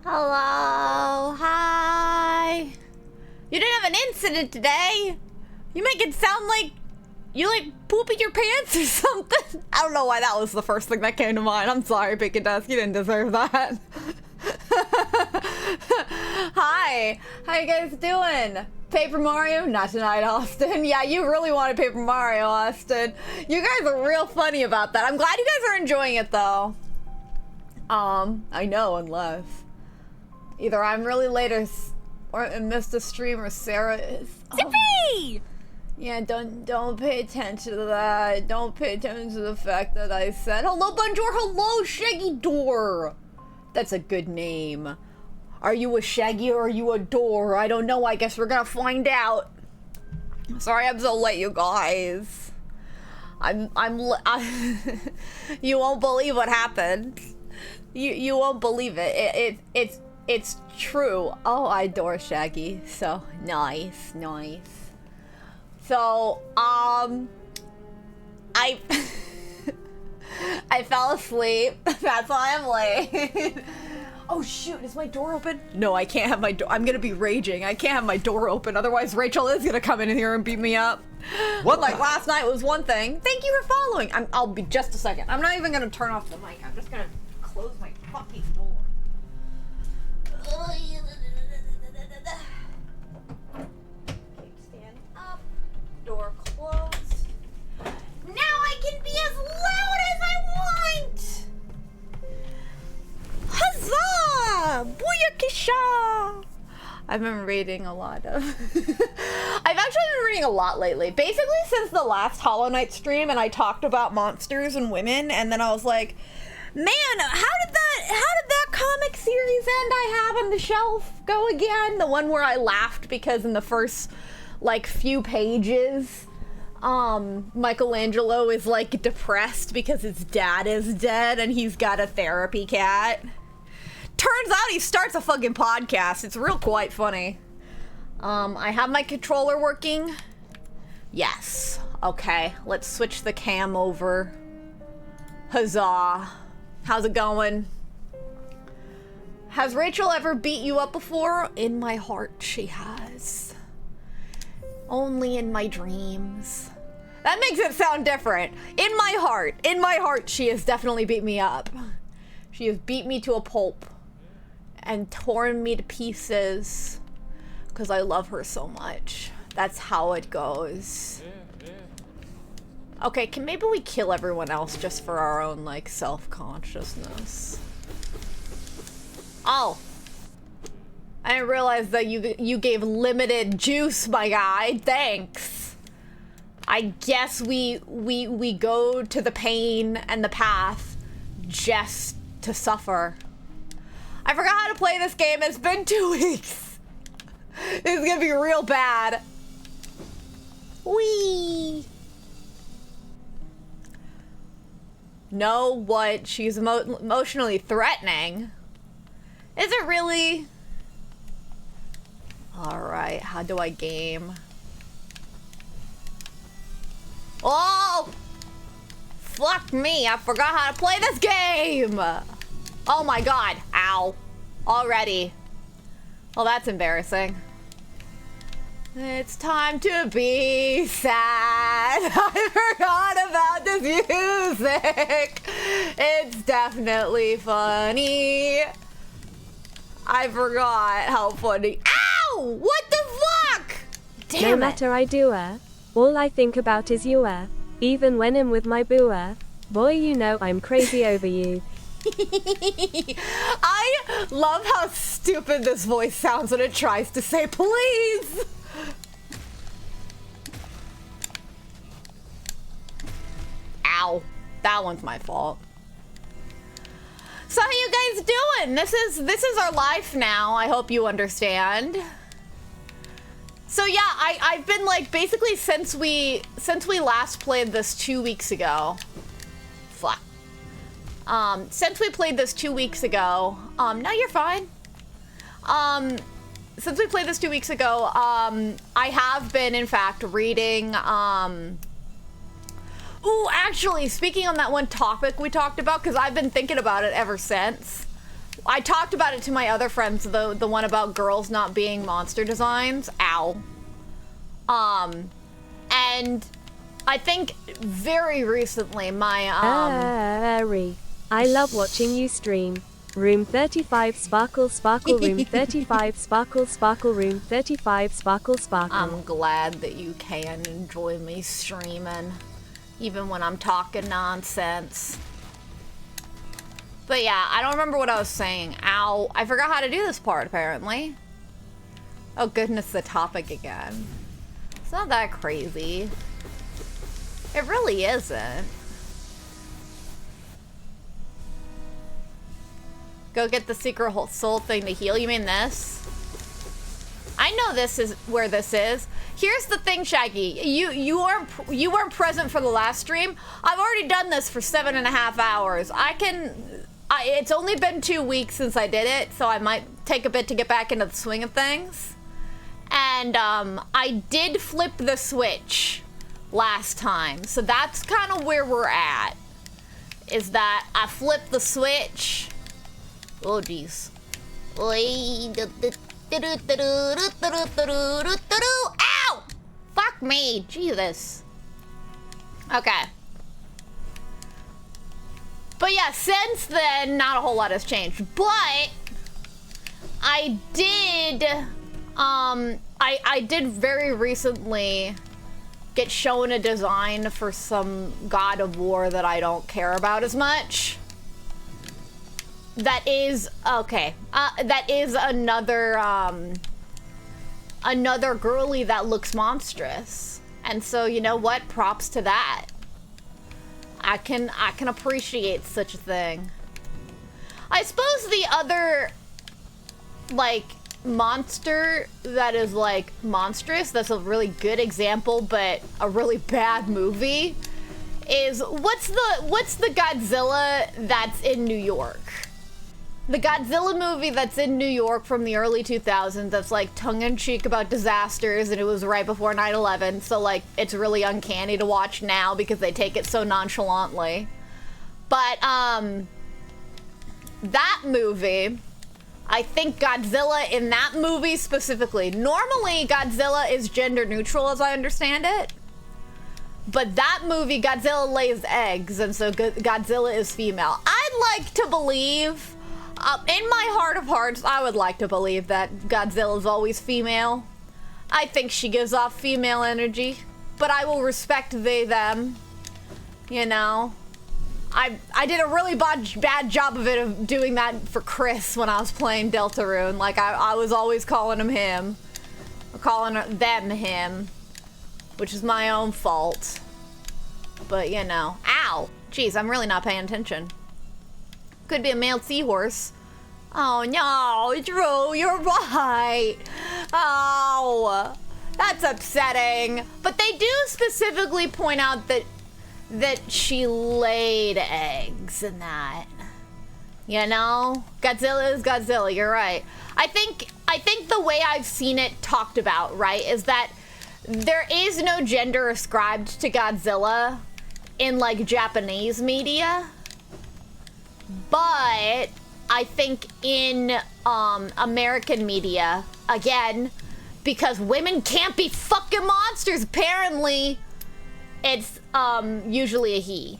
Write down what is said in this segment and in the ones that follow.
Hello, hi. You didn't have an incident today. You make it sound like you like pooping your pants or something. I don't know why that was the first thing that came to mind. I'm sorry, Pick and Desk. You didn't deserve that. Hi, how you guys doing? Paper Mario? Not tonight, Austin. Yeah, you really wanted Paper Mario, Austin. You guys are real funny about that. I'm glad you guys are enjoying it, though. I know, unless either I'm really late or missed a stream or Sarah is. Zippy! Yeah, don't pay attention to that. Don't pay attention to the fact that I said hello, Bonjour, hello, Shaggy Door. That's a good name. Are you a Shaggy or are you a Door? I don't know. I guess we're gonna find out. Sorry, I'm so late, you guys. You won't believe what happened. You won't believe it. It's true. Oh, I adore Shaggy. So nice. So, I fell asleep. That's why I'm late. Oh shoot, is my door open? No, I can't have my door. I'm gonna be raging. I can't have my door open. Otherwise, Rachel is gonna come in here and beat me up. What? Like last night was one thing. Thank you for following. I'll be just a second. I'm not even gonna turn off the mic. I'm just gonna close my fucking door. Keep standing up. Door closed. Now I can be as loud as I want! Huzzah! Booyakasha! I've been reading a lot of... I've actually been reading a lot lately. Basically since the last Hollow Knight stream and I talked about monsters and women, and then I was like, man, how did that comic series end I have on the shelf go again? The one where I laughed because in the first, like, few pages, Michelangelo is, like, depressed because his dad is dead and he's got a therapy cat. Turns out he starts a fucking podcast. It's real quite funny. I have my controller working. Yes. Okay, let's switch the cam over. Huzzah. How's it going? Has Rachel ever beat you up before? In my heart, she has. Only in my dreams. That makes it sound different. In my heart, she has definitely beat me up. She has beat me to a pulp and torn me to pieces because I love her so much. That's how it goes. Okay, maybe we kill everyone else just for our own, like, self-consciousness. Oh. I didn't realize that you gave limited juice, my guy. Thanks. I guess we go to the pain and the path just to suffer. I forgot how to play this game. It's been 2 weeks. This is gonna be real bad. Whee! Know what? She's emotionally threatening. Is it really? Alright, how do I game? Oh! Fuck me, I forgot how to play this game! Oh my god, ow. Already. Well, that's embarrassing. It's time to be sad. I forgot about this music. It's definitely funny. I forgot how funny. Ow! What the fuck? Damn it. No matter I do all I think about is you even when I'm with my boo boy, you know I'm crazy over you. I love how stupid this voice sounds when it tries to say please. Ow. That one's my fault. So how you guys doing? This is our life now. I hope you understand. So yeah, I've been like basically since we last played this 2 weeks ago. Fuck. Since we played this 2 weeks ago, no, you're fine. Since we played this 2 weeks ago, I have been in fact reading, ooh, actually, speaking on that one topic we talked about, because I've been thinking about it ever since. I talked about it to my other friends, the one about girls not being monster designs. Ow. And I think very recently my I love watching you stream. Room 35 sparkle sparkle room 35 sparkle sparkle room 35 sparkle sparkle. I'm glad that you can enjoy me streaming, even when I'm talking nonsense. But yeah, I don't remember what I was saying. Ow. I forgot how to do this part, apparently. Oh goodness, the topic again. It's not that crazy. It really isn't. Go get the secret soul thing to heal. You mean this? I know this is where this is. Here's the thing, Shaggy. You weren't present for the last stream. I've already done this for 7.5 hours. It's only been 2 weeks since I did it, so I might take a bit to get back into the swing of things. And I did flip the switch last time, so that's kind of where we're at. Is that I flipped the switch. Oh jeez. Ow! Fuck me, Jesus. Okay. But yeah, since then, not a whole lot has changed. But I did, I did very recently get shown a design for some God of War that I don't care about as much. That is, okay, that is another girly that looks monstrous. And so, you know what? Props to that. I can appreciate such a thing. I suppose the other, like, monster that is, like, monstrous, that's a really good example, but a really bad movie, is, what's the Godzilla that's in New York? The Godzilla movie that's in New York from the early 2000s that's like tongue-in-cheek about disasters, and it was right before 9/11, so like it's really uncanny to watch now because they take it so nonchalantly. But that movie, I think Godzilla in that movie specifically, normally Godzilla is gender neutral as I understand it, but that movie Godzilla lays eggs, and so Godzilla is female. I'd like to believe, in my heart of hearts, I would like to believe that Godzilla is always female. I think she gives off female energy, but I will respect they, them. You know? I did a really bad job of doing that for Chris when I was playing Deltarune. Like, I was always calling him him. Or calling them him. Which is my own fault. But, you know. Ow! Jeez, I'm really not paying attention. Could be a male seahorse. Oh no, Drew, you're right. Oh, that's upsetting. But they do specifically point out that she laid eggs in that. You know? Godzilla is Godzilla, you're right. I think the way I've seen it talked about, right, is that there is no gender ascribed to Godzilla in like Japanese media. But I think in American media, again, because women can't be fucking monsters, apparently, it's usually a he.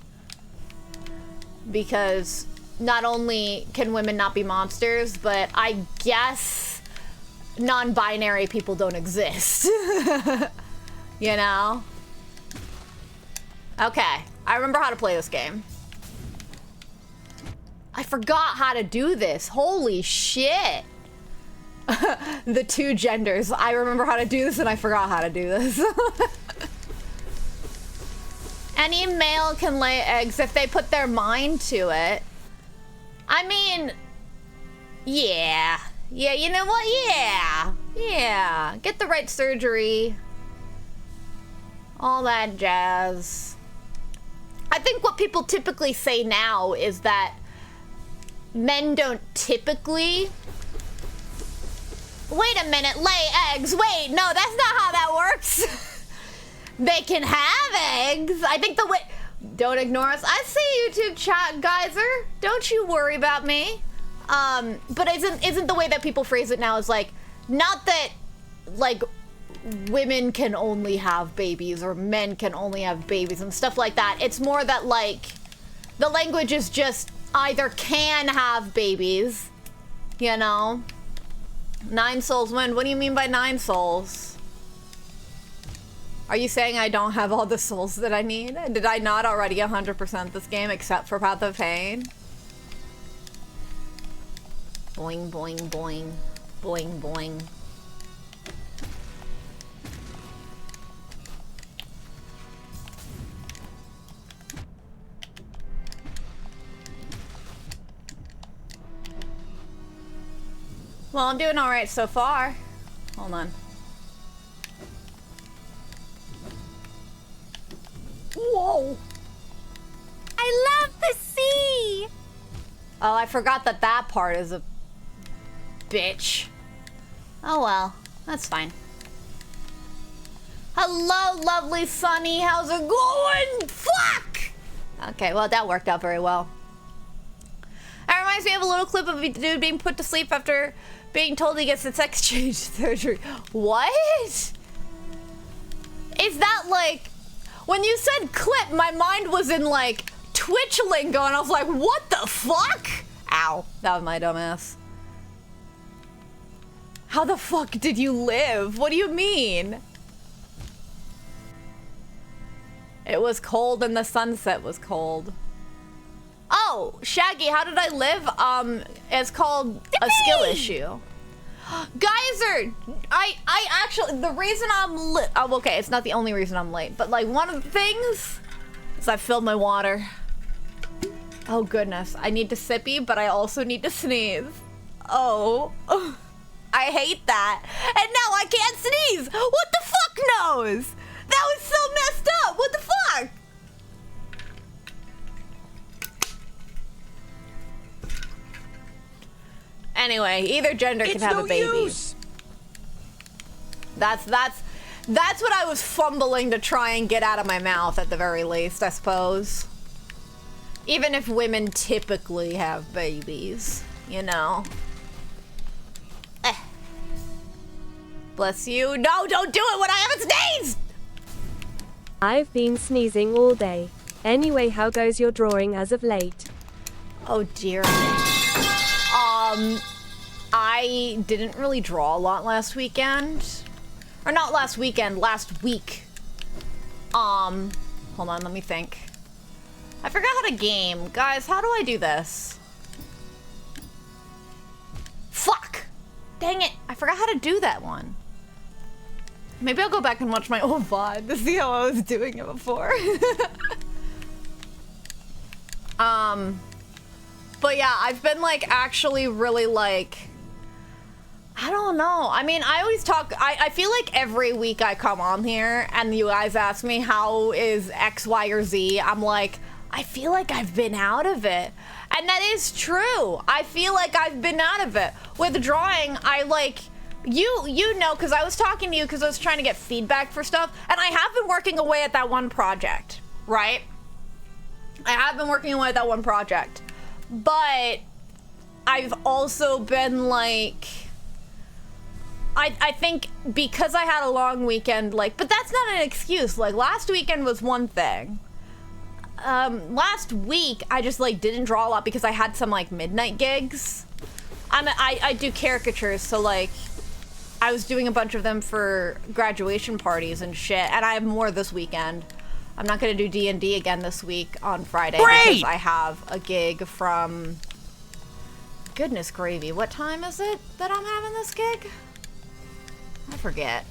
Because not only can women not be monsters, but I guess non-binary people don't exist. You know? Okay, I remember how to play this game. I forgot how to do this. Holy shit. The two genders. I remember how to do this and I forgot how to do this. Any male can lay eggs if they put their mind to it. I mean, yeah. Yeah, you know what? Yeah. Yeah. Get the right surgery. All that jazz. I think what people typically say now is that men don't typically... Wait a minute, lay eggs. Wait, no, that's not how that works. They can have eggs. I think the way... Don't ignore us. I see YouTube chat, Geyser. Don't you worry about me. But isn't the way that people phrase it now is like, not that, like, women can only have babies or men can only have babies and stuff like that. It's more that, like, the language is just either can have babies, you know? 9 souls win. What do you mean by 9 souls? Are you saying I don't have all the souls that I need? Did I not already 100% this game except for Path of Pain? Boing, boing, boing. Boing, boing. Well, I'm doing all right so far. Hold on. Whoa. I love the sea. Oh, I forgot that that part is a bitch. Oh well, that's fine. Hello, lovely Sunny. How's it going? Fuck! Okay, well, that worked out very well. That reminds me of a little clip of a dude being put to sleep after being told he gets the sex change surgery. What? Is that like... When you said clip, my mind was in like Twitch lingo and I was like, what the fuck? Ow, that was my dumbass. How the fuck did you live? What do you mean? It was cold and the sunset was cold. Oh, Shaggy, how did I live? It's called a skill issue. Geyser, I actually, the reason I'm late, oh, okay, it's not the only reason I'm late, but like one of the things is I filled my water. Oh goodness, I need to sippy, but I also need to sneeze. Oh, I hate that. And now I can't sneeze. What the fuck knows? That was so messed up. What the fuck? Anyway, either gender can have a baby. Use. That's what I was fumbling to try and get out of my mouth at the very least, I suppose. Even if women typically have babies, you know. Bless you. No, don't do it when I haven't sneezed! I've been sneezing all day. Anyway, how goes your drawing as of late? Oh dear. I didn't really draw a lot last weekend. Or not last weekend, last week. Hold on, let me think. I forgot how to game. Guys, how do I do this? Fuck! Dang it, I forgot how to do that one. Maybe I'll go back and watch my old VOD to see how I was doing it before. But yeah, I've been like actually really like, I don't know. I mean, I always talk, I feel like every week I come on here and you guys ask me how is X, Y, or Z. I'm like, I feel like I've been out of it. And that is true. I feel like I've been out of it. With drawing, I like, you know, because I was talking to you because I was trying to get feedback for stuff. And I have been working away at that one project, right? I have been working away at that one project. But I've also been like, I think because I had a long weekend, like, but that's not an excuse. Like last weekend was one thing. Last week I just like didn't draw a lot because I had some like midnight gigs. I do caricatures, so like I was doing a bunch of them for graduation parties and shit, and I have more this weekend. I'm not gonna do D&D again this week on Friday because I have a gig from, goodness gravy, what time is it that I'm having this gig? I forget.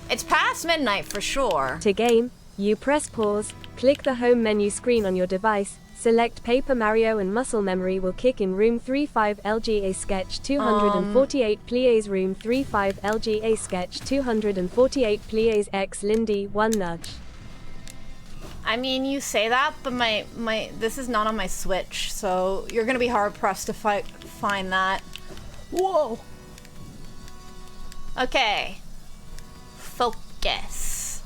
It's past midnight for sure. To game, you press pause, click the home menu screen on your device, select Paper Mario and muscle memory will kick in room 35 LGA sketch 248 plies room 35 LGA sketch 248 plies X Lindy 1 nudge. I mean, you say that, but my this is not on my Switch, so you're gonna be hard pressed to find that. Whoa. Okay. Focus.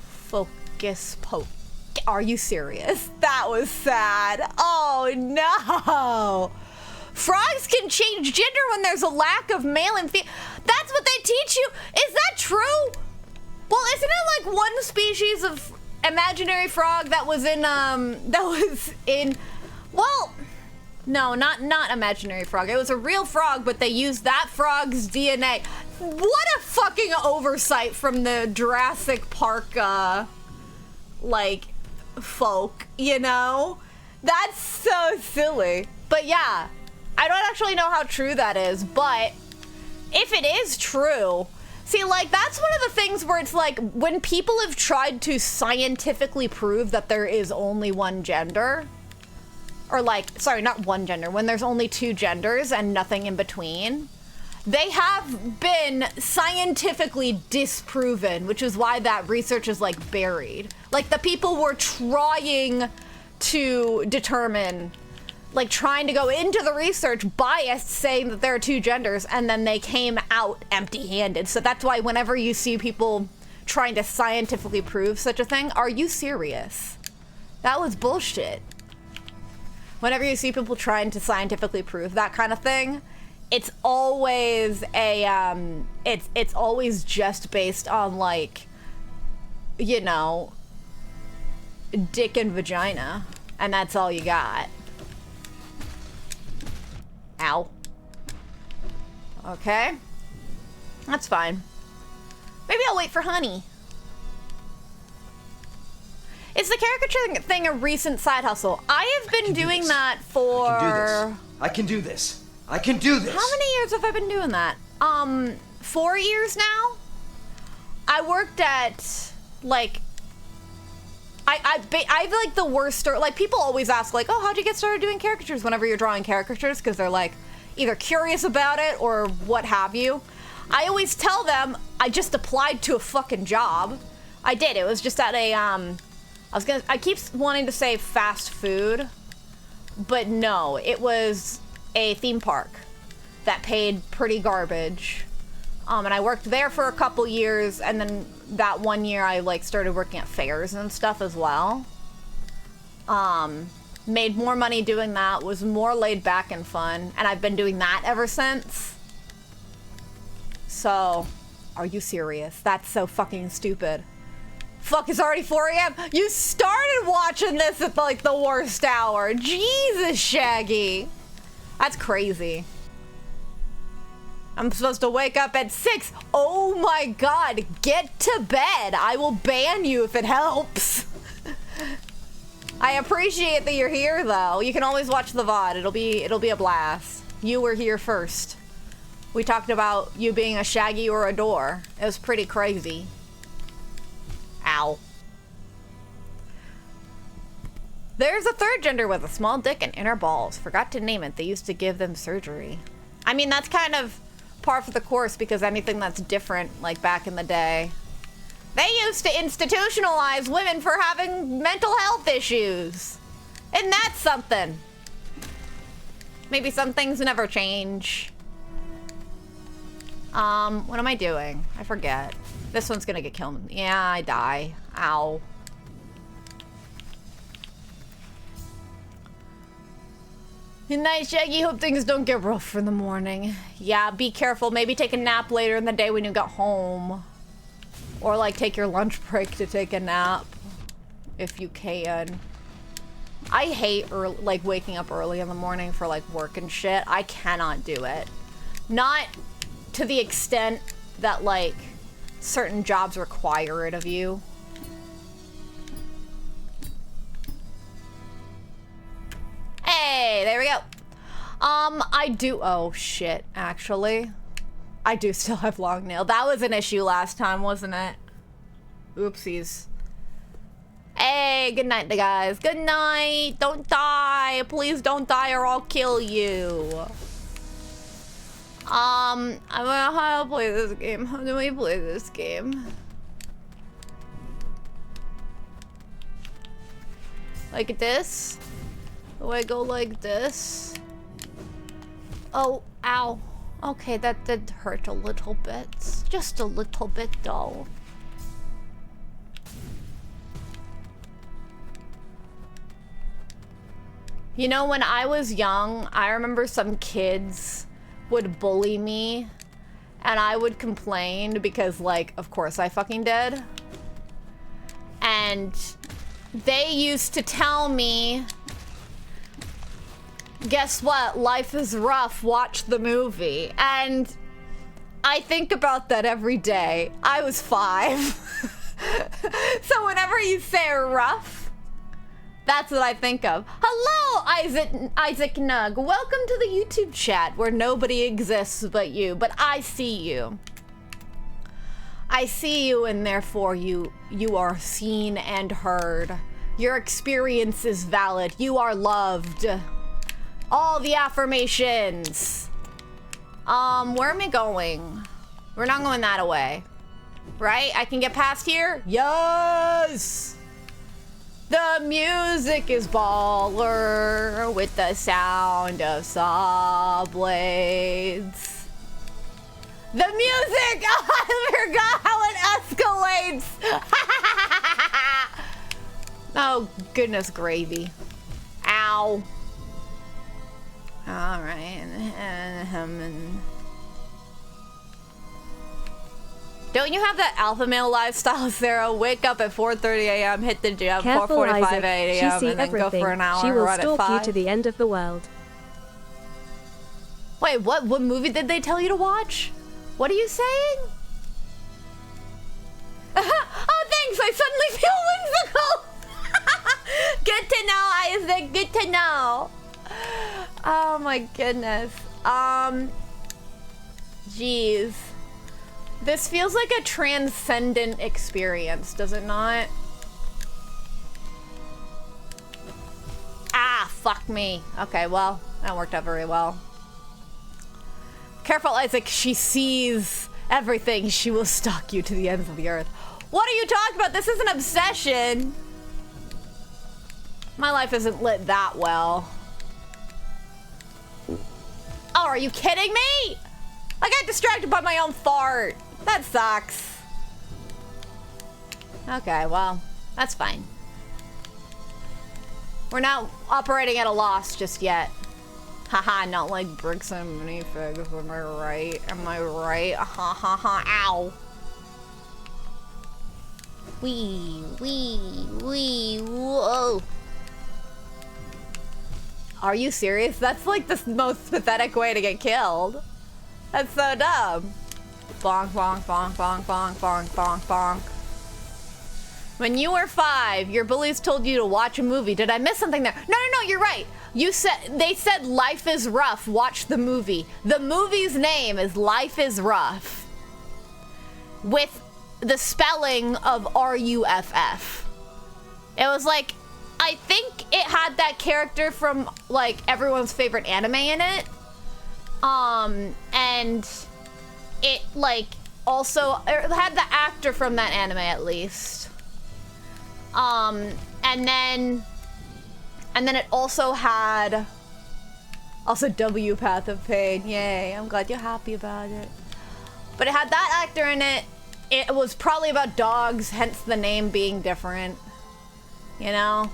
Focus. Focus. Are you serious? That was sad. Oh no. Frogs can change gender when there's a lack of male and female. That's what they teach you? Is that true? Well, isn't it like one species of imaginary frog that was in, well, no, not imaginary frog. It was a real frog, but they used that frog's DNA. What a fucking oversight from the Jurassic Park, like, folk, you know? That's so silly. But yeah, I don't actually know how true that is, but if it is true, see, like, that's one of the things where it's like, when people have tried to scientifically prove that there is only one gender, or like, sorry, not one gender, when there's only two genders and nothing in between, they have been scientifically disproven, which is why that research is like buried. Like, the people were trying to determine, like, trying to go into the research biased, saying that there are two genders, and then they came out empty-handed. So that's why whenever you see people trying to scientifically prove such a thing, are you serious? That was bullshit. Whenever you see people trying to scientifically prove that kind of thing, it's always a, it's always just based on, like, you know, dick and vagina, and that's all you got. Ow. Okay. That's fine. Maybe I'll wait for honey. Is the caricature thing a recent side hustle? I have been doing that for... I can do this. I can do this. How many years have I been doing that? 4 years now? I worked at, like... I like the worst story. Like, people always ask, like, oh, how'd you get started doing caricatures whenever you're drawing caricatures? Because they're, like, either curious about it or what have you. I always tell them I just applied to a fucking job. I did. It was just at a, I keep wanting to say fast food, but no, it was a theme park that paid pretty garbage. And I worked there for a couple years, and then that 1 year I, like, started working at fairs and stuff as well. Made more money doing that, was more laid back and fun, and I've been doing that ever since. So, are you serious? That's so fucking stupid. Fuck, it's already 4 a.m. You started watching this at, like, the worst hour. Jesus, Shaggy. That's crazy. I'm supposed to wake up at 6. Oh my god, get to bed. I will ban you if it helps. I appreciate that you're here, though. You can always watch the VOD. It'll be a blast. You were here first. We talked about you being a Shaggy or a door. It was pretty crazy. Ow. There's a third gender with a small dick and inner balls. Forgot to name it. They used to give them surgery. I mean, that's kind of par for the course, because anything that's different, like back in the day, they used to institutionalize women for having mental health issues. And that's something. Maybe some things never change. What am I doing? I forget. This one's gonna get killed. Yeah, I die. Ow. Good night, Shaggy. Hope things don't get rough in the morning. Yeah, be careful. Maybe take a nap later in the day when you got home. Or, like, take your lunch break to take a nap. If you can. I hate, like, waking up early in the morning for, like, work and shit. I cannot do it. Not to the extent that, like, certain jobs require it of you. Hey, there we go. I do, oh shit, actually. I do still have long nail. That was an issue last time, wasn't it? Oopsies. Hey, good night, guys. Good night. Don't die. Please don't die or I'll kill you. I don't know how to play this game. How do we play this game? Like this? Do I go like this? Oh, ow. Okay, that did hurt a little bit. Just a little bit, though. You know, when I was young, I remember some kids would bully me and I would complain because, like, of course I fucking did. And they used to tell me, guess what? Life is rough. Watch the movie. And I think about that every day. I was 5. So whenever you say rough, that's what I think of. Hello, Isaac Nug. Welcome to the YouTube chat where nobody exists but you. But I see you. I see you, and therefore you are seen and heard. Your experience is valid. You are loved. All the affirmations. Where am I going? We're not going that way. Right? I can get past here? Yes! The music is baller with the sound of saw blades. The music! Oh, I forgot how it escalates! Oh, goodness gravy. Ow. Alright. Don't you have that alpha male lifestyle, Sarah? Wake up at 4:30 a.m., hit the gym, 4:45 a.m., and then go for an hour, she will run at 5. stalk you to the end of the world. Wait, what movie did they tell you to watch? What are you saying? Oh, thanks, I suddenly feel whimsical! Good to know, Isaac, good to know. Oh my goodness. Jeez. This feels like a transcendent experience, does it not? Ah, fuck me. Okay, well, that worked out very well. Careful, Isaac. She sees everything. She will stalk you to the ends of the earth. What are you talking about? This is an obsession. My life isn't lit that well. Oh, are you kidding me? I got distracted by my own fart. That sucks. Okay, well, that's fine. We're not operating at a loss just yet. Haha, not like bricks and minifigs, am I right? Am I right? Ha ha ha, ow. Wee, whoa. Are you serious? That's like the most pathetic way to get killed. That's so dumb. Bonk, bonk, bonk, bonk, bonk, bonk, bonk, bonk. When you were 5, your bullies told you to watch a movie. Did I miss something there? No, you're right. They said life is rough. Watch the movie. The movie's name is Life is Rough. With the spelling of R-U-F-F. It was like, I think it had that character from like everyone's favorite anime in it. And it like also it had the actor from that anime at least. And then it also had W Path of Pain. Yay, I'm glad you're happy about it. But it had that actor in it. It was probably about dogs, hence the name being different. You know?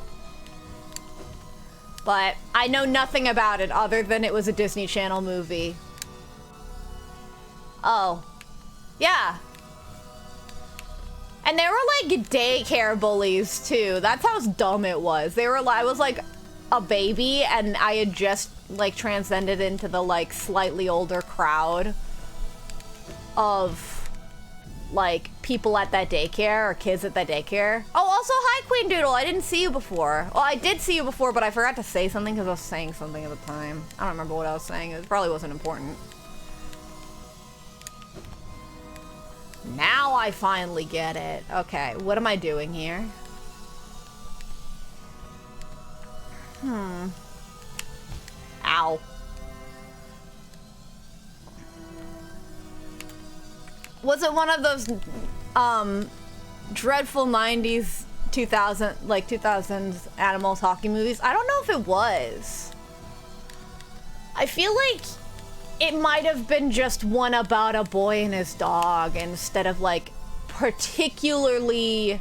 But I know nothing about it other than it was a Disney Channel movie. Oh. Yeah. And they were like daycare bullies too. That's how dumb it was. I was like a baby and I had just like transcended into the like slightly older crowd of like people at that daycare or kids at that daycare. Oh, also hi Queen Doodle. I didn't see you before. Well, I did see you before, but I forgot to say something because I was saying something at the time. I don't remember what I was saying. It probably wasn't important. Now I finally get it. Okay, what am I doing here? Ow. Was it one of those dreadful 90s 2000s animal talking movies? I don't know if it was. I feel like it might have been just one about a boy and his dog instead of like particularly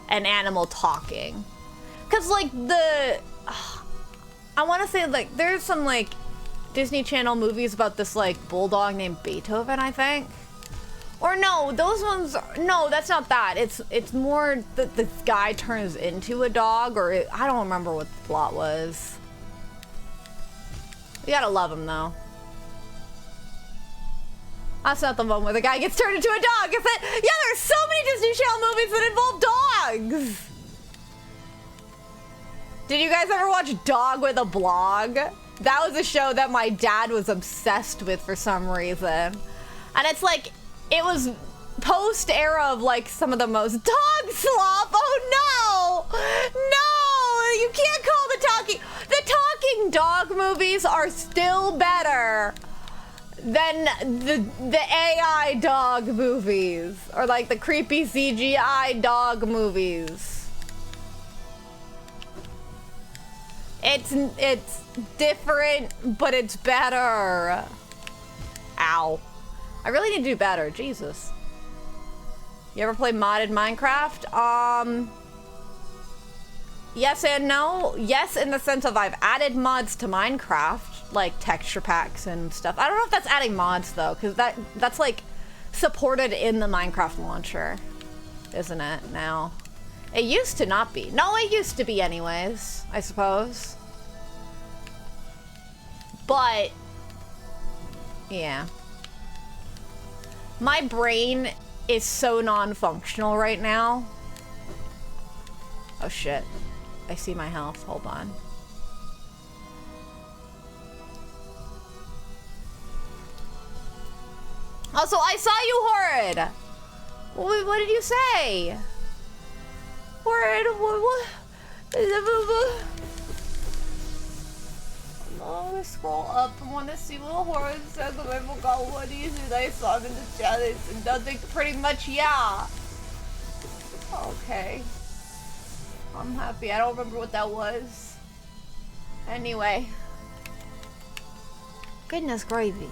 an animal talking. Cause like I want to say, like, there's some, like, Disney Channel movies about this, like, bulldog named Beethoven, I think. Or no, those ones, no, that's not that. It's more that this guy turns into a dog, or I don't remember what the plot was. You gotta love him, though. That's not the one where the guy gets turned into a dog, is it? Yeah, there's so many Disney Channel movies that involve dogs! Did you guys ever watch Dog with a Blog? That was a show that my dad was obsessed with for some reason. And it's like, it was post-era of like some of the most dog slop. Oh no! No! You can't call the talking dog movies are still better than the AI dog movies. Or like the creepy CGI dog movies. It's different, but it's better. Ow. I really need to do better, Jesus. You ever play modded Minecraft? Yes and no. Yes, in the sense of I've added mods to Minecraft, like texture packs and stuff. I don't know if that's adding mods though, because that's like supported in the Minecraft launcher, isn't it now? It used to not be. No, it used to be anyways, I suppose. But, yeah. My brain is so non-functional right now. Oh shit. I see my health. Hold on. Also, I saw you, Horrid! What did you say? Horrid, what? I'm gonna scroll up. I want to see what Horrid said, but I forgot what he said. I saw him in the chat. It's nothing, pretty much, yeah. Okay. I'm happy. I don't remember what that was. Anyway. Goodness gravy.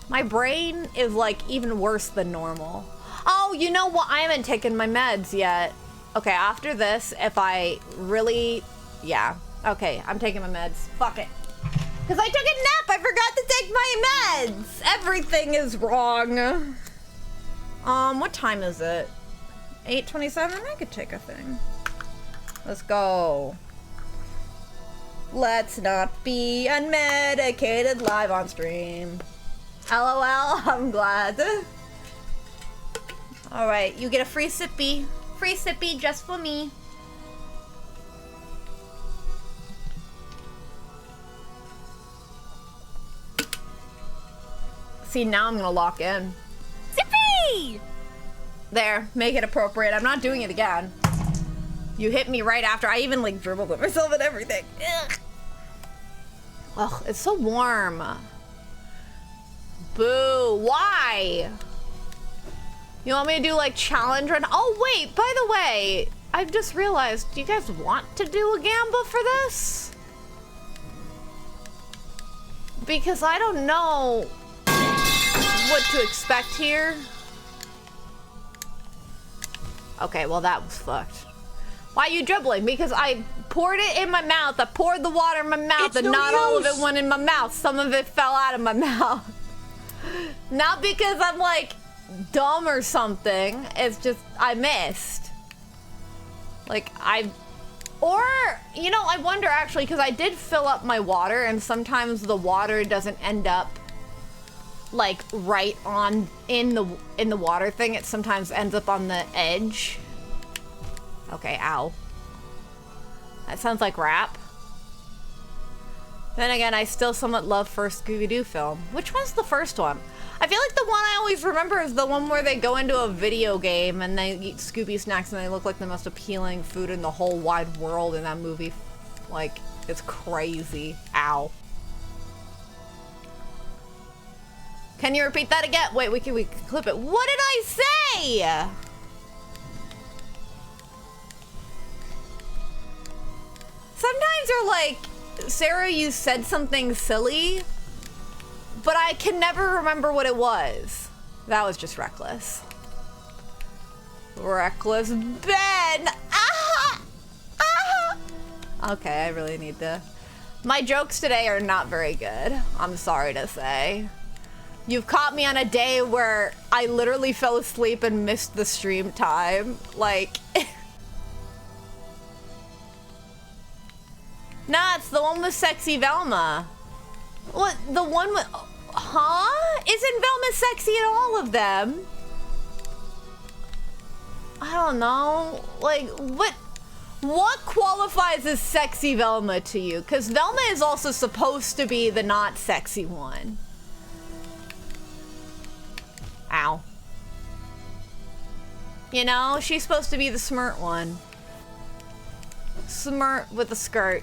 My brain is like even worse than normal. Oh, you know what? I haven't taken my meds yet. Okay, after this, if I really... Yeah. Okay, I'm taking my meds. Fuck it. Because I took a nap! I forgot to take my meds! Everything is wrong. What time is it? 8:27? I could take a thing. Let's go. Let's not be unmedicated live on stream. LOL, I'm glad. Alright, you get a free sippy. Free sippy just for me. See, now I'm gonna lock in. Sippy! There, make it appropriate. I'm not doing it again. You hit me right after. I even like dribbled at myself and everything. Ugh. Ugh, it's so warm. Boo, why? You want me to do like challenge run? Oh wait, by the way, I've just realized, do you guys want to do a gamble for this? Because I don't know what to expect here. Okay, well that was fucked. Why are you dribbling? Because I poured it in my mouth. I poured the water in my mouth, and not all of it went in my mouth. Some of it fell out of my mouth. Not because I'm like dumb or something. It's just I missed. Like or you know, I wonder actually, because I did fill up my water, and sometimes the water doesn't end up like right on in the water thing. It sometimes ends up on the edge. Okay, ow. That sounds like rap. Then again, I still somewhat love first Scooby-Doo film. Which one's the first one? I feel like the one I always remember is the one where they go into a video game and they eat Scooby snacks and they look like the most appealing food in the whole wide world in that movie. Like, it's crazy. Ow. Can you repeat that again? Wait, we can clip it. What did I say? Sometimes you're like, Sarah, you said something silly, but I can never remember what it was. That was just reckless. Reckless Ben. Ah! Ah! Okay, I really need to... My jokes today are not very good, I'm sorry to say. You've caught me on a day where I literally fell asleep and missed the stream time. Like... Nah, it's the one with sexy Velma. What? The one with... Huh? Isn't Velma sexy in all of them? I don't know. Like, what qualifies as sexy Velma to you? Because Velma is also supposed to be the not sexy one. Ow. You know, she's supposed to be the smirt one. Smirt with a skirt.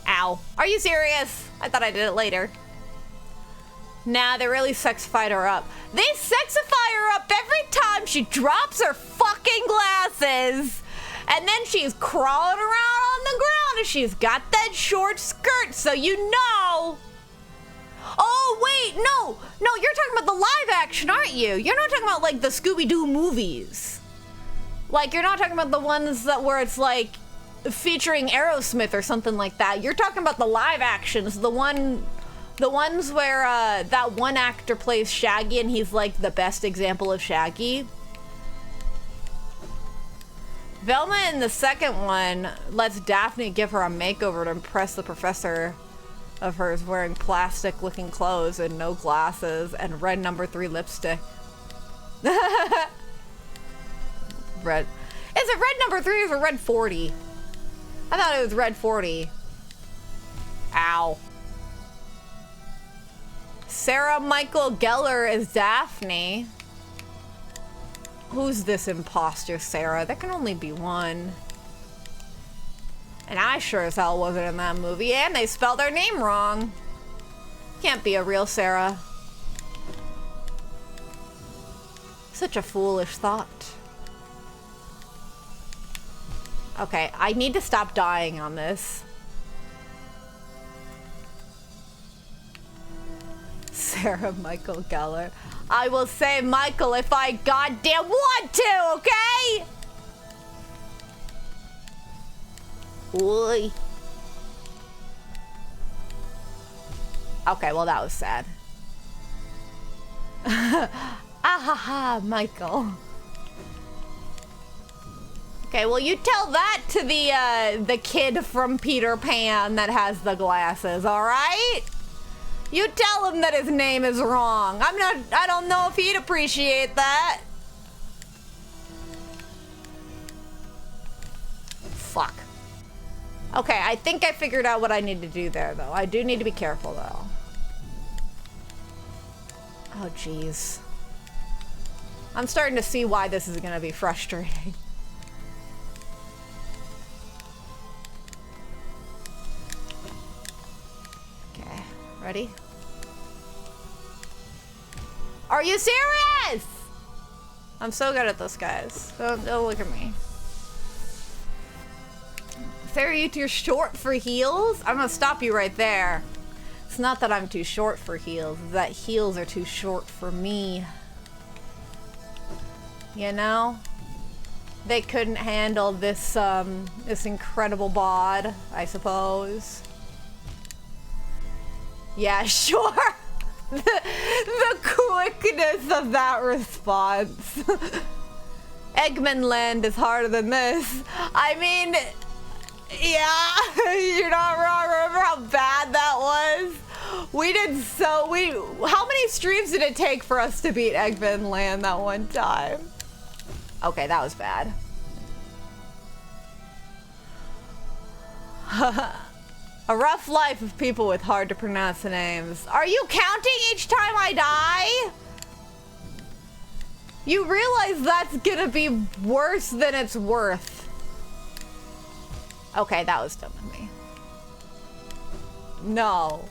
Ow. Are you serious? I thought I did it later. Nah, they really sexified her up. They sexify her up every time she drops her fucking glasses. And then she's crawling around on the ground and she's got that short skirt, so you know. Oh, wait, no, you're talking about the live action, aren't you? You're not talking about, like, the Scooby-Doo movies. Like, you're not talking about the ones that where it's, like, featuring Aerosmith or something like that. You're talking about the live actions, the ones where, that one actor plays Shaggy and he's, like, the best example of Shaggy. Velma in the second one lets Daphne give her a makeover to impress the professor of hers wearing plastic looking clothes and no glasses and red number 3 lipstick. Red. Is it red number 3 or red 40? I thought it was red 40. Ow. Sarah Michael Gellar is Daphne. Who's this imposter, Sarah? There can only be one. And I sure as hell wasn't in that movie, and they spelled their name wrong. Can't be a real Sarah. Such a foolish thought. Okay, I need to stop dying on this. Sarah Michael Gellar. I will say Michael if I goddamn want to, okay? Oi. Okay, well that was sad. Ahaha, Michael. Okay, well you tell that to the kid from Peter Pan that has the glasses, all right? You tell him that his name is wrong. I don't know if he'd appreciate that. Fuck. Okay, I think I figured out what I need to do there, though. I do need to be careful, though. Oh, jeez. I'm starting to see why this is gonna be frustrating. Okay, ready? Are you serious? I'm so good at this, guys. Don't look at me. Sarah, you too short for heels? I'm gonna stop you right there. It's not that I'm too short for heels, it's that heels are too short for me. You know? They couldn't handle this, this incredible bod, I suppose. Yeah, sure. The quickness of that response. Eggman Land is harder than this. I mean, yeah, you're not wrong. Remember how bad that was? How many streams did it take for us to beat Eggman Land that one time? Okay, that was bad. A rough life of people with hard to pronounce names. Are you counting each time I die? You realize that's gonna be worse than it's worth. Okay, that was dumb of me. No.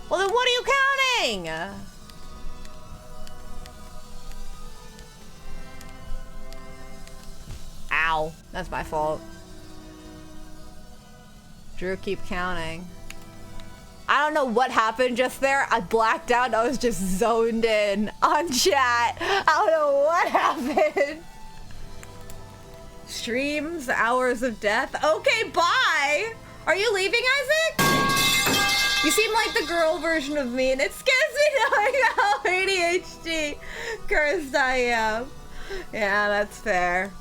Well then what are you counting? Ow, that's my fault. Drew, keep counting. I don't know what happened just there. I blacked out. I was just zoned in on chat. I don't know what happened. streams, Hours of Death. Okay, bye! Are you leaving, Isaac? You seem like the girl version of me, and it scares me knowing how ADHD cursed I am. Yeah, that's fair.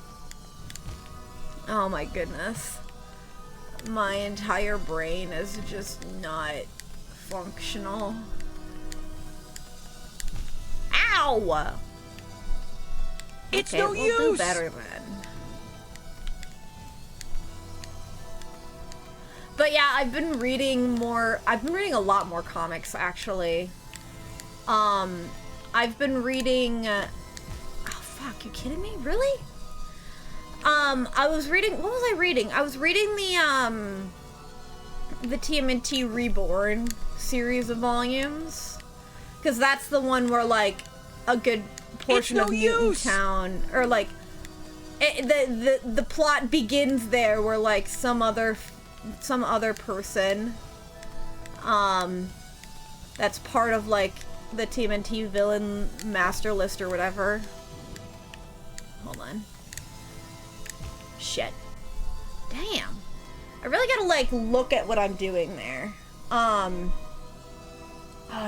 Oh my goodness. My entire brain is just not functional. Ow! It's okay, no we'll use! do better then. But yeah, I've been reading a lot more comics, actually. I've been reading, oh fuck, you kidding me? Really? I was reading, what was I reading? I was reading the TMNT Reborn series of volumes. Because that's the one where, like, a good portion of Mutant Town, or, like, the plot begins there where, like, some other person, that's part of, like, the TMNT villain master list or whatever. Hold on. Shit. Damn. I really gotta, like, look at what I'm doing there. Oh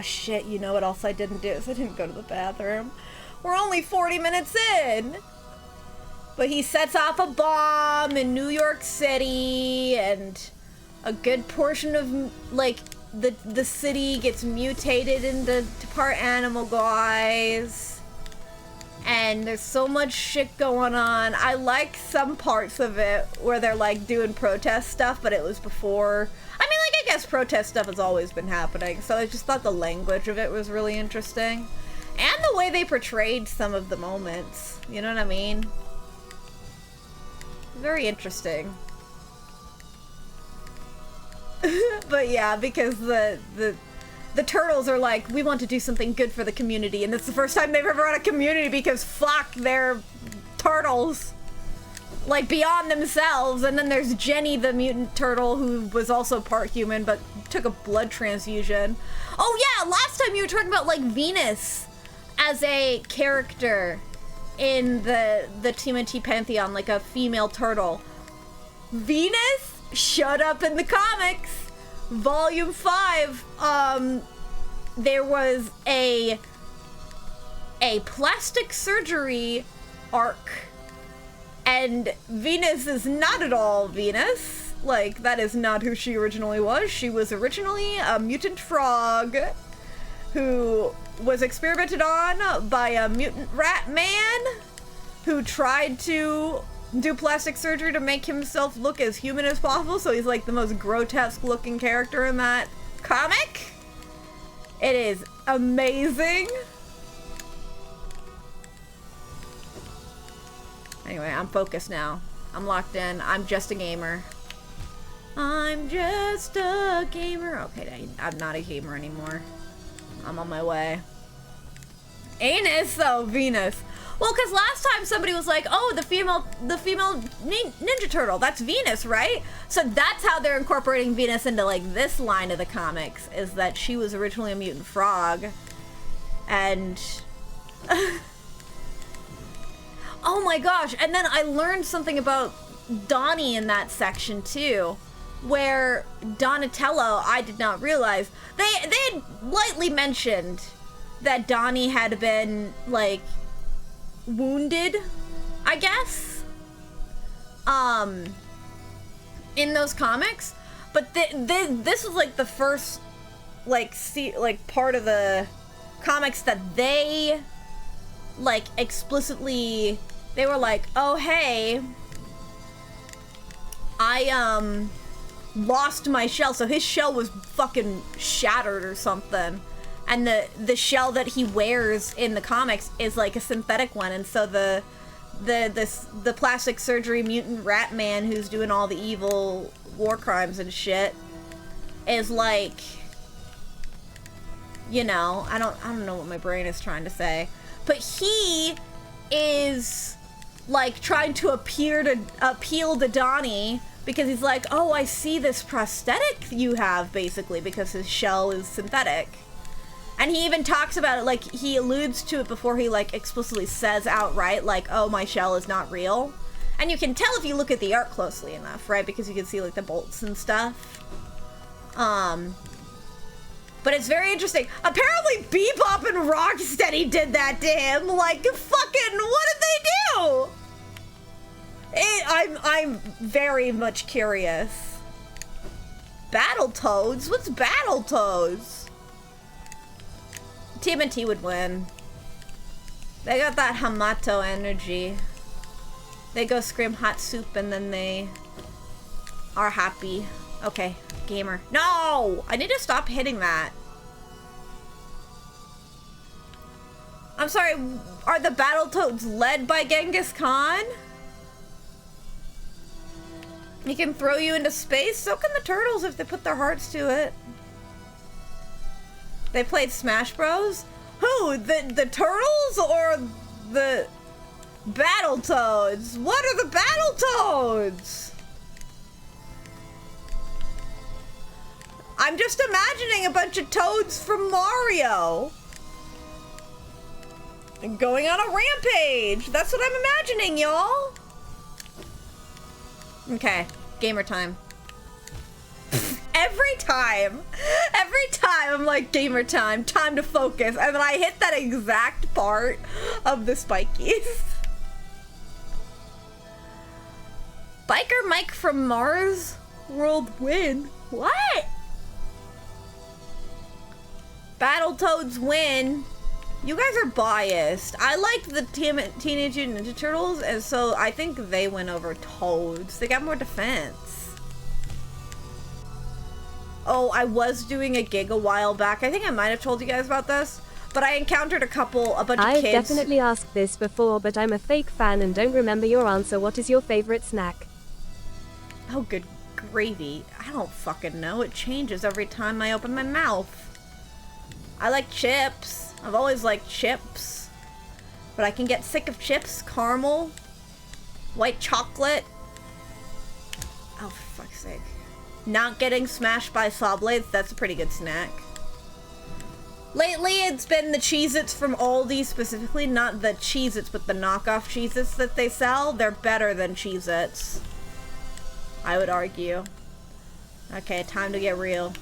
shit, you know what else I didn't do? Is I didn't go to the bathroom. We're only 40 minutes in! But he sets off a bomb in New York City, and a good portion of, like, the city gets mutated into part animal guys. And there's so much shit going on. I like some parts of it where they're, like, doing protest stuff, but it was before. I mean, like, I guess protest stuff has always been happening, so I just thought the language of it was really interesting. And the way they portrayed some of the moments. You know what I mean? Very interesting. But yeah, because the turtles are like, we want to do something good for the community, and it's the first time they've ever had a community because fuck, they're turtles. Like, beyond themselves. And then there's Jenny the mutant turtle, who was also part human but took a blood transfusion. Oh yeah, last time you were talking about, like, Venus as a character in the TMNT Pantheon, like a female turtle. Venus showed up in the comics. Volume 5, there was a plastic surgery arc, and Venus is not at all Venus. Like, that is not who she originally was. She was originally a mutant frog who was experimented on by a mutant rat man who tried to do plastic surgery to make himself look as human as possible, so he's like the most grotesque looking character in that comic. It is amazing. Anyway, I'm focused now. I'm locked in. I'm just a gamer. I'm just a gamer. Okay, I'm not a gamer anymore. I'm on my way. Anus, though, Venus. Well, because last time somebody was like, oh, the female Ninja Turtle, that's Venus, right? So that's how they're incorporating Venus into, like, this line of the comics, is that she was originally a mutant frog. And... oh my gosh, and then I learned something about Donnie in that section, too. Where Donatello, I did not realize, they had lightly mentioned that Donnie had been, like, wounded, I guess, in those comics, but this was like the first, like, part of the comics that they, like, explicitly, they were like, oh hey, I lost my shell, so his shell was fucking shattered or something. And the shell that he wears in the comics is like a synthetic one, and so the plastic surgery mutant rat man who's doing all the evil war crimes and shit is like, you know, I don't know what my brain is trying to say, but he is like trying to appeal to Donnie, because he's like, oh, I see this prosthetic you have, basically, because his shell is synthetic. And he even talks about it, like, he alludes to it before he, like, explicitly says outright, like, oh, my shell is not real. And you can tell if you look at the art closely enough, right? Because you can see like the bolts and stuff. But it's very interesting. Apparently Bebop and Rocksteady did that to him. Like, fucking, what did they do? I'm very much curious. Battletoads? What's Battletoads? TMNT would win. They got that Hamato energy. They go scream hot soup and then they are happy. Okay, gamer. No! I need to stop hitting that. I'm sorry, are the Battletoads led by Genghis Khan? He can throw you into space? So can the turtles if they put their hearts to it. They played Smash Bros? Who? The turtles or the Battletoads? What are the Battletoads? I'm just imagining a bunch of toads from Mario. And going on a rampage. That's what I'm imagining, y'all. Okay, gamer time. Every time I'm like, gamer time, time to focus. And then I hit that exact part of the spikies. Biker Mike from Mars World win. What? Battletoads win. You guys are biased. I liked the Teenage Mutant Ninja Turtles, and so I think they win over Toads. They got more defense. Oh, I was doing a gig a while back. I think I might have told you guys about this, but I encountered a bunch of kids. I've definitely asked this before, but I'm a fake fan and don't remember your answer. What is your favorite snack? Oh, good gravy. I don't fucking know. It changes every time I open my mouth. I like chips. I've always liked chips. But I can get sick of chips. Caramel. White chocolate. Oh, for fuck's sake. Not getting smashed by saw blades. That's a pretty good snack. Lately, it's been the Cheez-Its from Aldi specifically. Not the Cheez-Its, but the knockoff Cheez-Its that they sell. They're better than Cheez-Its, I would argue. Okay, time to get real.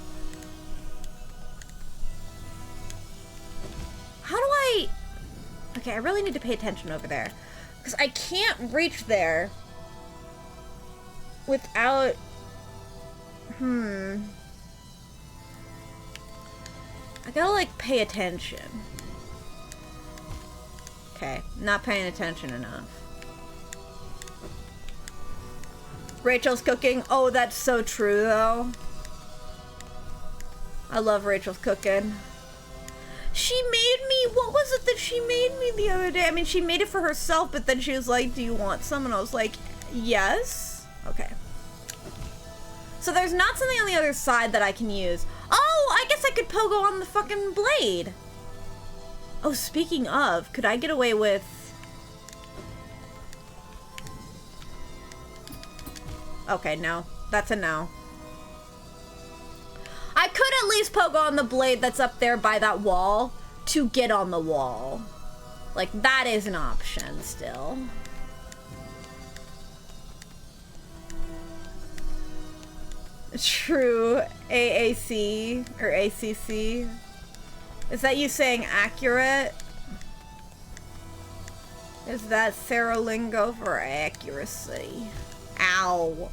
How do I... Okay, I really need to pay attention over there. Because I can't reach there without... I gotta, like, pay attention. Okay, not paying attention enough. Rachel's cooking. Oh, that's so true, though. I love Rachel's cooking. She made me, what was it that she made me the other day? I mean, she made it for herself, but then she was like, do you want some? And I was like, yes. Okay. So there's not something on the other side that I can use. Oh, I guess I could pogo on the fucking blade. Oh, speaking of, could I get away with... Okay, no. That's a no. I could at least pogo on the blade that's up there by that wall to get on the wall. Like, that is an option still. True. AAC or ACC. Is that you saying accurate? Is that Lingo for accuracy? Ow.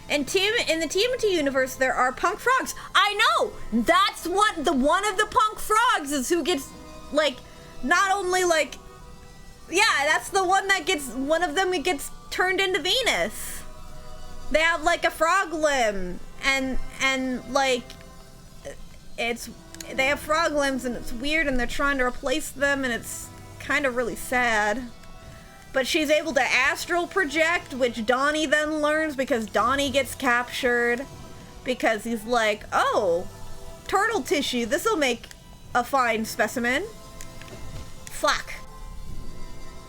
In the TMNT universe, there are punk frogs. I know! That's what one of the punk frogs is who gets, like, not only, like... Yeah, that's the one that gets... One of them gets turned into Venus. They have, like, a frog limb. And like... They have frog limbs, and it's weird, and they're trying to replace them, and it's kind of really sad. But she's able to astral project, which Donnie then learns because Donnie gets captured. Because he's like, oh, turtle tissue, this'll make a fine specimen. Fuck.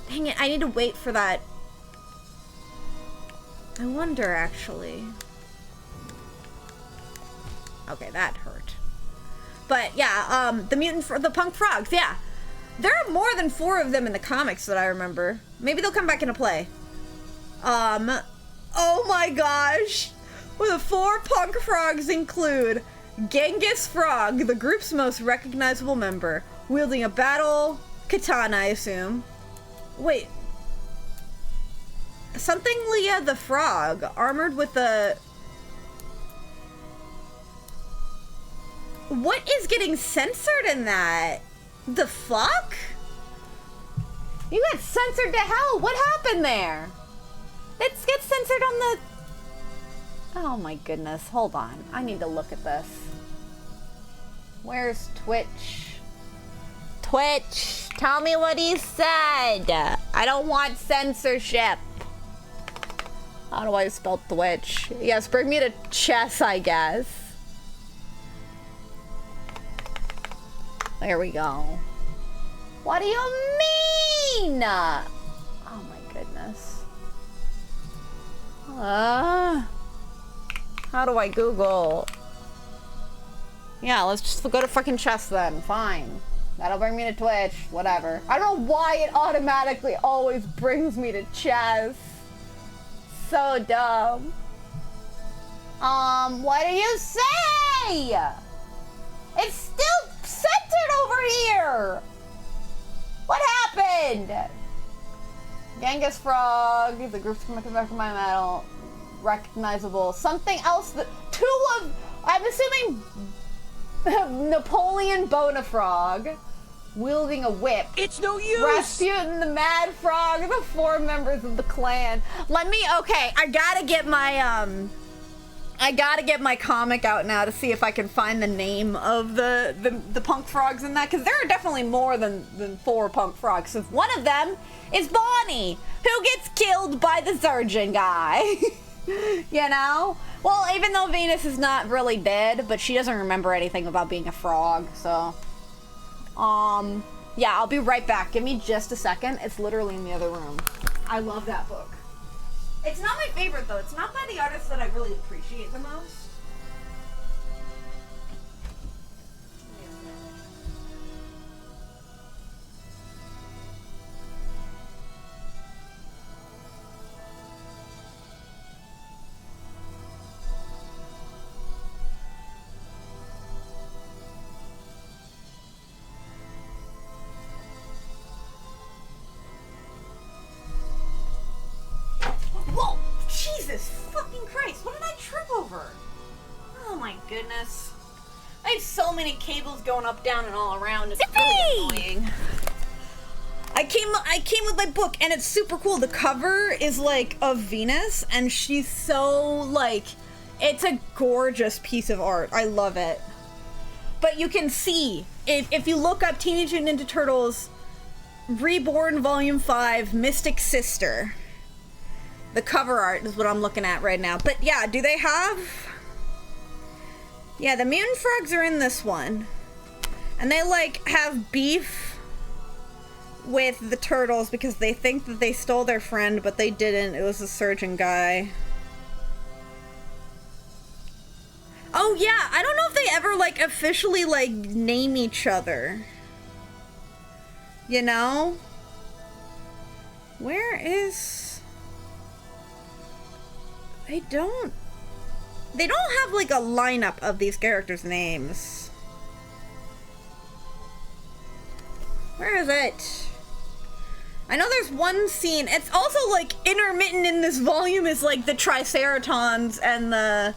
Dang it, I need to wait for that. I wonder, actually. Okay, that hurt. But yeah, the punk frogs, yeah. There are more than 4 of them in the comics that I remember. Maybe they'll come back into play. Oh my gosh. Well, the 4 punk frogs include Genghis Frog, the group's most recognizable member, wielding a battle katana, I assume. Wait. Something Leah the Frog, armored with a... What is getting censored in that? The fuck? You got censored to hell. What happened there? Let's get censored on the... Oh my goodness. Hold on. I need to look at this. Where's Twitch? Twitch, tell me what he said. I don't want censorship. How do I spell Twitch? Yes, bring me to chess, I guess. There we go. What do you mean? Oh my goodness. How do I Google? Yeah, let's just go to fucking chess then. Fine. That'll bring me to Twitch. Whatever. I don't know why it automatically always brings me to chess. So dumb. What do you say? It's still centered over here. What happened? Genghis Frog, the group's from my metal, recognizable. Something else that I'm assuming Napoleon Bonafrog wielding a whip. It's no use! Rasputin the Mad Frog, the 4 members of the clan. Okay, I gotta get my comic out now to see if I can find the name of the punk frogs in that, because there are definitely more than 4 punk frogs. So one of them is Bonnie, who gets killed by the surgeon guy. You know? Well, even though Venus is not really dead, but she doesn't remember anything about being a frog, so... yeah, I'll be right back. Give me just a second. It's literally in the other room. I love that book. It's not my favorite, though. It's not by the artist that I really appreciate the most. Whoa! Jesus fucking Christ! What did I trip over? Oh my goodness. I have so many cables going up, down, and all around. It's really annoying. I came with my book, and it's super cool. The cover is like of Venus, and she's so like, it's a gorgeous piece of art. I love it. But you can see if you look up Teenage Mutant Ninja Turtles Reborn Volume 5 Mystic Sister. The cover art is what I'm looking at right now. But yeah, do they have... Yeah, the mutant frogs are in this one. And they, like, have beef with the turtles because they think that they stole their friend, but they didn't. It was a surgeon guy. Oh, yeah. I don't know if they ever, like, officially, like, name each other. You know? Where is... They don't have like a lineup of these characters' names. Where is it? I know there's one scene. It's also like intermittent in this volume is like the Triceratons and the,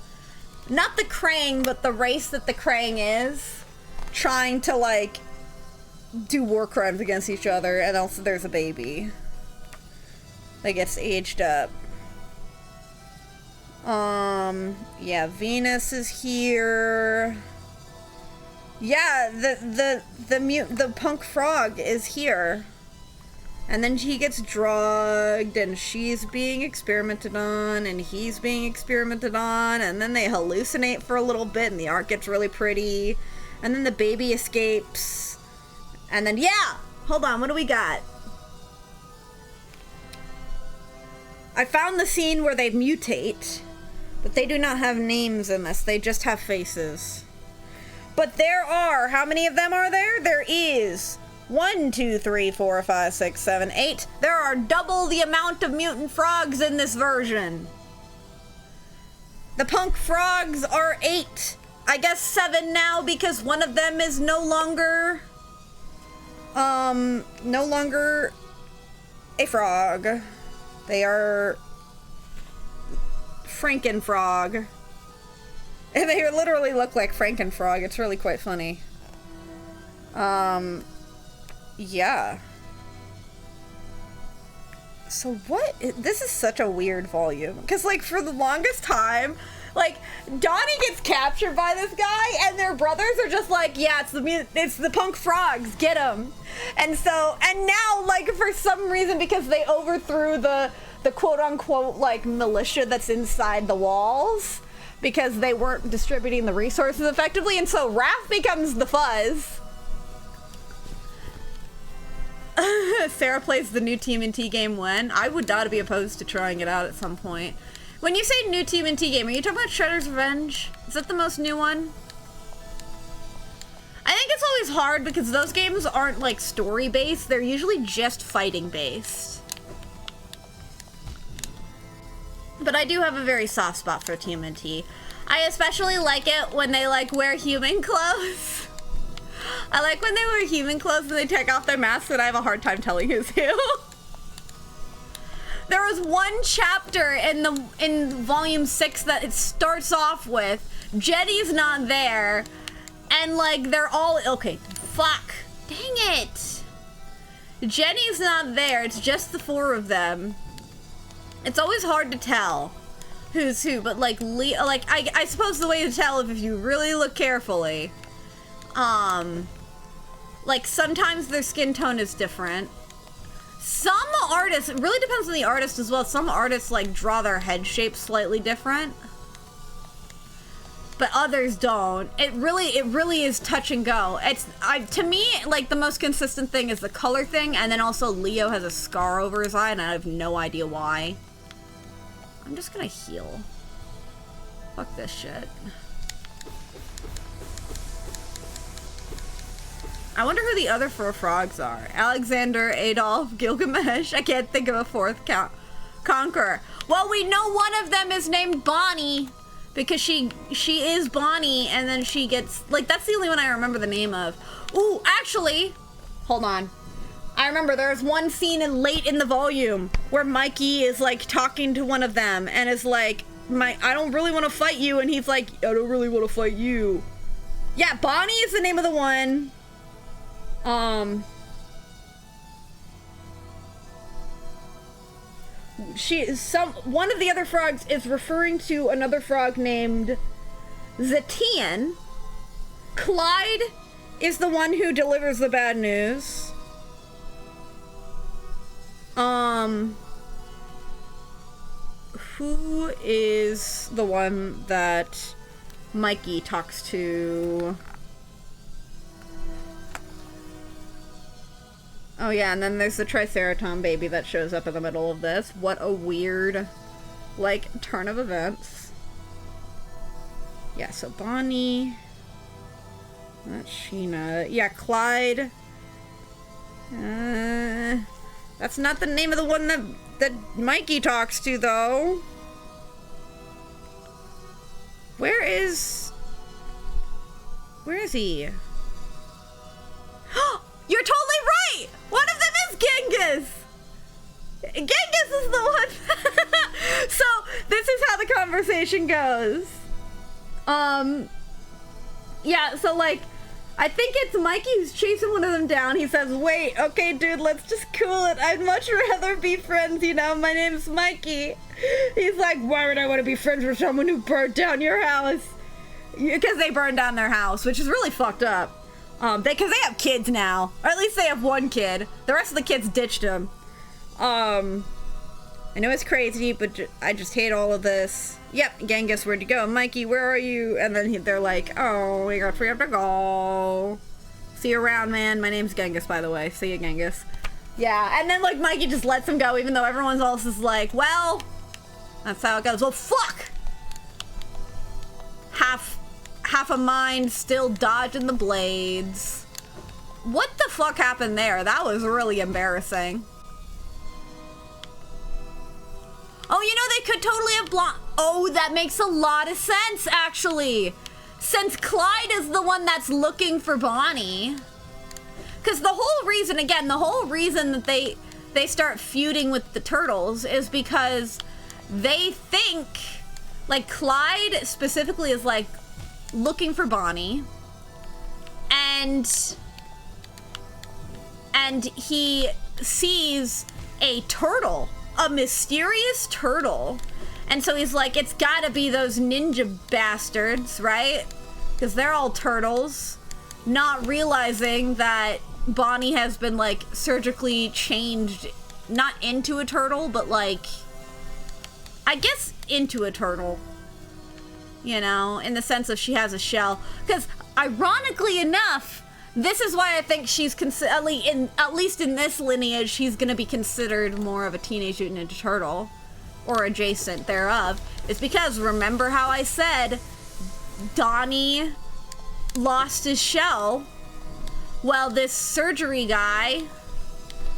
not the Krang, but the race that the Krang is, trying to like do war crimes against each other, and also there's a baby that gets aged up. Yeah, Venus is here. Yeah, the punk frog is here. And then he gets drugged, and she's being experimented on, and he's being experimented on, and then they hallucinate for a little bit, and the art gets really pretty. And then the baby escapes. And then, yeah! Hold on, what do we got? I found the scene where they mutate. But they do not have names in this. They just have faces. But there are, how many of them are there? There is 1, 2, 3, 4, 5, 6, 7, 8. There are double the amount of mutant frogs in this version. The punk frogs are 8. I guess 7 now because one of them is no longer a frog. They are Frankenfrog. And they literally look like Frankenfrog. It's really quite funny. Yeah. So what? This is such a weird volume. Because, like, for the longest time, like, Donnie gets captured by this guy, and their brothers are just like, yeah, it's the punk frogs, get them. And so, and now, like, for some reason, because they overthrew the quote-unquote, like, militia that's inside the walls, because they weren't distributing the resources effectively, and so Raph becomes the fuzz. Sarah plays the new TMNT game when? I would not be opposed to trying it out at some point. When you say new TMNT game, are you talking about Shredder's Revenge? Is that the most new one? I think it's always hard because those games aren't like story-based, they're usually just fighting-based. But I do have a very soft spot for TMNT. I especially like it when they like wear human clothes. I like when they wear human clothes and they take off their masks, and I have a hard time telling who's who. There was one chapter in volume 6 that it starts off with Jetty's not there, and like they're all okay. Fuck, dang it! Jenny's not there. It's just the 4 of them. It's always hard to tell who's who, but like I suppose the way to tell if you really look carefully. Like sometimes their skin tone is different. Some artists, it really depends on the artist as well. Some artists like draw their head shape slightly different, but others don't. It really is touch and go. To me, like the most consistent thing is the color thing, and then also Leo has a scar over his eye, and I have no idea why. I'm just gonna heal. Fuck this shit. I wonder who the other 4 frogs are. Alexander, Adolf, Gilgamesh. I can't think of a 4th conqueror. Well, we know one of them is named Bonnie because she is Bonnie, and then she gets like that's the only one I remember the name of. Ooh, actually, hold on. I remember there's one scene late in the volume where Mikey is like talking to one of them and is like, I don't really want to fight you, and he's like, I don't really want to fight you. Yeah, Bonnie is the name of the one. One of the other frogs is referring to another frog named Zetian. Clyde is the one who delivers the bad news. Who is the one that Mikey talks to? Oh yeah, and then there's the Triceraton baby that shows up in the middle of this. What a weird, like, turn of events. Yeah, so Bonnie. That's Sheena. Yeah, Clyde. That's not the name of the one that Mikey talks to, though. Where is he? You're totally right! One of them is Genghis! Genghis is the one! So, this is how the conversation goes. Yeah, so like, I think it's Mikey who's chasing one of them down. He says, wait, okay, dude, let's just cool it. I'd much rather be friends, you know? My name's Mikey. He's like, why would I want to be friends with someone who burned down your house? Because they burned down their house, which is really fucked up. Because they have kids now. Or at least they have one kid. The rest of the kids ditched him. I know it's crazy, but I just hate all of this. Yep, Genghis, where'd you go? Mikey, where are you? And then they're like, oh, we have to go. See you around, man. My name's Genghis, by the way. See you, Genghis. Yeah, and then, like, Mikey just lets him go, even though everyone else is like, well, that's how it goes. Well, fuck! Half a mind still dodging the blades. What the fuck happened there? That was really embarrassing. Oh, you know, they could totally have oh, that makes a lot of sense, actually. Since Clyde is the one that's looking for Bonnie. Because the whole reason, again, the whole reason that they start feuding with the turtles is because they think, like, Clyde specifically is, like, looking for Bonnie. And he sees a turtle, a mysterious turtle. And so he's like, it's gotta be those ninja bastards, right? Because they're all turtles. Not realizing that Bonnie has been, like, surgically changed, not into a turtle, but, like, I guess into a turtle. You know, in the sense of she has a shell. Because, ironically enough, this is why I think she's, at least in this lineage, she's gonna be considered more of a Teenage Mutant Ninja Turtle. Or adjacent thereof. Is because, remember how I said Donnie lost his shell? Well, this surgery guy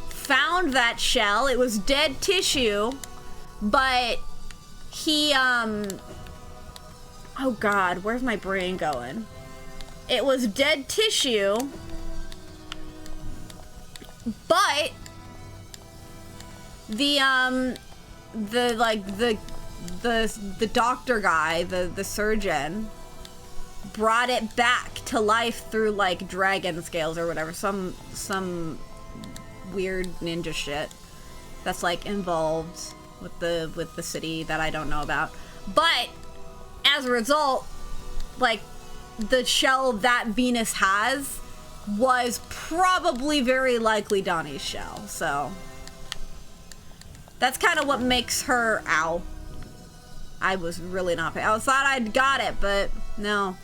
found that shell. It was dead tissue, but he, oh God, where's my brain going? It was dead tissue, but the doctor guy, the surgeon, brought it back to life through, like, dragon scales or whatever, some weird ninja shit that's, like, involved with the city that I don't know about. But as a result, like, the shell that Venus has was probably very likely Donnie's shell, so that's kind of what makes her... Ow. I was really not paying. I thought I'd got it, but no.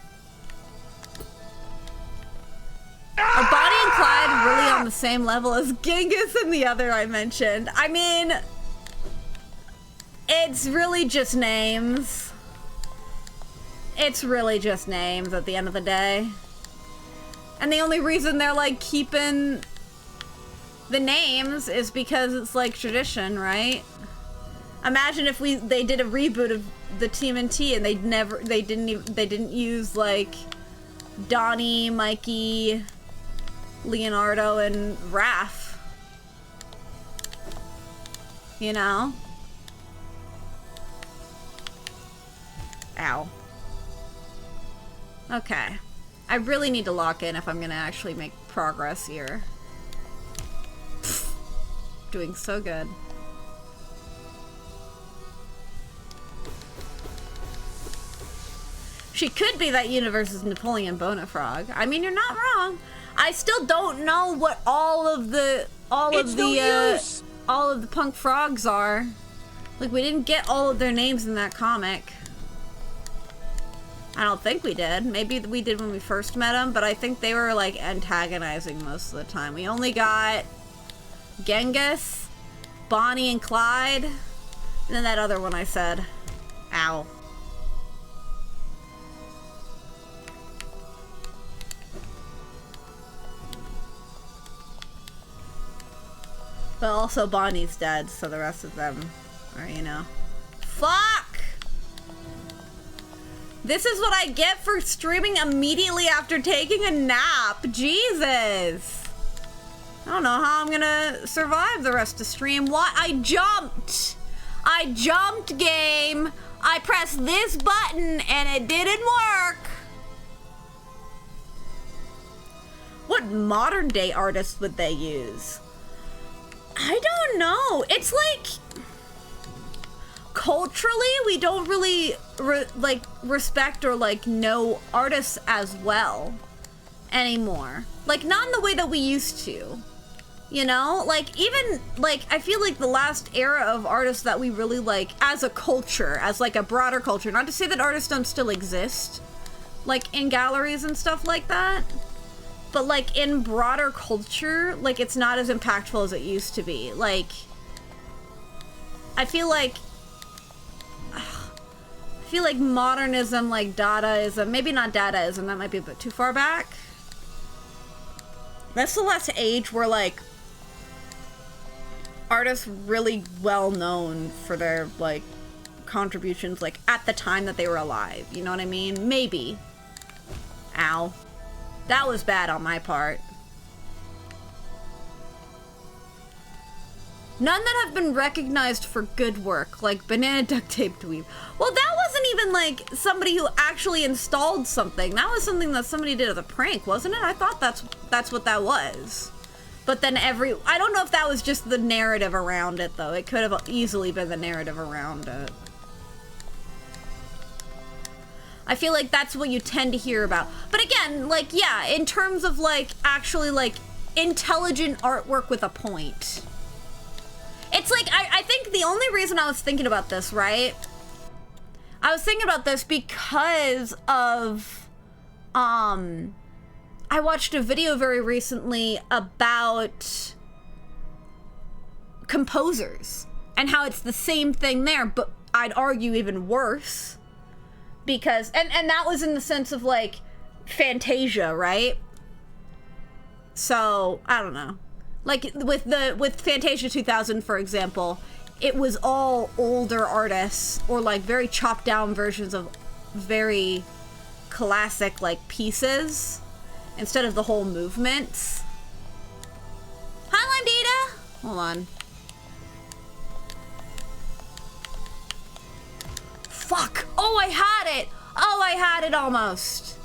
Are Bonnie and Clyde really on the same level as Genghis and the other I mentioned? I mean, it's really just names. It's really just names at the end of the day. And the only reason they're, like, keeping the names is because it's, like, tradition, right? Imagine if they did a reboot of the TMNT and they didn't use, like, Donnie, Mikey, Leonardo, and Raph. You know? Ow. Okay. I really need to lock in if I'm gonna actually make progress here. Pfft. Doing so good. She could be that universe's Napoleon Bonafrog. I mean, you're not wrong. I still don't know what all of the punk frogs are. Like, we didn't get all of their names in that comic. I don't think we did. Maybe we did when we first met them, but I think they were, like, antagonizing most of the time. We only got Genghis, Bonnie and Clyde, and then that other one I said. Ow. But also Bonnie's dead, so the rest of them are, you know. Fuck! This is what I get for streaming immediately after taking a nap. Jesus! I don't know how I'm gonna survive the rest of stream. What? I jumped! I jumped, game! I pressed this button and it didn't work! What modern day artists would they use? I don't know. It's like, culturally, we don't really respect or, like, know artists as well anymore. Like, not in the way that we used to. You know? Like, even, like, I feel like the last era of artists that we really, like, as a culture, as, like, a broader culture, not to say that artists don't still exist, like, in galleries and stuff like that, but, like, in broader culture, like, it's not as impactful as it used to be. Like, I feel like modernism, like Dadaism, maybe not Dadaism, that might be a bit too far back. That's the last age where, like, artists really well known for their, like, contributions, like, at the time that they were alive. You know what I mean? Maybe. Ow. That was bad on my part. None that have been recognized for good work, like Banana Duct Tape Dweeb. Well, that wasn't even, like, somebody who actually installed something. That was something that somebody did as a prank, wasn't it? I thought that's what that was. But then I don't know if that was just the narrative around it, though. It could have easily been the narrative around it. I feel like that's what you tend to hear about. But again, like, yeah, in terms of, like, actually, like, intelligent artwork with a point. It's like, I think the only reason I was thinking about this, right? I was thinking about this because of, I watched a video very recently about composers and how it's the same thing there, but I'd argue even worse. Because, and that was in the sense of, like, Fantasia, right? So, I don't know. Like, with Fantasia 2000, for example, it was all older artists, or, like, very chopped down versions of very classic, like, pieces, instead of the whole movements. Hi, Lime Data! Hold on. Fuck! Oh, I had it! Oh, I had it almost.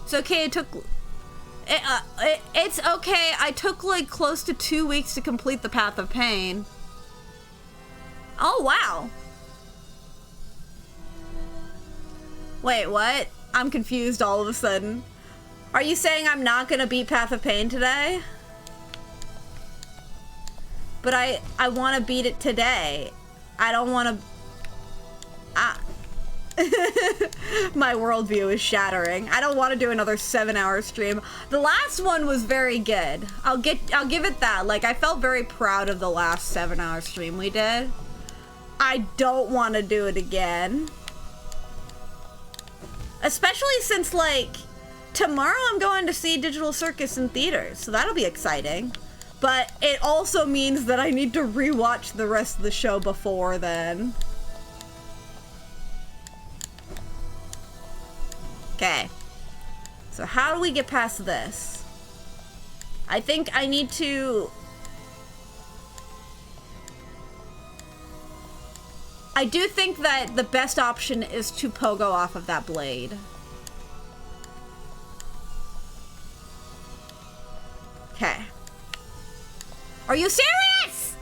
It's okay, it took... it's okay, I took, like, close to 2 weeks to complete the Path of Pain. Oh, wow. Wait, what? I'm confused all of a sudden. Are you saying I'm not gonna beat Path of Pain today? But I want to beat it today. I don't want to... My worldview is shattering. I don't want to do another 7-hour stream. The last one was very good. I'll give it that. Like, I felt very proud of the last 7-hour stream we did. I don't want to do it again. Especially since, like, tomorrow I'm going to see Digital Circus in theaters, so that'll be exciting. But it also means that I need to rewatch the rest of the show before then. Okay, so how do we get past this? I think I need to... I do think that the best option is to pogo off of that blade. Okay. Are you serious?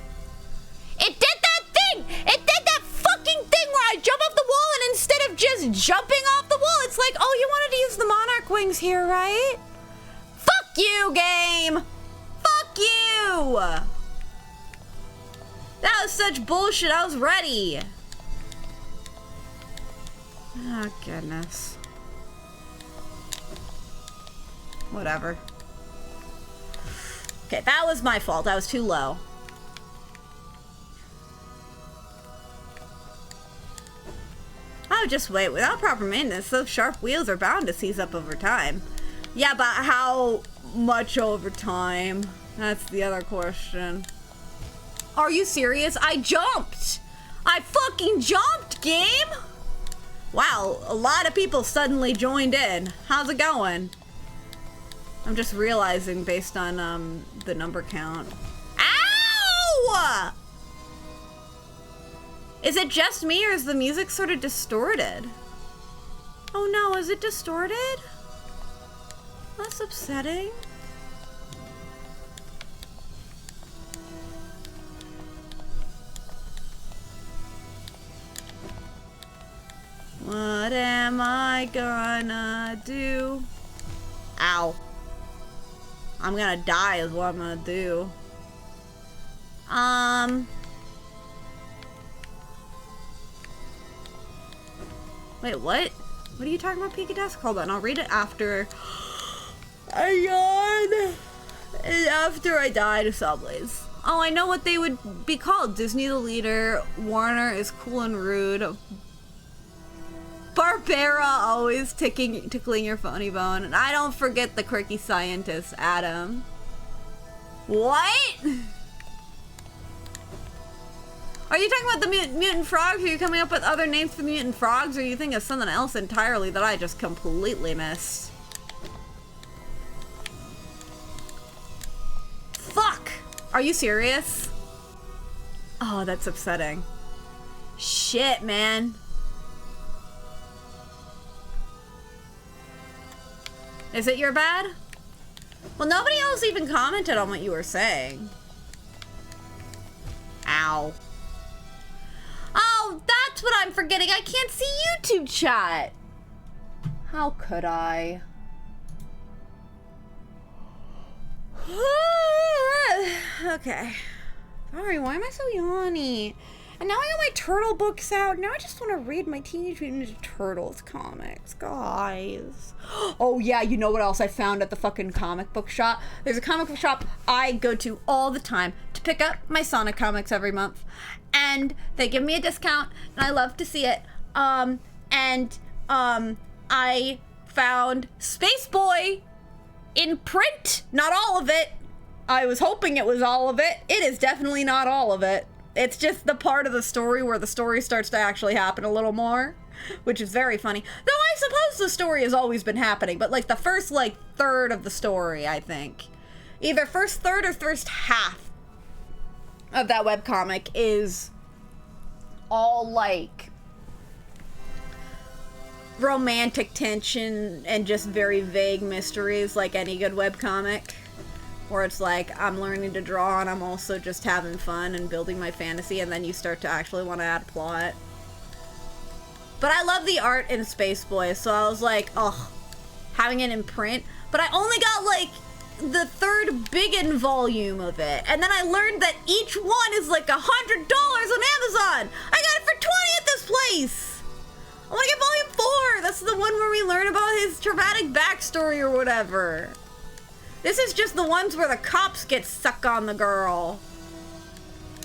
It did that thing! It did that fucking thing where I jump off the wall and instead of just jumping off the wall, it's like, oh, you wanted to use the monarch wings here, right? Fuck you, game! Fuck you! That was such bullshit, I was ready. Oh, goodness. Whatever. Okay, that was my fault. I was too low. Oh, just wait. Without proper maintenance, those sharp wheels are bound to seize up over time. Yeah, but how much over time? That's the other question. Are you serious? I jumped! I fucking jumped, game! Wow, a lot of people suddenly joined in. How's it going? I'm just realizing based on the number count. Ow! Is it just me or is the music sort of distorted? Oh no, is it distorted? That's upsetting. What am I gonna do? Ow. I'm gonna die is what I'm gonna do. Wait, what? What are you talking about, Pika Desk? Hold on, I'll read it after I yawn. And after I die to Cellblaze. Oh, I know what they would be called. Disney the Leader, Warner is Cool and Rude, Barbera always tickling your funny bone. And I don't forget the quirky scientist, Adam. What? Are you talking about the mutant frogs? Are you coming up with other names for the mutant frogs? Or are you thinking of something else entirely that I just completely missed? Fuck! Are you serious? Oh, that's upsetting. Shit, man. Is it your bad? Well, nobody else even commented on what you were saying. Ow. Oh, that's what I'm forgetting. I can't see YouTube chat. How could I? Okay. Sorry, why am I so yawny? And now I got my turtle books out. Now I just want to read my Teenage Mutant Ninja Turtles comics, guys. Oh yeah, you know what else I found at the fucking comic book shop? There's a comic book shop I go to all the time to pick up my Sonic comics every month. And they give me a discount, and I love to see it. I found Space Boy in print. Not all of it. I was hoping it was all of it. It is definitely not all of it. It's just the part of the story where the story starts to actually happen a little more, which is very funny. Though I suppose the story has always been happening, but like the first like third of the story, I think. Either first third or first half of that webcomic is all like romantic tension and just very vague mysteries like any good webcomic. Where it's like, I'm learning to draw and I'm also just having fun and building my fantasy, and then you start to actually want to add plot. But I love the art in Space Boy, so I was like, oh, having it in print. But I only got like the third big volume of it. And then I learned that each one is like $100 on Amazon. I got it for $20 at this place. I want to get volume 4. That's the one where we learn about his traumatic backstory or whatever. This is just the ones where the cops get stuck on the girl.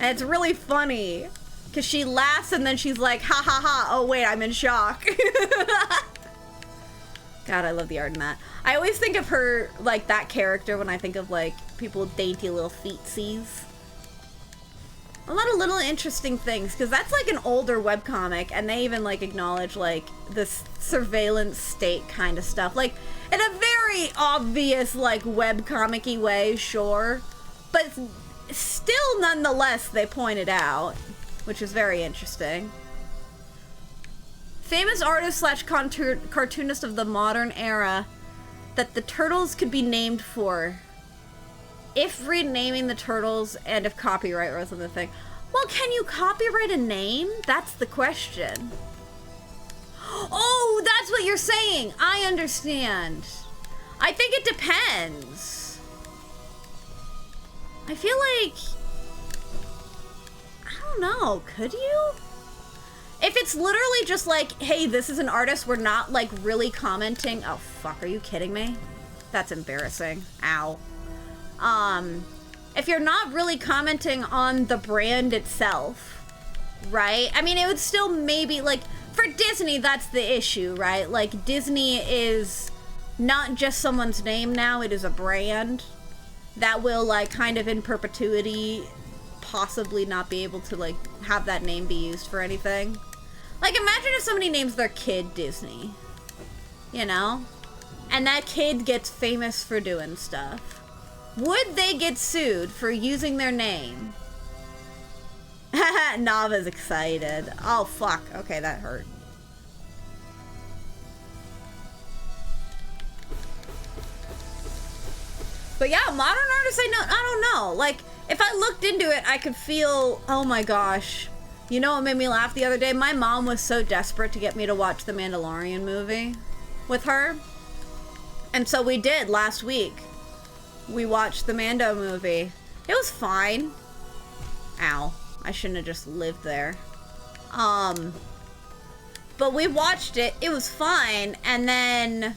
And it's really funny. Because she laughs and then she's like, ha ha ha, oh wait, I'm in shock. God, I love the art in that. I always think of her, like, that character when I think of, like, people with dainty little feetsies. A lot of little interesting things, because that's, like, an older webcomic, and they even, like, acknowledge, like, this surveillance state kind of stuff. Like, in a very obvious, like, webcomic-y way, sure. But still, nonetheless, they point it out, which is very interesting. Famous artist slash cartoonist of the modern era that the Turtles could be named for. If renaming the Turtles and if copyright wasn't the thing. Well, can you copyright a name? That's the question. Oh, that's what you're saying. I understand. I think it depends. I feel like... I don't know. Could you? If it's literally just like, hey, this is an artist, we're not like really commenting. Oh, fuck. Are you kidding me? That's embarrassing. Ow. If you're not really commenting on the brand itself, right? I mean, it would still maybe, like, for Disney, that's the issue, right? Like, Disney is not just someone's name now, it is a brand that will, like, kind of in perpetuity possibly not be able to, like, have that name be used for anything. Like, imagine if somebody names their kid Disney, you know? And that kid gets famous for doing stuff. Would they get sued for using their name? Nava's excited. Oh, fuck. Okay, that hurt. But yeah, modern artists, I don't know. Like, if I looked into it, I could feel, oh my gosh. You know what made me laugh the other day? My mom was so desperate to get me to watch the Mandalorian movie with her. And so we did last week. We watched the Mando movie. It was fine. Ow. I shouldn't have just lived there. But we watched it. It was fine. And then...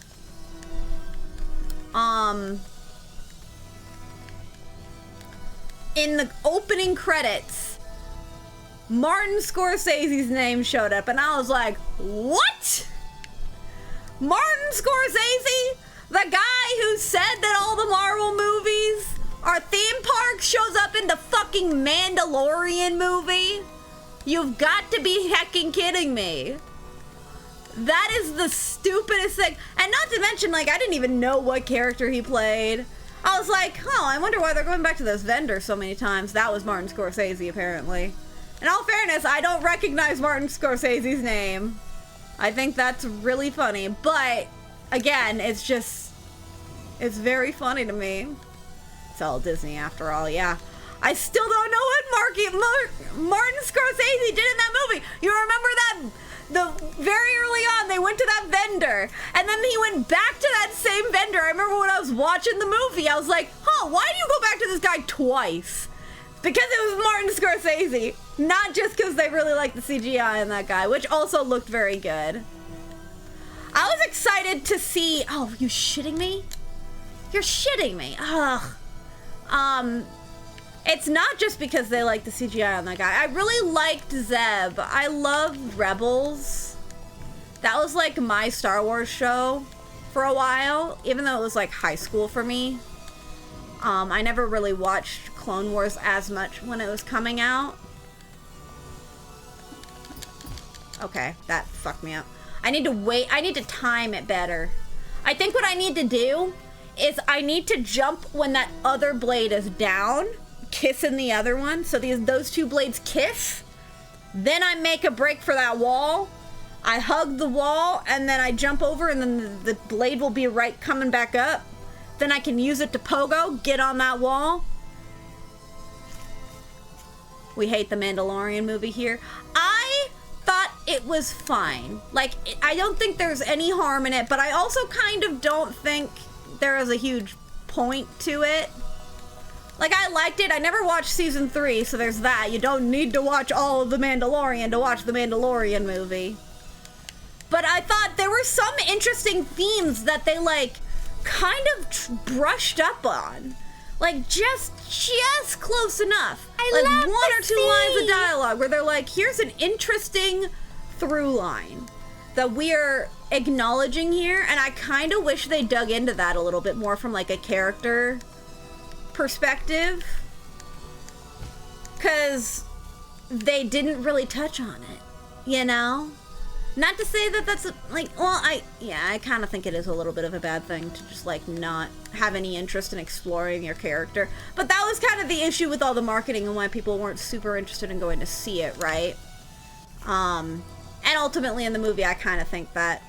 in the opening credits, Martin Scorsese's name showed up. And I was like, what? Martin Scorsese, the guy who said that all the Marvel movies are theme parks, shows up in the fucking Mandalorian movie? You've got to be hecking kidding me. That is the stupidest thing. And not to mention, like, I didn't even know what character he played. I was like, oh, I wonder why they're going back to this vendor so many times. That was Martin Scorsese, apparently. In all fairness, I don't recognize Martin Scorsese's name. I think that's really funny. But, again, it's very funny to me. It's all Disney after all, yeah. I still don't know what Martin Scorsese did in that movie. You remember that? Very early on, they went to that vendor, and then he went back to that same vendor. I remember when I was watching the movie, I was like, huh, why do you go back to this guy twice? Because it was Martin Scorsese, not just because they really liked the CGI in that guy, which also looked very good. I was excited to see, oh, you shitting me? You're shitting me. Ugh. It's not just because they like the CGI on that guy. I really liked Zeb. I loved Rebels. That was like my Star Wars show for a while, even though it was like high school for me. I never really watched Clone Wars as much when it was coming out. Okay, that fucked me up. I need to wait. I need to time it better. I think what I need to do is I need to jump when that other blade is down, kissing the other one, so those two blades kiss. Then I make a break for that wall. I hug the wall, and then I jump over, and then the blade will be right coming back up. Then I can use it to pogo, get on that wall. We hate the Mandalorian movie here. I thought it was fine. Like, I don't think there's any harm in it, but I also kind of don't think there is a huge point to it. Like, I liked it. I never watched season 3, so there's that. You don't need to watch all of The Mandalorian to watch the Mandalorian movie. But I thought there were some interesting themes that they, like, kind of brushed up on. Like, just close enough. I like, love one the or two sea. lines of dialogue where they're like, here's an interesting through line that we are acknowledging here, and I kind of wish they dug into that a little bit more from, like, a character perspective, because they didn't really touch on it, you know? Not to say that that's, like, well, I kind of think it is a little bit of a bad thing to just, like, not have any interest in exploring your character, but that was kind of the issue with all the marketing and why people weren't super interested in going to see it, right? And ultimately in the movie, I kind of think that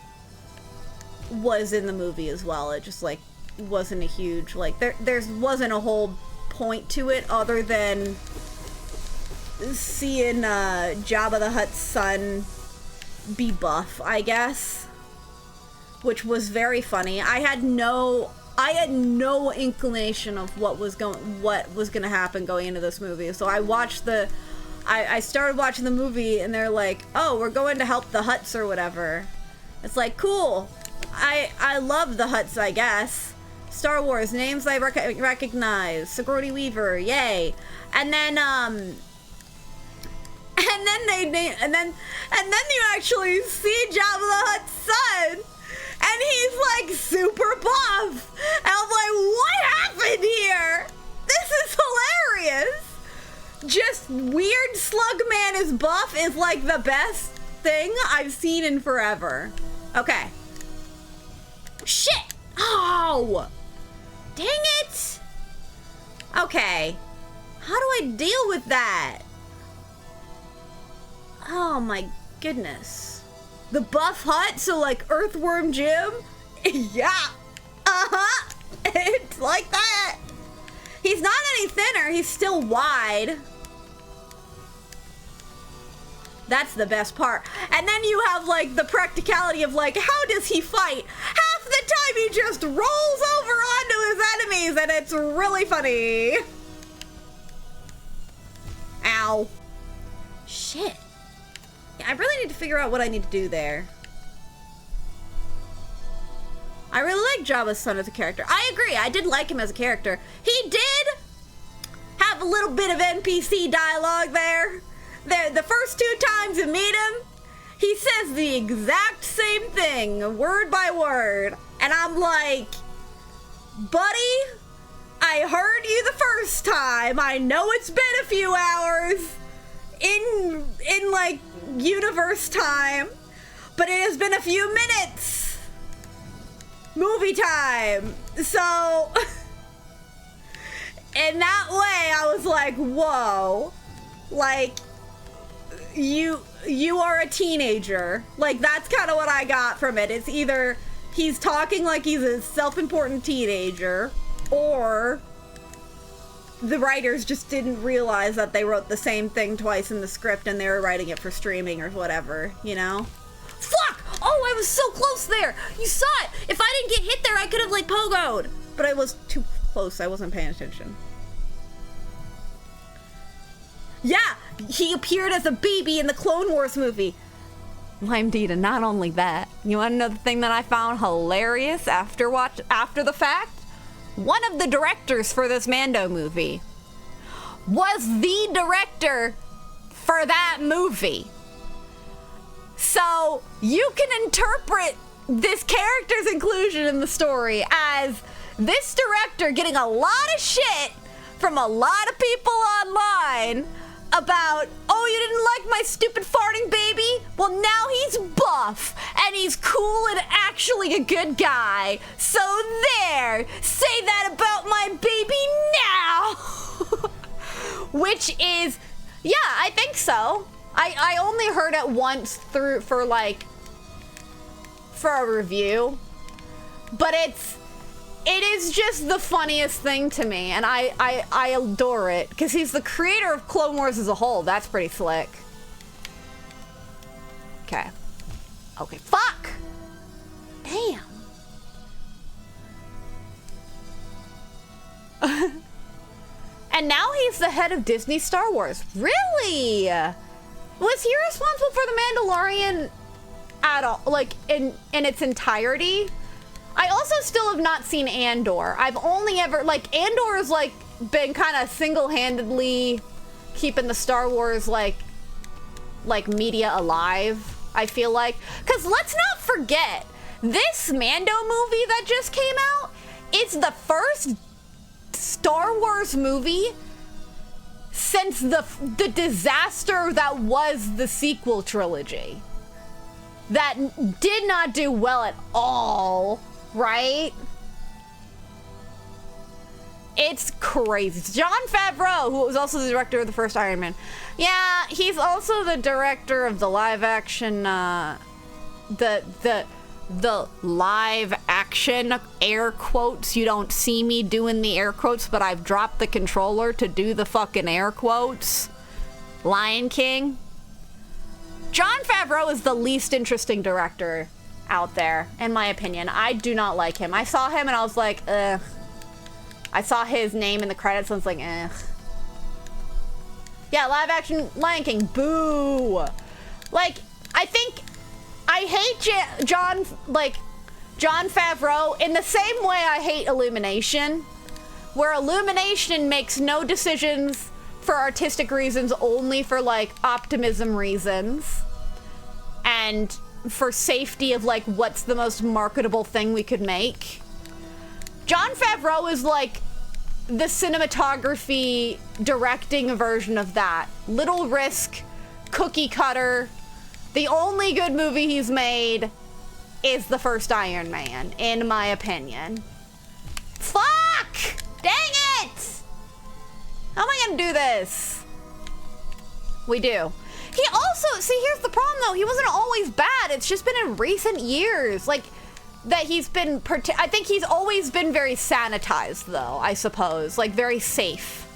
was in the movie as well. It just, like, wasn't a huge, like, there wasn't a whole point to it other than seeing Jabba the Hutt's son be buff, I guess, which was very funny. I had no inclination of what was gonna happen going into this movie. So I started watching the movie, and they're like, oh, we're going to help the Hutts or whatever. It's like, cool. I love the Hutts, I guess. Star Wars, names I recognize. Sigourney Weaver, yay. And then and then you actually see Jabba the Hutt's son, and he's like super buff. And I was like, what happened here? This is hilarious. Just weird slug man is buff is like the best thing I've seen in forever. Okay. Shit. Oh. Dang it. Okay. How do I deal with that? Oh my goodness. The buff Hutt, so like Earthworm Jim? Yeah. Uh-huh. It's like that. He's not any thinner, he's still wide. That's the best part. And then you have like the practicality of like, how does he fight? Half the time he just rolls over onto his enemies, and it's really funny. Ow. Shit. I really need to figure out what I need to do there. I really like Jabba's son as a character. I agree, I did like him as a character. He did have a little bit of NPC dialogue there. The first 2 times you meet him, he says the exact same thing, word by word. And I'm like, buddy, I heard you the first time. I know it's been a few hours in like universe time, but it has been a few minutes. Movie time. So in that way, I was like, whoa, like you are a teenager. Like, that's kind of what I got from it. It's either he's talking like he's a self-important teenager, or the writers just didn't realize that they wrote the same thing twice in the script and they were writing it for streaming or whatever, you know? Fuck! Oh, I was so close there! You saw it! If I didn't get hit there, I could have, like, pogoed! But I was too close. I wasn't paying attention. Yeah! He appeared as a baby in the Clone Wars movie. Lime Dita, not only that. You want to know the thing that I found hilarious after the fact? One of the directors for this Mando movie was the director for that movie. So you can interpret this character's inclusion in the story as this director getting a lot of shit from a lot of people online about, oh, you didn't like my stupid farting baby? Well, now he's buff, and he's cool and actually a good guy. So there, say that about my baby now. Which is, yeah, I think so. I only heard it once for a review, but it is just the funniest thing to me, and I adore it, because he's the creator of Clone Wars as a whole. That's pretty slick. Okay. Okay, fuck! Damn. And now he's the head of Disney Star Wars. Really? Was he responsible for The Mandalorian at all? Like, in its entirety? I also still have not seen Andor. I've only ever, like, Andor has, like, been kind of single-handedly keeping the Star Wars, like media alive, I feel like. Because let's not forget, this Mando movie that just came out, it's the first Star Wars movie since the disaster that was the sequel trilogy. That did not do well at all. Right? It's crazy. Jon Favreau, who was also the director of the first Iron Man. Yeah, he's also the director of the live action, the live action air quotes. You don't see me doing the air quotes, but I've dropped the controller to do the fucking air quotes. Lion King. Jon Favreau is the least interesting director out there, in my opinion. I do not like him. I saw him and I was like, ugh. I saw his name in the credits and I was like, ugh. Yeah, live action Lion King, boo. Like, I think I hate Jon Favreau in the same way I hate Illumination, where Illumination makes no decisions for artistic reasons, only for, like, optimism reasons. And for safety of, like, what's the most marketable thing we could make. Jon Favreau is, like, the cinematography directing version of that. Little risk, cookie cutter. The only good movie he's made is the first Iron Man, in my opinion. Fuck! Dang it! How am I gonna do this? We do. He also, see, here's the problem though, he wasn't always bad, it's just been in recent years, like, that he's been, I think he's always been very sanitized though, I suppose, like, very safe.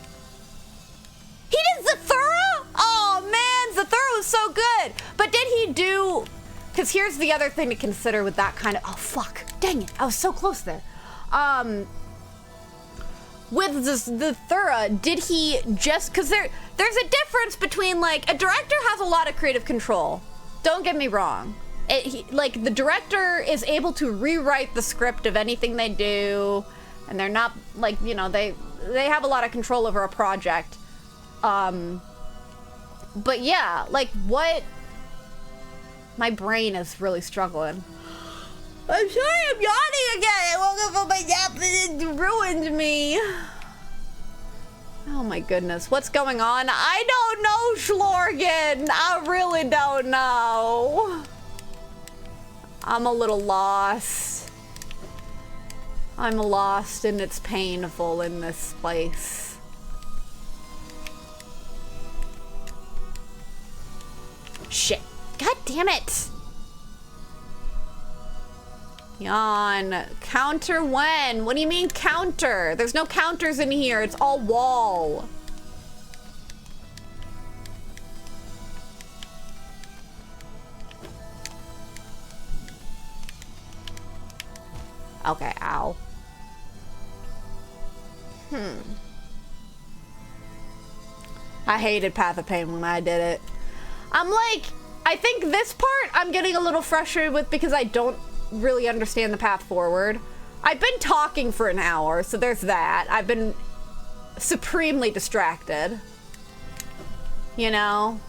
He did Zathura? Oh man, Zathura was so good! But did he do, because here's the other thing to consider with that kind of, oh fuck, dang it, I was so close there. With the Zathura, did he just, because there's a difference between, like, a director has a lot of creative control. Don't get me wrong. Like, the director is able to rewrite the script of anything they do, and they're not, like, you know, they have a lot of control over a project. But yeah, like, what My brain is really struggling. I'm sorry I'm yawning again. I woke up from my nap and it ruined me. Oh my goodness. What's going on? I don't know, Schlorgen. I really don't know. I'm a little lost. I'm lost and it's painful in this place. Shit. God damn it. Yawn. Counter when? What do you mean counter? There's no counters in here. It's all wall. Okay, ow. I hated Path of Pain when I did it. I'm like, I think this part I'm getting a little frustrated with because I don't really understand the path forward. I've been talking for an hour, so there's that. I've been supremely distracted. You know?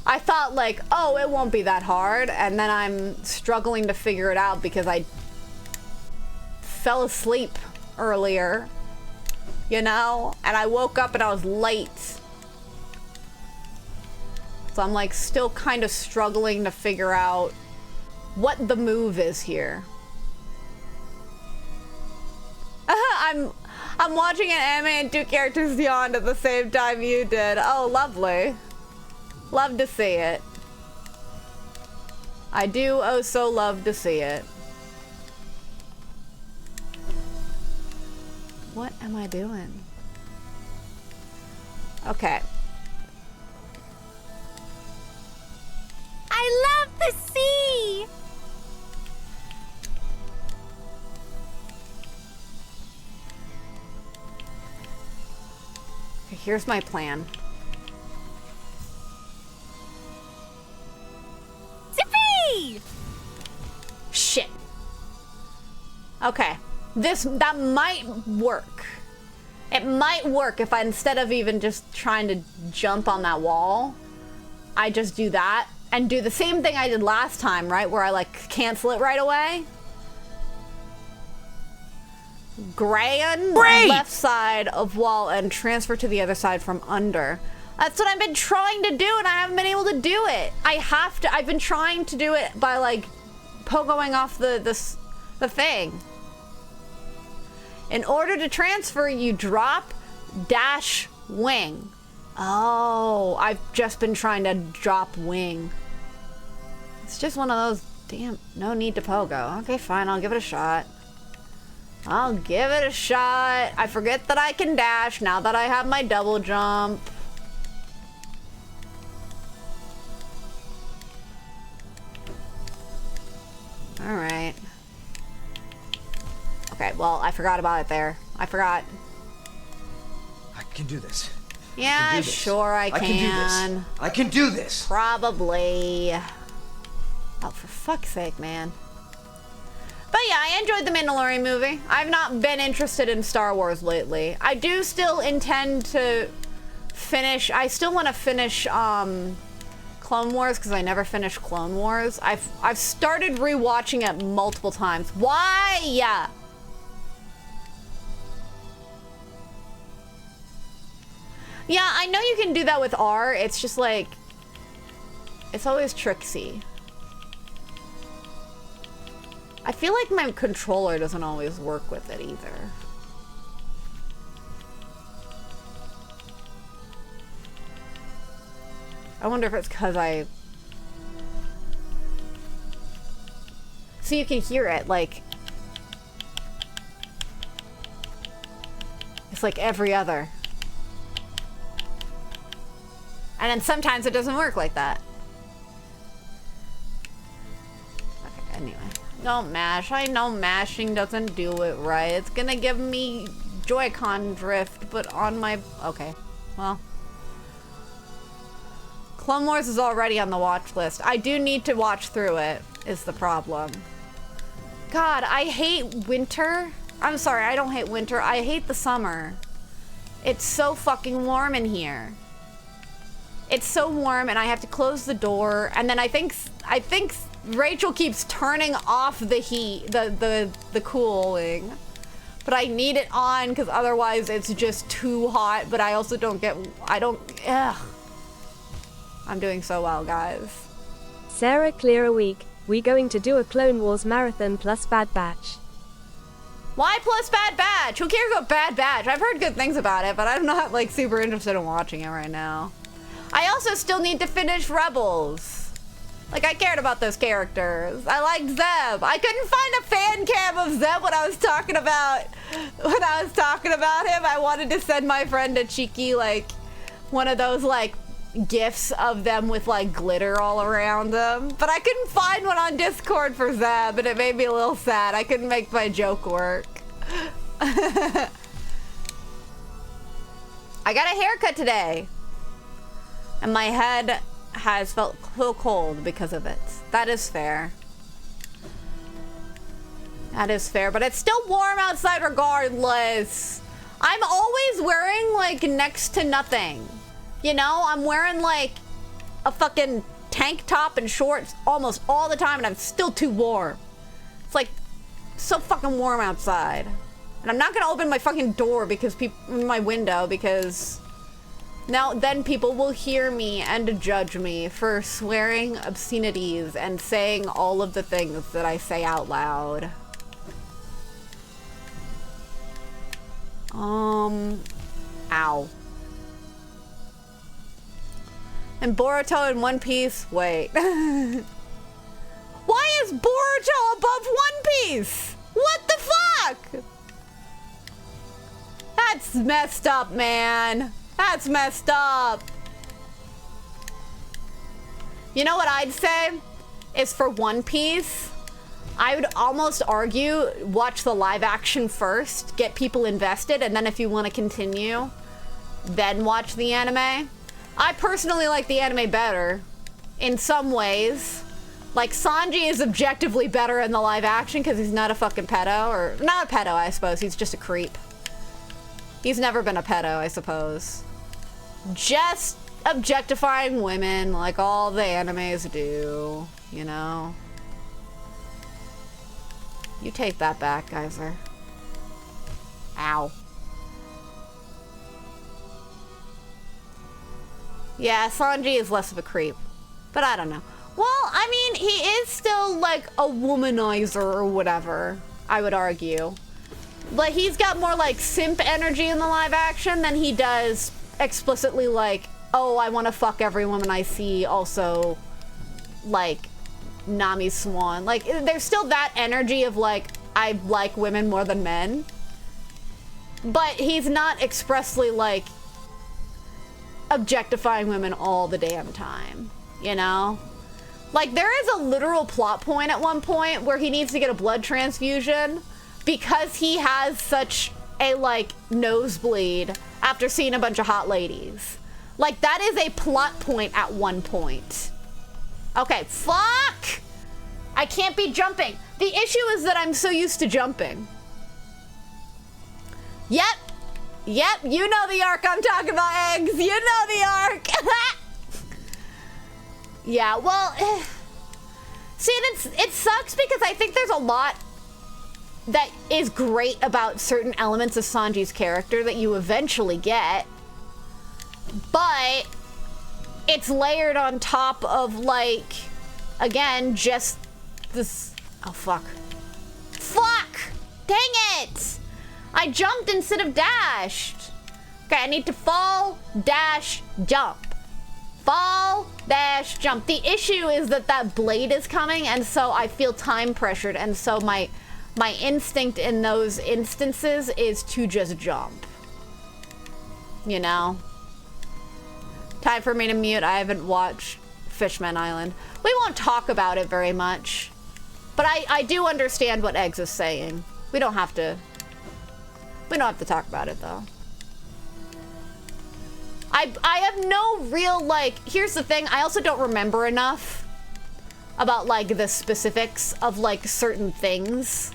I thought like, oh, it won't be that hard, and then I'm struggling to figure it out because I fell asleep earlier, you know? And I woke up and I was late. So I'm like still kind of struggling to figure out what the move is here. I'm watching an anime and two characters yawned at the same time you did. Oh, lovely. Love to see it. I do oh so love to see it. What am I doing? Okay. I love the sea! Here's my plan. Zippy! Shit. Okay. That might work. It might work if I, instead of even just trying to jump on that wall, I just do that and do the same thing I did last time, right? Where I like cancel it right away. Grand left side of wall and transfer to the other side from under. That's what I've been trying to do and I haven't been able to do it. I've been trying to do it by like pogoing off the thing. In order to transfer, you drop, dash, wing. Oh, I've just been trying to drop wing. It's just one of those, damn, no need to pogo. Okay, fine, I'll give it a shot. I'll give it a shot. I forget that I can dash now that I have my double jump. All right. Okay, well, I forgot about it there. I forgot. I can do this. Yeah, sure I can. I can do this. I can do this. Probably. Oh, for fuck's sake, man. But yeah, I enjoyed the Mandalorian movie. I've not been interested in Star Wars lately. I do still intend to finish. I still want to finish Clone Wars because I never finished Clone Wars. I've started rewatching it multiple times. Why? Yeah. Yeah, I know you can do that with R. It's just like, it's always tricksy. I feel like my controller doesn't always work with it either. I wonder if it's because so you can hear it, like, it's like every other. And then sometimes it doesn't work like that. Okay, anyway. Don't mash. I know mashing doesn't do it right. It's gonna give me Joy-Con drift, but on my... Okay, well. Clone Wars is already on the watch list. I do need to watch through it, is the problem. God, I hate winter. I'm sorry, I don't hate winter. I hate the summer. It's so fucking warm in here. It's so warm and I have to close the door, and then I think Rachel keeps turning off the heat, the cooling. But I need it on because otherwise it's just too hot, but I also don't get, ugh. I'm doing so well, guys. Sarah, clear a week. We going to do a Clone Wars marathon plus Bad Batch. Why plus Bad Batch? Who cares about Bad Batch? I've heard good things about it, but I'm not like super interested in watching it right now. I also still need to finish Rebels. Like, I cared about those characters. I liked Zeb. I couldn't find a fan cam of Zeb when I was talking about him. I wanted to send my friend a cheeky, like, one of those, like, gifs of them with, like, glitter all around them. But I couldn't find one on Discord for Zeb, and it made me a little sad. I couldn't make my joke work. I got a haircut today. And my head has felt so cold because of it. That is fair. That is fair, but it's still warm outside regardless. I'm always wearing, like, next to nothing. You know, I'm wearing, like, a fucking tank top and shorts almost all the time, and I'm still too warm. It's, like, so fucking warm outside. And I'm not gonna open my fucking door because my window, because now then people will hear me and judge me for swearing obscenities and saying all of the things that I say out loud. Ow. And Boruto in One Piece? Wait. Why is Boruto above One Piece? What the fuck? That's messed up, man. That's messed up. You know what I'd say is for One Piece, I would almost argue watch the live action first, get people invested, and then if you want to continue, then watch the anime. I personally like the anime better in some ways. Like, Sanji is objectively better in the live action because he's not a fucking pedo, or not a pedo, I suppose. He's just a creep. He's never been a pedo, I suppose. Just objectifying women like all the animes do, you know? You take that back, Geyser. Ow. Yeah, Sanji is less of a creep. But I don't know. Well, I mean, he is still like a womanizer or whatever, I would argue. But he's got more like simp energy in the live action than he does explicitly like, oh, I want to fuck every woman I see, also like Nami's swan. Like, there's still that energy of like, I like women more than men. But he's not expressly like objectifying women all the damn time, you know? Like, there is a literal plot point at one point where he needs to get a blood transfusion because he has such a, like, nosebleed after seeing a bunch of hot ladies. Like, that is a plot point at one point. Okay, fuck! I can't be jumping. The issue is that I'm so used to jumping. Yep. Yep, you know the arc I'm talking about, eggs. You know the arc. Yeah, well, see, and it sucks because I think there's a lot that is great about certain elements of Sanji's character that you eventually get, but it's layered on top of, like, again, just this, oh, fuck. Fuck! Dang it! I jumped instead of dashed. Okay, I need to fall, dash, jump. Fall, dash, jump. The issue is that that blade is coming, and so I feel time pressured, and so my instinct in those instances is to just jump. You know? Time for me to mute. I haven't watched Fishman Island. We won't talk about it very much, but I do understand what Eggs is saying. We don't have to talk about it, though. I have no real, like, here's the thing, I also don't remember enough about, like, the specifics of, like, certain things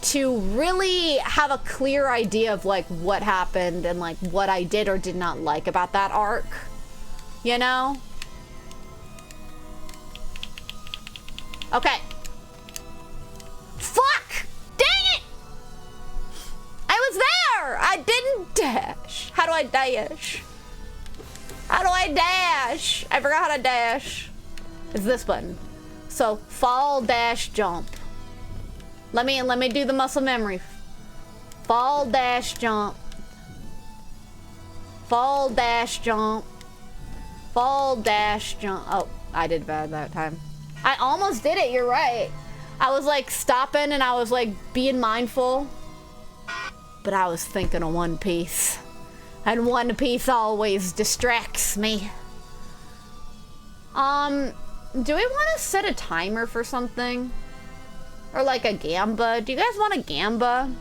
to really have a clear idea of, like, what happened and, like, what I did or did not like about that arc. You know? Okay. Fuck! Dang it! I was there! I didn't dash. How do I dash? How do I dash? I forgot how to dash. It's this button. So, fall, dash, jump. Let me do the muscle memory. Fall, dash, jump. Fall, dash, jump. Fall, dash, jump. Oh, I did bad that time. I almost did it, you're right. I was like stopping and I was like being mindful. But I was thinking of One Piece. And One Piece always distracts me. Do we want to set a timer for something? Or like a gamba? Do you guys want a gamba?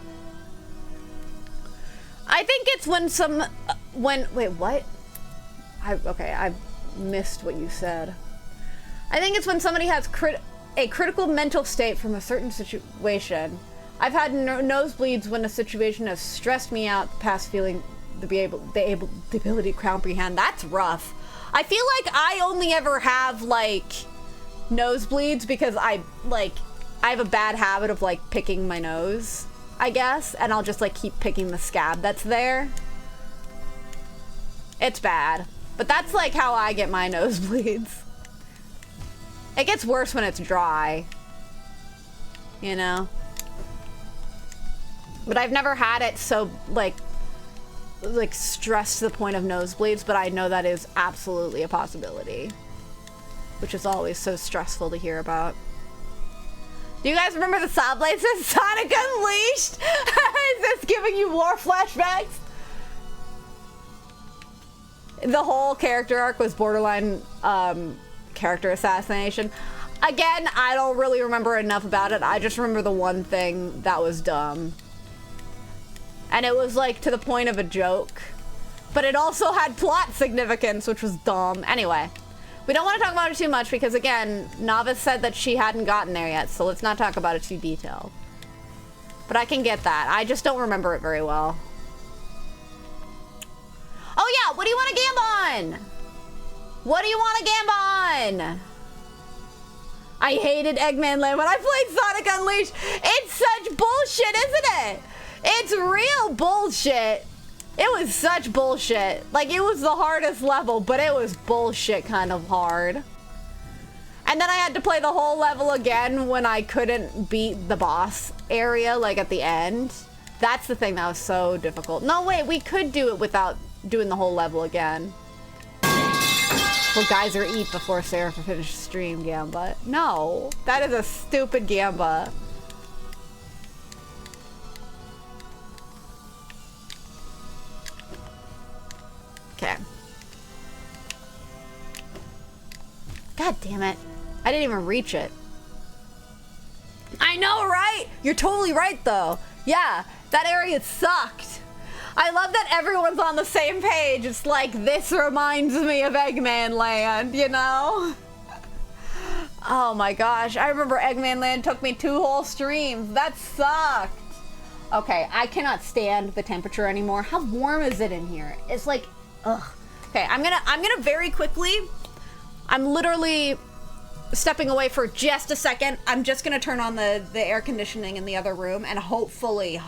I think it's when wait, what? Okay, I missed what you said. I think it's when somebody has a critical mental state from a certain situation. I've had nosebleeds when a situation has stressed me out past feeling the ability to comprehend. That's rough. I feel like I only ever have like nosebleeds because I have a bad habit of like picking my nose, I guess, and I'll just like keep picking the scab that's there. It's bad, but that's like how I get my nosebleeds. It gets worse when it's dry, you know? But I've never had it so like stressed to the point of nosebleeds, but I know that is absolutely a possibility, which is always so stressful to hear about. Do you guys remember the saw blades in Sonic Unleashed? Is this giving you war flashbacks? The whole character arc was borderline character assassination. Again, I don't really remember enough about it. I just remember the one thing that was dumb. And it was like to the point of a joke. But it also had plot significance, which was dumb. Anyway, we don't want to talk about it too much because, again, Navis said that she hadn't gotten there yet, so let's not talk about it too detailed. But I can get that. I just don't remember it very well. Oh yeah, what do you want to gamble on? What do you want to gamble on? I hated Eggman Land when I played Sonic Unleashed. It's such bullshit, isn't it? It's real bullshit. It was such bullshit. Like, it was the hardest level, but it was bullshit kind of hard. And then I had to play the whole level again when I couldn't beat the boss area, like at the end. That's the thing that was so difficult. No, wait, we could do it without doing the whole level again. Well, geyser eat before Sarah finishes stream, Gamba. No, that is a stupid Gamba. Okay. God damn it. I didn't even reach it. I know, right? You're totally right, though. Yeah, that area sucked. I love that everyone's on the same page. It's like, this reminds me of Eggman Land, you know? Oh my gosh, I remember Eggman Land took me 2 whole streams. That sucked. Okay, I cannot stand the temperature anymore. How warm is it in here? It's like, ugh. Okay, I'm gonna very quickly, I'm literally stepping away for just a second. I'm just gonna turn on the air conditioning in the other room and hopefully,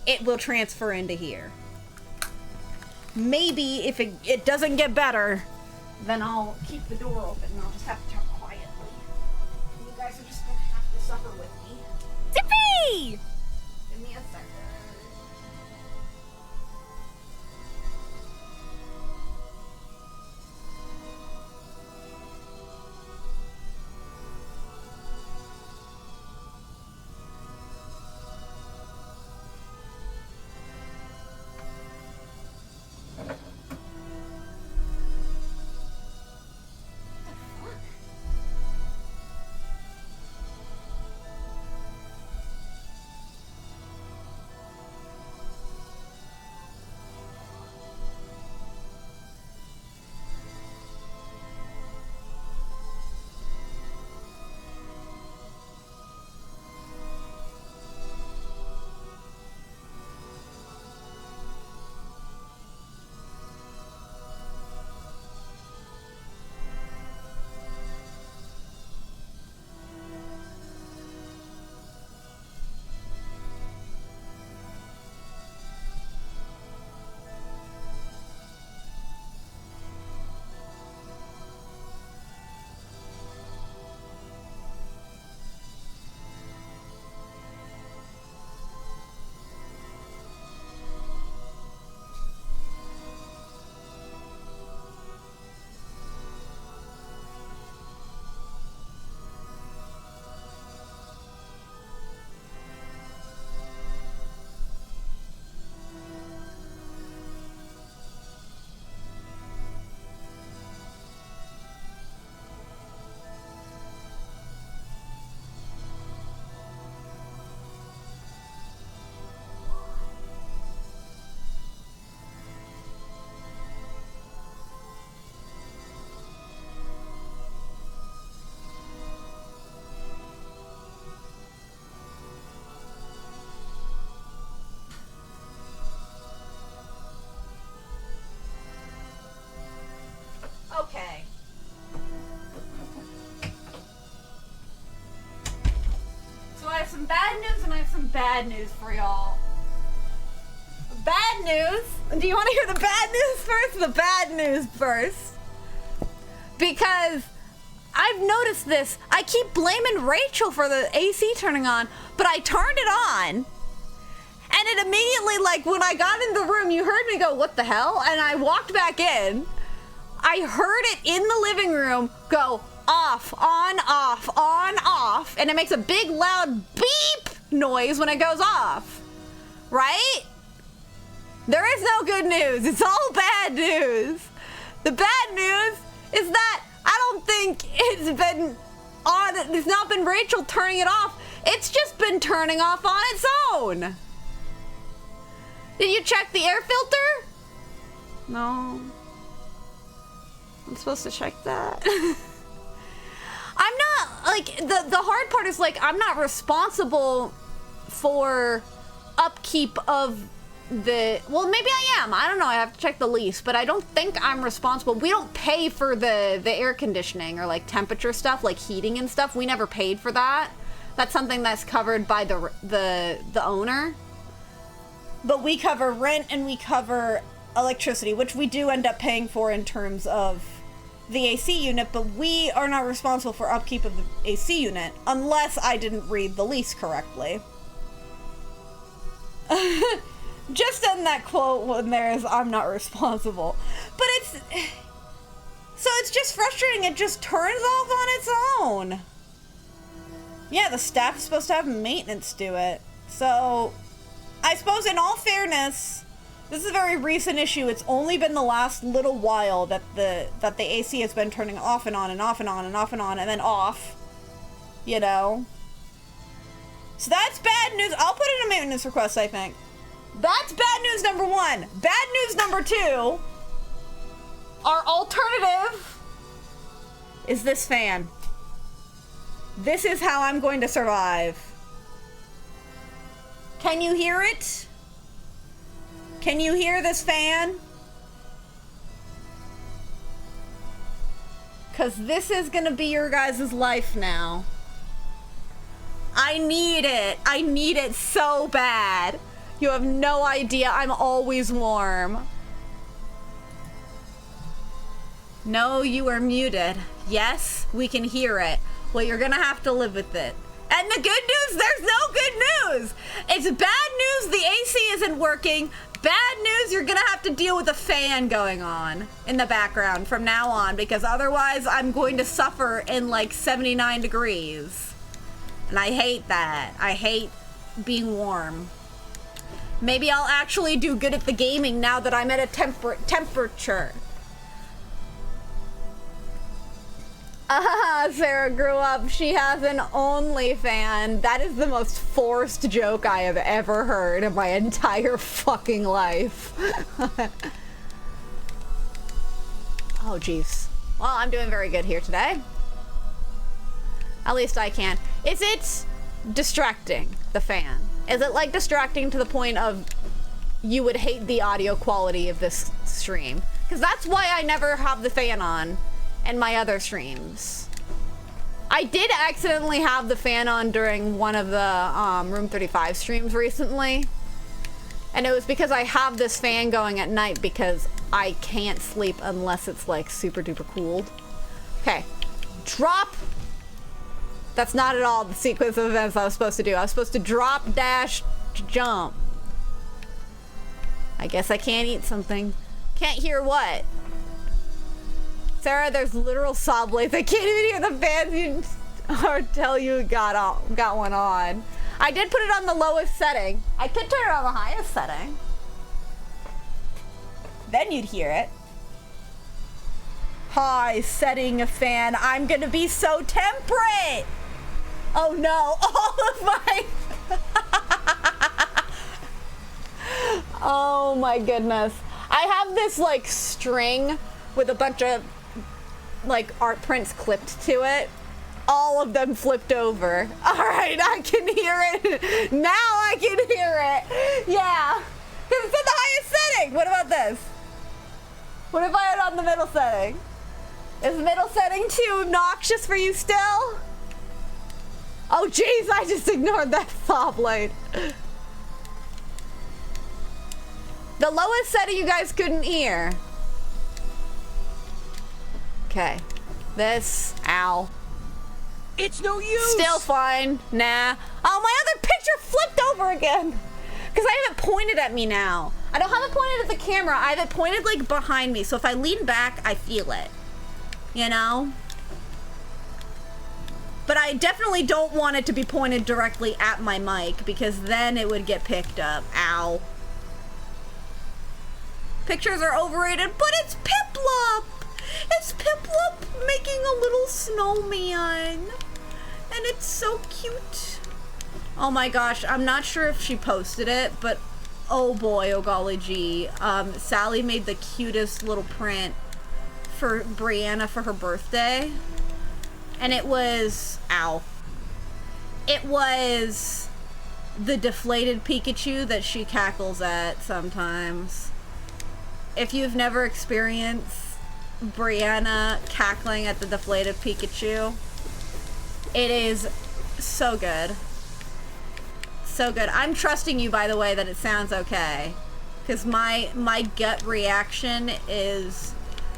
it will transfer into here. Maybe if it doesn't get better, then I'll keep the door open and I'll just have to talk quietly. You guys are just gonna have to suffer with me. Zippy! Give me a second. some bad news and I have some bad news for y'all. Bad news? Do you want to hear the bad news first? The bad news first. Because I've noticed this. I keep blaming Rachel for the AC turning on, but I turned it on. And it immediately, like, when I got in the room, you heard me go, what the hell? And I walked back in. I heard it in the living room go off, on, off, and it makes a big loud beep noise when it goes off. Right? There is no good news. It's all bad news. The bad news is that I don't think it's been on, it's not been Rachel turning it off. It's just been turning off on its own. Did you check the air filter? No. I'm supposed to check that. I'm not, like, the hard part is, like, I'm not responsible for upkeep of the, well, maybe I am. I don't know. I have to check the lease, but I don't think I'm responsible. We don't pay for the air conditioning or, like, temperature stuff, like heating and stuff. We never paid for that. That's something that's covered by the owner. But we cover rent and we cover electricity, which we do end up paying for in terms of the AC unit, but we are not responsible for upkeep of the AC unit unless I didn't read the lease correctly. Just in that quote when there is, I'm not responsible. But it's just frustrating. It just turns off on its own. Yeah, the staff is supposed to have maintenance do it. So I suppose in all fairness, this is a very recent issue. It's only been the last little while that the AC has been turning off and on and off and on and off and on and then off. You know? So that's bad news. I'll put in a maintenance request, I think. That's bad news number one. Bad news number two. Our alternative is this fan. This is how I'm going to survive. Can you hear it? Can you hear this fan? Because this is going to be your guys' life now. I need it. I need it so bad. You have no idea. I'm always warm. No, you are muted. Yes, we can hear it. Well, you're going to have to live with it. And the good news, there's no good news. It's bad news, the AC isn't working. Bad news, you're gonna have to deal with a fan going on in the background from now on, because otherwise I'm going to suffer in like 79 degrees. And I hate that. I hate being warm. Maybe I'll actually do good at the gaming now that I'm at a temperature. Sarah grew up. She has an OnlyFans. That is the most forced joke I have ever heard in my entire fucking life. Oh, jeez. Well, I'm doing very good here today. At least I can. Is it distracting, the fan? Is it, like, distracting to the point of you would hate the audio quality of this stream? Because that's why I never have the fan on in my other streams. I did accidentally have the fan on during one of the Room 35 streams recently. And it was because I have this fan going at night because I can't sleep unless it's like super duper cooled. Okay, drop. That's not at all the sequence of events I was supposed to do. I was supposed to drop, dash, jump. I guess I can't eat something. Can't hear what? Sarah, there's literal saw blades. I can't even hear the fans or tell you got one on. I did put it on the lowest setting. I could turn it on the highest setting. Then you'd hear it. Hi, setting a fan. I'm gonna be so temperate. Oh no, all of my... Oh my goodness. I have this like string with a bunch of like art prints clipped to it. All of them flipped over. All right, I can hear it. Now I can hear it. Yeah, because it's at the highest setting. What about this? What if I had on the middle setting? Is middle setting too obnoxious for you still? Oh jeez, I just ignored that saw blade. The lowest setting you guys couldn't hear. Okay. This, ow. It's no use. Still fine. Nah. Oh, my other picture flipped over again. Because I have it pointed at me now. I don't have it pointed at the camera. I have it pointed like behind me. So if I lean back, I feel it. You know? But I definitely don't want it to be pointed directly at my mic because then it would get picked up. Ow. Pictures are overrated, but it's Piplup! It's Piplup making a little snowman. And it's so cute. Oh my gosh, I'm not sure if she posted it, but oh boy, oh golly gee. Sally made the cutest little print for Brianna for her birthday. And it was, ow. It was the deflated Pikachu that she cackles at sometimes. If you've never experienced Brianna cackling at the deflated Pikachu, it is so good. So good. I'm trusting you, by the way, that it sounds okay. Because my gut reaction is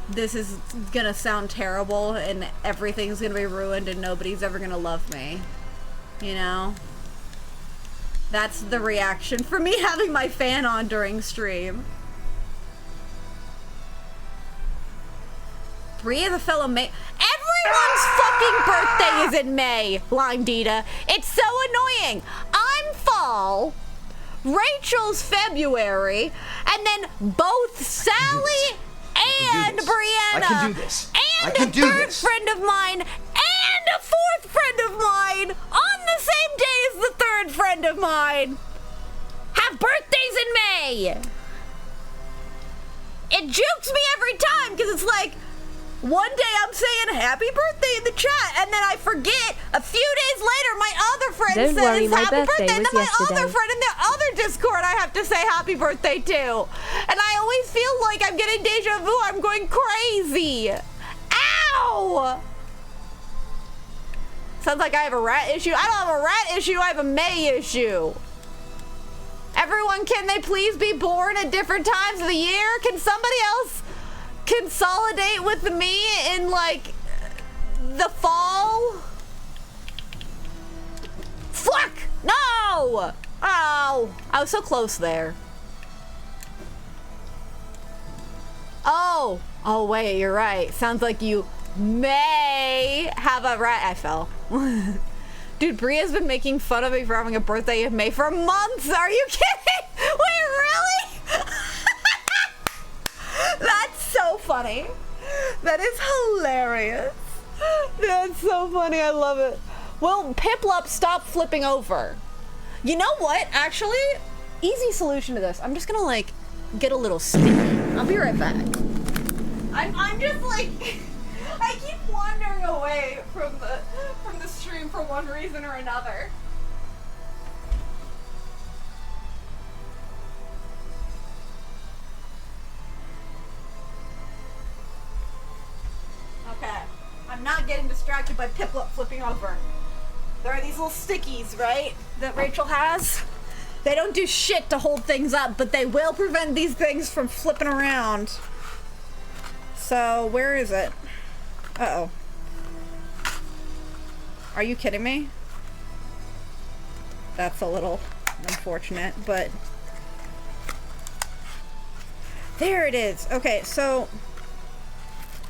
this is gonna sound terrible and everything's gonna be ruined and nobody's ever gonna love me. You know? That's the reaction for me having my fan on during stream. Bria the fellow May. Everyone's fucking birthday is in May, Lime Dita. It's so annoying. I'm fall, Rachel's February, and then both Sally and Brianna I can do this. and a third friend of mine and a fourth friend of mine on the same day as the third friend of mine have birthdays in May. It jukes me every time because it's like, one day I'm saying happy birthday in the chat, and then I forget. A few days later, my other friend Don't says worry, my happy birthday, birthday and then was my other yesterday. friend in the other Discord, I have to say happy birthday too. And I always feel like I'm getting deja vu. I'm going crazy. Ow! Sounds like I have a rat issue. I don't have a rat issue. I have a May issue. Everyone, can they please be born at different times of the year? Can somebody else consolidate with me in like the fall? Fuck! No! Oh, I was so close there. Oh wait, you're right. Sounds like you may have a rat. I fell. Dude, Bria's been making fun of me for having a birthday in May for months. Are you kidding? Wait, really? That's so funny. That is hilarious. That's so funny. I love it. Well, Piplup, stop flipping over. You know what? Actually, easy solution to this. I'm just gonna like get a little sticky. I'll be right back. I'm just like I keep wandering away from the stream for one reason or another. Okay, I'm not getting distracted by Piplup flipping over. There are these little stickies, right, that Rachel has. They don't do shit to hold things up, but they will prevent these things from flipping around. So, where is it? Uh-oh. Are you kidding me? That's a little unfortunate, but... There it is. Okay, so...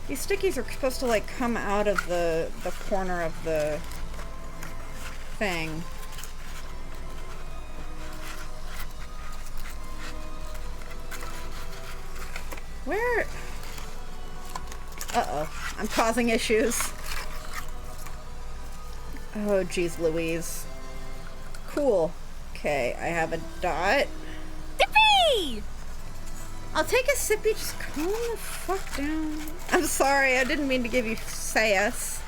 These stickies are supposed to, like, come out of the corner of the thing. Where... Uh-oh. I'm causing issues. Oh, geez Louise. Cool. Okay, I have a dot. Dippy! I'll take a sippy. Just calm the fuck down. I'm sorry, I didn't mean to give you sass.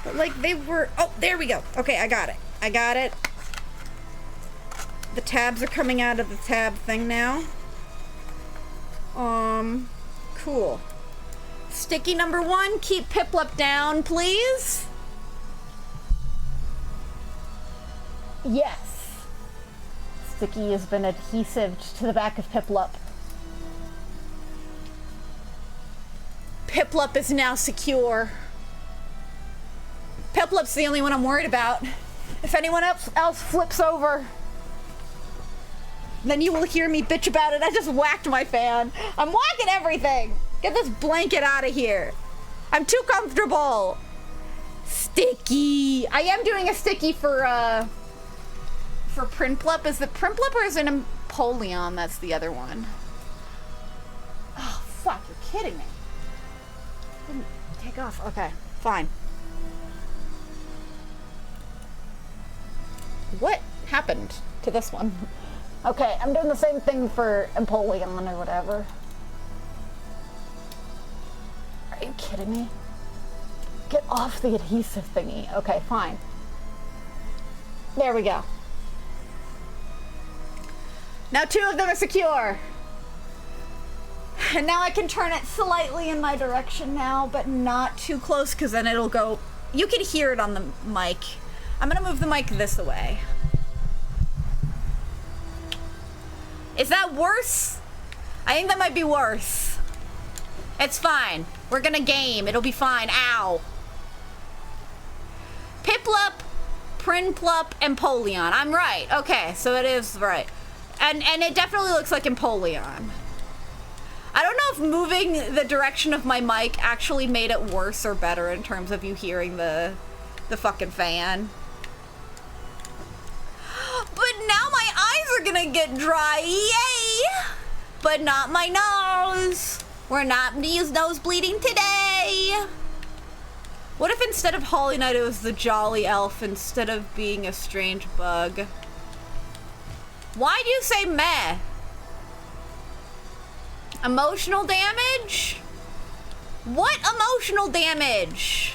But like they were... Oh, there we go. Okay, I got it. I got it. The tabs are coming out of the tab thing now. Cool. Sticky number 1, keep Piplup down, please. Yes. Sticky has been adhesived to the back of Piplup. Piplup is now secure. Piplup's the only one I'm worried about. If anyone else flips over, then you will hear me bitch about it. I just whacked my fan. I'm whacking everything. Get this blanket out of here. I'm too comfortable. Sticky. I am doing a sticky for Prinplup. Is it Prinplup or is it Empoleon? That's the other one. Oh, fuck. You're kidding me. Didn't take off. Okay, fine. What happened to this one? Okay, I'm doing the same thing for Empoleon or whatever. Are you kidding me? Get off the adhesive thingy. Okay, fine. There we go. Now 2 of them are secure. And now I can turn it slightly in my direction now, but not too close, because then it'll go... You can hear it on the mic. I'm gonna move the mic this way. Is that worse? I think that might be worse. It's fine. We're gonna game. It'll be fine. Ow. Piplup, Prinplup, Empoleon. I'm right. Okay, so it is right. And it definitely looks like Empoleon. I don't know if moving the direction of my mic actually made it worse or better in terms of you hearing the fucking fan. But now my eyes are gonna get dry, yay! But not my nose. We're not gonna use nose bleeding today. What if instead of Holly Knight it was the Jolly Elf instead of being a strange bug? Why do you say meh? Emotional damage? What emotional damage?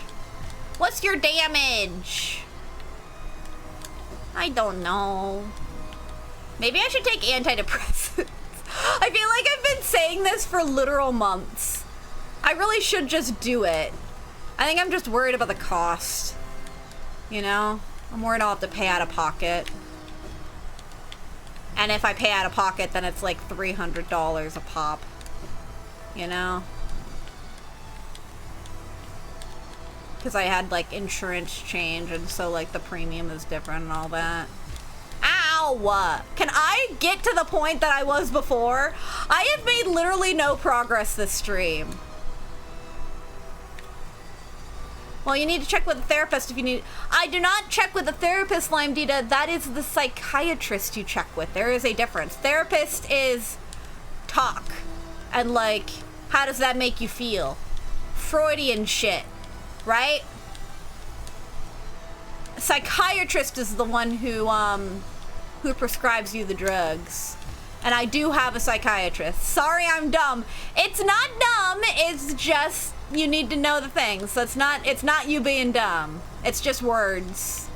What's your damage? I don't know. Maybe I should take antidepressants. I feel like I've been saying this for literal months. I really should just do it. I think I'm just worried about the cost. You know? I'm worried I'll have to pay out of pocket. And if I pay out of pocket, then it's like $300 a pop. You know? Because I had like insurance change, and so like the premium is different and all that. Ow! Can I get to the point that I was before? I have made literally no progress this stream. Well, you need to check with a therapist if you need... I do not check with a therapist, Lime Dita. That is the psychiatrist you check with. There is a difference. Therapist is talk. And like, how does that make you feel? Freudian shit, right? Psychiatrist is the one who prescribes you the drugs. And I do have a psychiatrist. Sorry, I'm dumb. It's not dumb. It's just... You need to know the things. So it's not you being dumb. It's just words.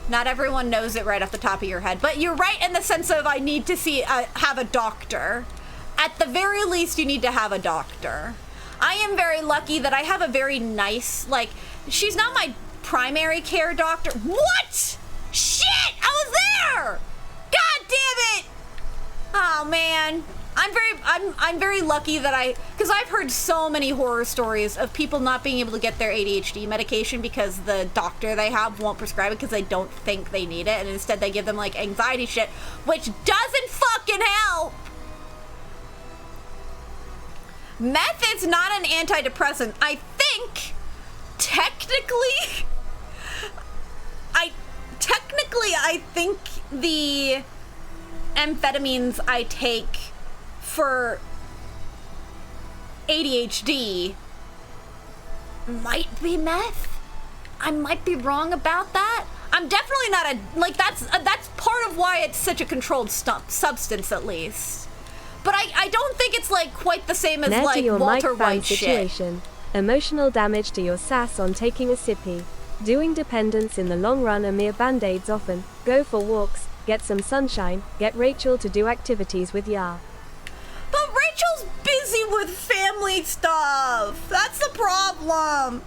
Not everyone knows it right off the top of your head. But you're right in the sense of I need to have a doctor. At the very least, you need to have a doctor. I am very lucky that I have a very nice, like, she's not my primary care doctor. What? Shit! I was there! God damn it! Oh, man. I'm very lucky that because I've heard so many horror stories of people not being able to get their ADHD medication because the doctor they have won't prescribe it because they don't think they need it, and instead they give them like anxiety shit, which doesn't fucking help. Meth is not an antidepressant. I think technically I think the amphetamines I take for ADHD might be meth. I might be wrong about that. I'm definitely not that's part of why it's such a controlled substance, at least. But I don't think it's like quite the same as like your Walter mic fan White situation. shit. Emotional damage to your sass on taking a sippy. Doing dependence in the long run are mere band-aids often. Go for walks, get some sunshine, get Rachel to do activities with Ya. But Rachel's busy with family stuff. That's the problem.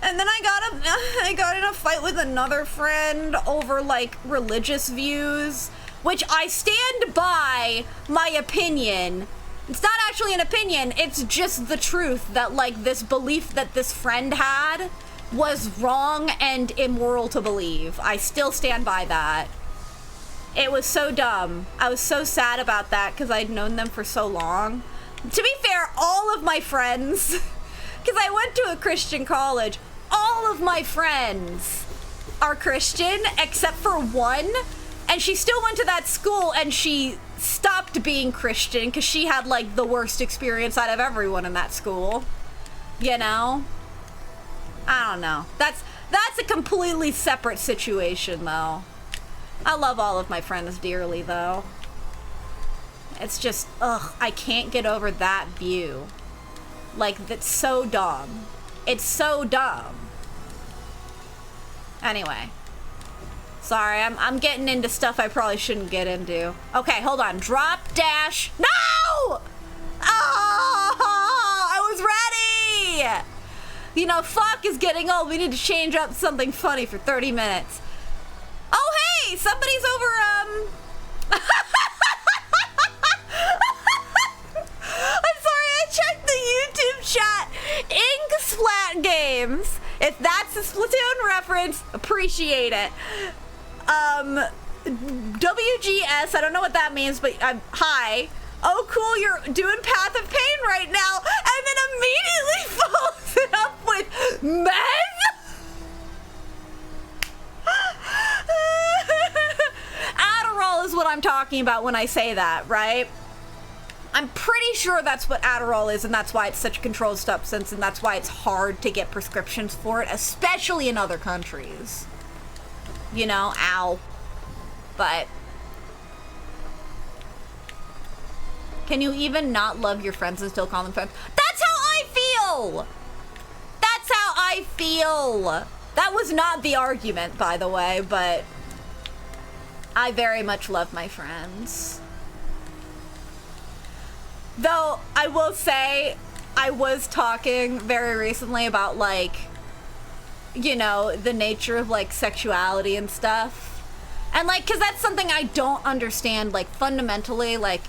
And then I got in a fight with another friend over like religious views, which I stand by my opinion. It's not actually an opinion, it's just the truth that like this belief that this friend had was wrong and immoral to believe. I still stand by that. It was so dumb. I was so sad about that because I'd known them for so long. To be fair, all of my friends, because I went to a Christian college, all of my friends are Christian except for one, and she still went to that school and she stopped being Christian because she had like the worst experience out of everyone in that school. You know? I don't know. That's a completely separate situation though. I love all of my friends dearly though. It's just, ugh, I can't get over that view. Like, that's so dumb. It's so dumb. Anyway. Sorry, I'm getting into stuff I probably shouldn't get into. Okay, hold on. Drop dash. No! Oh, I was ready! You know, fuck is getting old. We need to change up something funny for 30 minutes. Oh, hey! Somebody's over, I'm sorry, I checked the YouTube chat. Ink Splat Games. If that's a Splatoon reference, appreciate it. WGS, I don't know what that means, but hi. Oh, cool, you're doing Path of Pain right now. And then immediately follows it up with men? Adderall is what I'm talking about when I say that, right? I'm pretty sure that's what Adderall is, and that's why it's such a controlled substance, and that's why it's hard to get prescriptions for it, especially in other countries. You know, ow. But can you even not love your friends and still call them friends? That's how I feel! That's how I feel! That was not the argument, by the way, but I very much love my friends. Though, I will say, I was talking very recently about, like, you know, the nature of, like, sexuality and stuff. And, like, because that's something I don't understand, like, fundamentally, like,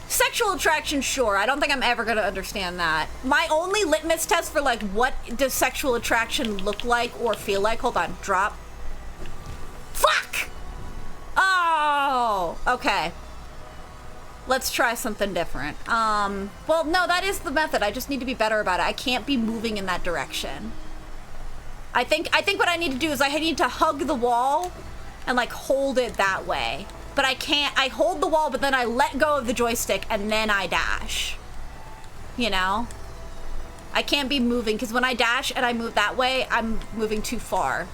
sexual attraction, sure, I don't think I'm ever going to understand that. My only litmus test for, like, what does sexual attraction look like or feel like, hold on, drop. Fuck! Oh, okay. Let's try something different. Well, no, that is the method. I just need to be better about it. I can't be moving in that direction. I think what I need to do is I need to hug the wall and like hold it that way. But I can't, I hold the wall, but then I let go of the joystick and then I dash. You know? I can't be moving because when I dash and I move that way, I'm moving too far.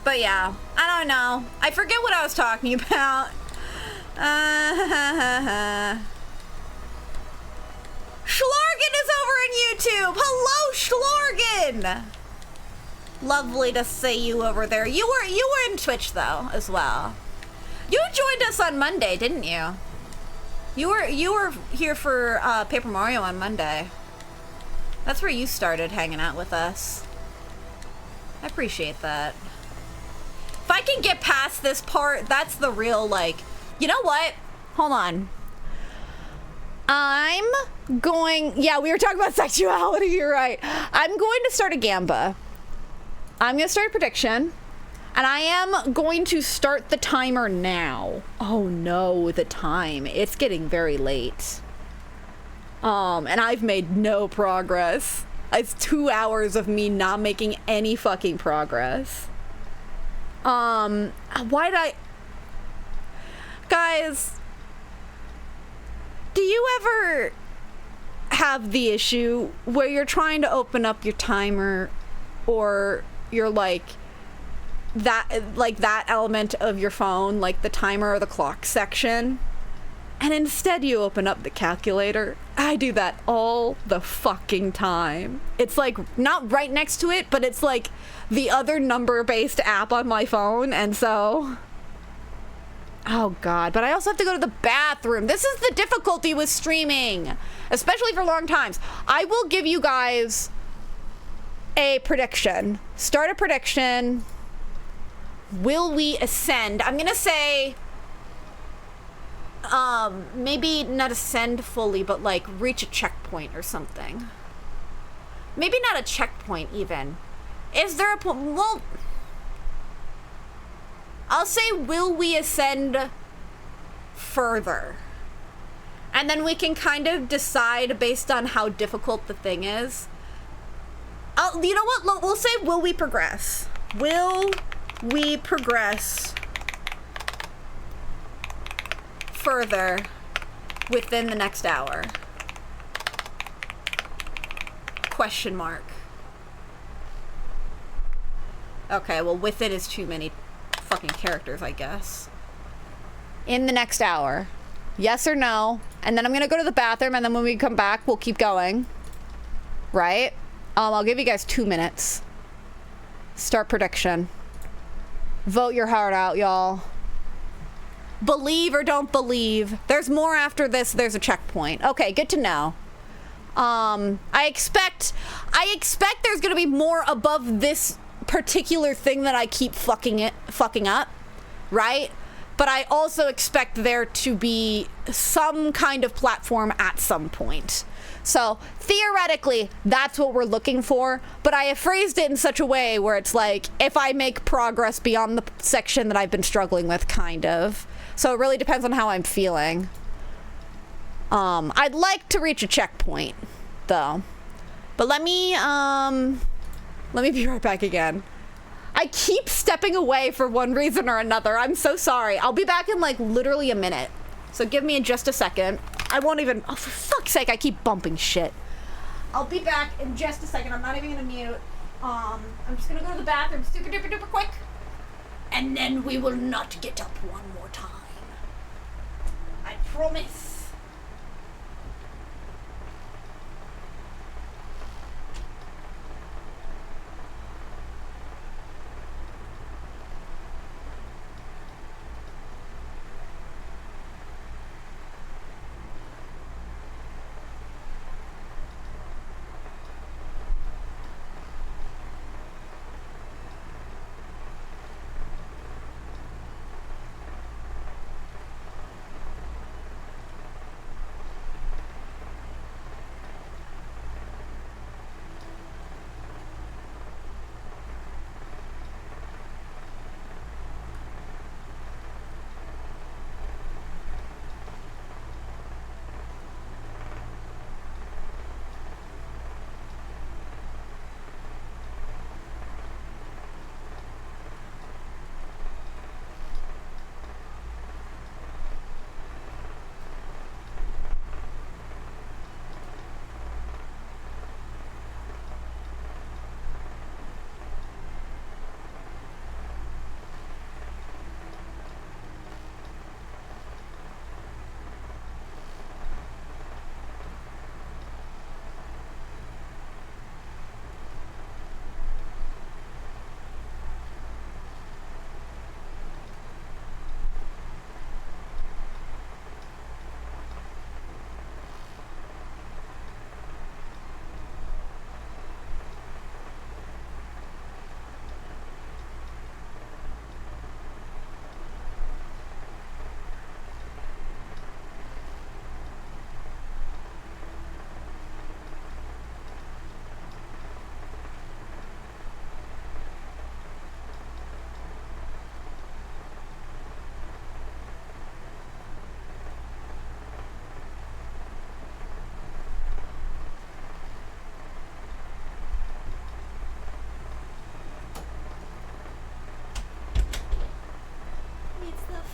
But yeah, I don't know. I forget what I was talking about. Schlorgen is over on YouTube. Hello, Schlorgen. Lovely to see you over there. You were in Twitch though as well. You joined us on Monday, didn't you? You were here for Paper Mario on Monday. That's where you started hanging out with us. I appreciate that. If I can get past this part, that's the real, like, you know what? Hold on. I'm going, yeah, we were talking about sexuality, you're right. I'm going to start a Gamba. I'm going to start a prediction. And I am going to start the timer now. Oh no, the time. It's getting very late. And I've made no progress. It's 2 hours of me not making any fucking progress. Why'd I... Guys, do you ever have the issue where you're trying to open up your timer or you're like that element of your phone, like the timer or the clock section, and instead you open up the calculator? I do that all the fucking time. It's like not right next to it, but it's like the other number-based app on my phone, and so Oh God, but I also have to go to the bathroom. This is the difficulty with streaming, especially for long times. I will give you guys a prediction. Start a prediction. Will we ascend? I'm gonna say, maybe not ascend fully, but like reach a checkpoint or something. Maybe not a checkpoint even. Is there a point? Well, I'll say, will we ascend further? And then we can kind of decide based on how difficult the thing is. You know what? We'll say, will we progress? Will we progress further within the next hour? Question mark. Okay, well, within is too many fucking characters, I guess. In the next hour. Yes or no? And then I'm gonna go to the bathroom, and then when we come back, we'll keep going. Right? I'll give you guys 2 minutes. Start prediction. Vote your heart out, y'all. Believe or don't believe. There's more after this. There's a checkpoint. Okay, good to know. I expect there's gonna be more above this particular thing that I keep fucking up, right? But I also expect there to be some kind of platform at some point. So theoretically, that's what we're looking for, but I have phrased it in such a way where it's like, if I make progress beyond the section that I've been struggling with, kind of. So it really depends on how I'm feeling. I'd like to reach a checkpoint, though. But let me be right back again. I keep stepping away for one reason or another. I'm so sorry. I'll be back in like literally a minute. So give me just a second. I won't even, oh, for fuck's sake, I keep bumping shit. I'll be back in just a second. I'm not even gonna mute. I'm just gonna go to the bathroom super duper duper quick. And then we will not get up one more time. I promise.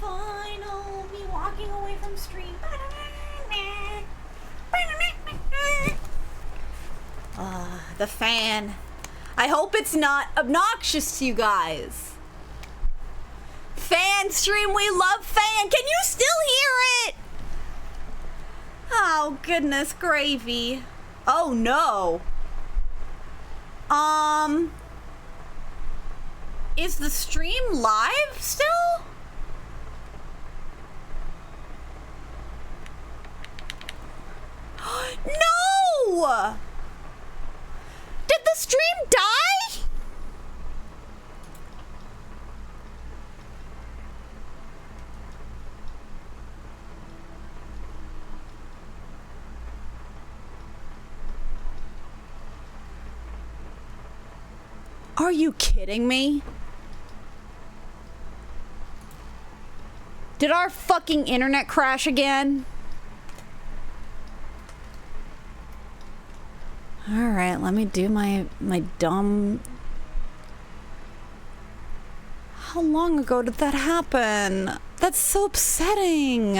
Final, me walking away from stream. The fan. I hope it's not obnoxious to you guys. Fan stream, we love fan. Can you still hear it? Oh, goodness gravy. Oh, no. Is the stream live still? Are you kidding me? Did our fucking internet crash again? Alright, let me do my dumb... How long ago did that happen? That's so upsetting.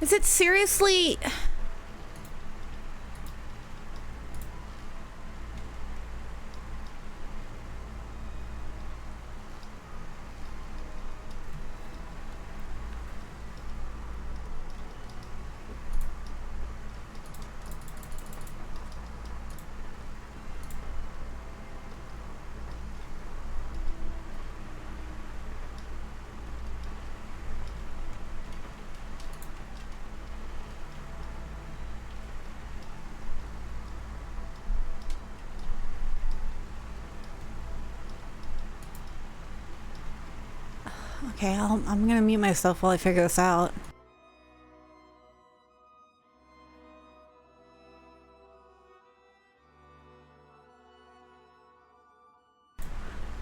Is it seriously... Okay, I'm gonna mute myself while I figure this out.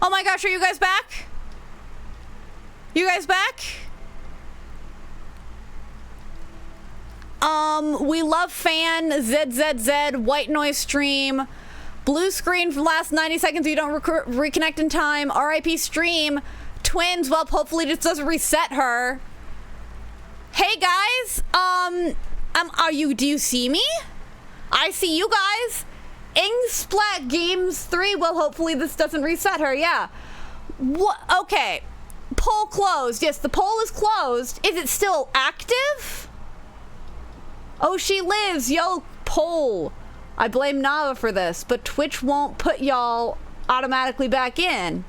Oh my gosh, are you guys back? You guys back? We love fan, ZZZ, white noise stream, blue screen for the last 90 seconds so you don't reconnect in time, RIP stream, twins, well, hopefully this doesn't reset her. Hey guys, do you see me? I see you guys. Ingsplat Games 3, well, hopefully this doesn't reset her, yeah. What? Okay, poll closed. Yes, the poll is closed. Is it still active? Oh, she lives. Yo, poll. I blame Nava for this, but Twitch won't put y'all automatically back in.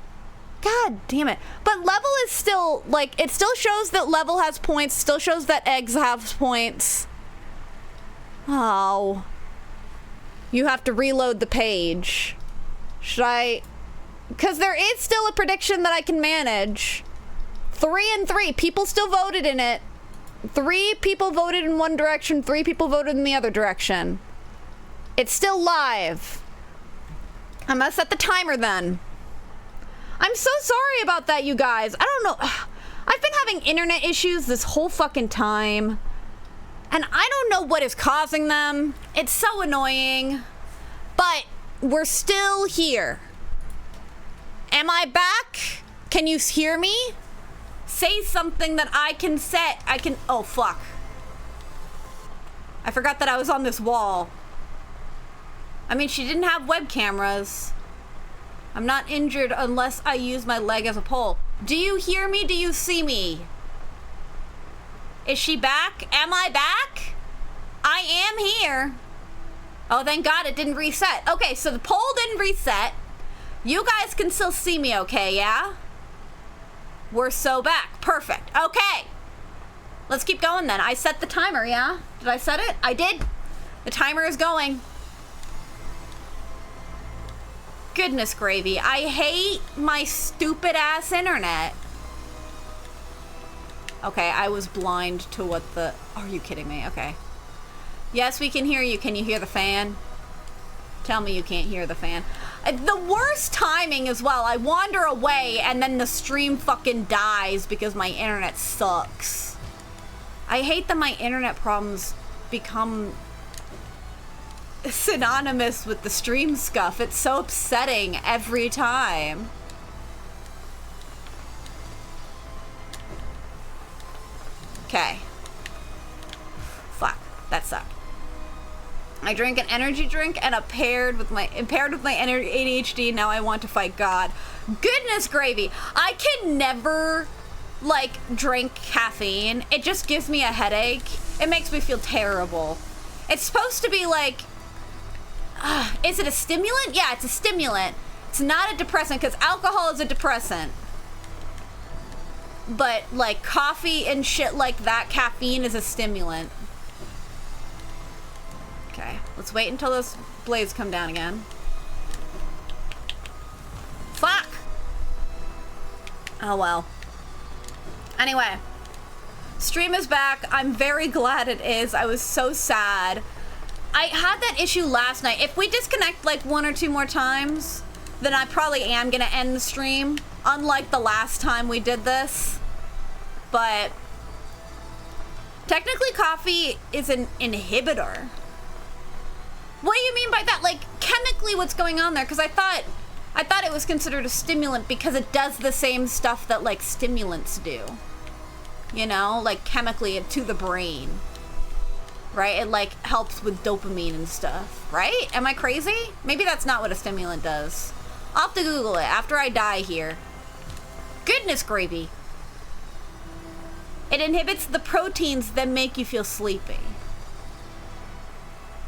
God damn it. But level is still, like, it still shows that level has points, still shows that eggs have points. Oh. You have to reload the page. Should I? Because there is still a prediction that I can manage. 3 and 3. People still voted in it. 3 people voted in one direction, 3 people voted in the other direction. It's still live. I'm gonna set the timer then. I'm so sorry about that, you guys. I don't know. I've been having internet issues this whole fucking time. And I don't know what is causing them. It's so annoying. But we're still here. Am I back? Can you hear me? Say something that I can set. Oh, fuck. I forgot that I was on this wall. I mean, she didn't have web cameras. I'm not injured unless I use my leg as a pole. Do you hear me? Do you see me? Is she back? Am I back? I am here. Oh, thank God it didn't reset. Okay, so the poll didn't reset. You guys can still see me okay, yeah? We're so back. Perfect. Okay. Let's keep going then. I set the timer, yeah? Did I set it? I did. The timer is going. Goodness gravy. I hate my stupid ass internet. Okay, I was blind to what the... Are you kidding me? Okay. Yes, we can hear you. Can you hear the fan? Tell me you can't hear the fan. The worst timing as well. I wander away and then the stream fucking dies because my internet sucks. I hate that my internet problems become synonymous with the stream scuff. It's so upsetting every time. Okay. Fuck. That sucked. I drank an energy drink and impaired with my ADHD. Now I want to fight God. Goodness gravy. I can never like drink caffeine. It just gives me a headache. It makes me feel terrible. It's supposed to be like, is it a stimulant? Yeah, it's a stimulant. It's not a depressant because alcohol is a depressant. But like coffee and shit like that, caffeine is a stimulant. Okay, let's wait until those blades come down again. Fuck! Oh well. Anyway, stream is back. I'm very glad it is. I was so sad. I had that issue last night. If we disconnect like 1 or 2 more times, then I probably am gonna end the stream, unlike the last time we did this. But technically coffee is an inhibitor. What do you mean by that? Like, chemically what's going on there? Because I thought it was considered a stimulant because it does the same stuff that, like, stimulants do. You know? Like, chemically to the brain. Right? It, like, helps with dopamine and stuff. Right? Am I crazy? Maybe that's not what a stimulant does. I'll have to Google it after I die here. Goodness gravy. It inhibits the proteins that make you feel sleepy.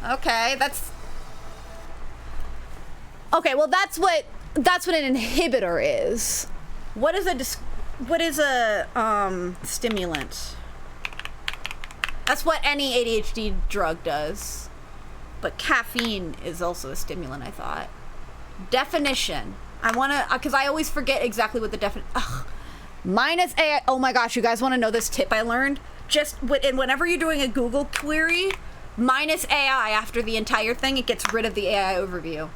Okay, okay, well that's what an inhibitor is. What is a stimulant? That's what any ADHD drug does. But caffeine is also a stimulant, I thought. Definition. I want to, because I always forget exactly what the definition. Minus AI. Oh my gosh, you guys want to know this tip I learned? Whenever you're doing a Google query, minus AI after the entire thing, it gets rid of the AI overview.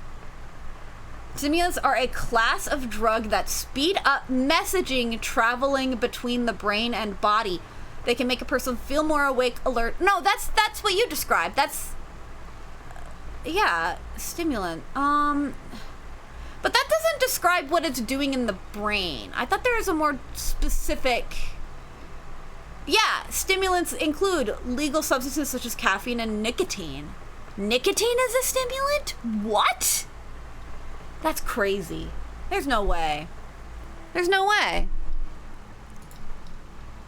Stimulants are a class of drug that speed up messaging traveling between the brain and body. They can make a person feel more awake, alert. No, that's what you described. That's yeah, stimulant. But that doesn't describe what it's doing in the brain. I thought there was a more specific. Yeah, stimulants include legal substances such as caffeine and nicotine. Nicotine is a stimulant? What? That's crazy. There's no way. There's no way.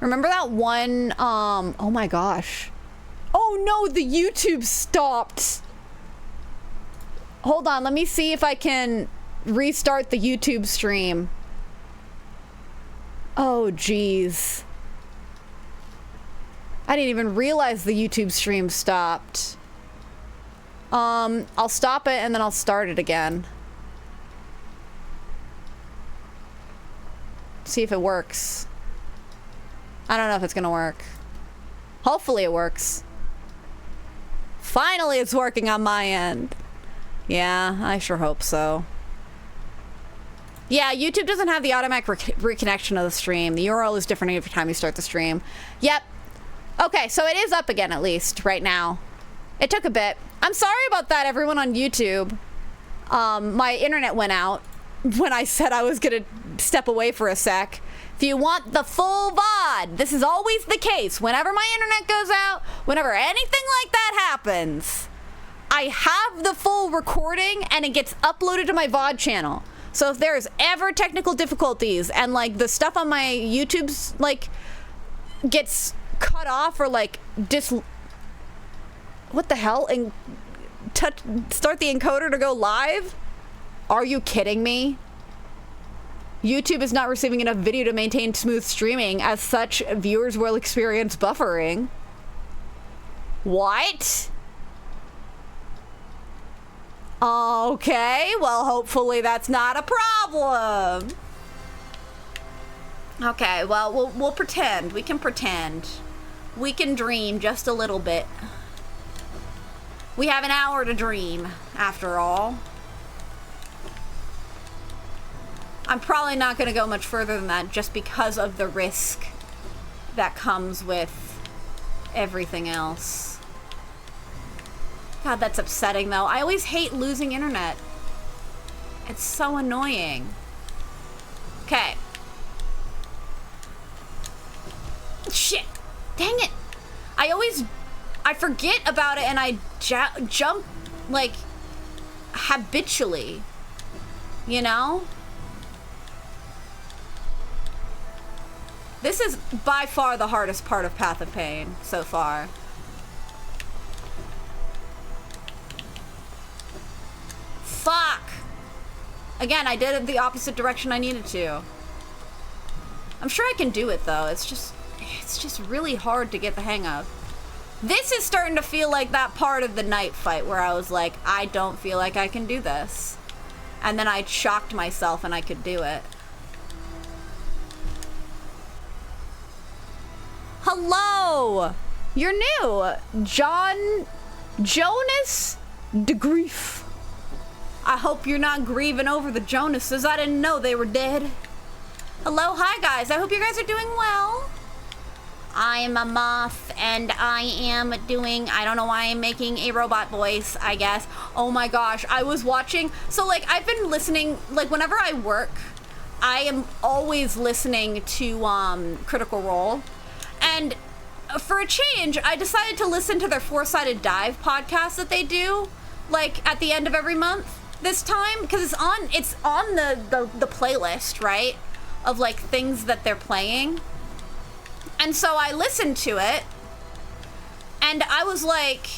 Remember that one, oh my gosh. Oh no, the YouTube stopped. Hold on, let me see if I can restart the YouTube stream. Oh geez. I didn't even realize the YouTube stream stopped. I'll stop it and then I'll start it again. See if it works. I don't know if it's gonna work. Hopefully it works. Finally it's working on my end. Yeah, I sure hope so. Yeah, YouTube doesn't have the automatic reconnection of the stream. The URL is different every time you start the stream. Yep. Okay, so it is up again at least right now. It took a bit. I'm sorry about that, everyone on YouTube. My internet went out when I said I was gonna step away for a sec. If you want the full VOD, this is always the case. Whenever my internet goes out, whenever anything like that happens, I have the full recording and it gets uploaded to my VOD channel. So if there's ever technical difficulties and like the stuff on my YouTube's like gets cut off or like what the hell, and start the encoder to go live? Are you kidding me? YouTube is not receiving enough video to maintain smooth streaming. As such, viewers will experience buffering. What? Okay, well, hopefully that's not a problem. Okay, well, we'll pretend. We can pretend. We can dream just a little bit. We have an hour to dream, after all. I'm probably not going to go much further than that just because of the risk that comes with everything else. God, that's upsetting, though. I always hate losing internet. It's so annoying. Okay. Shit. Dang it. I forget about it and I jump, like, habitually. You know? This is by far the hardest part of Path of Pain so far. Fuck! Again, I did it the opposite direction I needed to. I'm sure I can do it though. It's just really hard to get the hang of. This is starting to feel like that part of the night fight where I was like, I don't feel like I can do this. And then I shocked myself and I could do it. Hello! You're new! Jonas DeGrief. I hope you're not grieving over the Jonases. I didn't know they were dead. Hello, hi guys. I hope you guys are doing well. I am a moth and I am doing, I don't know why I'm making a robot voice, I guess. Oh my gosh, I was watching, so like I've been listening, like whenever I work, I am always listening to Critical Role. And for a change, I decided to listen to their Four-Sided Dive podcast that they do, like at the end of every month this time, because it's on the playlist, right, of like things that they're playing. And so I listened to it and I was like,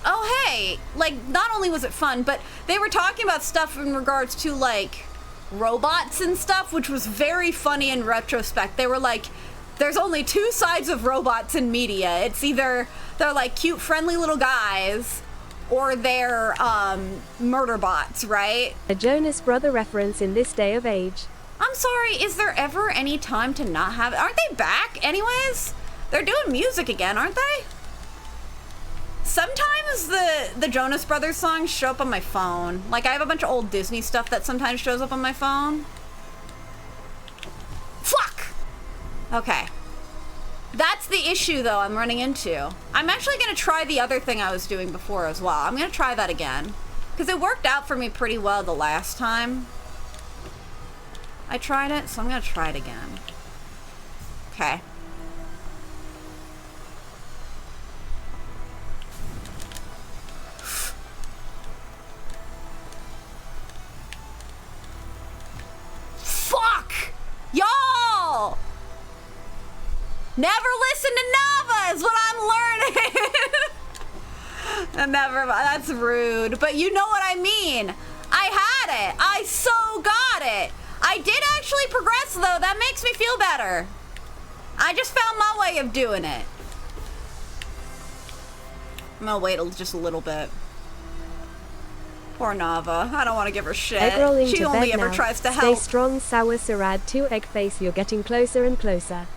oh hey, like not only was it fun, but they were talking about stuff in regards to like robots and stuff, which was very funny in retrospect. They were like, there's only two sides of robots in media. It's either they're like cute, friendly little guys, or they're murder bots, right? A Jonas Brother reference in this day of age. I'm sorry, is there ever any time to not have it? Aren't they back anyways? They're doing music again, aren't they? Sometimes the Jonas Brothers songs show up on my phone. Like I have a bunch of old Disney stuff that sometimes shows up on my phone. Fuck! Okay. That's the issue though I'm running into. I'm actually gonna try the other thing I was doing before as well. I'm gonna try that again. Because it worked out for me pretty well the last time I tried it, so I'm gonna try it again. Okay. Fuck! Y'all! Never listen to Nava is what I'm learning! Never, that's rude. But you know what I mean. I had it. I so got it. I did actually progress though. That makes me feel better. I just found my way of doing it. I'm gonna wait just a little bit. Poor Nava. I don't want to give her shit. Egg-rolling She to only bed ever now. tries to Stay help. strong, sour Sarad 2 egg face. You're getting closer and closer.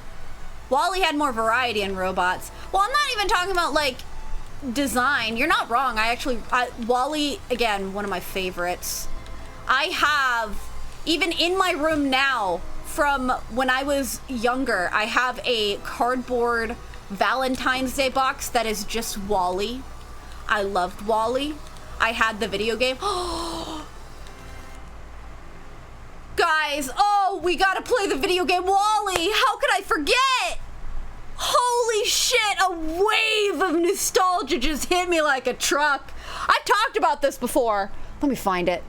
Wally had more variety in robots. Well, I'm not even talking about like design. You're not wrong. Wally, again, one of my favorites. I have, even in my room now, from when I was younger, I have a cardboard Valentine's Day box that is just Wally. I loved Wally. I had the video game. Guys, oh, we gotta play the video game Wally. How could I forget? Holy shit, a wave of nostalgia just hit me like a truck. I've talked about this before. Let me find it.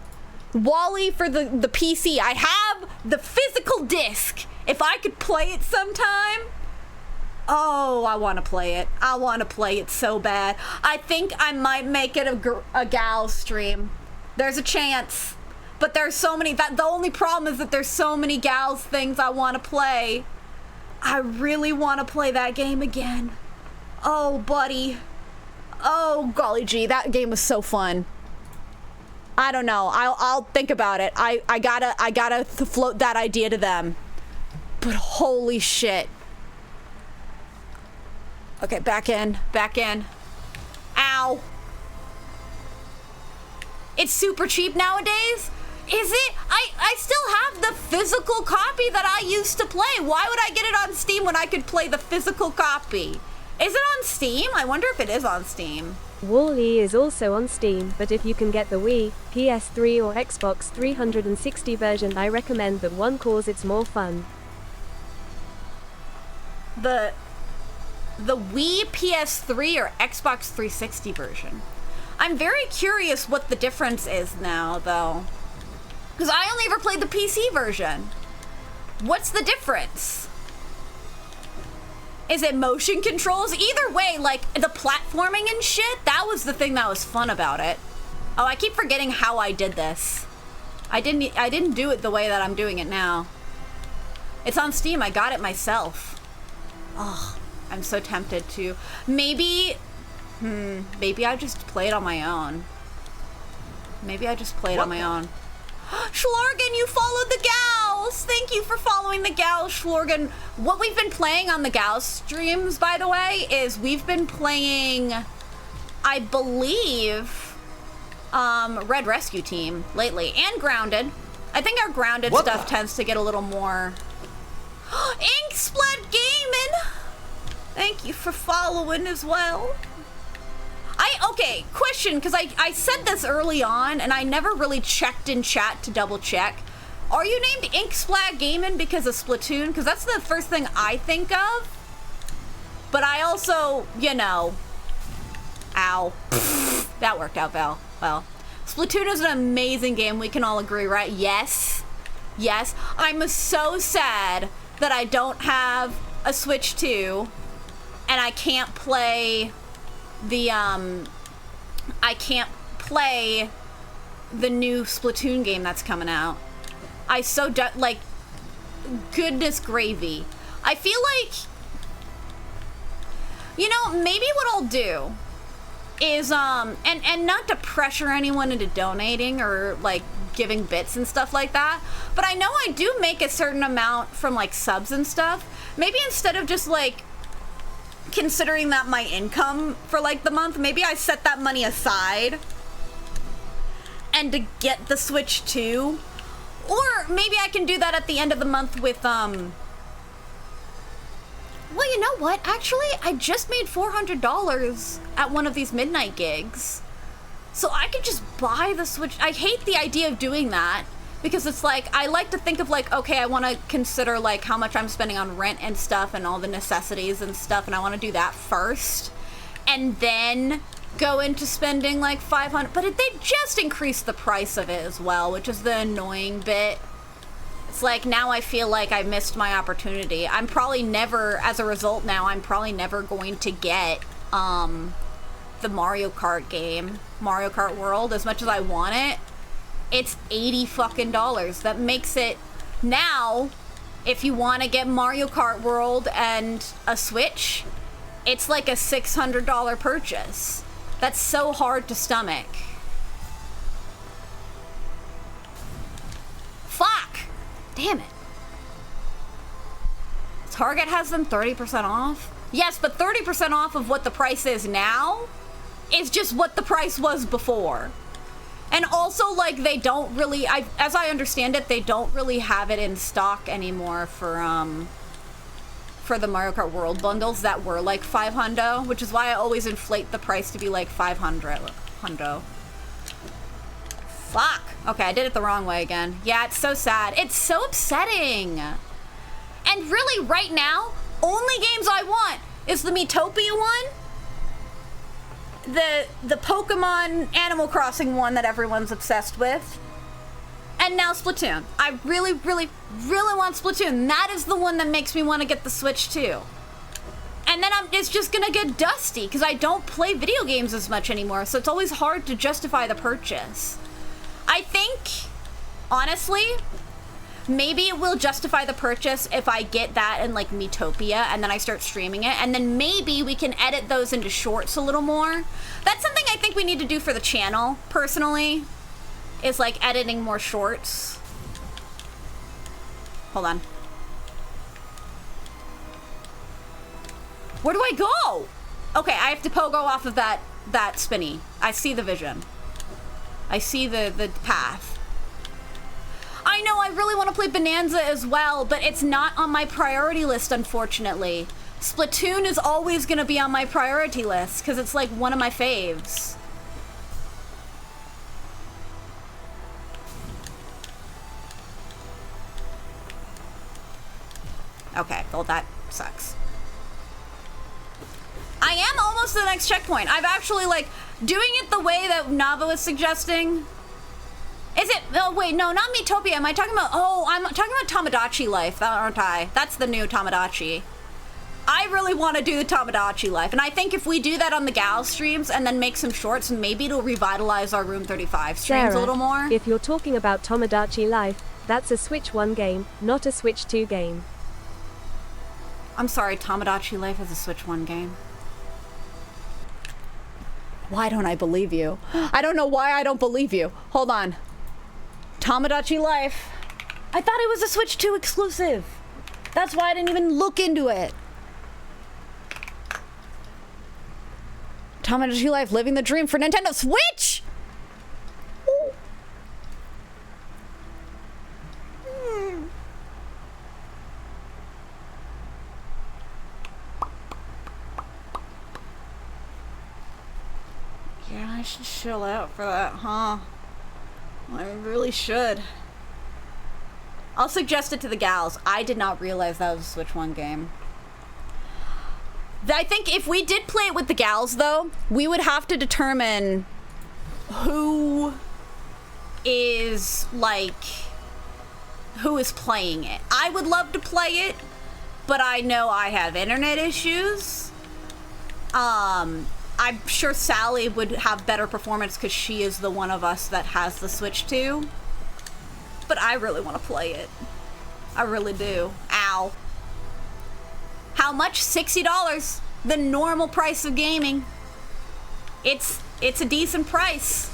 Wally for the PC. I have the physical disc. If I could play it sometime. Oh, I want to play it. I want to play it so bad. I think I might make it a gal stream. There's a chance. But there's so many, the only problem is that there's so many gals things I want to play. I really want to play that game again. Oh, buddy. Oh, golly gee, that game was so fun. I don't know. I'll think about it. I gotta float that idea to them. But holy shit. Okay, back in. Ow. It's super cheap nowadays? Is it? I still have the physical copy that I used to play. Why would I get it on Steam when I could play the physical copy? Is it on Steam? I wonder if it is on Steam. Wall-E is also on Steam, but if you can get the Wii, PS3 or Xbox 360 version, I recommend that one cause it's more fun. The Wii, PS3 or Xbox 360 version. I'm very curious what the difference is now, though. Because I only ever played the PC version. What's the difference? Is it motion controls? Either way, like, the platforming and shit, that was the thing that was fun about it. Oh, I keep forgetting how I did this. I didn't do it the way that I'm doing it now. It's on Steam. I got it myself. Oh, I'm so tempted to. Maybe I just play it on my own. Maybe I just play it on my own. Schlorgan, you followed the gals! Thank you for following the gals, Schlorgan. What we've been playing on the gals streams, by the way, is we've been playing, I believe, Red Rescue Team lately, and Grounded. I think our Grounded stuff tends to get a little more... Inksplat Gaming! Thank you for following as well. Okay, question, because I said this early on, and I never really checked in chat to double check. Are you named Inksplat Gaming because of Splatoon? Because that's the first thing I think of. But I also, you know... Ow. That worked out well. Splatoon is an amazing game, we can all agree, right? Yes. Yes. I'm so sad that I don't have a Switch 2, and I can't play the new Splatoon game that's coming out. Like, goodness gravy. I feel like, you know, maybe what I'll do is, and not to pressure anyone into donating or, like, giving bits and stuff like that, but I know I do make a certain amount from, like, subs and stuff. Maybe instead of just, like, considering that my income for like the month, maybe I set that money aside and to get the Switch 2, or maybe I can do that at the end of the month with well, you know what, actually I just made $400 at one of these midnight gigs, so I could just buy the Switch. I hate the idea of doing that, because it's like, I like to think of like, okay, I want to consider like how much I'm spending on rent and stuff and all the necessities and stuff, and I want to do that first, and then go into spending like $500, but they just increased the price of it as well, which is the annoying bit. It's like, now I feel like I missed my opportunity. I'm probably never, as a result now, I'm probably never going to get the Mario Kart game, Mario Kart World, as much as I want it. It's $80 fucking dollars. That makes it, now, if you want to get Mario Kart World and a Switch, it's like a $600 purchase. That's so hard to stomach. Fuck! Damn it. Target has them 30% off? Yes, but 30% off of what the price is now is just what the price was before. And also, like, they don't really, as I understand it, they don't really have it in stock anymore for the Mario Kart World bundles that were like $500, which is why I always inflate the price to be like $500. Fuck. Okay, I did it the wrong way again. Yeah, it's so sad. It's so upsetting. And really, right now, only games I want is the Miitopia one, the Pokemon Animal Crossing one that everyone's obsessed with, and now Splatoon. I really, really, really want Splatoon. That is the one that makes me want to get the Switch too. And then it's just gonna get dusty because I don't play video games as much anymore, so it's always hard to justify the purchase. I think, honestly, maybe it will justify the purchase if I get that in like Miitopia and then I start streaming it, and then maybe we can edit those into shorts a little more. That's something I think we need to do for the channel, personally, is like editing more shorts. Hold on. Where do I go? Okay, I have to pogo off of that spinny. I see the vision. I see the path. I know, I really want to play Bonanza as well, but it's not on my priority list, unfortunately. Splatoon is always going to be on my priority list, because it's like one of my faves. Okay, well that sucks. I am almost to the next checkpoint. I've actually, like, doing it the way that Nava was suggesting. Is it? Oh, wait, no, not Miitopia. Am I talking about? Oh, I'm talking about Tomodachi Life, aren't I? That's the new Tomodachi. I really want to do the Tomodachi Life, and I think if we do that on the Gal streams and then make some shorts, maybe it'll revitalize our Room 35 streams Sarah, a little more. If you're talking about Tomodachi Life, that's a Switch 1 game, not a Switch 2 game. I'm sorry, Tamagotchi Life has a Switch 1 game. Why don't I believe you? I don't know why I don't believe you. Hold on. Tamagotchi Life. I thought it was a Switch 2 exclusive. That's why I didn't even look into it. Tamagotchi Life, living the dream for Nintendo Switch! Ooh. Yeah, I should chill out for that, huh? I really should. I'll suggest it to the gals. I did not realize that was a Switch 1 game. I think if we did play it with the gals, though, we would have to determine who is, like, who is playing it. I would love to play it, but I know I have internet issues. I'm sure Sally would have better performance because she is the one of us that has the Switch 2. But I really want to play it. I really do. Ow. How much? $60. The normal price of gaming. It's a decent price.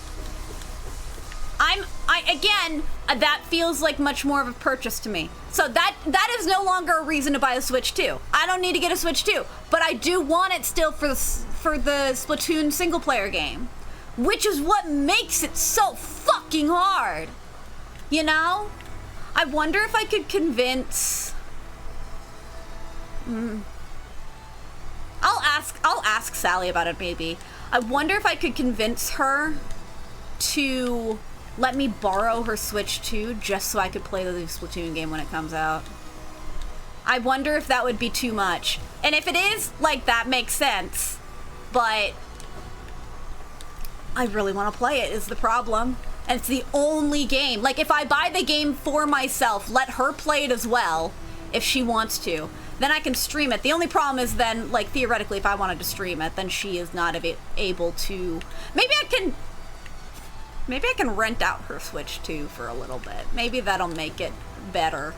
Again, that feels like much more of a purchase to me. So that is no longer a reason to buy a Switch 2. I don't need to get a Switch 2, but I do want it still for the Splatoon single player game, which is what makes it so fucking hard. You know? I wonder if I could convince... I'll ask Sally about it, maybe. I wonder if I could convince her to let me borrow her Switch 2 just so I could play the Splatoon game when it comes out. I wonder if that would be too much. And if it is, like, that makes sense. But I really want to play it is the problem. And it's the only game. Like, if I buy the game for myself, let her play it as well, if she wants to, then I can stream it. The only problem is then, like, theoretically, if I wanted to stream it, then she is not able to... Maybe I can rent out her Switch 2 for a little bit. Maybe that'll make it better.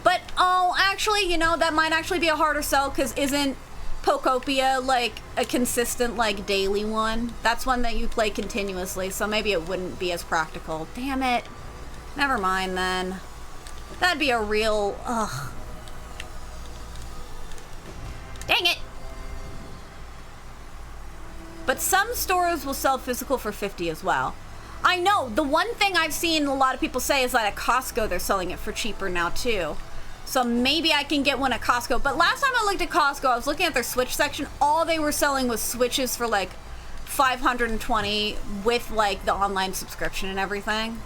But, oh, actually, you know, that might actually be a harder sell, because isn't Pokopia, like, a consistent, like, daily one? That's one that you play continuously, so maybe it wouldn't be as practical. Damn it. Never mind, then. That'd be a real... Ugh. Dang it! But some stores will sell physical for $50 as well. I know, the one thing I've seen a lot of people say is that at Costco they're selling it for cheaper now too. So maybe I can get one at Costco. But last time I looked at Costco, I was looking at their Switch section. All they were selling was Switches for like $520 with like the online subscription and everything.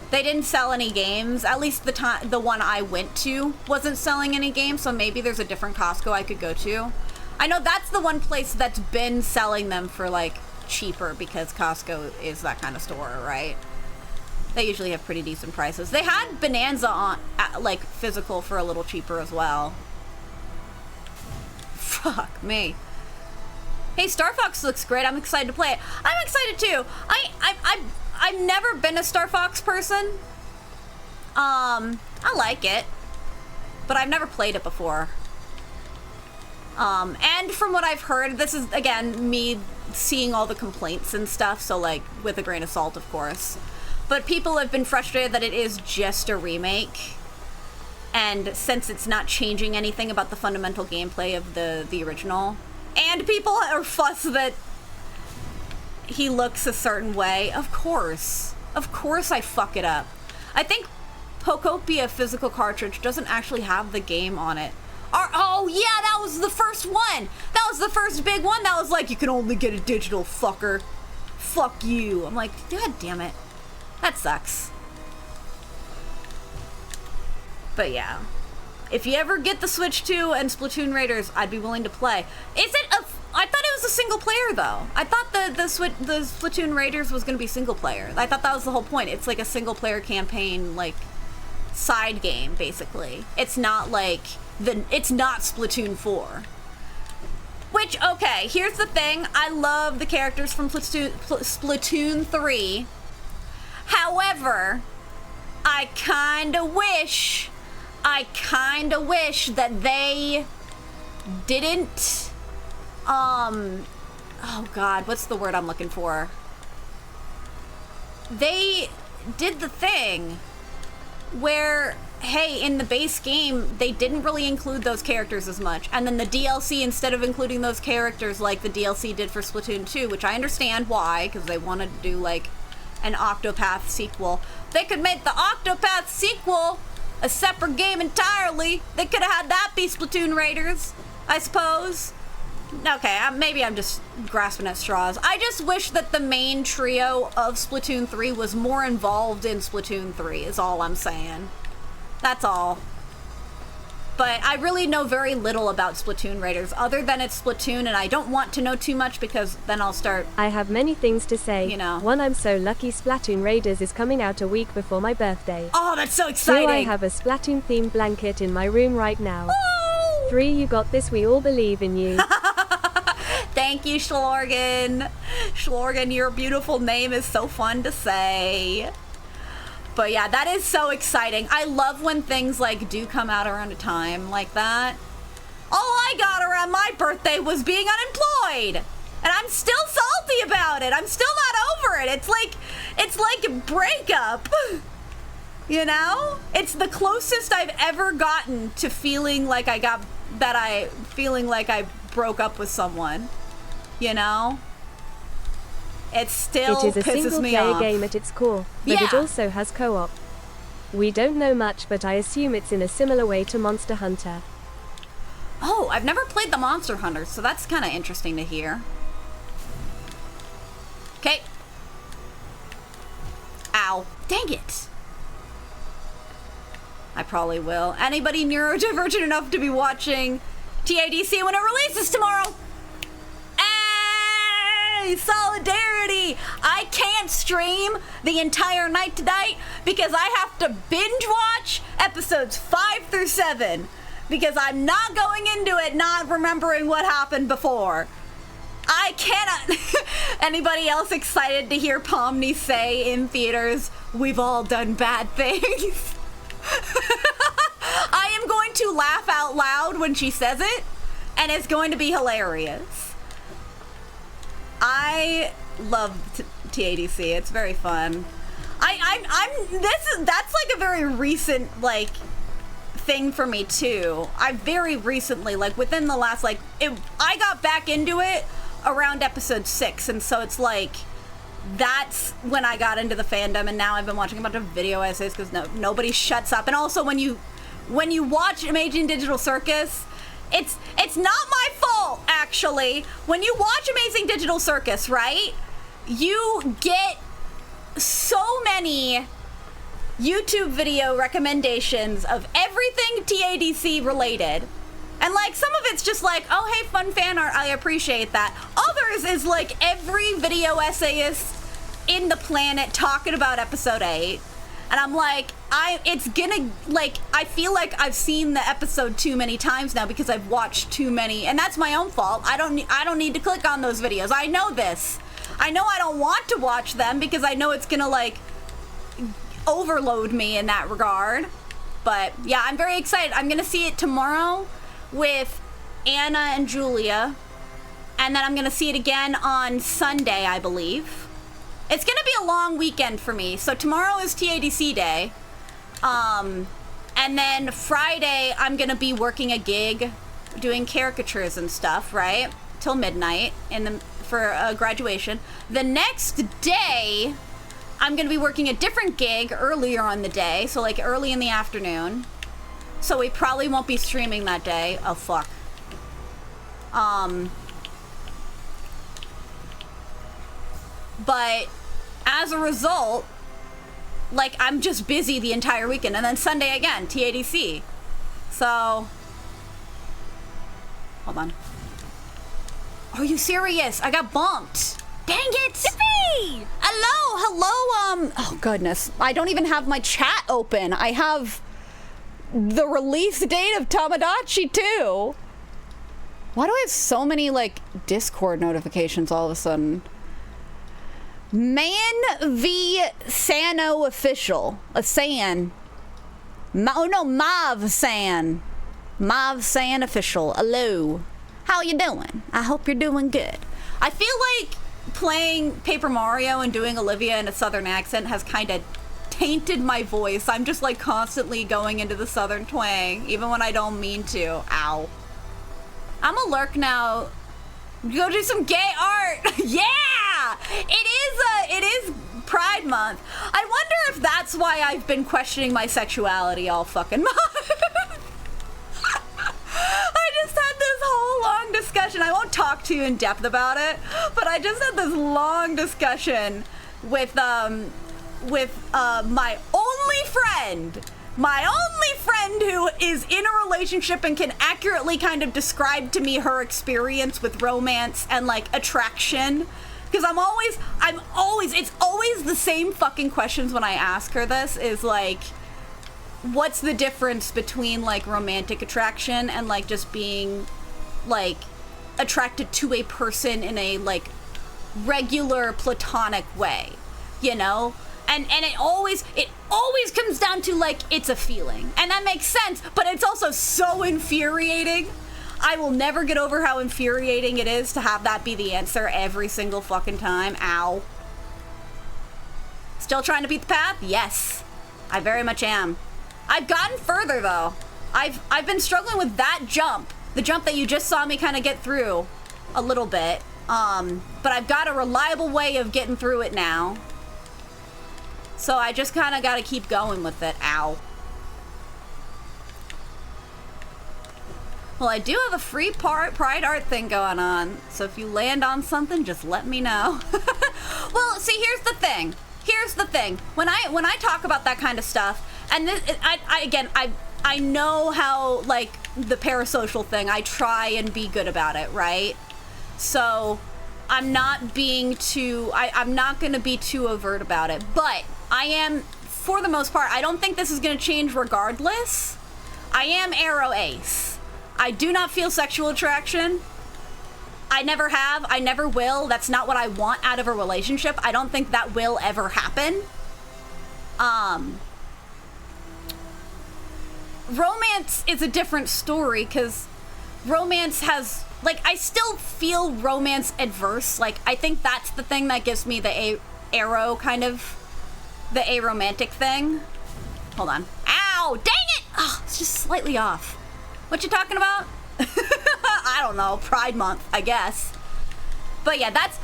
They didn't sell any games. At least the one I went to wasn't selling any games, so maybe there's a different Costco I could go to. I know that's the one place that's been selling them for like cheaper because Costco is that kind of store, right? They usually have pretty decent prices. They had Bonanza on like physical for a little cheaper as well. Fuck me. Hey, Star Fox looks great. I'm excited to play it. I'm excited too. I've never been a Star Fox person. I like it, but I've never played it before. And from what I've heard, this is, again, me seeing all the complaints and stuff, so, like, with a grain of salt, of course. But people have been frustrated that it is just a remake. And since it's not changing anything about the fundamental gameplay of the original. And people are fussed that he looks a certain way. Of course. Of course I fuck it up. I think Pokopia physical cartridge doesn't actually have the game on it. Oh, yeah, that was the first one. That was the first big one that was like, you can only get a digital, fucker. Fuck you. I'm like, God damn it. That sucks. But yeah. If you ever get the Switch 2 and Splatoon Raiders, I'd be willing to play. Is it a... I thought it was a single player, though. I thought the Splatoon Raiders was going to be single player. I thought that was the whole point. It's like a single player campaign, like, side game, basically. It's not like... It's not Splatoon 4. Which, okay, here's the thing. I love the characters from Splatoon 3. However, I kinda wish that they didn't, oh God, what's the word I'm looking for? They did the thing where, hey, in the base game, they didn't really include those characters as much. And then the DLC, instead of including those characters like the DLC did for Splatoon 2, which I understand why, because they wanted to do, like, an Octopath sequel. They could make the Octopath sequel a separate game entirely. They could have had that be Splatoon Raiders, I suppose. Okay, maybe I'm just grasping at straws. I just wish that the main trio of Splatoon 3 was more involved in Splatoon 3, is all I'm saying. That's all. But I really know very little about Splatoon Raiders, other than it's Splatoon, and I don't want to know too much because then I'll start... I have many things to say. You know. One, I'm so lucky Splatoon Raiders is coming out a week before my birthday. Oh, that's so exciting! 2, I have a Splatoon-themed blanket in my room right now. Oh! 3, you got this, we all believe in you. Thank you, Schlorgen. Schlorgen, your beautiful name is so fun to say. But yeah, that is so exciting. I love when things like do come out around a time like that. All I got around my birthday was being unemployed. And I'm still salty about it. I'm still not over it. It's like a breakup. You know? It's the closest I've ever gotten to feeling like I broke up with someone. You know? It still It is a pisses me single-player off. game at its core, but it Yeah. also has co-op. We don't know much, but I assume it's in a similar way to Monster Hunter. Oh, I've never played the Monster Hunter, so that's kind of interesting to hear. Okay. Ow. Dang it. I probably will. Anybody neurodivergent enough to be watching TADC when it releases tomorrow? Hey, solidarity! I can't stream the entire night tonight because I have to binge watch episodes 5 through 7 because I'm not going into it not remembering what happened before. I cannot. Anybody else excited to hear Pomni say in theaters, "We've all done bad things"? I am going to laugh out loud when she says it, and it's going to be hilarious. I love TADC. It's very fun. That's like a very recent like thing for me too. I very recently, like within the last I got back into it around episode 6, and so it's like that's when I got into the fandom, and now I've been watching a bunch of video essays because nobody shuts up. And also when you watch Amazing Digital Circus, it's not my fault, actually. When you watch Amazing Digital Circus, right, you get so many YouTube video recommendations of everything TADC related. And like some of it's just like, oh hey, fun fan art, I appreciate that. Others is like every video essayist in the planet talking about episode 8. And I'm like, I feel like I've seen the episode too many times now because I've watched too many, and that's my own fault. I don't need to click on those videos. I know this. I know I don't want to watch them because I know it's gonna like overload me in that regard. But yeah, I'm very excited. I'm gonna see it tomorrow with Anna and Julia, and then I'm gonna see it again on Sunday, I believe. It's gonna be a long weekend for me. So tomorrow is TADC day. And then Friday I'm gonna be working a gig doing caricatures and stuff, right? Till midnight for graduation. The next day I'm gonna be working a different gig earlier on the day, so like early in the afternoon. So we probably won't be streaming that day. Oh fuck. But as a result, like I'm just busy the entire weekend, and then Sunday again, TADC. So, hold on. Are you serious? I got bumped. Dang it! Yippee! Hello, oh goodness. I don't even have my chat open. I have the release date of Tamagotchi 2. Why do I have so many, like, Discord notifications all of a sudden? Man v. Sano official. A San. Oh no, Mav San. Mav saying official. Hello. How you doing? I hope you're doing good. I feel like playing Paper Mario and doing Olivia in a southern accent has kind of tainted my voice. I'm just like constantly going into the southern twang, even when I don't mean to. Ow. I'm a lurk now. Go do some gay art. Yeah! It is Pride Month. I wonder if that's why I've been questioning my sexuality all fucking month. I just had this whole long discussion. I won't talk to you in depth about it, but I just had this long discussion with my only friend who is in a relationship and can accurately kind of describe to me her experience with romance and like attraction. Because it's always the same fucking questions when I ask her this, is like, what's the difference between like romantic attraction and like just being like attracted to a person in a like regular platonic way, you know? And it always comes down to like, it's a feeling. And that makes sense, but it's also so infuriating. I will never get over how infuriating it is to have that be the answer every single fucking time. Ow. Still trying to beat the path? Yes, I very much am. I've gotten further though. I've been struggling with that jump. The jump that you just saw me kind of get through a little bit. But I've got a reliable way of getting through it now. So I just kind of got to keep going with it. Ow. Well, I do have a free Pride art thing going on, so if you land on something, just let me know. Well, see, here's the thing. When I talk about that kind of stuff, and this, I know how, like, the parasocial thing, I try and be good about it, right? So I'm not being too, I'm not going to be too overt about it, but I am, for the most part, I don't think this is going to change regardless. I am Arrow Ace. I do not feel sexual attraction. I never have. I never will. That's not what I want out of a relationship. I don't think that will ever happen. Romance is a different story because romance has, like, I still feel romance adverse. Like, I think that's the thing that gives me the arrow kind of, the aromantic thing. Hold on. Ow! Dang it! Oh, it's just slightly off. What you talking about? I don't know. Pride Month, I guess. But yeah, that's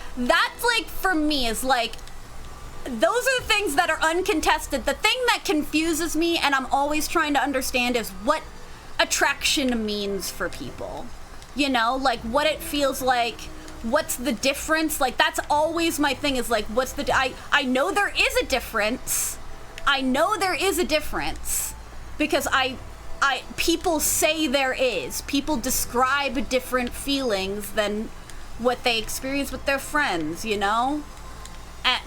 like, for me, is like, those are the things that are uncontested. The thing that confuses me, and I'm always trying to understand, is what attraction means for people. You know, like what it feels like, what's the difference? Like, that's always my thing, is like, what's the, I know there is a difference. Because people say there is. People describe different feelings than what they experience with their friends, you know?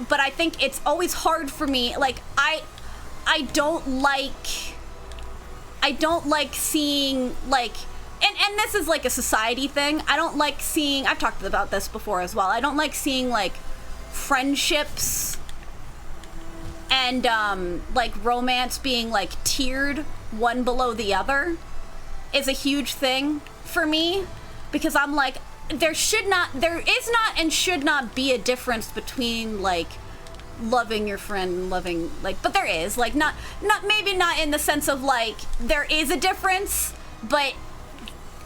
But I think it's always hard for me. Like, I don't like seeing, like, and this is like a society thing. I don't like seeing, I've talked about this before as well. I don't like seeing like friendships and like romance being like tiered one below the other is a huge thing for me, because I'm like, there is not and should not be a difference between like loving your friend and loving, like, but there is, like, not maybe not in the sense of like there is a difference, but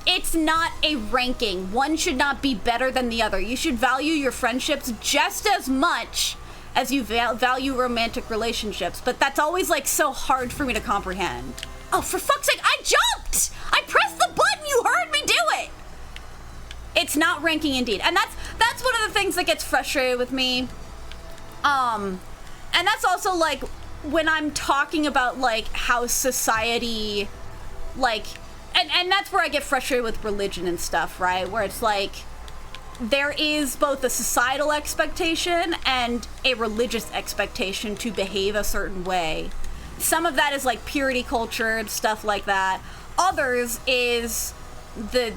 it's not a ranking. One should not be better than the other. You should value your friendships just as much as you value romantic relationships, but that's always like so hard for me to comprehend. Oh, for fuck's sake, I jumped! I pressed the button, you heard me do it! It's not ranking indeed. And that's one of the things that gets frustrated with me. And that's also like when I'm talking about like how society, like, and that's where I get frustrated with religion and stuff, right? Where it's like, there is both a societal expectation and a religious expectation to behave a certain way. Some of that is like purity culture and stuff like that. Others is the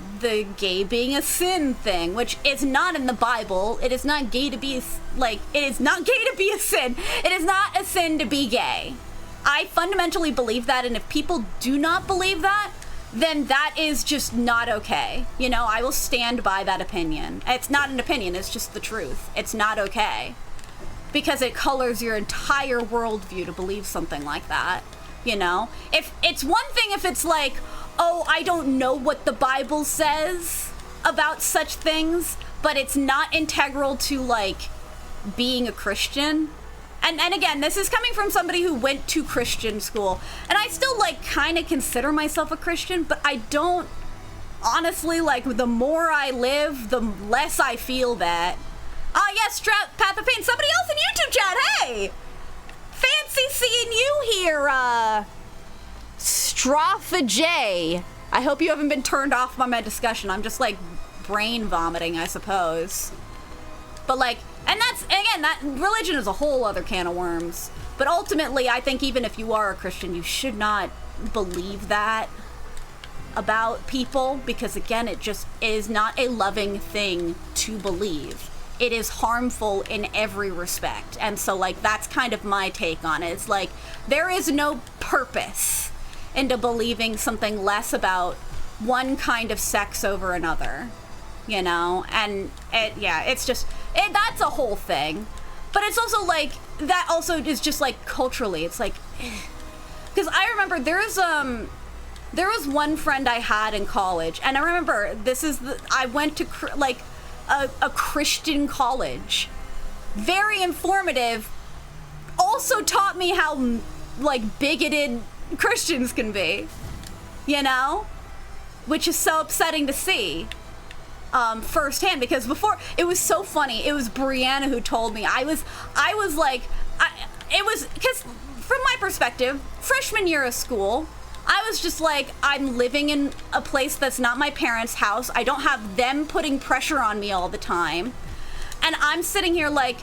gay being a sin thing, which is not in the Bible. It is not gay to be, like, it is not gay to be a sin. It is not a sin to be gay. I fundamentally believe that, and if people do not believe that, then that is just not okay. You know, I will stand by that opinion. It's not an opinion, it's just the truth. It's not okay. Because it colors your entire worldview to believe something like that. You know? If it's one thing if it's like, oh, I don't know what the Bible says about such things, but it's not integral to, like, being a Christian. And again, this is coming from somebody who went to Christian school. And I still, like, kind of consider myself a Christian, but I don't, honestly, like, the more I live, the less I feel that. Ah, yes, Path of Pain. Somebody else in YouTube chat, hey! Fancy seeing you here, Stropha J. I hope you haven't been turned off by my discussion. I'm just, like, brain vomiting, I suppose. But, like, and that's, again, that religion is a whole other can of worms. But ultimately, I think even if you are a Christian, you should not believe that about people, because, again, it just is not a loving thing to believe. It is harmful in every respect. And so, like, that's kind of my take on it. It's like, there is no purpose into believing something less about one kind of sex over another, you know? And it's just, that's a whole thing. But it's also like, that also is just like culturally, it's like, because I remember there was one friend I had in college, and I remember I went to like a Christian college, very informative, also taught me how like bigoted Christians can be, you know, which is so upsetting to see firsthand, because before, it was so funny, it was Brianna who told me. I was like, it was, because from my perspective, freshman year of school, I was just like, I'm living in a place that's not my parents' house. I don't have them putting pressure on me all the time. And I'm sitting here like,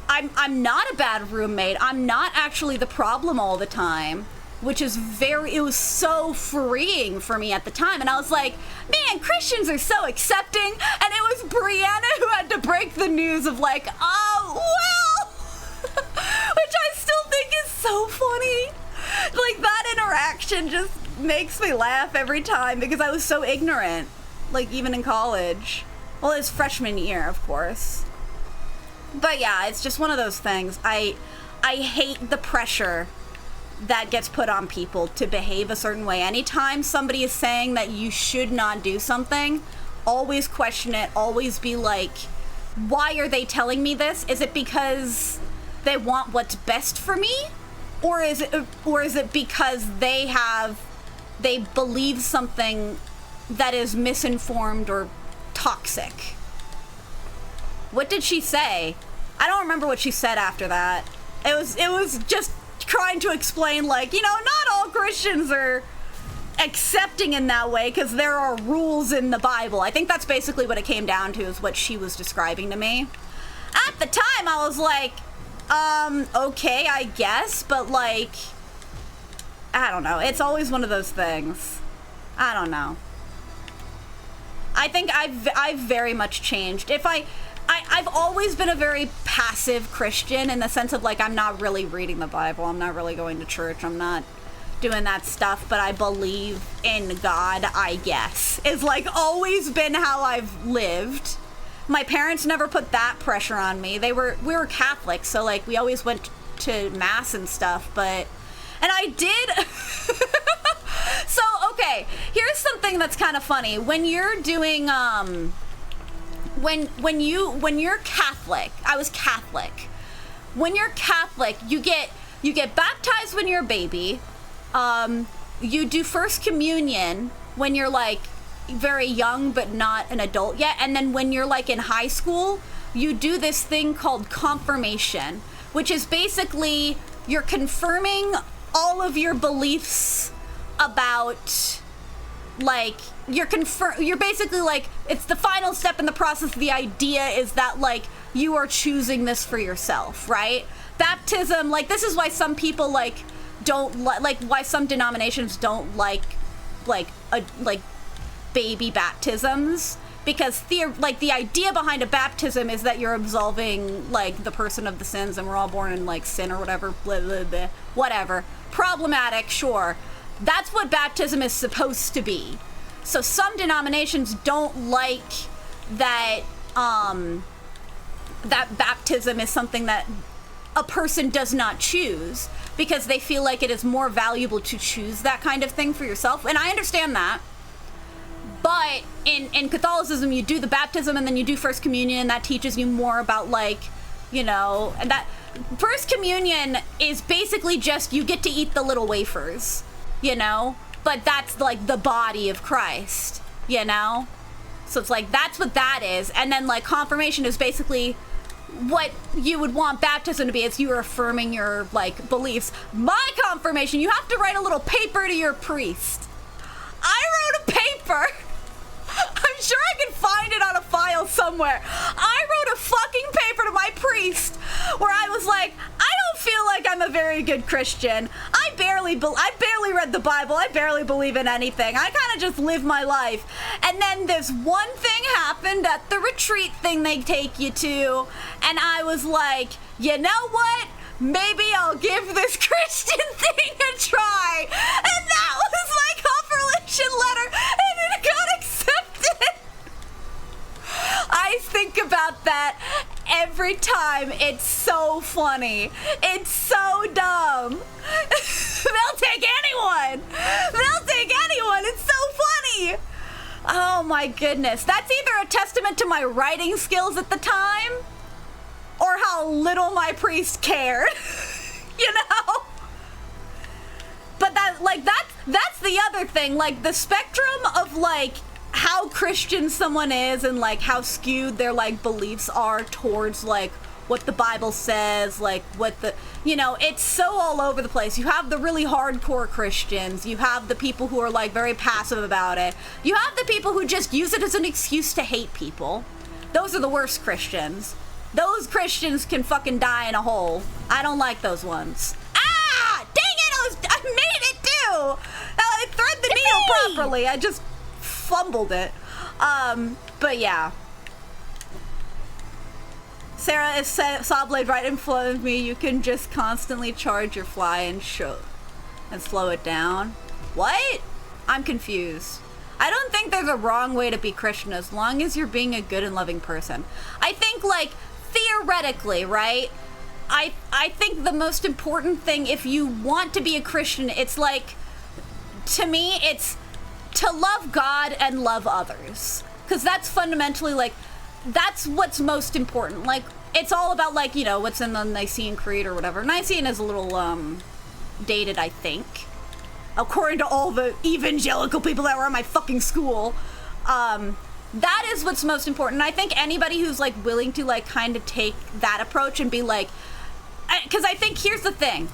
I'm not a bad roommate. I'm not actually the problem all the time, which is it was so freeing for me at the time. And I was like, man, Christians are so accepting. And it was Brianna who had to break the news of like, oh, well, which I still think is so funny. Like, that interaction just makes me laugh every time, because I was so ignorant, like, even in college. Well, it was freshman year, of course. But yeah, it's just one of those things. I hate the pressure that gets put on people to behave a certain way. Anytime somebody is saying that you should not do something, always question it, always be like, why are they telling me this? Is it because they want what's best for me? Or is it because they believe something that is misinformed or toxic? What did she say? I don't remember what she said after that. It was just trying to explain, like, you know, not all Christians are accepting in that way because there are rules in the Bible. I think that's basically what it came down to, is what she was describing to me. At the time, I was like, okay, I guess, but, like, I don't know. It's always one of those things. I don't know. I think I've very much changed. I've always been a very passive Christian, in the sense of, like, I'm not really reading the Bible. I'm not really going to church. I'm not doing that stuff, but I believe in God, I guess. It's, like, always been how I've lived. My parents never put that pressure on me. We were Catholic, so, like, we always went to mass and stuff, and I did. So, okay, here's something that's kind of funny. When you're doing, when you're Catholic, I was Catholic. When you're Catholic, you get baptized when you're a baby. You do first communion when you're, like, very young but not an adult yet, and then when you're, like, in high school, you do this thing called confirmation, which is basically you're confirming all of your beliefs about, like, you're basically, like, it's the final step in the process. The idea is that, like, you are choosing this for yourself, right? Baptism, like, this is why some people, like, don't like why some denominations don't like baby baptisms, because the idea behind a baptism is that you're absolving, like, the person of the sins, and we're all born in, like, sin or whatever, blah, blah, blah, whatever. Problematic, sure. That's what baptism is supposed to be. So some denominations don't like that, that baptism is something that a person does not choose, because they feel like it is more valuable to choose that kind of thing for yourself. And I understand that. But in Catholicism, you do the baptism and then you do First Communion, and that teaches you more about, like, you know, and that First Communion is basically just you get to eat the little wafers, you know? But that's like the body of Christ, you know? So it's like, that's what that is. And then, like, confirmation is basically what you would want baptism to be. It's you are affirming your, like, beliefs. My confirmation, you have to write a little paper to your priest. I wrote a paper. I'm sure I can find it on a file somewhere. I wrote a fucking paper to my priest where I was like, I don't feel like I'm a very good Christian. I barely read the Bible. I barely believe in anything. I kind of just live my life. And then this one thing happened at the retreat thing they take you to, and I was like, you know what? Maybe I'll give this Christian thing a try. And that was my confirmation letter, and it got accepted. I think about that every time. It's so funny. It's so dumb. They'll take anyone. They'll take anyone. It's so funny. Oh my goodness. That's either a testament to my writing skills at the time, or how little my priest cared. You know? But that's the other thing. Like, the spectrum of, like, how Christian someone is and, like, how skewed their, like, beliefs are towards, like, what the Bible says, like, what the, you know, it's so all over the place. You have the really hardcore Christians. You have the people who are, like, very passive about it. You have the people who just use it as an excuse to hate people. Those are the worst Christians. Those Christians can fucking die in a hole. I don't like those ones. Ah! Dang it! I made it too! I thread the needle properly. I just fumbled it. But yeah. Sarah, if saw blade right in front of me, you can just constantly charge your fly and slow it down. What? I'm confused. I don't think there's a wrong way to be Christian as long as you're being a good and loving person. I think, like, theoretically, right? I think the most important thing, if you want to be a Christian, it's like, to me, it's to love God and love others. Because that's fundamentally, like, that's what's most important. Like, it's all about, like, you know, what's in the Nicene Creed or whatever. Nicene is a little, dated, I think. According to all the evangelical people that were in my fucking school. That is what's most important. And I think anybody who's, like, willing to, like, kind of take that approach and be like, because I think here's the thing.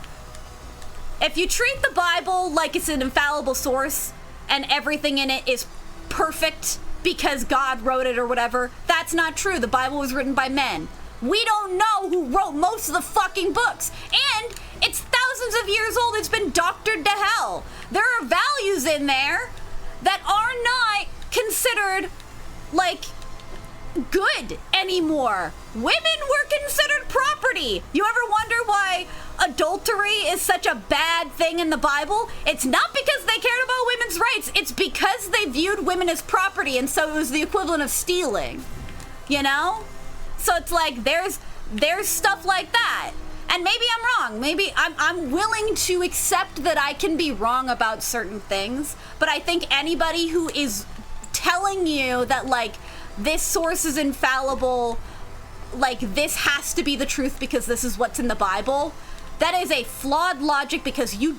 If you treat the Bible like it's an infallible source and everything in it is perfect because God wrote it or whatever, that's not true. The Bible was written by men. We don't know who wrote most of the fucking books. And it's thousands of years old. It's been doctored to hell. There are values in there that are not considered, like, good anymore. Women were considered property. You ever wonder why adultery is such a bad thing in the Bible? It's not because they cared about women's rights. It's because they viewed women as property, and so it was the equivalent of stealing. You know? So it's like, there's stuff like that. And maybe I'm wrong. Maybe I'm willing to accept that I can be wrong about certain things. But I think anybody who is telling you that, like, this source is infallible, like, this has to be the truth because this is what's in the Bible, that is a flawed logic, because you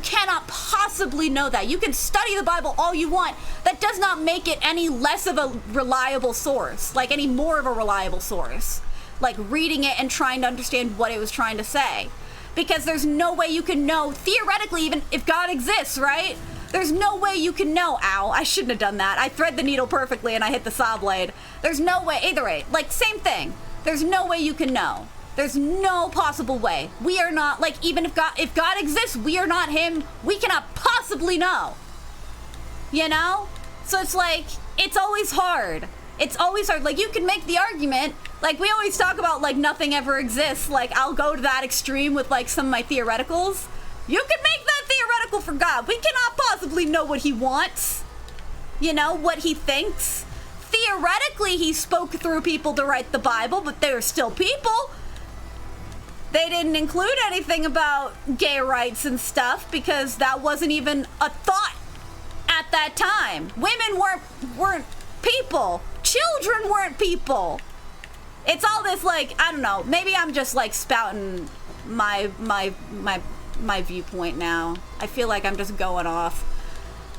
cannot possibly know that. You can study the Bible all you want. That does not make it any less of a reliable source, like any more of a reliable source. Like, reading it and trying to understand what it was trying to say. Because there's no way you can know, theoretically, even if God exists, right? There's no way you can know. Ow, I shouldn't have done that. I thread the needle perfectly and I hit the saw blade. There's no way, either way, like, same thing. There's no way you can know. There's no possible way. We are not, like, even if God exists, we are not him. We cannot possibly know. You know? So it's like, it's always hard. It's always hard. Like, you can make the argument, like, we always talk about, like, nothing ever exists. Like, I'll go to that extreme with, like, some of my theoreticals. You can make that theoretical hypothetical for God. We cannot possibly know what he wants, you know, what he thinks. Theoretically, he spoke through people to write the Bible, but they were still people. They didn't include anything about gay rights and stuff because that wasn't even a thought at that time. Women weren't people. Children weren't people. It's all this, like, I don't know, maybe I'm just like spouting my viewpoint now. I feel like I'm just going off.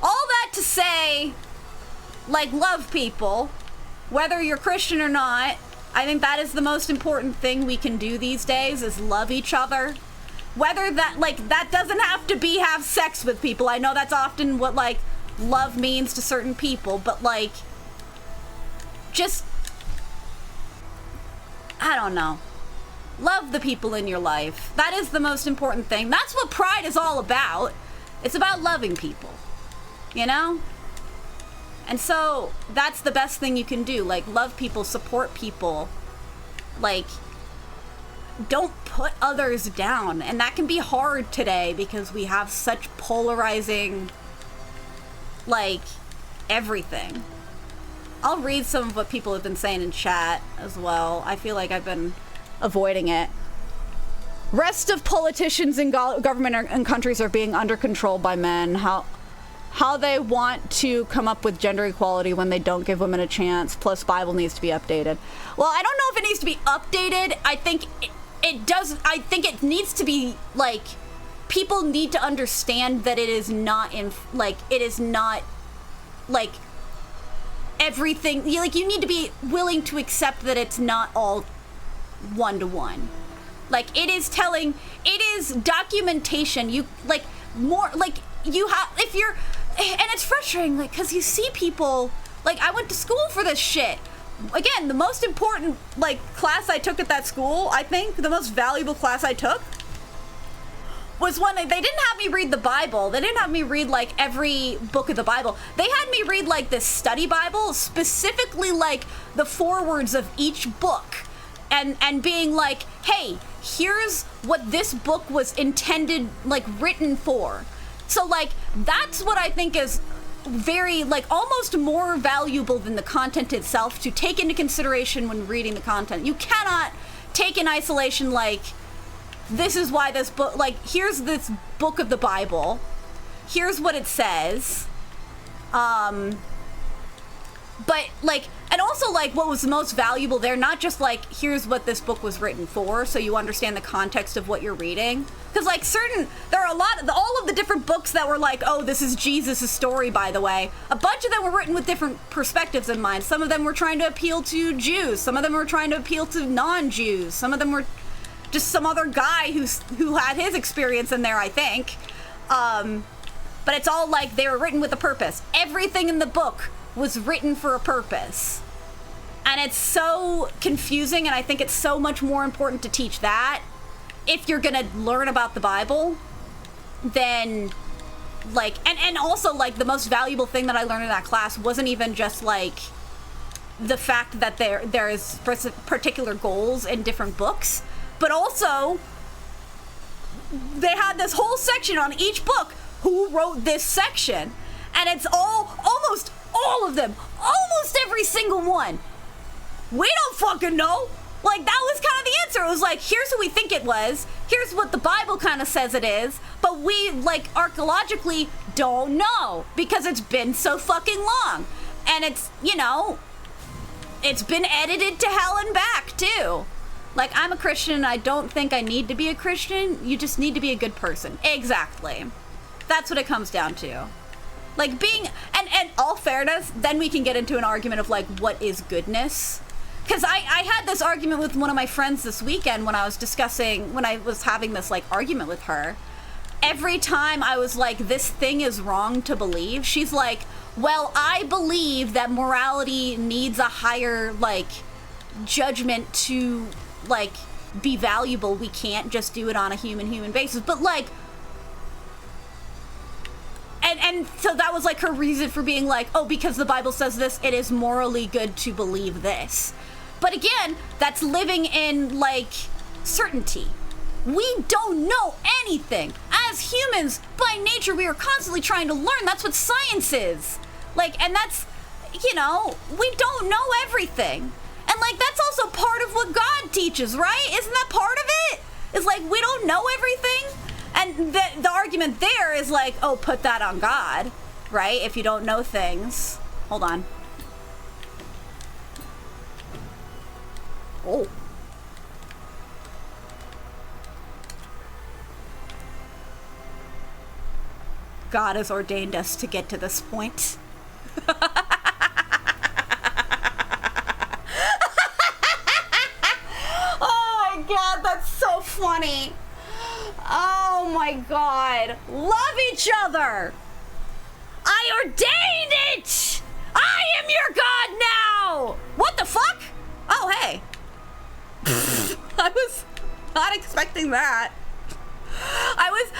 All that to say, like, love people, whether you're Christian or not. I think that is the most important thing we can do these days, is love each other. Whether that, like, that doesn't have to be have sex with people. I know that's often what, like, love means to certain people, but, like, just, I don't know. Love the people in your life. That is the most important thing. That's what Pride is all about. It's about loving people, you know? And so that's the best thing you can do. Like, love people, support people. Like, don't put others down. And that can be hard today because we have such polarizing, like, everything. I'll read some of what people have been saying in chat as well. I feel like I've been avoiding it. Rest of politicians in government and countries are being under control by men. How they want to come up with gender equality when they don't give women a chance. Plus, Bible needs to be updated. Well, I don't know if it needs to be updated. I think it does. I think it needs to be, like, people need to understand that it is not it is not, like, everything. Like, you need to be willing to accept that it's not all one-to-one. Like, it is documentation. You, like, more, like, you have, if you're, and it's frustrating, like, because you see people, like, I went to school for this shit. Again, the most important, like, class I took at that school, I think, the most valuable class I took, was when they didn't have me read the Bible. They didn't have me read, like, every book of the Bible. They had me read, like, this study Bible, specifically, like, the forewords of each book. And being like, hey, here's what this book was intended, like, written for. So, like, that's what I think is very, like, almost more valuable than the content itself to take into consideration when reading the content. You cannot take in isolation, like, this is why this book, like, here's this book of the Bible. Here's what it says. But, like, and also, like, what was the most valuable there, not just, like, here's what this book was written for, so you understand the context of what you're reading. Because, like, there are all of the different books that were like, oh, this is Jesus' story, by the way. A bunch of them were written with different perspectives in mind. Some of them were trying to appeal to Jews. Some of them were trying to appeal to non-Jews. Some of them were just some other guy who had his experience in there, I think. But it's all, like, they were written with a purpose. Everything in the book was written for a purpose. And it's so confusing, and I think it's so much more important to teach that if you're gonna learn about the Bible than, like, and also, like, the most valuable thing that I learned in that class wasn't even just, like, the fact that there is particular goals in different books, but also they had this whole section on each book, who wrote this section, and it's almost all of them, almost every single one. We don't fucking know. Like, that was kind of the answer. It was like, here's who we think it was, here's what the Bible kind of says it is, but we, like, archaeologically don't know because it's been so fucking long. And it's, you know, it's been edited to hell and back too. Like, I'm a Christian, I don't think I need to be a Christian. You just need to be a good person. Exactly. That's what it comes down to. Like, being, and all fairness, then we can get into an argument of, like, what is goodness? Because I had this argument with one of my friends this weekend when I was having this, like, argument with her. Every time I was like, this thing is wrong to believe, she's like, well, I believe that morality needs a higher, like, judgment to, like, be valuable. We can't just do it on a human basis. But, like, and so that was, like, her reason for being like, oh, because the Bible says this, it is morally good to believe this. But again, that's living in, like, certainty. We don't know anything. as humans, by nature, we are constantly trying to learn. That's what science is. Like, and that's, you know, we don't know everything. And, like, that's also part of what God teaches, right? Isn't that part of it? It's like, we don't know everything. And the argument there is like, oh, put that on God, right? If you don't know things. Hold on. Oh. God has ordained us to get to this point. Oh my God, that's so funny. Oh my God. Love each other. I ordained it. I am your God now. What the fuck? Oh, hey. I was not expecting that. I was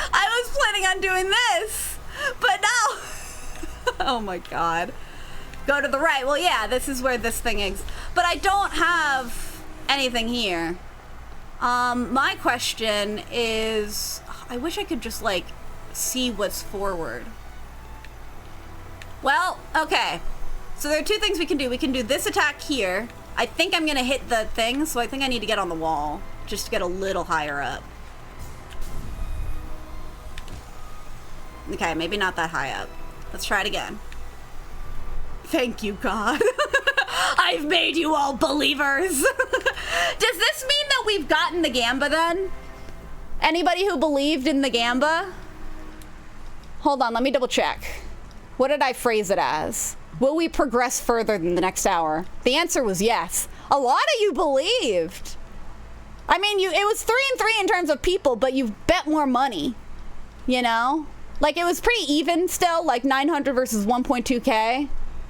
planning on doing this, but no. Oh my God. Go to the right. Well, yeah, this is where this thing is. But I don't have anything here. My question is, I wish I could just like see what's forward. Well, okay. So there are two things we can do. We can do this attack here. I think I'm gonna hit the thing, so I think I need to get on the wall just to get a little higher up. Okay, maybe not that high up. Let's try it again. Thank you, God. I've made you all believers. Does this mean that we've gotten the Gamba then? Anybody who believed in the Gamba? Hold on, let me double check. What did I phrase it as? Will we progress further than the next hour? The answer was yes. A lot of you believed. I mean, it was 3 and 3 in terms of people, but you've bet more money, you know? Like, it was pretty even still, like 900 versus 1.2k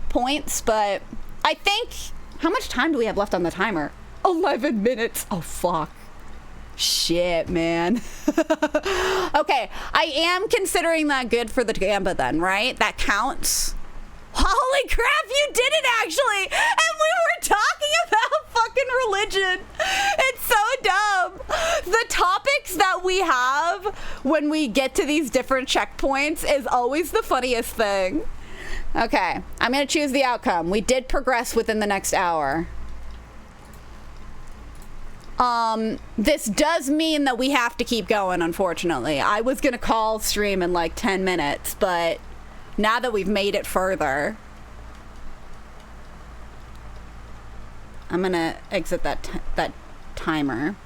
points, but I think, how much time do we have left on the timer? 11 minutes. Oh, fuck. Shit, man. Okay, I am considering that good for the Gamba then, right? That counts. Holy crap, you did it actually! And we were talking about fucking religion. It's so dumb. The topics that we have when we get to these different checkpoints is always the funniest thing. Okay, I'm gonna choose the outcome. We did progress within the next hour. This does mean that we have to keep going, unfortunately. I was gonna call stream in like 10 minutes, but now that we've made it further, I'm gonna exit that timer.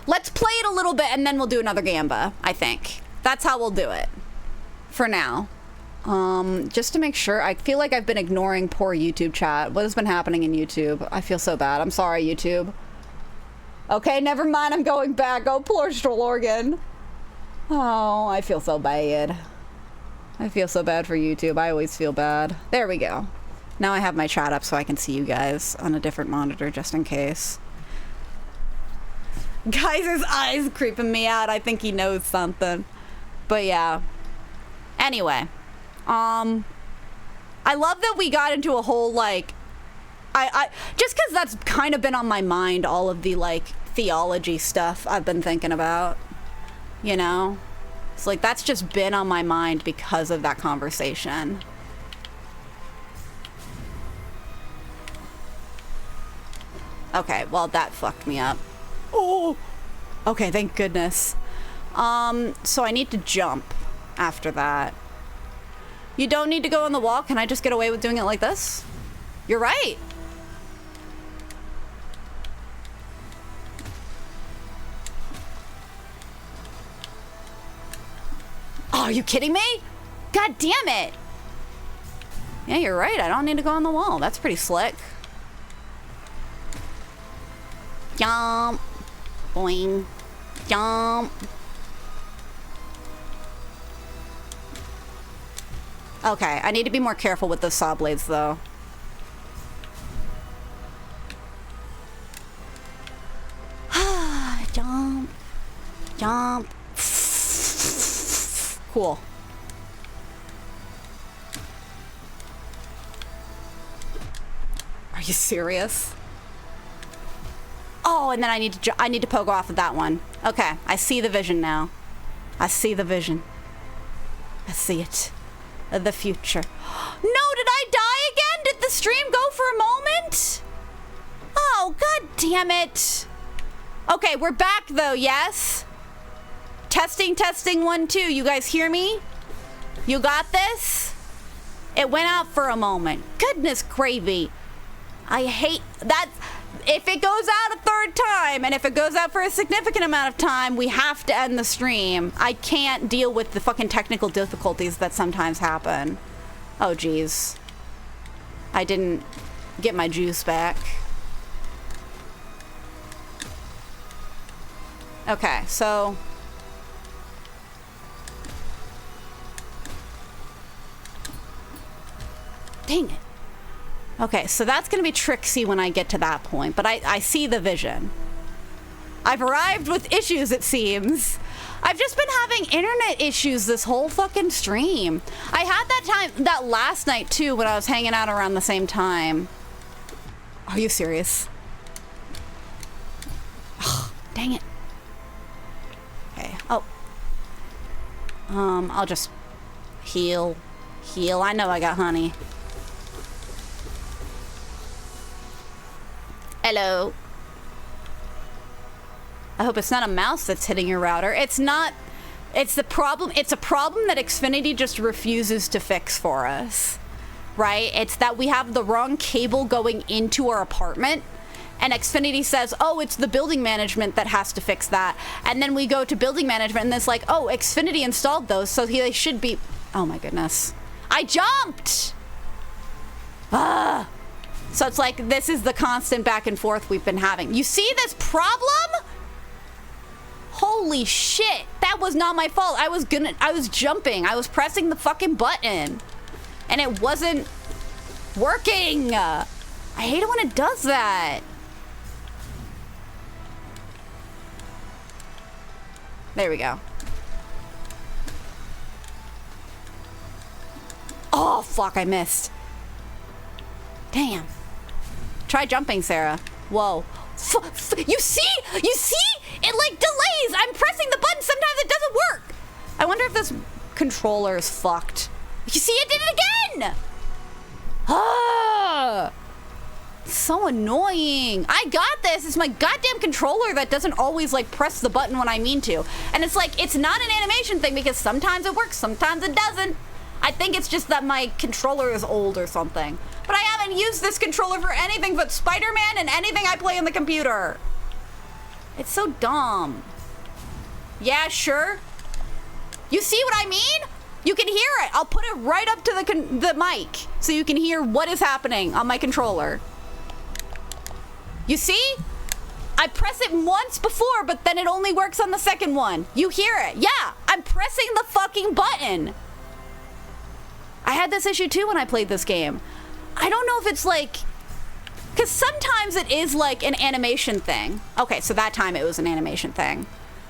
Let's play it a little bit and then we'll do another Gamba, I think. That's how we'll do it for now. Just to make sure, I feel like I've been ignoring poor YouTube chat. What has been happening in YouTube? I feel so bad. I'm sorry, YouTube. Okay, never mind. I'm going back. Oh, Portugal, Oregon. Oh, I feel so bad. I feel so bad for YouTube. I always feel bad. There we go. Now I have my chat up so I can see you guys on a different monitor just in case. Geyser's eyes creeping me out. I think he knows something. But yeah. Anyway. I love that we got into a whole, like, I just because that's kind of been on my mind, all of the, like, theology stuff I've been thinking about, you know? It's like, that's just been on my mind because of that conversation. Okay, well, that fucked me up. Oh! Okay, thank goodness. So I need to jump after that. You don't need to go on the wall. Can I just get away with doing it like this? You're right. Oh, are you kidding me? God damn it. Yeah, you're right. I don't need to go on the wall. That's pretty slick. Jump. Boing. Jump. Okay, I need to be more careful with those saw blades, though. Jump. Jump. Cool. Are you serious? Oh, Oh, and then I need to poke off of that one. Okay, I see the vision now. I see the vision. I see it. The future. No, did I die again? Did the stream go for a moment? Oh, god damn it. Okay, we're back though, yes? Testing, testing, 1, 2. You guys hear me? You got this? It went out for a moment. Goodness gravy. I hate that. If it goes out a third time, and if it goes out for a significant amount of time, we have to end the stream. I can't deal with the fucking technical difficulties that sometimes happen. Oh, geez. I didn't get my juice back. Okay, so... Dang it. Okay, so that's gonna be tricksy when I get to that point, but I see the vision. I've arrived with issues, it seems. I've just been having internet issues this whole fucking stream. I had that last night too, when I was hanging out around the same time. Are you serious? Ugh, dang it. Okay, oh. I'll just heal. I know I got honey. Hello. I hope it's not a mouse that's hitting your router. It's not. It's the problem. It's a problem that Xfinity just refuses to fix for us. Right? It's that we have the wrong cable going into our apartment. And Xfinity says, oh, it's the building management that has to fix that. And then we go to building management and it's like, oh, Xfinity installed those, so they should be... Oh my goodness. I jumped! Ah! So it's like, this is the constant back and forth we've been having. You see this problem? Holy shit. That was not my fault. I was jumping. I was pressing the fucking button. And it wasn't working. I hate it when it does that. There we go. Oh, fuck, I missed. Damn. Try jumping, Sarah. Whoa. You see? You see? It, like, delays. I'm pressing the button. Sometimes it doesn't work. I wonder if this controller is fucked. You see? It did it again. Ah. So annoying. I got this. It's my goddamn controller that doesn't always, like, press the button when I mean to. And it's like, it's not an animation thing because sometimes it works, sometimes it doesn't. I think it's just that my controller is old or something. But I haven't used this controller for anything but Spider-Man and anything I play on the computer. It's so dumb. Yeah, sure. You see what I mean? You can hear it. I'll put it right up to the mic so you can hear what is happening on my controller. You see? I press it once before, but then it only works on the second one. You hear it. Yeah, I'm pressing the fucking button. I had this issue too when I played this game. I don't know if it's like... Because sometimes it is like an animation thing. Okay, so that time it was an animation thing.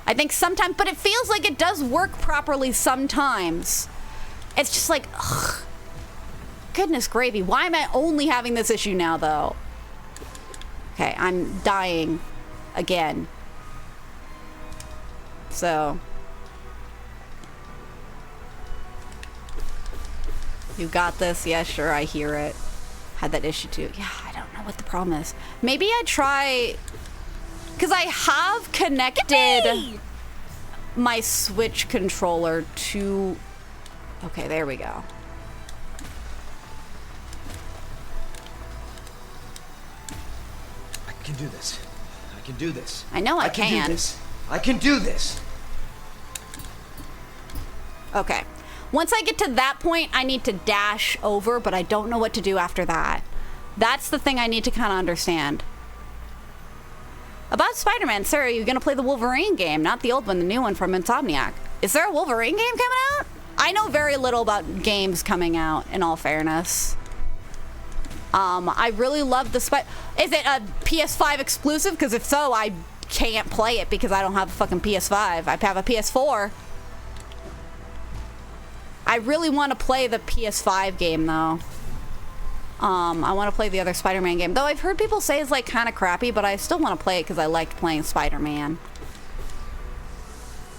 I think sometimes, but it feels like it does work properly sometimes. It's just like, ugh. Goodness gravy. Why am I only having this issue now, though? Okay, I'm dying again. So... You got this? Yeah, sure, I hear it. Had that issue too. Yeah, I don't know what the problem is. Maybe I try... Because I have connected my Switch controller to... Okay, there we go. I can do this. I can do this. I know I can. Do this. I can do this. Okay. Once I get to that point, I need to dash over, but I don't know what to do after that. That's the thing I need to kind of understand. About Spider-Man, sir, you're going to play the Wolverine game, not the old one, the new one from Insomniac. Is there a Wolverine game coming out? I know very little about games coming out, in all fairness. I really love the Is it a PS5 exclusive? Because if so, I can't play it because I don't have a fucking PS5. I have a PS4. I really want to play the PS5 game, though. I want to play the other Spider-Man game. Though I've heard people say it's like kind of crappy, but I still want to play it because I liked playing Spider-Man.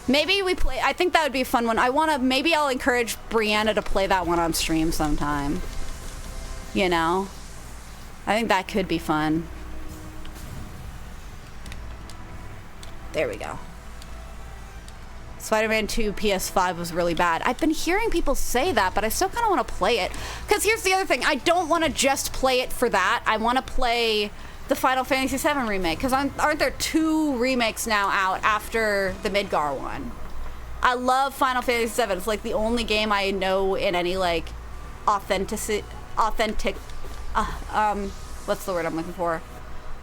Maybe we play, I think that would be a fun one. Maybe I'll encourage Brianna to play that one on stream sometime. You know? I think that could be fun. There we go. Spider-Man 2 PS5 was really bad. I've been hearing people say that, but I still kind of want to play it. Because here's the other thing. I don't want to just play it for that. I want to play the Final Fantasy VII remake. Because aren't there 2 remakes now out after the Midgar one? I love Final Fantasy VII. It's like the only game I know in any like authentic, what's the word I'm looking for?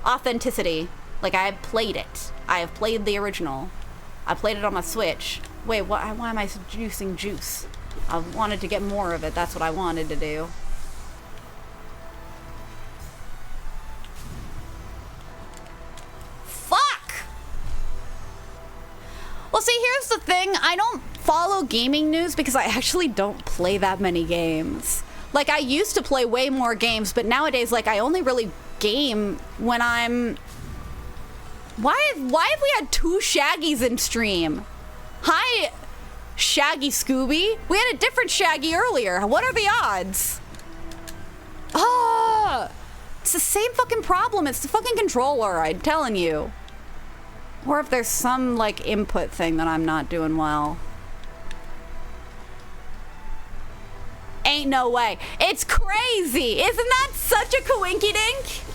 Authenticity. Like I have played it. I have played the original. I played it on my Switch. Wait, why am I juicing juice? I wanted to get more of it. That's what I wanted to do. Fuck! Well, see, here's the thing. I don't follow gaming news because I actually don't play that many games. Like, I used to play way more games, but nowadays, like, I only really game when I'm... Why have we had 2 Shaggies in stream? Hi, Shaggy Scooby. We had a different Shaggy earlier. What are the odds? Oh, it's the same fucking problem. It's the fucking controller, I'm telling you. Or if there's some, like, input thing that I'm not doing well. Ain't no way. It's crazy. Isn't that such a coinkydink?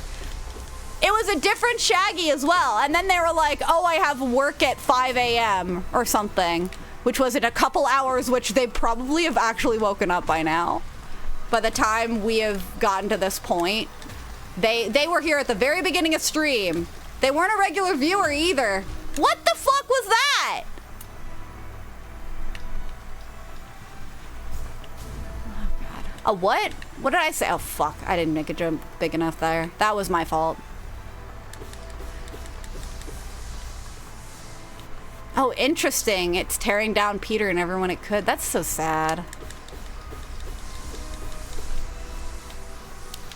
It was a different Shaggy as well. And then they were like, oh, I have work at 5 a.m. or something, which was in a couple hours, which they probably have actually woken up by now. By the time we have gotten to this point, they were here at the very beginning of stream. They weren't a regular viewer either. What the fuck was that? Oh, God. A what? What did I say? Oh, fuck. I didn't make a jump big enough there. That was my fault. Oh, interesting. It's tearing down Peter and everyone it could. That's so sad.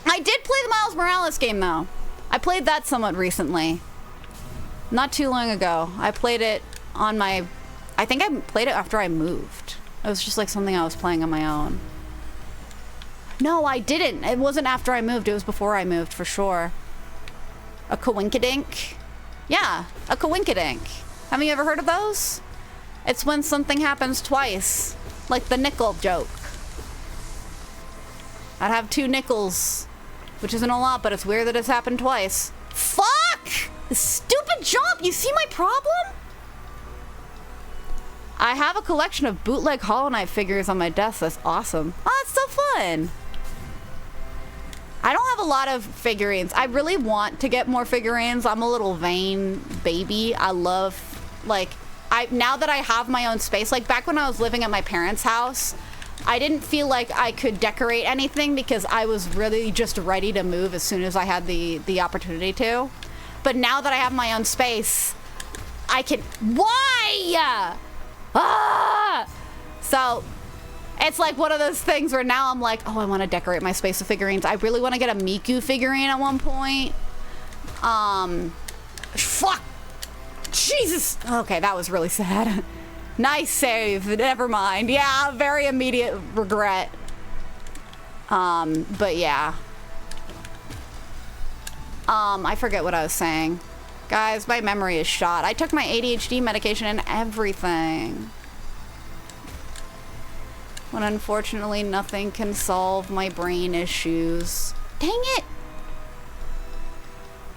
I did play the Miles Morales game, though. I played that somewhat recently. Not too long ago. I played it on my... I think I played it after I moved. It was just like something I was playing on my own. No, I didn't. It wasn't after I moved. It was before I moved, for sure. A coinkydink? Yeah, a coinkydink. Haven't you ever heard of those? It's when something happens twice. Like the nickel joke. I'd have 2 nickels. Which isn't a lot, but it's weird that it's happened twice. Fuck! Stupid jump! You see my problem? I have a collection of bootleg Hollow Knight figures on my desk. That's awesome. Oh, that's so fun! I don't have a lot of figurines. I really want to get more figurines. I'm a little vain baby. I love... Like, now that I have my own space, like back when I was living at my parents' house, I didn't feel like I could decorate anything because I was really just ready to move as soon as I had the opportunity to. But now that I have my own space, I can... Why? Ah! So, it's like one of those things where now I'm like, oh, I want to decorate my space with figurines. I really want to get a Miku figurine at one point. Fuck! Jesus! Okay, that was really sad. Nice save. Never mind. Yeah, very immediate regret. But yeah. I forget what I was saying. Guys, my memory is shot. I took my ADHD medication and everything. When unfortunately nothing can solve my brain issues. Dang it!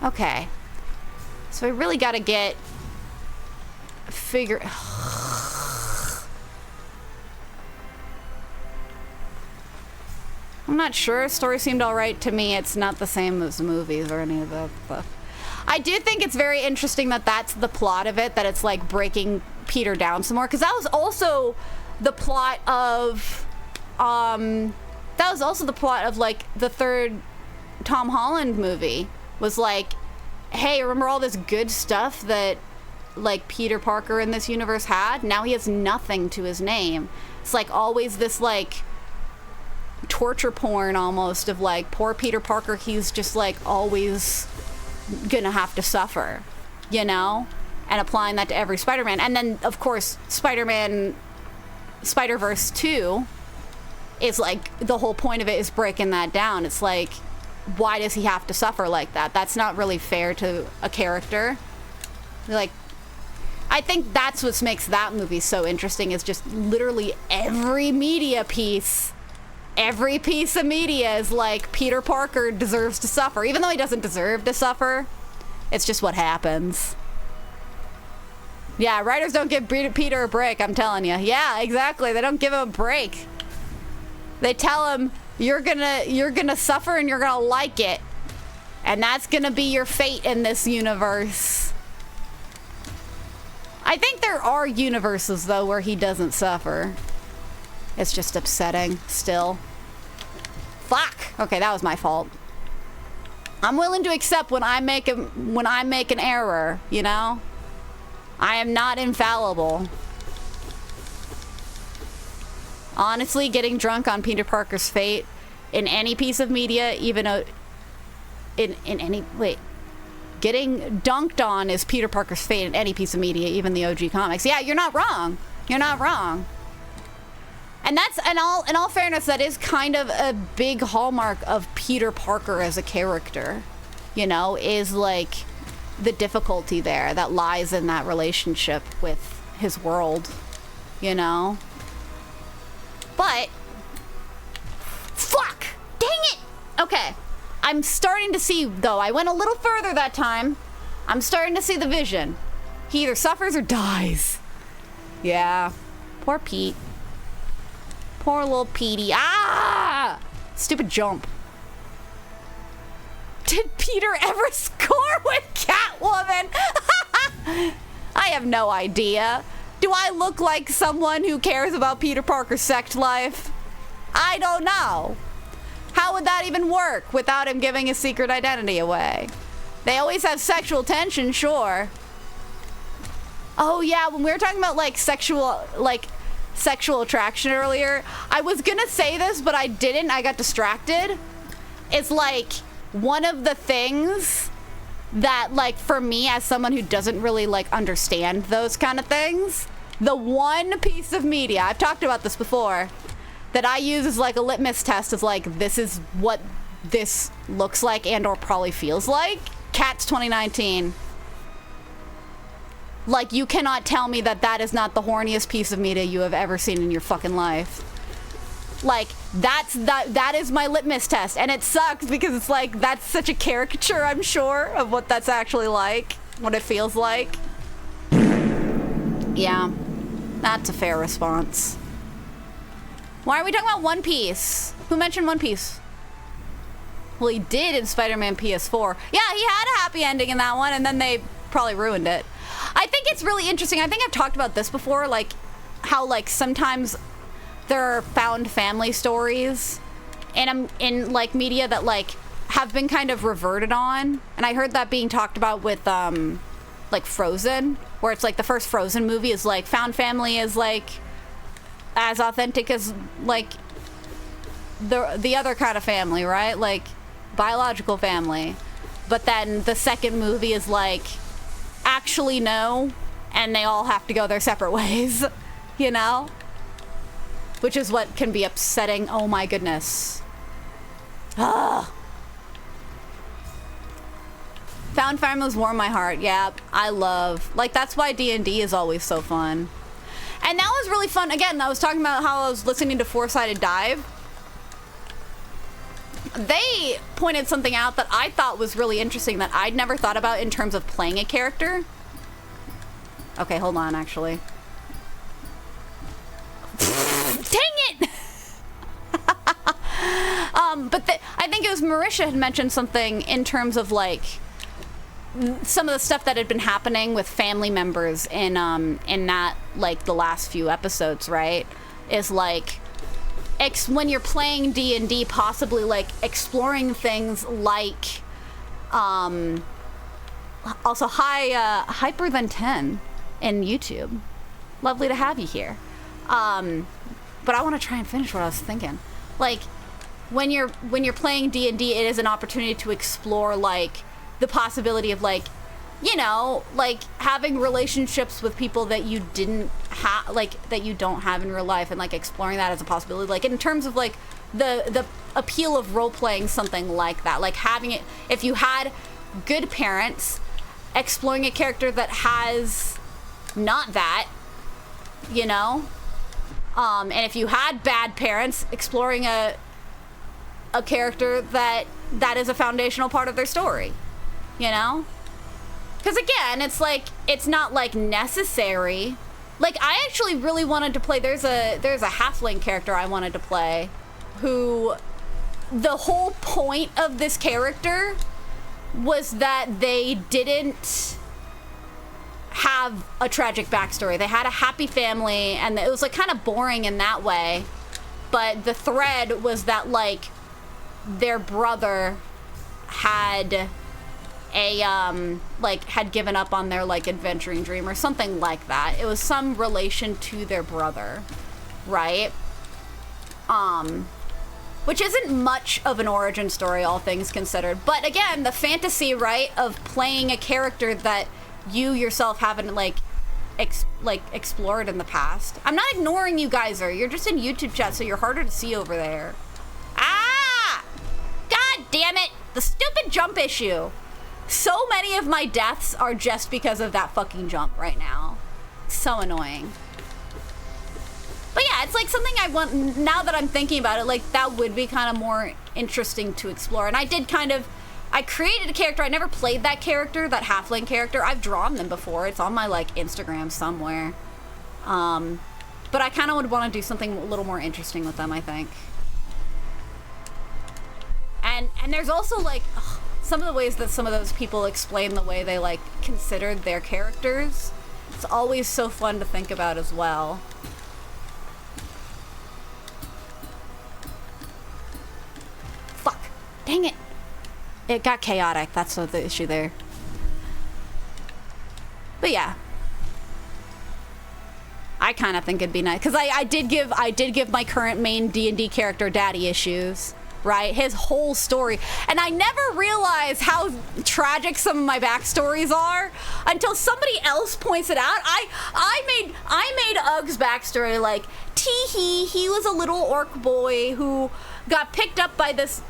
Okay. So I really gotta get... I'm not sure. Story seemed alright to me. It's not the same as movies or any of that stuff. I do think it's very interesting that that's the plot of it, that it's like breaking Peter down some more, because that was also the plot of like the 3rd Tom Holland movie. Was like, hey, remember all this good stuff that like Peter Parker in this universe had? Now he has nothing to his name. It's like always this like torture porn almost of like poor Peter Parker, he's just like always gonna have to suffer, you know, and applying that to every Spider-Man. And then of course Spider-Man Spider-Verse 2 is like, the whole point of it is breaking that down. It's like, why does he have to suffer like that? That's not really fair to a character. Like, I think that's what makes that movie so interesting, is just literally every piece of media is like, Peter Parker deserves to suffer, even though he doesn't deserve to suffer. It's just what happens. Yeah, writers don't give Peter a break, I'm telling you. Yeah, exactly. They don't give him a break. They tell him, you're gonna suffer and you're gonna like it. And that's gonna be your fate in this universe. I think there are universes, though, where he doesn't suffer. It's just upsetting, still. Fuck! Okay, that was my fault. I'm willing to accept when I make an error, you know? I am not infallible. Honestly, getting drunk on Peter Parker's fate in any piece of media, even getting dunked on is Peter Parker's fate in any piece of media, even the OG comics. Yeah, you're not wrong. You're not wrong. And that's, in all fairness, that is kind of a big hallmark of Peter Parker as a character, you know, is like the difficulty there that lies in that relationship with his world, you know? But, fuck! Dang it! Okay, I'm starting to see, though, I went a little further that time. I'm starting to see the vision. He either suffers or dies. Yeah, poor Pete. Poor little Petey. Ah! Stupid jump. Did Peter ever score with Catwoman? I have no idea. Do I look like someone who cares about Peter Parker's sex life? I don't know. How would that even work without him giving his secret identity away? They always have sexual tension, sure. Oh yeah, when we were talking about like sexual attraction earlier, I was gonna say this, but I didn't. I got distracted. It's like one of the things that, like, for me as someone who doesn't really like understand those kind of things, the one piece of media, I've talked about this before, that I use as like a litmus test is like, this is what this looks like and or probably feels like. Cats 2019. Like, you cannot tell me that that is not the horniest piece of media you have ever seen in your fucking life. Like, that is my litmus test, and it sucks because it's like, that's such a caricature, I'm sure, of what that's actually like, what it feels like. Yeah, that's a fair response. Why are we talking about One Piece? Who mentioned One Piece? Well, he did in Spider-Man PS4. Yeah, he had a happy ending in that one, and then they probably ruined it. I think it's really interesting. I think I've talked about this before, like, how, like, sometimes there are found family stories in like media that like have been kind of reverted on, and I heard that being talked about with like Frozen, where it's like the first Frozen movie is like found family is like as authentic as like the other kind of family, right? Like biological family. But then the second movie is like actually no, and they all have to go their separate ways, you know? Which is what can be upsetting. Oh my goodness. Ugh. Found families warm my heart. Yeah, I love. Like, that's why D&D is always so fun. And that was really fun. Again, I was talking about how I was listening to Four-Sided Dive. They pointed something out that I thought was really interesting that I'd never thought about in terms of playing a character. Okay, hold on, actually. Dang it! But I think it was Marisha had mentioned something in terms of like some of the stuff that had been happening with family members in that like the last few episodes, right? Is like when you're playing D&D, possibly like exploring things like also hi Hyper Than 10 in YouTube. Lovely to have you here. But I want to try and finish what I was thinking. Like, when you're playing D&D, it is an opportunity to explore like the possibility of like, you know, like having relationships with people that you didn't have, like that you don't have in real life, and like exploring that as a possibility, like in terms of like the appeal of role playing something like that, like having it, if you had good parents, exploring a character that has not that, you know, and if you had bad parents, exploring a character that is a foundational part of their story, you know. Because again, it's like, it's not like necessary. Like I actually really wanted to play, there's a halfling character I wanted to play who, the whole point of this character was that they didn't have a tragic backstory. They had a happy family, and it was like kind of boring in that way. But the thread was that like their brother had had given up on their like adventuring dream or something like that. It was some relation to their brother, right? Which isn't much of an origin story, all things considered. But again, the fantasy, right, of playing a character that you yourself haven't like explored in the past. I'm not ignoring you guys, you're just in YouTube chat, so you're harder to see over there. Ah! God damn it! The stupid jump issue. So many of my deaths are just because of that fucking jump right now. So annoying. But yeah, it's like something I want, now that I'm thinking about it, like that would be kind of more interesting to explore. And I did I created a character. I never played that character, that halfling character. I've drawn them before. It's on my like Instagram somewhere. But I kind of would want to do something a little more interesting with them, I think. And there's also like some of the ways that some of those people explain the way they like considered their characters. It's always so fun to think about as well. Fuck. Dang it. It got chaotic. That's what the issue there. But yeah. I kind of think it'd be nice, because I did give my current main D&D character daddy issues, right? His whole story. And I never realized how tragic some of my backstories are until somebody else points it out. I made Ugg's backstory like, tee-hee, he was a little orc boy who got picked up by this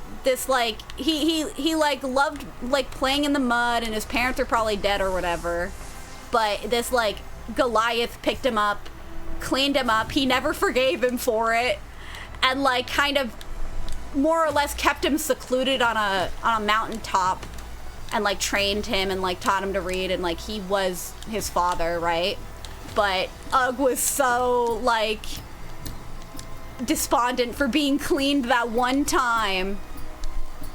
like, he like loved like playing in the mud, and his parents are probably dead or whatever. But this like Goliath picked him up, cleaned him up, he never forgave him for it, and like kind of more or less kept him secluded on a mountaintop, and like trained him and like taught him to read, and like he was his father, right? But Ugg was so like despondent for being cleaned that one time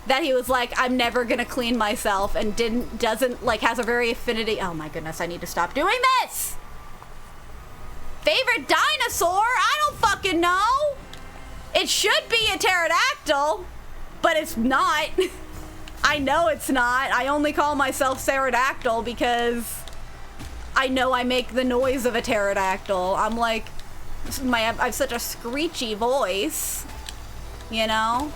that he was like, I'm never gonna clean myself, and doesn't like, has a very affinity. Oh my goodness, I need to stop doing this. Favorite dinosaur? I don't fucking know. It should be a pterodactyl, but it's not. I know it's not. I only call myself pterodactyl because I know I make the noise of a pterodactyl. I'm like, I have such a screechy voice, you know?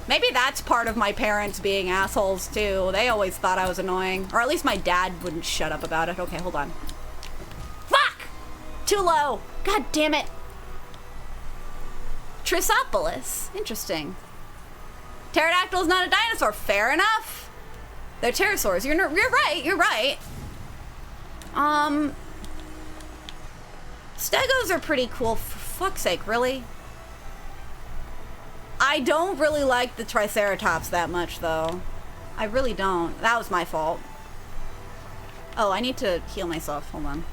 Maybe that's part of my parents being assholes too. They always thought I was annoying. Or at least my dad wouldn't shut up about it. Okay, hold on. Fuck! Too low. God damn it. Trisopolis. Interesting. Pterodactyl's not a dinosaur. Fair enough. They're pterosaurs. You're right. You're right. Stegos are pretty cool. For fuck's sake, really? I don't really like the Triceratops that much, though. I really don't. That was my fault. Oh, I need to heal myself. Hold on.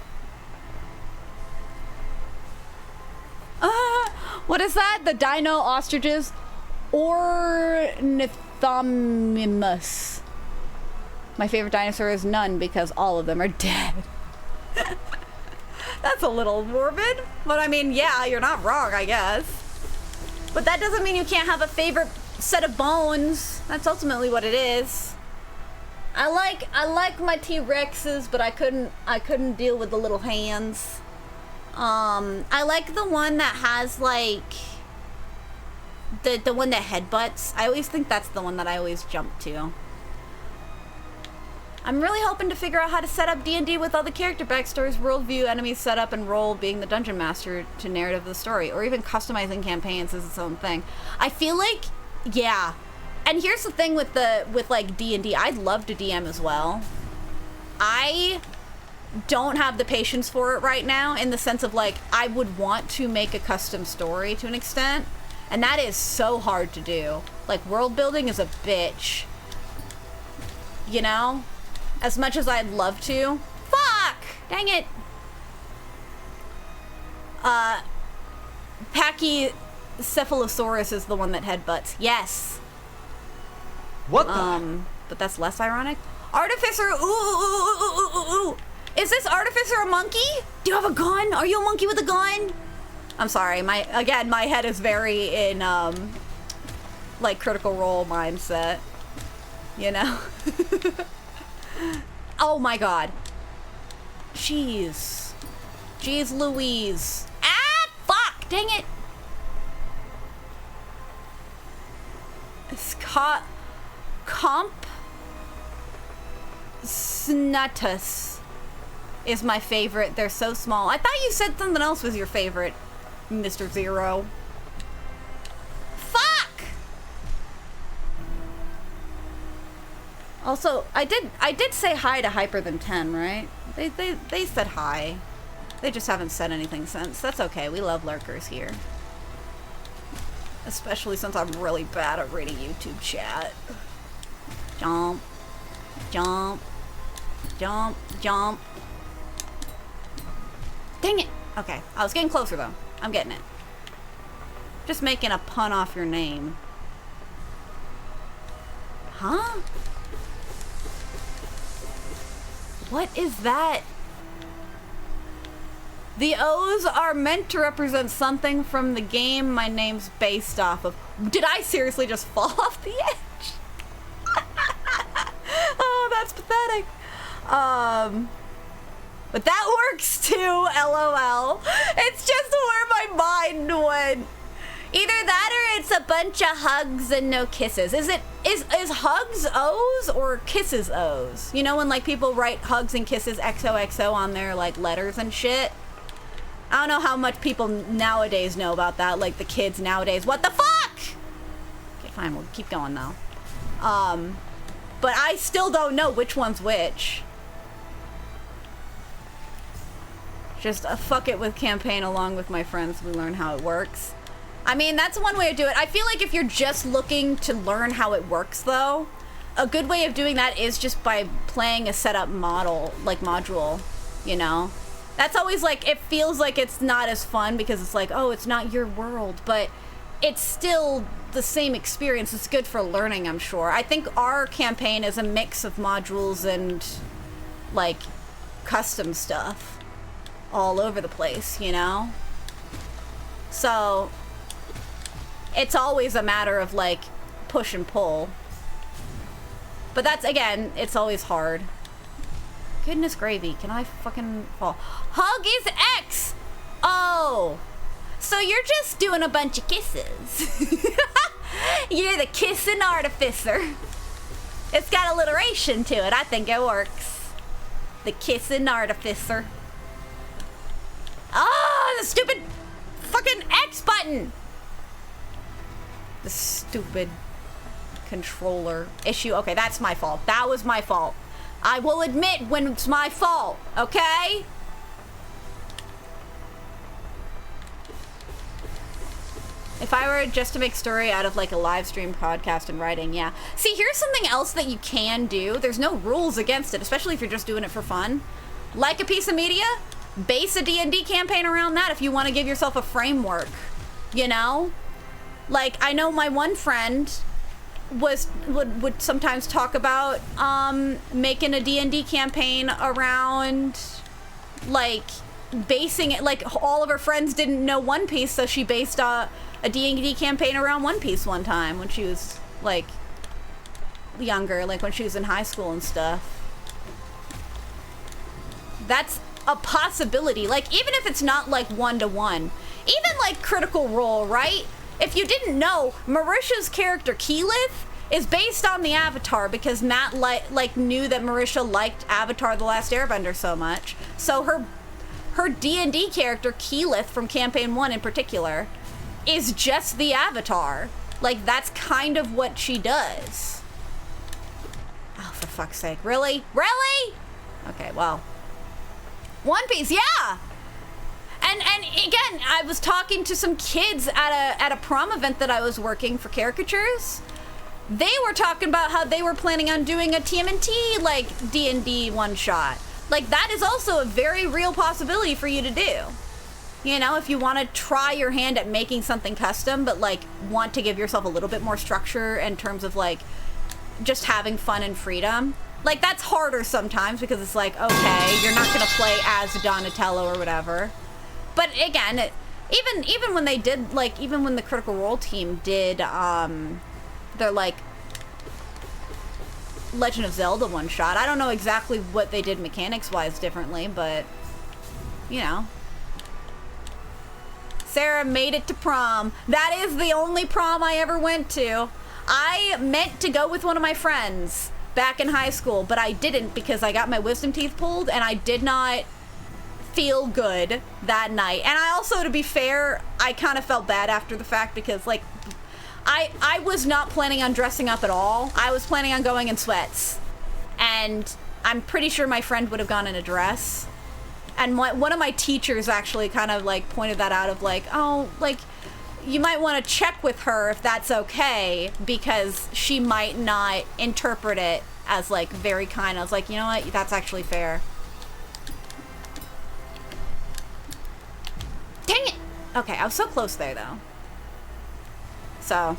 What is that? The dino ostriches? Ornithomimus. My favorite dinosaur is none because all of them are dead. That's a little morbid. But I mean, yeah, you're not wrong, I guess. But that doesn't mean you can't have a favorite set of bones. That's ultimately what it is. I like my T-Rexes, but I couldn't deal with the little hands. I like the one that has like The one that headbutts. I always think that's the one that I always jump to. I'm really hoping to figure out how to set up D&D with all the character backstories, worldview, enemies setup, and role being the dungeon master to narrative of the story, or even customizing campaigns as its own thing. I feel like, yeah. And here's the thing with like D&D, I'd love to DM as well. I don't have the patience for it right now, in the sense of like, I would want to make a custom story to an extent, and that is so hard to do. Like, world building is a bitch. You know? As much as I'd love to. Fuck! Dang it. Pachycephalosaurus is the one that headbutts. Yes. What the? But that's less ironic. Artificer, ooh. Is this Artificer a monkey? Do you have a gun? Are you a monkey with a gun? I'm sorry, my head is very in, like, Critical Role mindset. You know? Oh my god. Jeez. Jeez Louise. Ah, fuck! Dang it! Comp Snatus is my favorite. They're so small. I thought you said something else was your favorite, Mr. Zero. Fuck! Also, I did say hi to Hyper Than 10, right? They said hi. They just haven't said anything since. That's okay. We love lurkers here. Especially since I'm really bad at reading YouTube chat. Jump. Jump. Jump. Jump. Dang it! Okay, I was getting closer though. I'm getting it. Just making a pun off your name. Huh? What is that? The O's are meant to represent something from the game my name's based off of. Did I seriously just fall off the edge? Oh, that's pathetic. But that works too, LOL. It's just where my mind went. Either that or it's a bunch of hugs and no kisses. Is hugs O's or kisses O's? You know when like people write hugs and kisses XOXO on their like letters and shit? I don't know how much people nowadays know about that, like the kids nowadays. What the fuck? Okay, fine, we'll keep going though. But I still don't know which one's which. Just fuck it with campaign along with my friends. We learn how it works. I mean, that's one way to do it. I feel like if you're just looking to learn how it works though, a good way of doing that is just by playing a setup module, you know? That's always like, it feels like it's not as fun because it's like, oh, it's not your world, but it's still the same experience. It's good for learning, I'm sure. I think our campaign is a mix of modules and like custom stuff all over the place, you know? So it's always a matter of like push and pull. But that's, again, it's always hard. Goodness gravy, can I fucking fall? Hug is X! Oh! So you're just doing a bunch of kisses. You're the kissing artificer. It's got alliteration to it. I think it works. The kissing artificer. Oh, the stupid fucking X button! The stupid controller issue. Okay, that's my fault. That was my fault. I will admit when it's my fault, okay? If I were just to make story out of like a live stream podcast and writing, yeah. See, here's something else that you can do. There's no rules against it, especially if you're just doing it for fun. Like a piece of media, base a D&D campaign around that if you want to give yourself a framework, you know? Like, I know my one friend would sometimes talk about making a D&D campaign around like basing it, like all of her friends didn't know One Piece, so she based a D&D campaign around One Piece one time when she was like younger, like when she was in high school and stuff. That's a possibility. Like even if it's not like one-to-one, even like Critical Role, right? if you didn't know, Marisha's character Keyleth is based on the Avatar because Matt like knew that Marisha liked Avatar: The Last Airbender so much. So her D&D character Keyleth from Campaign 1 in particular is just the Avatar. Like, that's kind of what she does. Oh, for fuck's sake. Really? Really? Okay, well. One Piece, yeah! And again, I was talking to some kids at a prom event that I was working for caricatures. They were talking about how they were planning on doing a TMNT, like, D&D one-shot. Like, that is also a very real possibility for you to do. You know, if you want to try your hand at making something custom, but, like, want to give yourself a little bit more structure in terms of, like, just having fun and freedom. Like, that's harder sometimes because it's like, okay, you're not going to play as Donatello or whatever. But, again, even when they did, like, even when the Critical Role team did, their, like, Legend of Zelda one-shot. I don't know exactly what they did mechanics-wise differently, but, you know. Sarah made it to prom. That is the only prom I ever went to. I meant to go with one of my friends back in high school, but I didn't because I got my wisdom teeth pulled, and I did not feel good that night. And I also, to be fair, I kind of felt bad after the fact because, like, I was not planning on dressing up at all. I was planning on going in sweats. And I'm pretty sure my friend would have gone in a dress. And one of my teachers actually kind of, like, pointed that out of, like, oh, like, you might want to check with her if that's okay, because she might not interpret it as, like, very kind. I was like, you know what? That's actually fair. Dang it! Okay, I was so close there, though. So,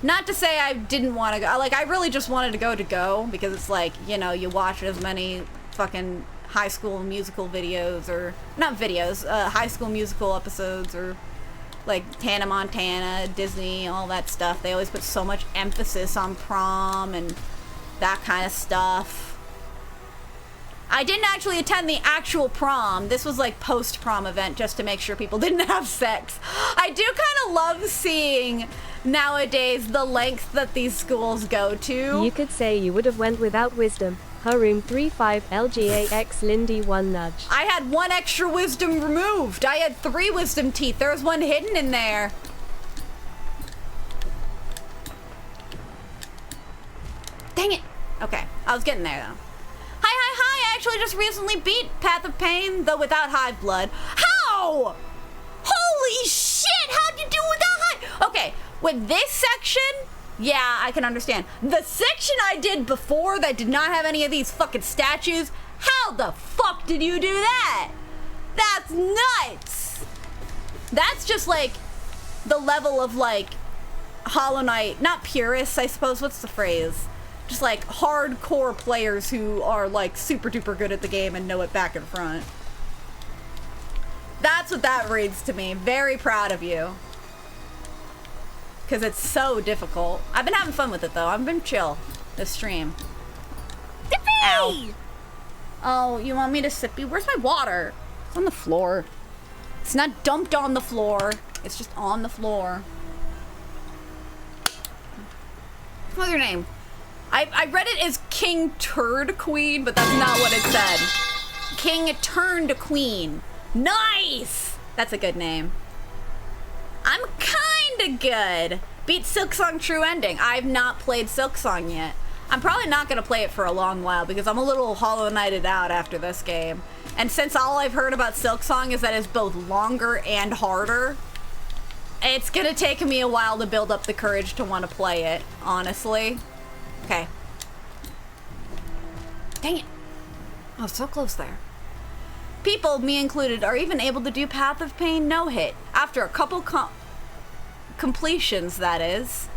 not to say I didn't want to go. Like, I really just wanted to go because it's like, you know, you watch as many fucking High School Musical videos, or not videos, High School Musical episodes, or like Hannah Montana, Disney, all that stuff. They always put so much emphasis on prom and that kind of stuff. I didn't actually attend the actual prom. This was like post-prom event just to make sure people didn't have sex. I do kind of love seeing nowadays the length that these schools go to. You could say you would have went without wisdom. Her room 35 LGAX Lindy 1 nudge. I had one extra wisdom removed. I had 3 wisdom teeth. There was one hidden in there. Dang it. Okay, I was getting there though. Hi, I actually just recently beat Path of Pain, though without Hive Blood. How? Holy shit, how'd you do without Hive? Okay, with this section, yeah, I can understand. The section I did before that did not have any of these fucking statues, how the fuck did you do that? That's nuts. That's just like the level of like Hollow Knight, not purists, I suppose, what's the phrase? Just like hardcore players who are like super duper good at the game and know it back and front. That's what that reads to me. Very proud of you. Because it's so difficult. I've been having fun with it though. I've been chill this stream. Dippy! Ow. Oh, you want me to sippy? Where's my water? It's on the floor. It's not dumped on the floor. It's just on the floor. What's your name? I read it as King Turd Queen, but that's not what it said. King Turned Queen. Nice! That's a good name. I'm kinda good. Beat Silksong True Ending. I've not played Silksong yet. I'm probably not gonna play it for a long while because I'm a little Hollow Knighted out after this game. And since all I've heard about Silksong is that it's both longer and harder, it's gonna take me a while to build up the courage to want to play it, honestly. Okay. Dang it. I was so close there. People, me included, are even able to do Path of Pain no-hit. After a couple completions, that is.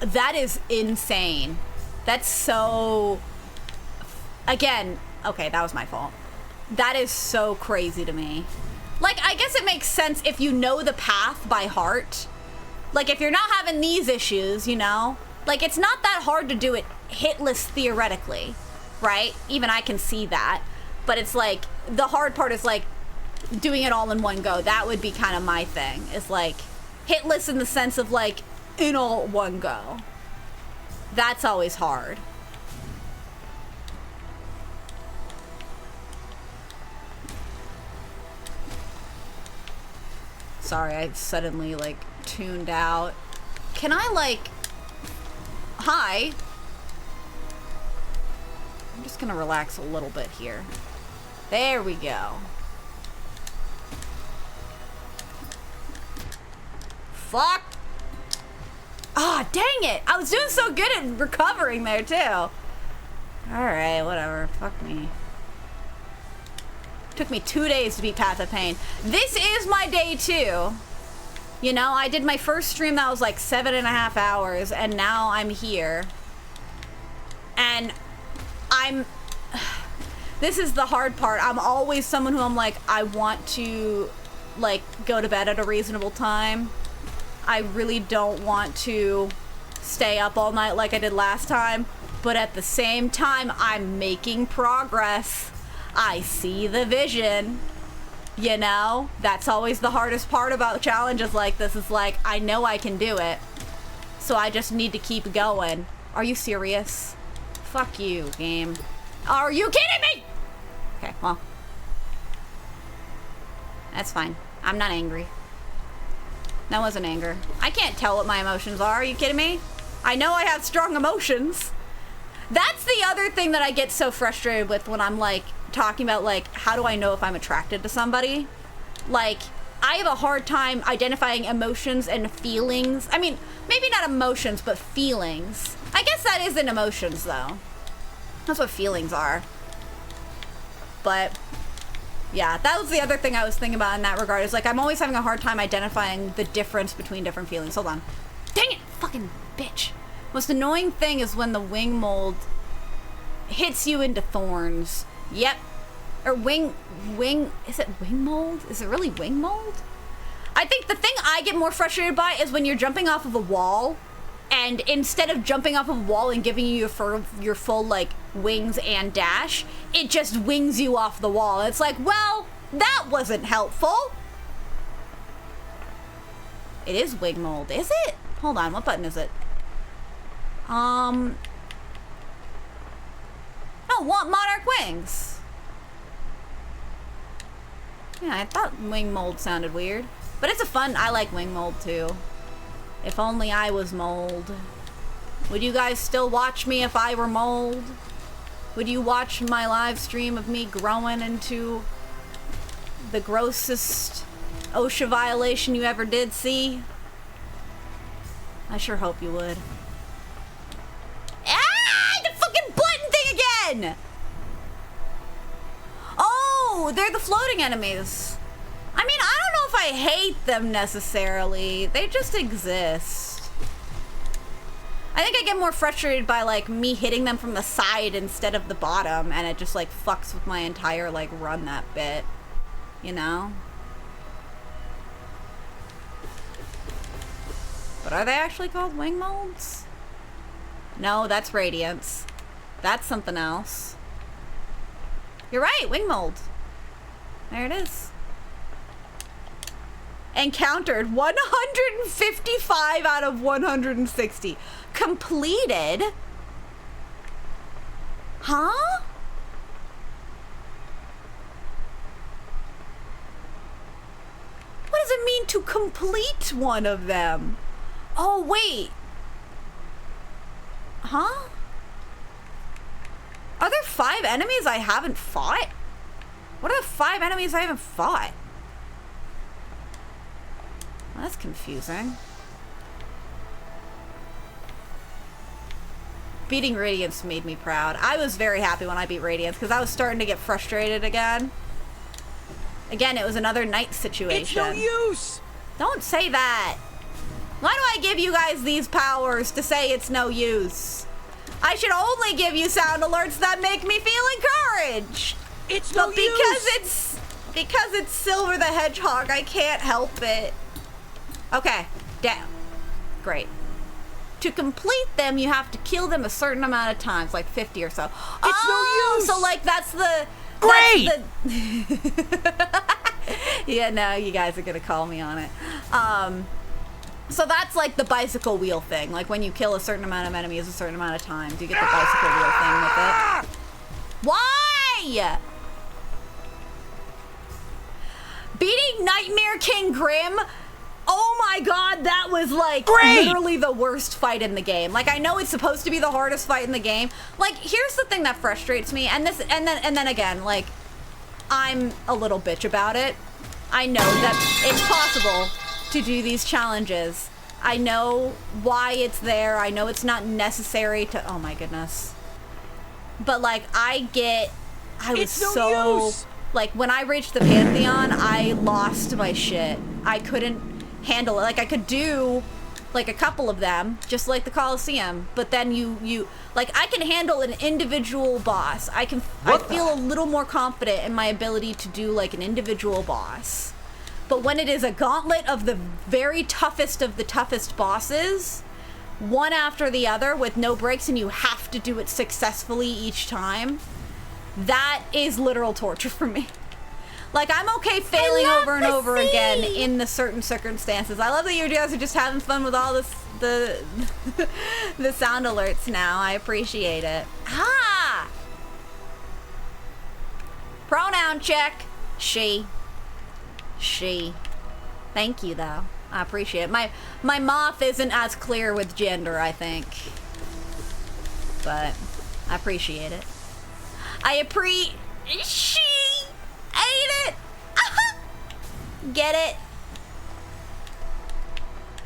That is insane. That's so... Again, okay, that was my fault. That is so crazy to me. Like, I guess it makes sense if you know the path by heart. Like, if you're not having these issues, you know? Like, it's not that hard to do it hitless theoretically, right? Even I can see that. But it's like, the hard part is like doing it all in one go. That would be kind of my thing. It's like, hitless in the sense of like in all at one go. That's always hard. Sorry, I suddenly like tuned out. Can I like... Hi. I'm just gonna relax a little bit here. There we go. Fuck. Ah, oh, dang it. I was doing so good at recovering there too. Alright, whatever. Fuck me. Took me 2 days to beat Path of Pain. This is my day 2. You know, I did my first stream that was like 7.5 hours, and now I'm here. And this is the hard part. I'm always someone who I'm like, I want to like go to bed at a reasonable time. I really don't want to stay up all night like I did last time, but at the same time, I'm making progress. I see the vision, you know? That's always the hardest part about challenges like this, is like, I know I can do it, so I just need to keep going. Are you serious? Fuck you, game. Are you kidding me? Okay, well. That's fine. I'm not angry. That wasn't anger. I can't tell what my emotions are. Are you kidding me? I know I have strong emotions. That's the other thing that I get so frustrated with when I'm like talking about like, how do I know if I'm attracted to somebody? Like, I have a hard time identifying emotions and feelings. I mean, maybe not emotions, but feelings. I guess that isn't emotions though. That's what feelings are. But yeah, that was the other thing I was thinking about in that regard, is like, I'm always having a hard time identifying the difference between different feelings. Hold on. Dang it, fucking bitch. Most annoying thing is when the wing mold hits you into thorns. Yep. Or wing, is it wing mold? Is it really wing mold? I think the thing I get more frustrated by is when you're jumping off of a wall, and instead of jumping off of a wall and giving you your full, like, wings and dash, it just wings you off the wall. It's like, well, that wasn't helpful. It is wing mold, is it? Hold on, what button is it? Oh, want Monarch Wings. Yeah, I thought wing mold sounded weird. But it's a fun, I like wing mold too. If only I was mold. Would you guys still watch me if I were mold? Would you watch my live stream of me growing into the grossest OSHA violation you ever did see? I sure hope you would. Ah! The fucking button thing again! Oh, they're the floating enemies. I mean, I don't know if I hate them necessarily. They just exist. I think I get more frustrated by, like, me hitting them from the side instead of the bottom, and it just, like, fucks with my entire, like, run that bit. You know? But are they actually called wing molds? No, that's radiance. That's something else. You're right, wing mold. There it is. Encountered 155 out of 160. Completed? Huh? What does it mean to complete one of them? Oh, wait. Huh? Are there 5 enemies I haven't fought? What are the 5 enemies I haven't fought? Well, that's confusing. Beating Radiance made me proud. I was very happy when I beat Radiance because I was starting to get frustrated again. Again, it was another night situation. It's no use! Don't say that. Why do I give you guys these powers to say it's no use? I should only give you sound alerts that make me feel encouraged. It's no use! Because it's Silver the Hedgehog, I can't help it. Okay, down. Great. To complete them, you have to kill them a certain amount of times, like 50 or so. It's no use! So like that's the... Great! Yeah, no, you guys are gonna call me on it. So that's like the bicycle wheel thing. Like when you kill a certain amount of enemies a certain amount of time, do you get the bicycle wheel thing with it? Why? Beating Nightmare King Grim? Oh my god, that was like literally the worst fight in the game. Like I know it's supposed to be the hardest fight in the game. Like here's the thing that frustrates me, and then again, like I'm a little bitch about it. I know that it's possible to do these challenges. I know why it's there. I know it's not necessary to, oh my goodness. But like I was so like when I reached the Pantheon, I lost my shit. I couldn't handle it. Like I could do like a couple of them, just like the Colosseum, but then you like I can handle an individual boss. I feel a little more confident in my ability to do like an individual boss. But when it is a gauntlet of the very toughest of the toughest bosses, one after the other with no breaks, and you have to do it successfully each time, that is literal torture for me. Like, I'm okay failing over and over again in the certain circumstances. I love that you guys are just having fun with all this, the sound alerts now. I appreciate it. Ah! Pronoun check. She. Thank you, though. I appreciate it. My moth isn't as clear with gender, I think. But I appreciate it. She ate it! Get it?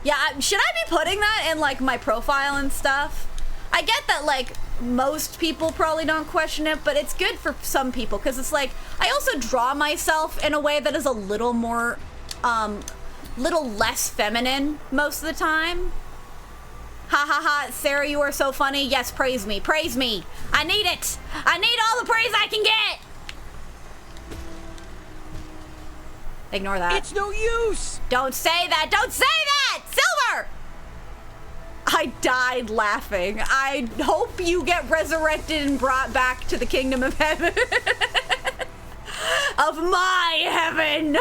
Yeah, should I be putting that in, like, my profile and stuff? I get that, like, most people probably don't question it, but it's good for some people, because it's like, I also draw myself in a way that is a little more, little less feminine most of the time. Ha ha ha, Sarah, you are so funny. Yes, praise me, praise me. I need it. I need all the praise I can get. Ignore that. It's no use. Don't say that. Don't say that. Silver. I died laughing. I hope you get resurrected and brought back to the kingdom of heaven. Of my heaven.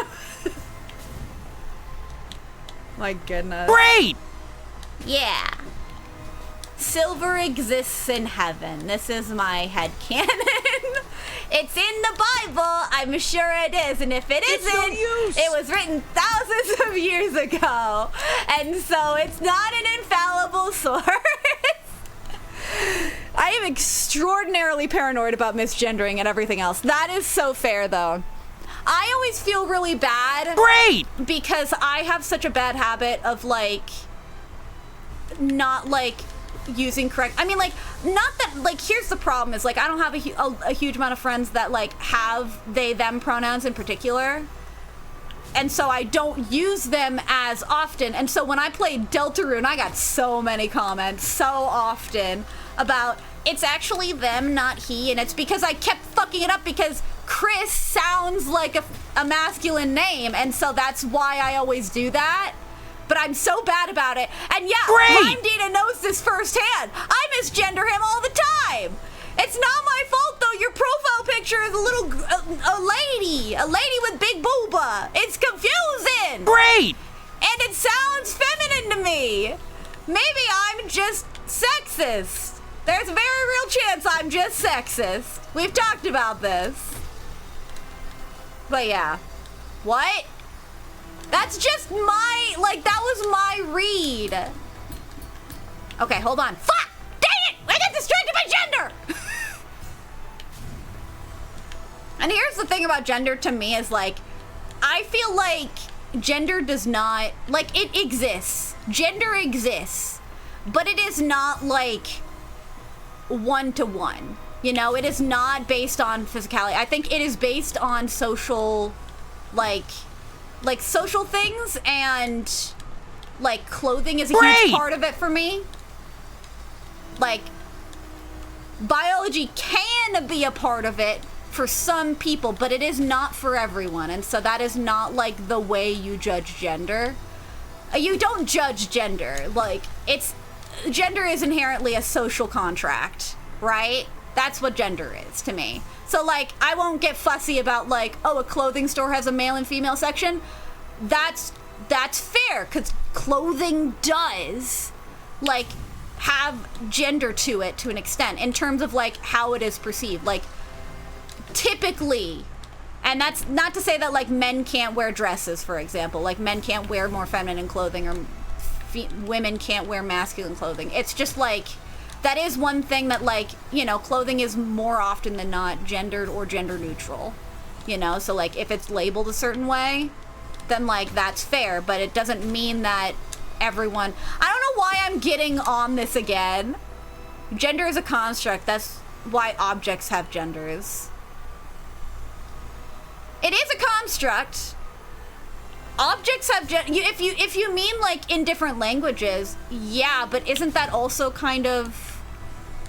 My goodness. Great. Yeah. Silver exists in heaven. This is my headcanon. It's in the Bible. I'm sure it is. And if it isn't, it was written thousands of years ago. And so it's not an infallible source. I am extraordinarily paranoid about misgendering and everything else. That is so fair, though. I always feel really bad. Great! Because I have such a bad habit of, like, not, like, using correct, I mean, like, not that, like, here's the problem is, like, I don't have a huge amount of friends that, like, have they them pronouns in particular, and so I don't use them as often. And so when I played Deltarune, I got so many comments so often about it's actually them, not he, and it's because I kept fucking it up because Chris sounds like a masculine name, and so that's why I always do that. But I'm so bad about it. And yeah, Lime Dina knows this firsthand. I misgender him all the time. It's not my fault, though. Your profile picture is a lady with big booba. It's confusing. Great. And it sounds feminine to me. Maybe I'm just sexist. There's a very real chance I'm just sexist. We've talked about this. But yeah. What? That's just my, like, that was my read. Okay, hold on. Fuck! Dang it! I got distracted by gender! And here's the thing about gender to me is, like, I feel like gender does not, like, it exists. Gender exists. But it is not, like, one-to-one. You know, it is not based on physicality. I think it is based on social, like social things, and like clothing is a huge part of it for me. Like, biology can be a part of it for some people, but it is not for everyone, and so that is not like the way you judge gender. You don't judge gender. Like, gender is inherently a social contract, right? That's what gender is to me. So, like, I won't get fussy about, like, oh, a clothing store has a male and female section. That's that's fair, because clothing does, like, have gender to it to an extent, in terms of, like, how it is perceived. Like, typically, and that's not to say that, like, men can't wear dresses, for example. Like, men can't wear more feminine clothing, or women can't wear masculine clothing. It's just, like, that is one thing that, like, you know, clothing is more often than not gendered or gender neutral. You know, so, like, if it's labeled a certain way, then, like, that's fair, but it doesn't mean that everyone... I don't know why I'm getting on this again. Gender is a construct. That's why objects have genders. It is a construct. Objects have if you mean, like, in different languages, yeah, but isn't that also kind of...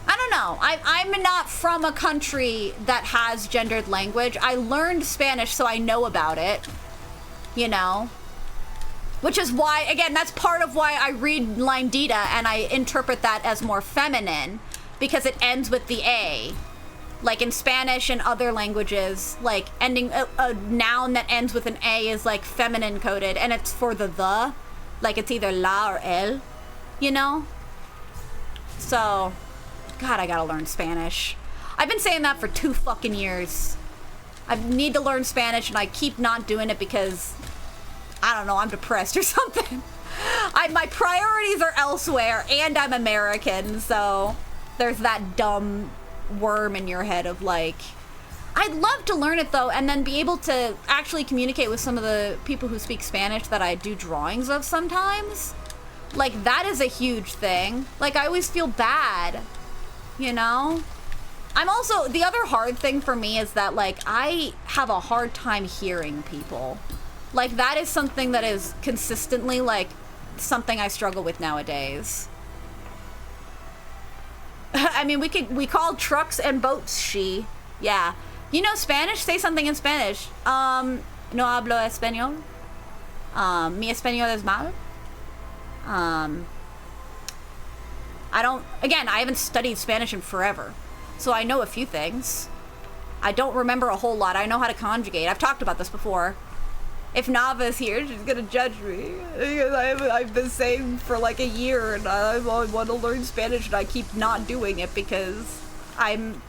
I don't know. I'm not from a country that has gendered language. I learned Spanish, so I know about it. You know? Which is why, again, that's part of why I read Lindita and I interpret that as more feminine, because it ends with the A. Like in Spanish and other languages, like ending a noun that ends with an A is like feminine coded, and it's for the. Like it's either la or el, you know? So, God, I gotta learn Spanish. I've been saying that for 2 fucking years. I need to learn Spanish and I keep not doing it because, I don't know, I'm depressed or something. My priorities are elsewhere and I'm American, so there's that dumb worm in your head of like, I'd love to learn it though and then be able to actually communicate with some of the people who speak Spanish that I do drawings of sometimes. Like, that is a huge thing. Like, I always feel bad, you know? I'm also, the other hard thing for me is that, like, I have a hard time hearing people. Like, that is something that is consistently, like, something I struggle with nowadays. I mean, we call trucks and boats she. Yeah. You know Spanish? Say something in Spanish. No hablo español. Mi español es mal. I haven't studied Spanish in forever. So I know a few things. I don't remember a whole lot. I know how to conjugate. I've talked about this before. If Nava's here, she's gonna judge me. Because I've been saying for like a year and I want to learn Spanish and I keep not doing it because I'm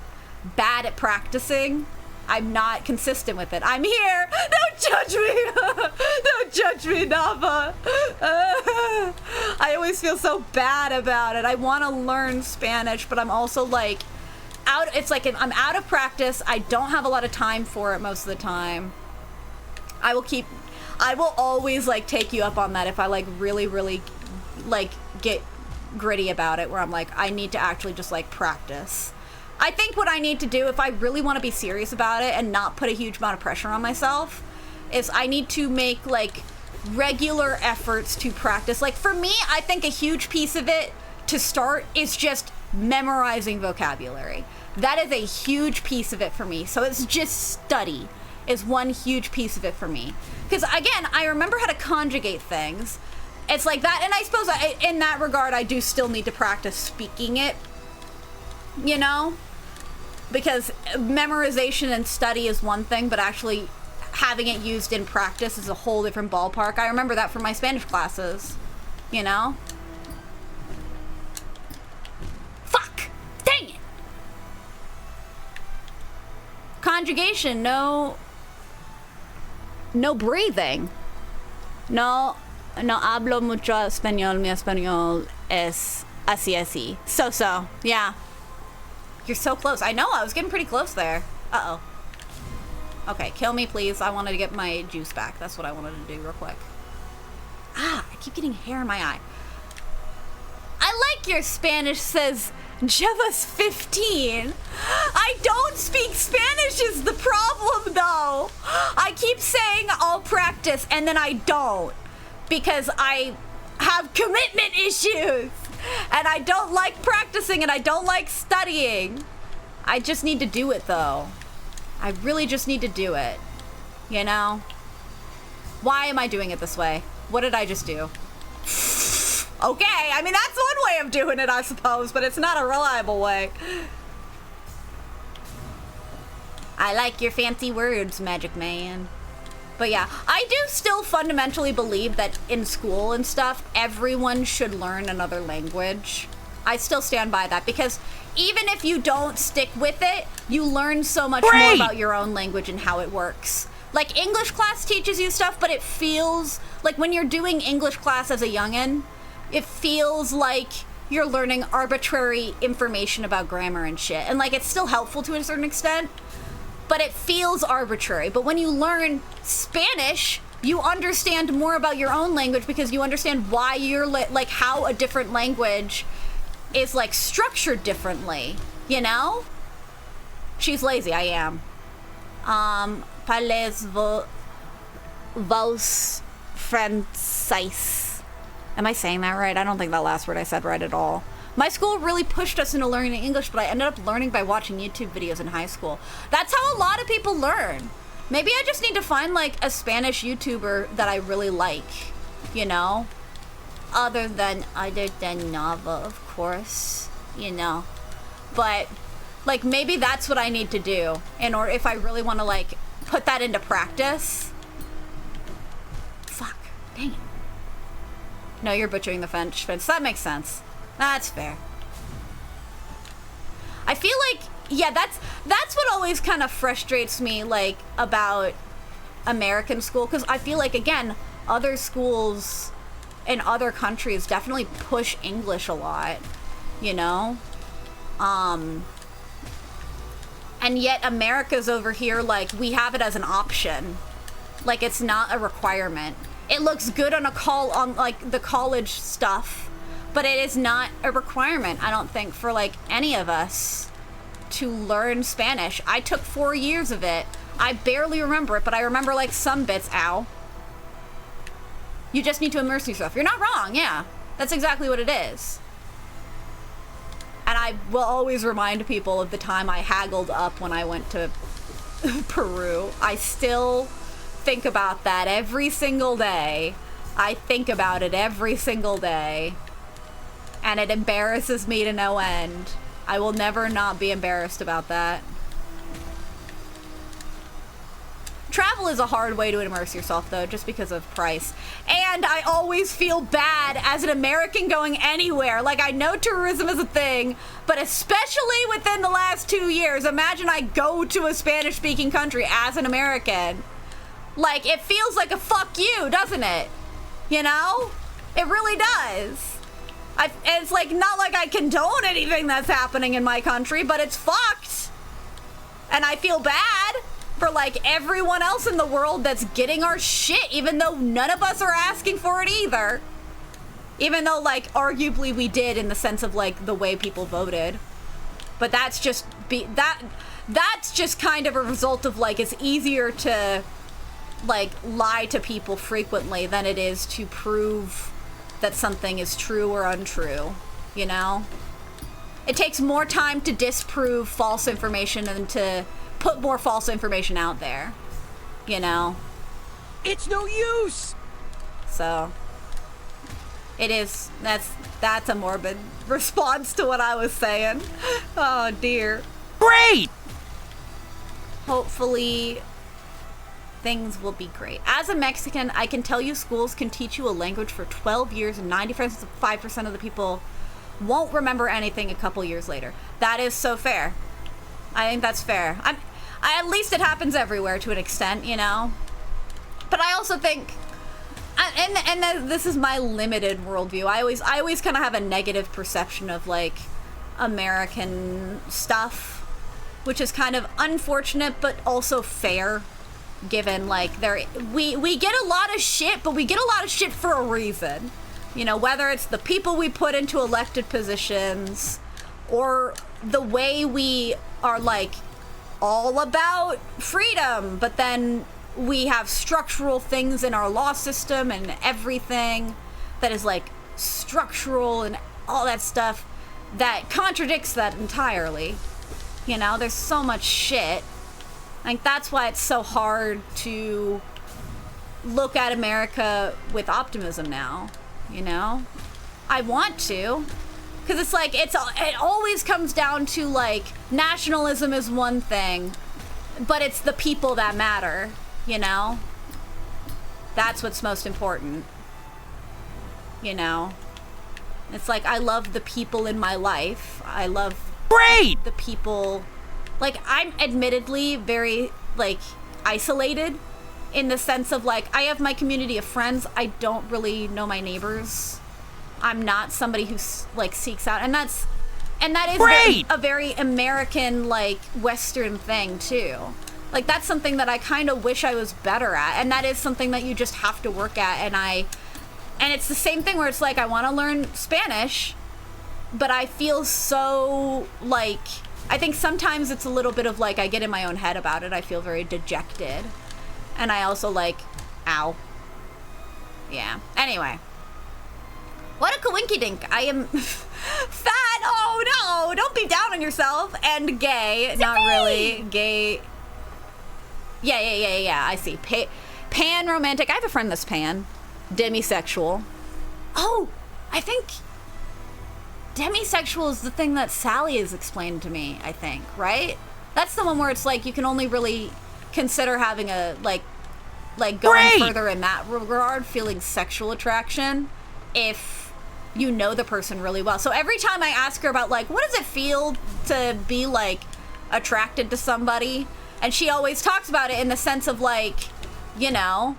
bad at practicing. I'm not consistent with it. I'm here! Don't judge me! Don't judge me, Nava! I always feel so bad about it. I want to learn Spanish, but I'm also like, I'm out of practice. I don't have a lot of time for it most of the time. I will always like take you up on that if I like really, really like get gritty about it, where I'm like, I need to actually just like practice. I think what I need to do if I really want to be serious about it and not put a huge amount of pressure on myself is I need to make like regular efforts to practice. Like for me, I think a huge piece of it to start is just memorizing vocabulary. That is a huge piece of it for me. So it's just study is one huge piece of it for me. Because again, I remember how to conjugate things. It's like that. And I suppose in that regard, I do still need to practice speaking it, you know? Because memorization and study is one thing, but actually having it used in practice is a whole different ballpark. I remember that from my Spanish classes, you know? Fuck! Dang it! Conjugation, no breathing. No hablo mucho español. Mi español es así. So, yeah. You're so close. I know, I was getting pretty close there. Uh-oh. Okay, kill me, please. I wanted to get my juice back. That's what I wanted to do real quick. I keep getting hair in my eye. I like your Spanish, says Jeva's 15. I don't speak Spanish is the problem, though. I keep saying I'll practice, and then I don't. Because I have commitment issues. And I don't like practicing and I don't like studying. I just need to do it though. I really just need to do it. You know? Why am I doing it this way? What did I just do? Okay, I mean that's one way of doing it I suppose, but it's not a reliable way. I like your fancy words, Magic Man. But yeah, I do still fundamentally believe that in school and stuff, everyone should learn another language. I still stand by that because even if you don't stick with it, you learn so much more about your own language and how it works. Like English class teaches you stuff, but it feels like when you're doing English class as a youngin', it feels like you're learning arbitrary information about grammar and shit. And like it's still helpful to a certain extent, but it feels arbitrary. But when you learn Spanish, you understand more about your own language because you understand why you're like how a different language is like structured differently, you know? She's lazy, I am. Parlez vos francais. Am I saying that right? I don't think that last word I said right at all. My school really pushed us into learning English, but I ended up learning by watching YouTube videos in high school. That's how a lot of people learn. Maybe I just need to find like a Spanish YouTuber that I really like, you know? Other than Nava, of course, you know. But like maybe that's what I need to do in order if I really want to like put that into practice. Fuck, dang it. No, you're butchering the French. That makes sense. That's fair. I feel like, yeah, that's what always kind of frustrates me, like, about American school, because I feel like, again, other schools in other countries definitely push English a lot, you know? And yet America's over here, like, we have it as an option. Like, it's not a requirement. It looks good on like, the college stuff, but it is not a requirement, I don't think, for, like, any of us to learn Spanish. I took 4 years of it. I barely remember it, but I remember, like, some bits. Ow. You just need to immerse yourself. You're not wrong, yeah. That's exactly what it is. And I will always remind people of the time I haggled up when I went to Peru. I still think about that every single day. I think about it every single day. And it embarrasses me to no end. I will never not be embarrassed about that. Travel is a hard way to immerse yourself, though, just because of price. And I always feel bad as an American going anywhere. Like, I know tourism is a thing, but especially within the last 2 years, imagine I go to a Spanish-speaking country as an American. Like, it feels like a fuck you, doesn't it? You know? It really does. It's like, not like I condone anything that's happening in my country, but it's fucked. And I feel bad for, like, everyone else in the world that's getting our shit, even though none of us are asking for it either. Even though, like, arguably we did in the sense of, like, the way people voted. But that's just, that's just kind of a result of, like, it's easier to, like, lie to people frequently than it is to prove that something is true or untrue, you know? It takes more time to disprove false information than to put more false information out there, you know? It's no use! So, it is, that's a morbid response to what I was saying. Oh dear. Great! Hopefully, things will be great. As a Mexican, I can tell you schools can teach you a language for 12 years and 95% of the people won't remember anything a couple years later. That is so fair. I think that's fair. At least it happens everywhere to an extent, you know? But I also think, and this is my limited worldview, I always kind of have a negative perception of, like, American stuff, which is kind of unfortunate, but also fair. Given, like, we get a lot of shit, but we get a lot of shit for a reason. You know, whether it's the people we put into elected positions or the way we are, like, all about freedom, but then we have structural things in our law system and everything that is, like, structural and all that stuff that contradicts that entirely. You know, there's so much shit. Like, that's why it's so hard to look at America with optimism now, you know? I want to, because it's like, it always comes down to, like, nationalism is one thing, but it's the people that matter, you know? That's what's most important. You know? It's like, I love the people in my life. I love Great! the people. Like, I'm admittedly very, like, isolated in the sense of, like, I have my community of friends. I don't really know my neighbors. I'm not somebody who, like, seeks out. And that is Great! a very American, like, Western thing, too. Like, that's something that I kind of wish I was better at. And that is something that you just have to work at. And it's the same thing where it's like, I want to learn Spanish, but I feel so, like, I think sometimes it's a little bit of, like, I get in my own head about it. I feel very dejected. And I also, like, ow. Yeah. Anyway. What a coinky-dink. I am fat. Oh, no. Don't be down on yourself. And gay. Not really. Gay. Yeah. I see. Pan romantic. I have a friend that's pan. Demisexual. Oh, I think demisexual is the thing that Sally has explained to me, I think, right? That's the one where it's like you can only really consider having a, like going Great! further in that regard, feeling sexual attraction, if you know the person really well. So every time I ask her about, like, what does it feel to be, like, attracted to somebody? And she always talks about it in the sense of, like, you know,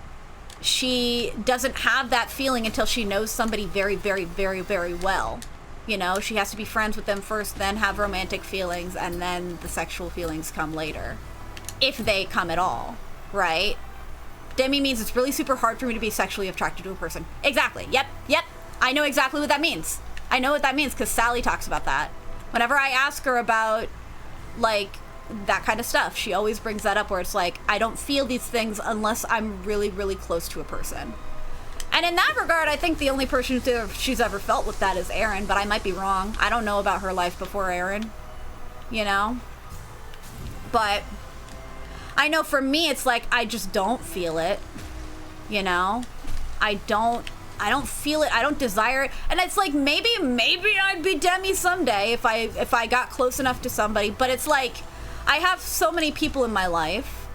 she doesn't have that feeling until she knows somebody very, very, very, very well. You know, she has to be friends with them first, then have romantic feelings, and then the sexual feelings come later. If they come at all, right? Demi means it's really super hard for me to be sexually attracted to a person. Exactly. Yep. I know exactly what that means. I know what that means because Sally talks about that. Whenever I ask her about, like, that kind of stuff, she always brings that up where it's like, I don't feel these things unless I'm really, really close to a person. And in that regard, I think the only person she's ever felt with that is Erin, but I might be wrong. I don't know about her life before Erin, you know? But I know for me, it's like, I just don't feel it, you know? I don't feel it. I don't desire it. And it's like, maybe I'd be Demi someday if I got close enough to somebody, but it's like, I have so many people in my life,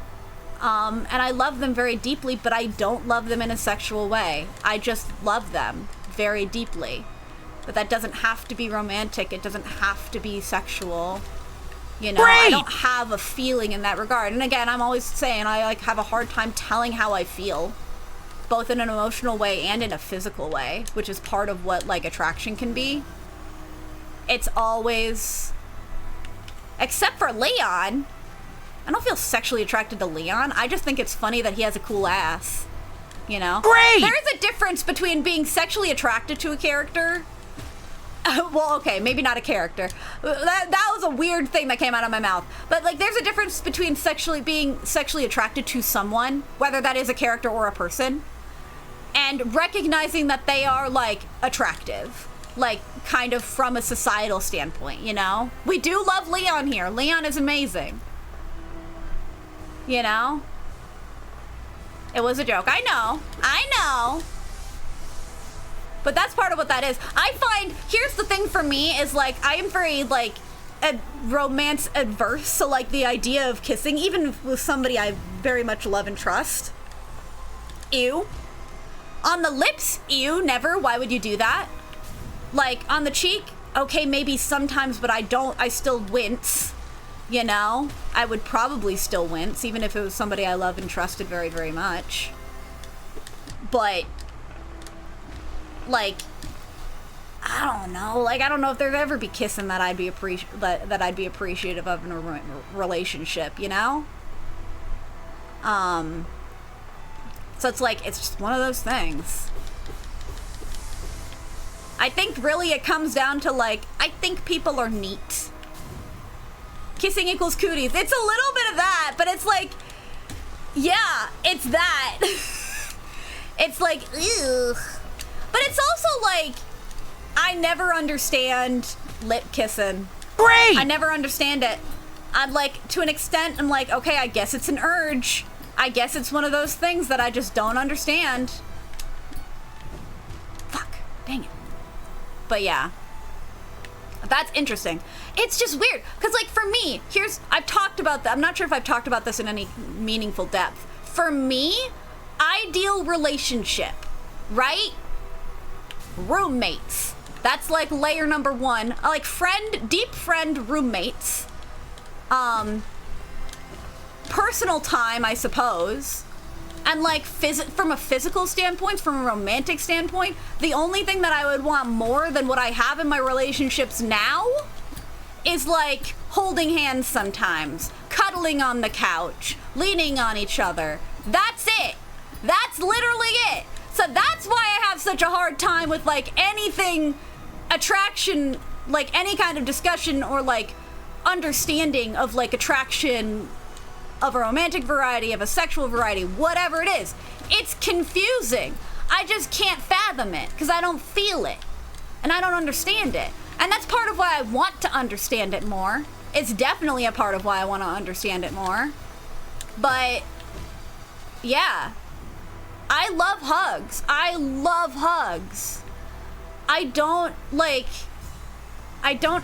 and I love them very deeply, but I don't love them in a sexual way. I just love them very deeply. But that doesn't have to be romantic. It doesn't have to be sexual. You know, Great! I don't have a feeling in that regard. And again, I'm always saying I, like, have a hard time telling how I feel, both in an emotional way and in a physical way, which is part of what, like, attraction can be. It's always... Except for Leon. I don't feel sexually attracted to Leon. I just think it's funny that he has a cool ass. You know? Great! There is a difference between being sexually attracted to a character. Well, okay, maybe not a character. That was a weird thing that came out of my mouth. But, like, there's a difference between being sexually attracted to someone, whether that is a character or a person, and recognizing that they are, like, attractive. Like, kind of from a societal standpoint, you know? We do love Leon here. Leon is amazing. You know? It was a joke. I know. But that's part of what that is. I find, here's the thing for me, is, like, I am very, like, romance adverse. So, like, the idea of kissing, even with somebody I very much love and trust. Ew. On the lips, ew, never. Why would you do that? Like, on the cheek, okay, maybe sometimes, but I still wince, you know? I would probably still wince, even if it was somebody I love and trusted very, very much. But, like, I don't know. Like, I don't know if there'd ever be kissing that I'd be appreciative of in a relationship, you know? So it's like, it's just one of those things. I think really it comes down to, like, I think people are neat. Kissing equals cooties. It's a little bit of that, but it's like, yeah, it's that. It's like, ugh. But it's also like, I never understand lip kissing. Great! I never understand it. I'm like, to an extent, I'm like, okay, I guess it's an urge. I guess it's one of those things that I just don't understand. Fuck. Dang it. But yeah, that's interesting. It's just weird because, like, for me, I've talked about that. I'm not sure if I've talked about this in any meaningful depth. For me, ideal relationship, right? Roommates. That's like layer number one. Like deep friend roommates. Personal time, I suppose. And like from a physical standpoint, from a romantic standpoint, the only thing that I would want more than what I have in my relationships now is like holding hands sometimes, cuddling on the couch, leaning on each other. That's it. That's literally it. So that's why I have such a hard time with like anything attraction, like any kind of discussion or like understanding of like attraction of a romantic variety, of a sexual variety, whatever it is. It's confusing. I just can't fathom it because I don't feel it and I don't understand it. And that's part of why I want to understand it more. It's definitely a part of why I want to understand it more. But yeah, I love hugs. I love hugs. I don't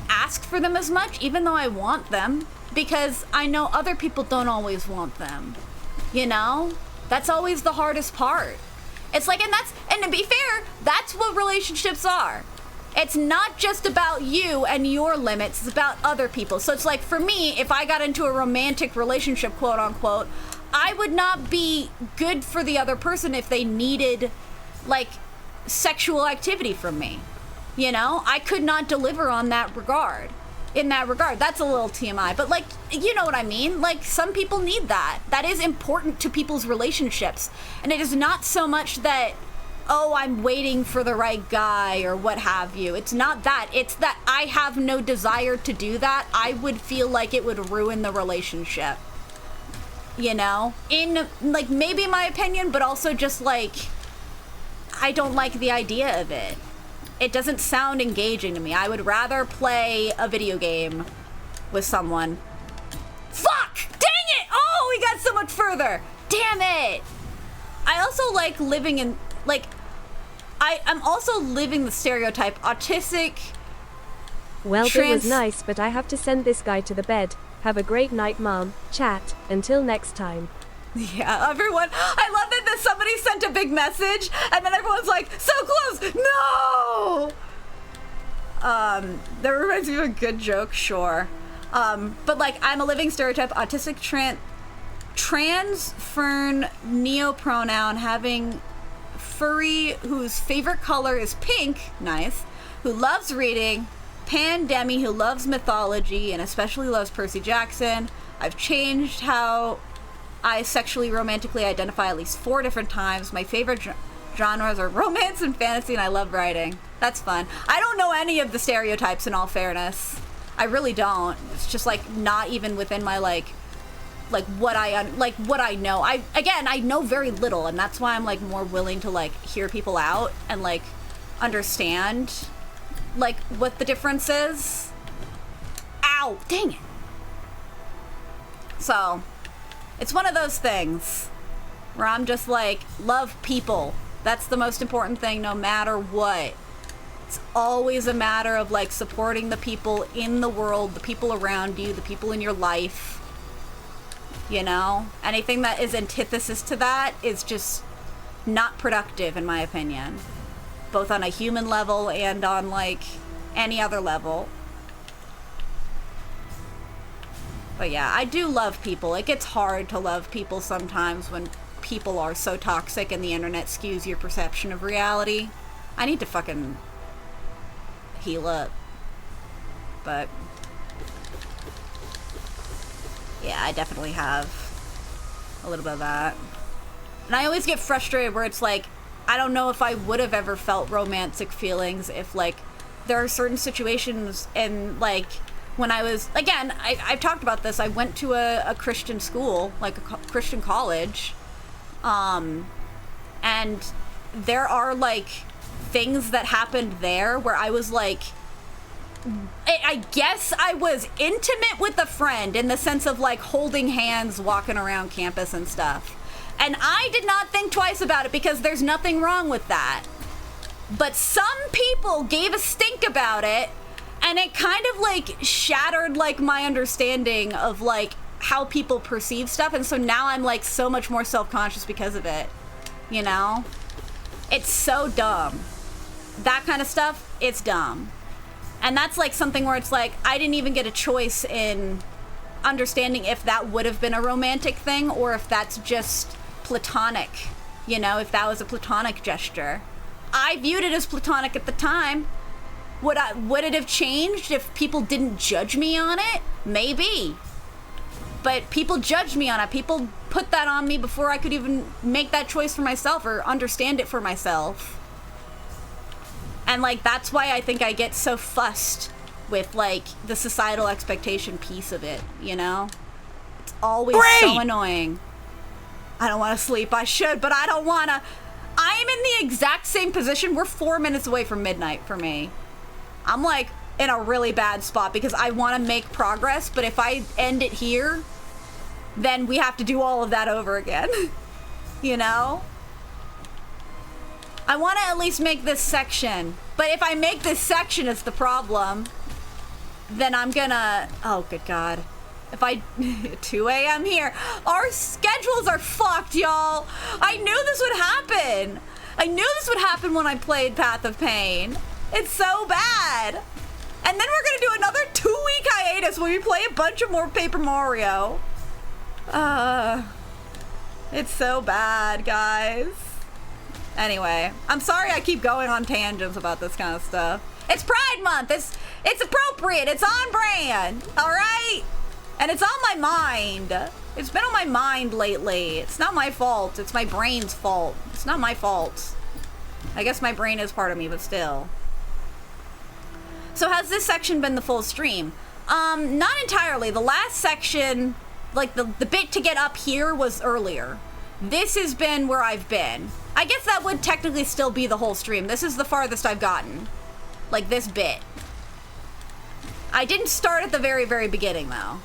ask for them as much, even though I want them, because I know other people don't always want them. You know? That's always the hardest part. It's like, and to be fair, that's what relationships are. It's not just about you and your limits, it's about other people. So it's like, for me, if I got into a romantic relationship, quote unquote, I would not be good for the other person if they needed, like, sexual activity from me. You know? I could not deliver on that regard. In that regard. That's a little TMI. But, like, you know what I mean? Like, some people need that. That is important to people's relationships. And it is not so much that, oh, I'm waiting for the right guy or what have you. It's not that. It's that I have no desire to do that. I would feel like it would ruin the relationship. You know? In, like, maybe my opinion, but also just, like, I don't like the idea of it. It doesn't sound engaging to me. I would rather play a video game with someone. Fuck! Dang it! Oh, we got so much further. Damn it! I also like living in, like, I'm also living the stereotype autistic. Well, it was nice, but I have to send this guy to the bed. Have a great night, Mom. Chat. Until next time. Yeah, everyone. I love that somebody sent a big message, and then everyone's like, so close. No! That reminds me of a good joke, sure. But like, I'm a living stereotype, autistic trans fern neopronoun having furry whose favorite color is pink, nice, who loves reading, pandemi who loves mythology and especially loves Percy Jackson. I've changed how I sexually romantically identify at least 4 different times. My favorite genres are romance and fantasy, and I love writing. That's fun. I don't know any of the stereotypes, in all fairness. I really don't. It's just like not even within my like what I know. I know very little, and that's why I'm like more willing to like hear people out and like understand like what the difference is. Ow, dang it. So, it's one of those things where I'm just like, love people. That's the most important thing, no matter what. It's always a matter of like supporting the people in the world, the people around you, the people in your life. You know? Anything that is antithesis to that is just not productive, in my opinion. Both on a human level and on like any other level. But yeah, I do love people. It gets hard to love people sometimes when people are so toxic and the internet skews your perception of reality. I need to fucking heal up. But yeah, I definitely have a little bit of that. And I always get frustrated where it's like, I don't know if I would have ever felt romantic feelings if like there are certain situations and like when I was, again, I've talked about this, I went to a Christian school, like a Christian college, and there are like things that happened there where I was like, I guess I was intimate with a friend in the sense of like holding hands, walking around campus and stuff. And I did not think twice about it because there's nothing wrong with that. But some people gave a stink about it, and it kind of like shattered like my understanding of like how people perceive stuff. And so now I'm like so much more self-conscious because of it. you know? It's so dumb. That kind of stuff, it's dumb. And that's like something where it's like, I didn't even get a choice in understanding if that would have been a romantic thing or if that's just platonic, you know, if that was a platonic gesture. I viewed it as platonic at the time. Would it have changed if people didn't judge me on it? Maybe. But people judged me on it. People put that on me before I could even make that choice for myself or understand it for myself. And, like, that's why I think I get so fussed with, like, the societal expectation piece of it, you know? It's always so annoying. I don't want to sleep. I should, but I don't want to. I'm in the exact same position. We're 4 minutes away from midnight for me. I'm, like, in a really bad spot because I want to make progress, but if I end it here, then we have to do all of that over again. You know? I want to at least make this section. But if I make this section, it's the problem. Then I'm gonna... Oh, good God. If I... 2 a.m. here. Our schedules are fucked, y'all. I knew this would happen. I knew this would happen when I played Path of Pain. It's so bad. And then we're gonna do another 2-week hiatus where we play a bunch of more Paper Mario. It's so bad, guys. Anyway, I'm sorry I keep going on tangents about this kind of stuff. It's Pride Month. It's appropriate. It's on brand. All right? And it's on my mind. It's been on my mind lately. It's not my fault. It's my brain's fault. It's not my fault. I guess my brain is part of me, but still. So has this section been the full stream? Not entirely. The last section, like the bit to get up here was earlier. This has been where I've been. I guess that would technically still be the whole stream. This is the farthest I've gotten. Like this bit. I didn't start at the very, very beginning though.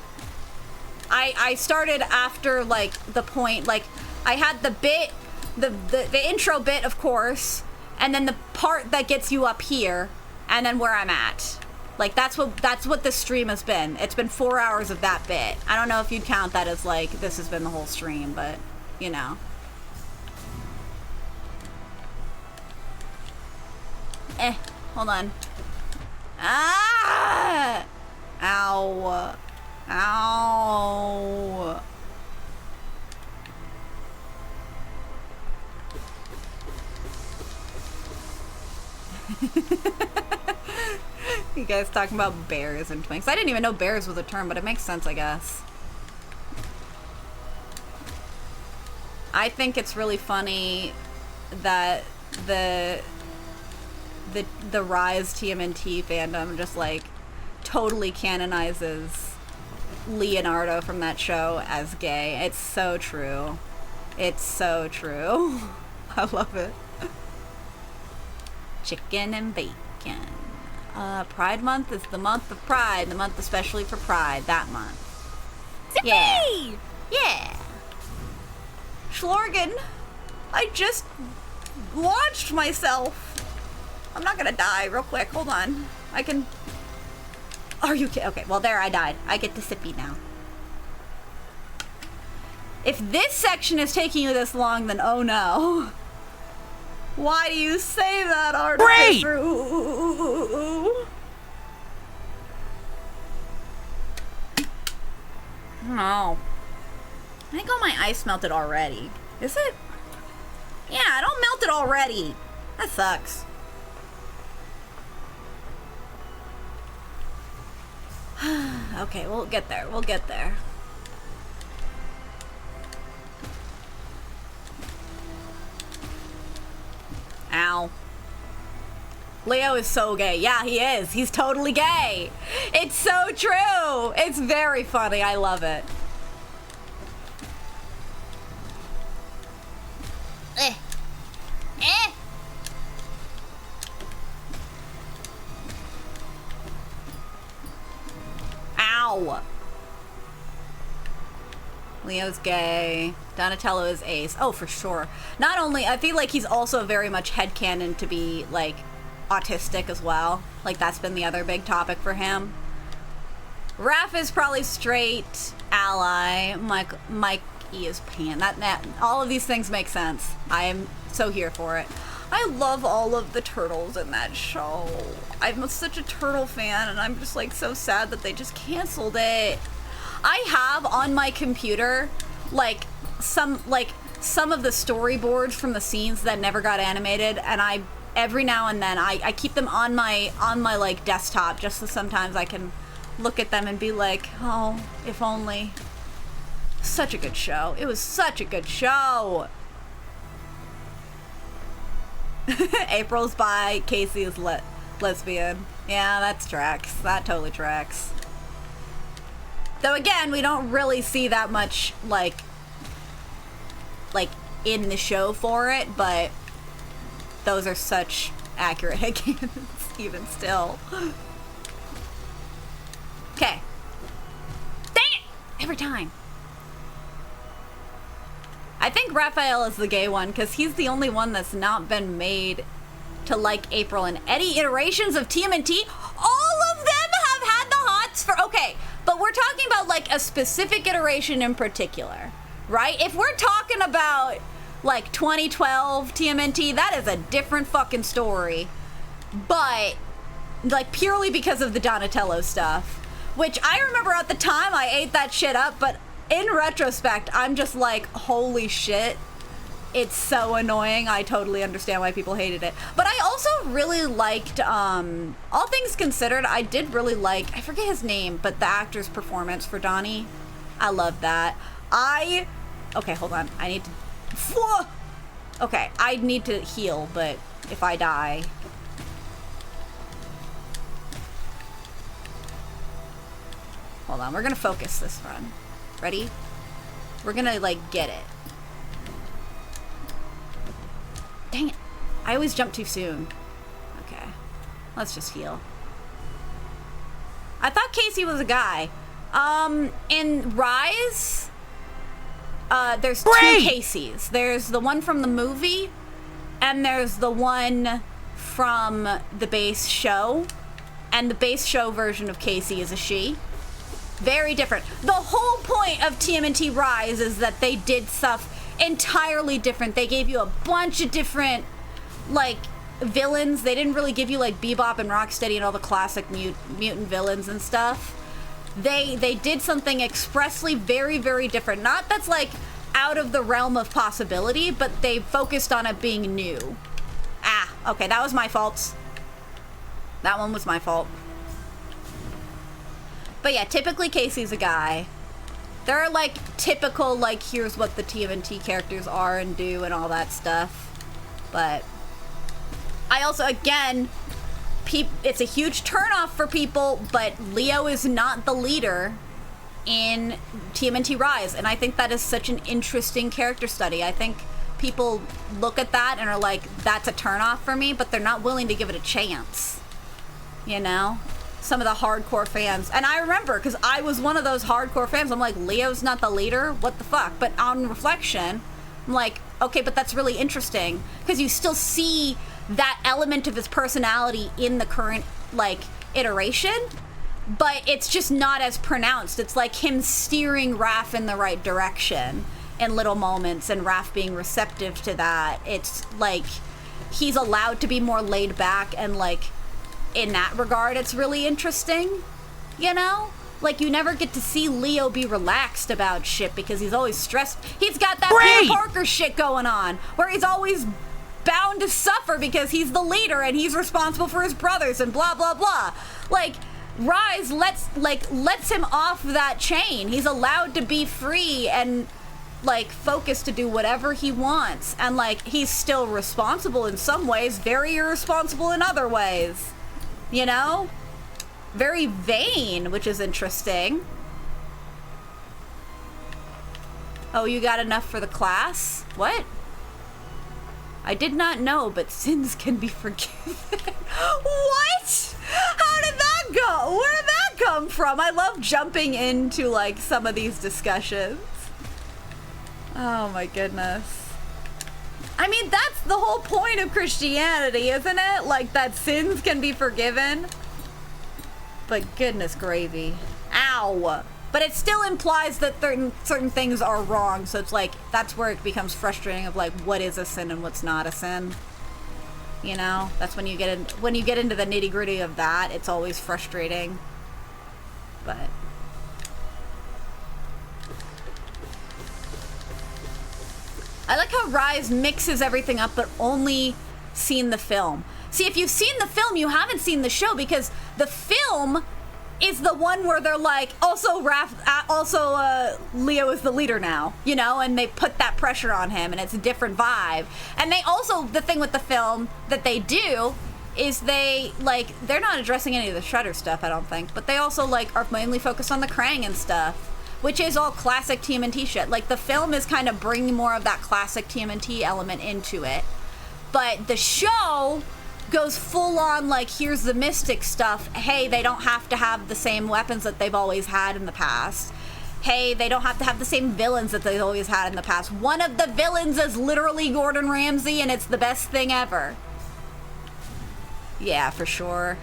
I started after like the point, like I had the bit, the intro bit of course, and then the part that gets you up here, and then where I'm at. Like that's what this stream has been. It's been 4 hours of that bit. I don't know if you'd count that as like this has been the whole stream, but you know. Hold on. Ah! Ow. Ow. You guys talking about bears and twinks. I didn't even know bears was a term, but it makes sense, I guess. I think it's really funny that the Rise TMNT fandom just like totally canonizes Leonardo from that show as gay. It's so true. It's so true. I love it. Chicken and bacon. Pride Month is the month of Pride, the month especially for Pride, that month. Zippy! Yeah. Yeah. Schlorgen, I just launched myself. I'm not gonna die real quick. Hold on. I can... Are you kidding? Okay, well there I died. I get to sippy now. If this section is taking you this long, then oh no. Why do you say that, Artificer? No. I think all my ice melted already. Is it? Yeah, it all melted already. That sucks. Okay, we'll get there. We'll get there. Ow. Leo is so gay. Yeah, he is. He's totally gay. It's so true. It's very funny. I love it. Eh. Eh. Ow. Leo's gay. Donatello is ace. Oh, for sure. Not only, I feel like he's also very much headcanon to be, like, autistic as well. Like, that's been the other big topic for him. Raph is probably straight. Ally. E is pan. That all of these things make sense. I am so here for it. I love all of the turtles in that show. I'm such a turtle fan, and I'm just like so sad that they just canceled it. I have on my computer like some of the storyboards from the scenes that never got animated, and I every now and then I keep them on my like desktop just so sometimes I can look at them and be like, oh, if only. Such a good show. It was such a good show. April's bi, Casey is lesbian. Yeah, that's tracks. That totally tracks. Though again, we don't really see that much like in the show for it, but those are such accurate headcanons even still. Okay. Dang it! Every time. I think Raphael is the gay one because he's the only one that's not been made to like April in any iterations of TMNT. All of them have had the hots for... Okay, but we're talking about like a specific iteration in particular, right? If we're talking about like 2012 TMNT, that is a different fucking story. But like purely because of the Donatello stuff, which I remember at the time I ate that shit up, but in retrospect, I'm just like, holy shit, it's so annoying. I totally understand why people hated it. But I also really liked, all things considered, I did really like, I forget his name, but the actor's performance for Donnie. I love that. Okay, hold on. I need to, okay, I need to heal, but if I die. Hold on, we're gonna focus this run. Ready? We're gonna, like, get it. Dang it. I always jump too soon. Okay. Let's just heal. I thought Casey was a guy. In Rise, there's two Caseys. There's the one from the movie, and there's the one from the base show. And the base show version of Casey is a she. Very different. The whole point of TMNT Rise is that they did stuff entirely different. They gave you a bunch of different, like, villains. They didn't really give you, like, Bebop and Rocksteady and all the classic mutant villains and stuff. They did something expressly very, very different. Not that's, like, out of the realm of possibility, but they focused on it being new. Ah, okay, that was my fault. That one was my fault. But yeah, typically Casey's a guy. There are like typical, like, here's what the TMNT characters are and do and all that stuff. But I also, again, it's a huge turnoff for people, but Leo is not the leader in TMNT Rise. And I think that is such an interesting character study. I think people look at that and are like, that's a turnoff for me, but they're not willing to give it a chance. You know? Some of the hardcore fans, and I remember because I was one of those hardcore fans. I'm like, Leo's not the leader, what the fuck? But on reflection, I'm like, okay, but that's really interesting because you still see that element of his personality in the current, like, iteration, but it's just not as pronounced. It's like him steering Raph in the right direction in little moments and Raph being receptive to that. It's like he's allowed to be more laid back, and like in that regard, it's really interesting, you know? Like, you never get to see Leo be relaxed about shit because he's always stressed. He's got that Peter Parker shit going on, where he's always bound to suffer because he's the leader and he's responsible for his brothers and blah, blah, blah. Like, Rise lets him off that chain. He's allowed to be free and, like, focused to do whatever he wants. And, like, he's still responsible in some ways, very irresponsible in other ways. You know? Very vain, which is interesting. Oh, you got enough for the class? What? I did not know, but sins can be forgiven. What? How did that go? Where did that come from? I love jumping into, like, some of these discussions. Oh my goodness. I mean, that's the whole point of Christianity, isn't it? Like, that sins can be forgiven. But goodness gravy. Ow. But it still implies that certain things are wrong, so it's like, that's where it becomes frustrating of like, what is a sin and what's not a sin? You know? That's when you get into the nitty-gritty of that, it's always frustrating. But... I like how Rise mixes everything up, but only seen the film. See, if you've seen the film, you haven't seen the show, because the film is the one where they're like, also Leo is the leader now, you know, and they put that pressure on him, and it's a different vibe. And they also, the thing with the film that they do is they're not addressing any of the Shredder stuff, I don't think, but they also, like, are mainly focused on the Krang and stuff, which is all classic TMNT shit. Like, the film is kind of bringing more of that classic TMNT element into it. But the show goes full on, like, here's the mystic stuff. Hey, they don't have to have the same weapons that they've always had in the past. Hey, they don't have to have the same villains that they've always had in the past. One of the villains is literally Gordon Ramsay, and it's the best thing ever. Yeah, for sure.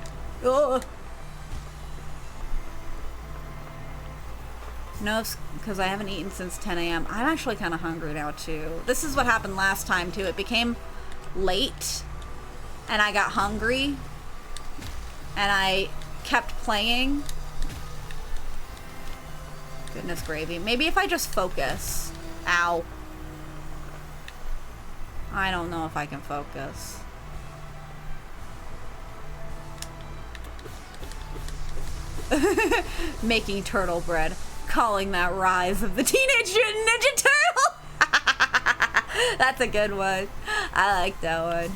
Ugh. No, because I haven't eaten since 10 a.m. I'm actually kind of hungry now, too. This is what happened last time, too. It became late, and I got hungry, and I kept playing. Goodness gravy. Maybe if I just focus. Ow. I don't know if I can focus. Making turtle bread. Calling that Rise of the Teenage Mutant Ninja Turtle. That's a good one. I like that one.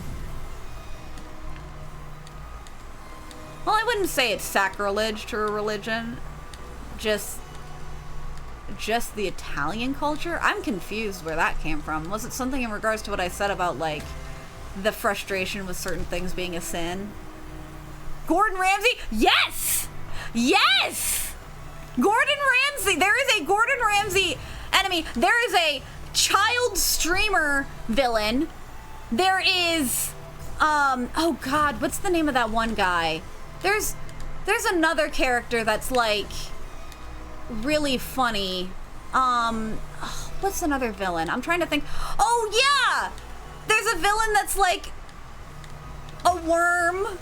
Well, I wouldn't say it's sacrilege to a religion. Just the Italian culture? I'm confused where that came from. Was it something in regards to what I said about, like, the frustration with certain things being a sin? Gordon Ramsay? Yes! Yes! Gordon Ramsay! There is a Gordon Ramsay enemy. There is a child streamer villain. There is, oh god, what's the name of that one guy? There's another character that's, like, really funny. What's another villain? I'm trying to think. Oh, yeah! There's a villain that's, like, a worm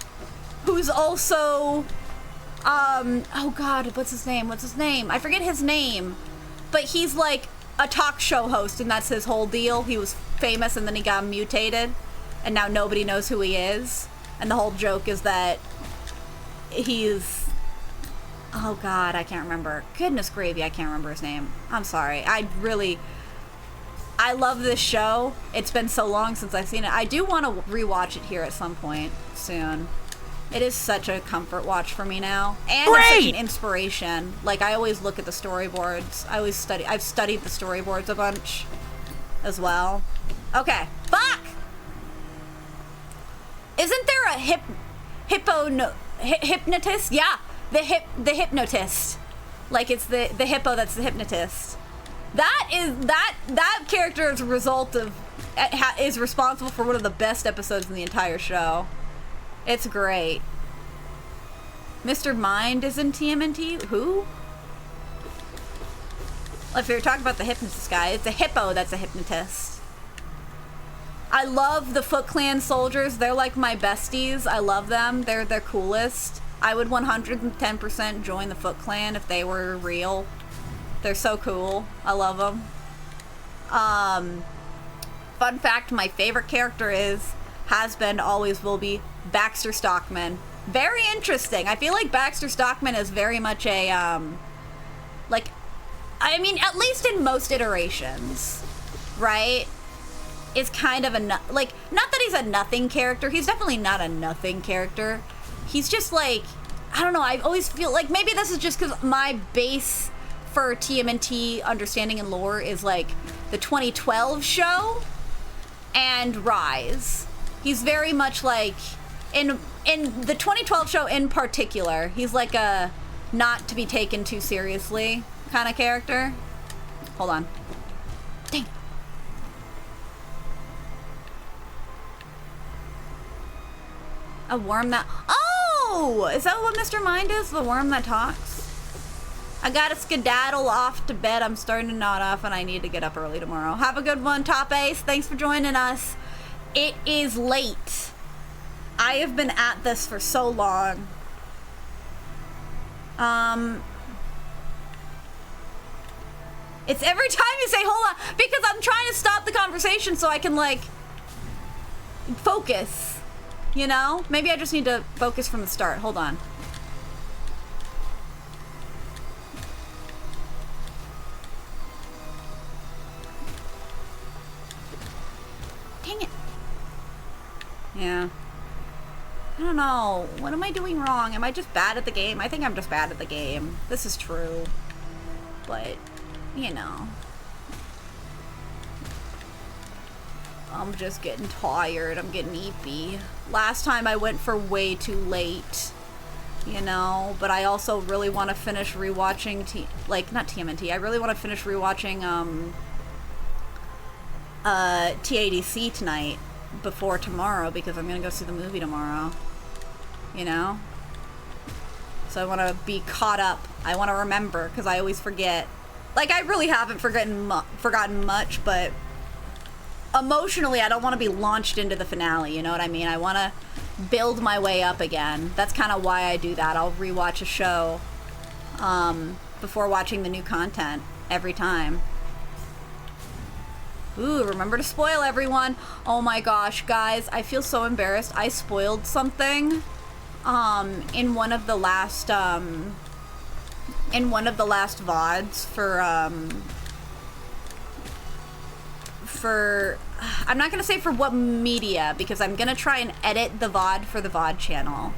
who's also... oh god, what's his name? I forget his name. But he's like a talk show host, and that's his whole deal. He was famous and then he got mutated, and now nobody knows who he is. And the whole joke is that he's... oh god, I can't remember. Goodness gravy, I can't remember his name. I'm sorry. I love this show. It's been so long since I've seen it. I do want to rewatch it here at some point soon. It is such a comfort watch for me now. And it's such an inspiration. Like, I always look at the storyboards. I've studied the storyboards a bunch as well. Okay. Fuck! Isn't there a hypnotist? Yeah. The hypnotist. Like, it's the hippo that's the hypnotist. That character is a result of... is responsible for one of the best episodes in the entire show. It's great. Mr. Mind is in TMNT? Who? If you're talking about the hypnotist guy, it's a hippo that's a hypnotist. I love the Foot Clan soldiers. They're like my besties. I love them. They're coolest. I would 110% join the Foot Clan if they were real. They're so cool. I love them. Fun fact, my favorite character has been, always will be, Baxter Stockman. Very interesting. I feel like Baxter Stockman is very much a, like, I mean, at least in most iterations, right? Is kind of a, like, not that he's a nothing character. He's definitely not a nothing character. He's just like, I don't know, I always feel like, maybe this is just because my base for TMNT understanding and lore is like the 2012 show and Rise. He's very much like, in the 2012 show in particular, he's like a not to be taken too seriously kind of character. Hold on. Dang. A worm that... Oh! Is that what Mr. Mind is? The worm that talks? I gotta skedaddle off to bed. I'm starting to nod off and I need to get up early tomorrow. Have a good one, Top Ace. Thanks for joining us. It is late. I have been at this for so long. It's every time you say hold on, because I'm trying to stop the conversation so I can like focus, you know? Maybe I just need to focus from the start. Hold on. Dang it. Yeah. I don't know. What am I doing wrong? Am I just bad at the game? I think I'm just bad at the game. This is true. But, you know. I'm just getting tired. I'm getting eepy. Last time I went for way too late. You know? But I also really want to finish rewatching not TMNT. I really want to finish rewatching TADC tonight before tomorrow because I'm gonna go see the movie tomorrow. You know? So I want to be caught up. I want to remember because I always forget. Like, I really haven't forgotten much, but emotionally I don't want to be launched into the finale, you know what I mean? I want to build my way up again. That's kind of why I do that. I'll rewatch a show before watching the new content every time. Ooh, remember to spoil everyone. Oh my gosh, guys, I feel so embarrassed. I spoiled something in one of the last VODs for I'm not gonna say for what media because I'm gonna try and edit the VOD for the VOD channel,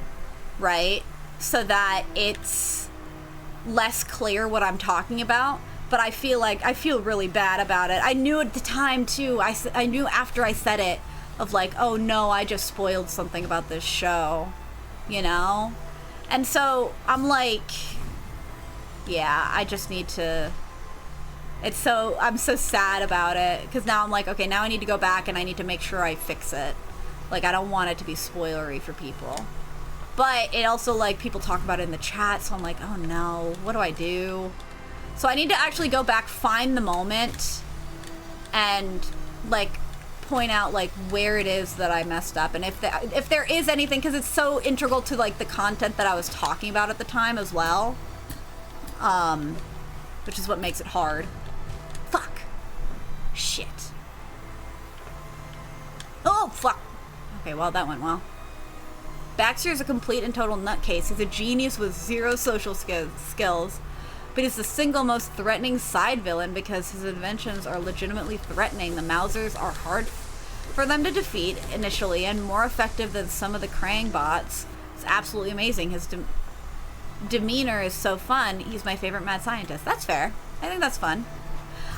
right? So that it's less clear what I'm talking about. But I feel really bad about it. I knew at the time too. I knew after I said it of like, oh no, I just spoiled something about this show, you know? And so I'm like, yeah, I just need to. I'm so sad about it because now I'm like, okay, now I need to go back and I need to make sure I fix it. Like, I don't want it to be spoilery for people. But it also, like, people talk about it in the chat, so I'm like, oh no, what do I do? So I need to actually go back, find the moment, and, like, point out, like, where it is that I messed up. And if there is anything, because it's so integral to, like, the content that I was talking about at the time as well. Which is what makes it hard. Fuck. Shit. Oh, fuck. Okay, well, that went well. Baxter is a complete and total nutcase. He's a genius with zero social skills. But he's the single most threatening side villain because his inventions are legitimately threatening. The Mousers are hard for them to defeat initially and more effective than some of the Krang bots. It's absolutely amazing. His demeanor is so fun. He's my favorite mad scientist. That's fair. I think that's fun.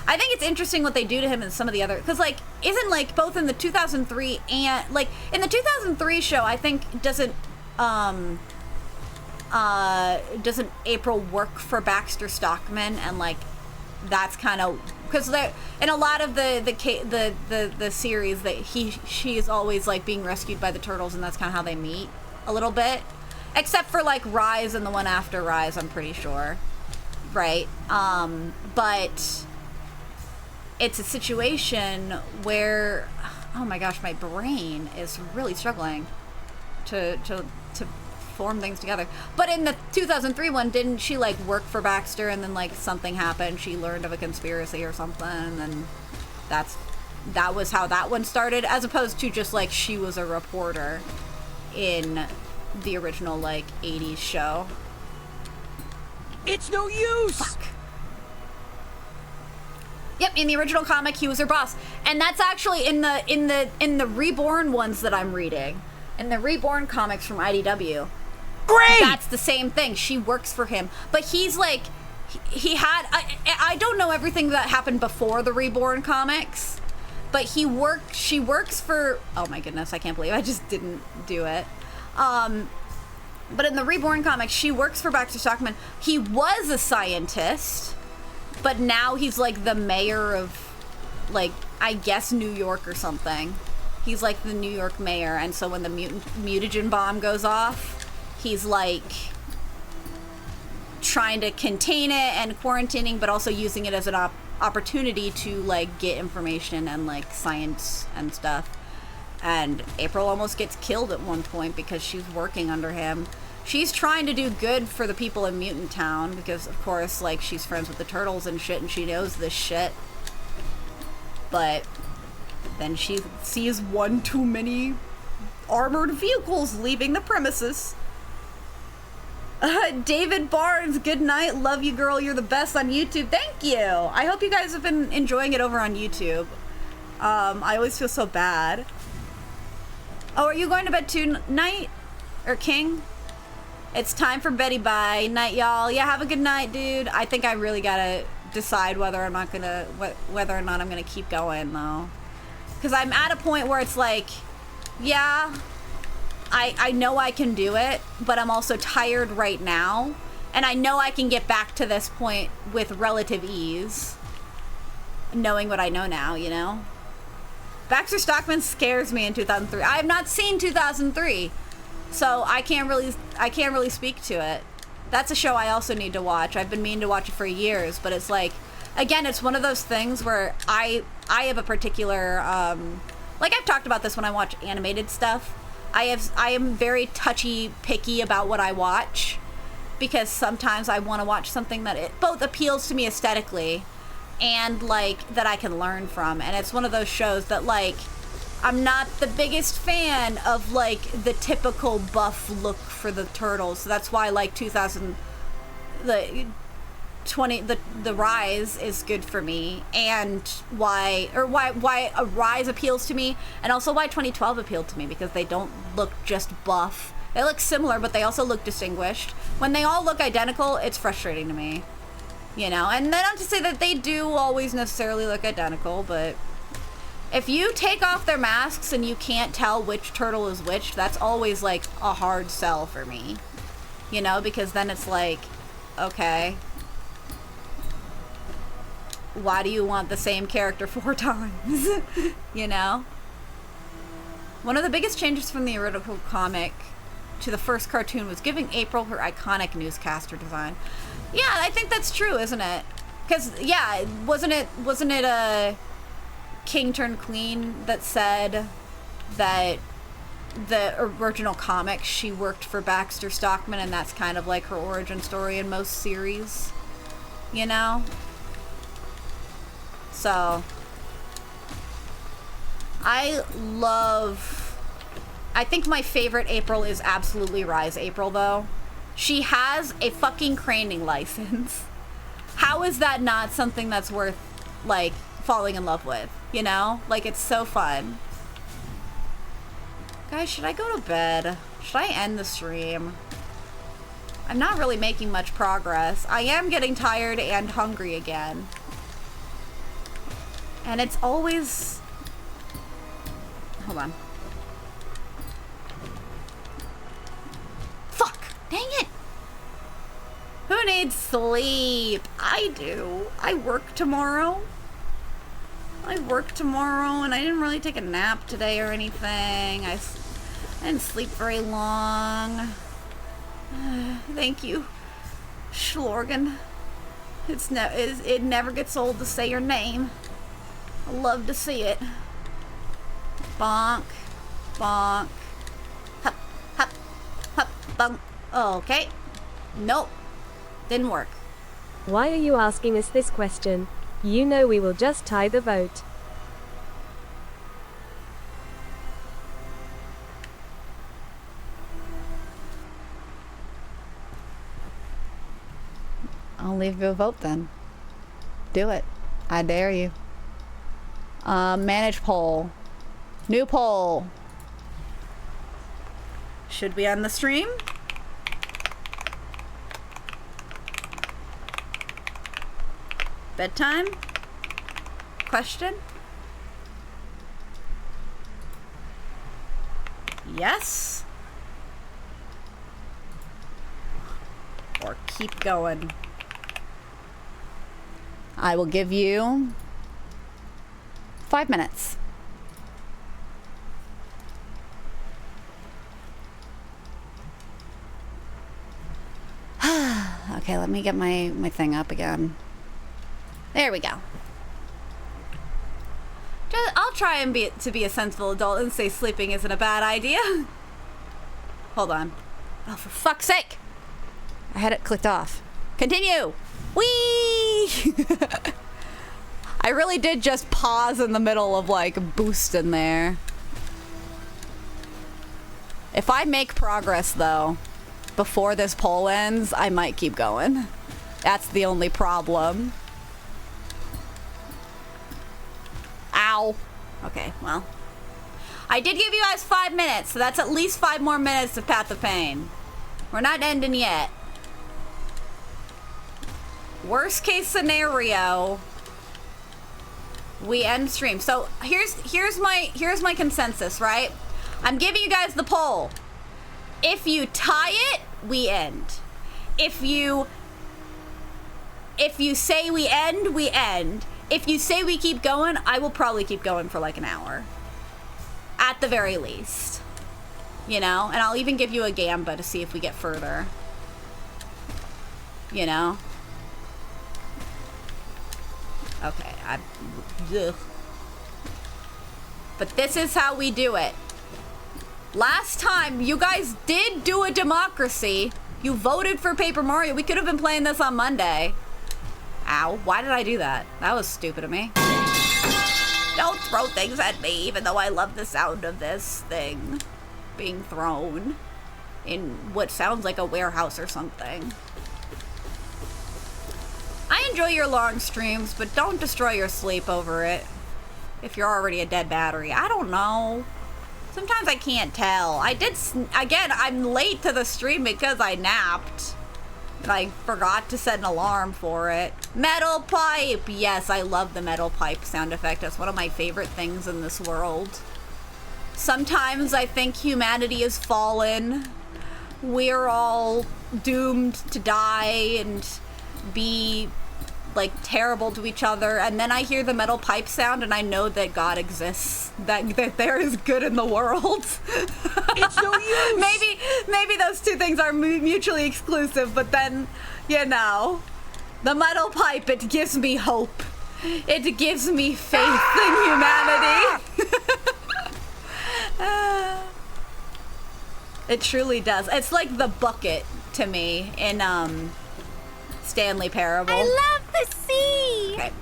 I think it's interesting what they do to him in some of the other... Because, like, isn't, like, both in the 2003 and... Like, in the 2003 show, I think, doesn't April work for Baxter Stockman, and like that's kind of because in a lot of the series that she is always like being rescued by the turtles, and that's kind of how they meet a little bit, except for like Rise and the one after Rise, I'm pretty sure, right? But it's a situation where, oh my gosh, my brain is really struggling to form things together. But in the 2003 one, didn't she like work for Baxter and then like something happened, she learned of a conspiracy or something, and then that was how that one started, as opposed to just like she was a reporter in the original like 80s show. It's no use. Fuck. Yep, in the original comic he was her boss. And that's actually in the Reborn ones that I'm reading. In the Reborn comics from IDW. Great! That's the same thing. She works for him. But he's like, he had, I don't know everything that happened before the Reborn comics, but she works for, oh my goodness, I can't believe I just didn't do it. But in the Reborn comics, she works for Baxter Stockman. He was a scientist, but now he's like the mayor of, like, I guess New York or something. He's like the New York mayor, and so when the mutagen bomb goes off, he's like trying to contain it and quarantining, but also using it as an opportunity to like get information and like science and stuff. And April almost gets killed at one point because she's working under him. She's trying to do good for the people in Mutant Town because, of course, like, she's friends with the turtles and shit, and she knows this shit. But then she sees one too many armored vehicles leaving the premises. David Barnes, good night. Love you, girl. You're the best on YouTube. Thank you. I hope you guys have been enjoying it over on YouTube. I always feel so bad. Oh, are you going to bed too, Night? Or King? It's time for Betty bye. Night, y'all. Yeah, have a good night, dude. I think I really gotta decide whether I'm not gonna, whether or not I'm gonna keep going, though. Because I'm at a point where it's like, yeah, I know I can do it, but I'm also tired right now. And I know I can get back to this point with relative ease. Knowing what I know now, you know? Baxter Stockman scares me in 2003. I have not seen 2003. So I can't really speak to it. That's a show I also need to watch. I've been meaning to watch it for years, but it's like, again, it's one of those things where I have a particular, like I've talked about this when I watch animated stuff. I am very picky about what I watch because sometimes I want to watch something that it both appeals to me aesthetically and like that I can learn from. And it's one of those shows that like, I'm not the biggest fan of like the typical buff look for the turtles. So that's why like the Rise is good for me, and why a Rise appeals to me, and also why 2012 appealed to me, because they don't look just buff. They look similar, but they also look distinguished. When they all look identical, it's frustrating to me. You know, and then not to say that they do always necessarily look identical, but if you take off their masks and you can't tell which turtle is which, that's always like a hard sell for me. You know, because then it's like, okay, why do you want the same character 4 times? You know? One of the biggest changes from the original comic to the first cartoon was giving April her iconic newscaster design. Yeah, I think that's true, isn't it? Because, yeah, wasn't it a King turned Queen that said that the original comic, she worked for Baxter Stockman, and that's kind of like her origin story in most series, you know? So I think my favorite April is absolutely Rise April, though. She has a fucking craning license. How is that not something that's worth like falling in love with, you know? Like, it's so fun. Guys, should I go to bed? Should I end the stream? I'm not really making much progress. I am getting tired and hungry again. And it's always... Hold on. Fuck! Dang it! Who needs sleep? I do. I work tomorrow. And I didn't really take a nap today or anything. I didn't sleep very long. Thank you, Schlorgan. It never gets old to say your name. I love to see it. Bonk, bonk, hop, hop, hop, bonk. Okay. Nope. Didn't work. Why are you asking us this question? You know we will just tie the vote. I'll leave you a vote then. Do it. I dare you. Manage poll. New poll. Should we end the stream? Bedtime? Question? Yes? Or keep going? I will give you 5 minutes. Okay. Okay, let me get my thing up again. There we go. I'll try and be a sensible adult and say sleeping isn't a bad idea. Hold on. Oh, for fuck's sake! I had it clicked off. Continue! Whee! I really did just pause in the middle of like boosting there. If I make progress though, before this poll ends, I might keep going. That's the only problem. Ow. Okay, well. I did give you guys 5 minutes, so that's at least 5 more minutes of Path of Pain. We're not ending yet. Worst case scenario, we end stream. So here's my consensus, right? I'm giving you guys the poll. If you tie it, we end. If you say we end, we end. If you say we keep going, I will probably keep going for like an hour. At the very least. You know? And I'll even give you a gamba to see if we get further. You know? Okay, ugh. But this is how we do it. Last time, you guys did do a democracy. You voted for Paper Mario. We could have been playing this on Monday. Ow, why did I do that? That was stupid of me. Don't throw things at me, even though I love the sound of this thing being thrown in what sounds like a warehouse or something. I enjoy your long streams, but don't destroy your sleep over it. If you're already a dead battery. I don't know. Sometimes I can't tell. Again, I'm late to the stream because I napped. And I forgot to set an alarm for it. Metal pipe! Yes, I love the metal pipe sound effect. That's one of my favorite things in this world. Sometimes I think humanity has fallen. We're all doomed to die and be like terrible to each other, and then I hear the metal pipe sound and I know that God exists, that there is good in the world. It's no use. Maybe those two things are mutually exclusive, but then, you know, the metal pipe, it gives me hope. It gives me faith in humanity. It truly does. It's like the bucket to me in Stanley Parable. I love the sea! Okay.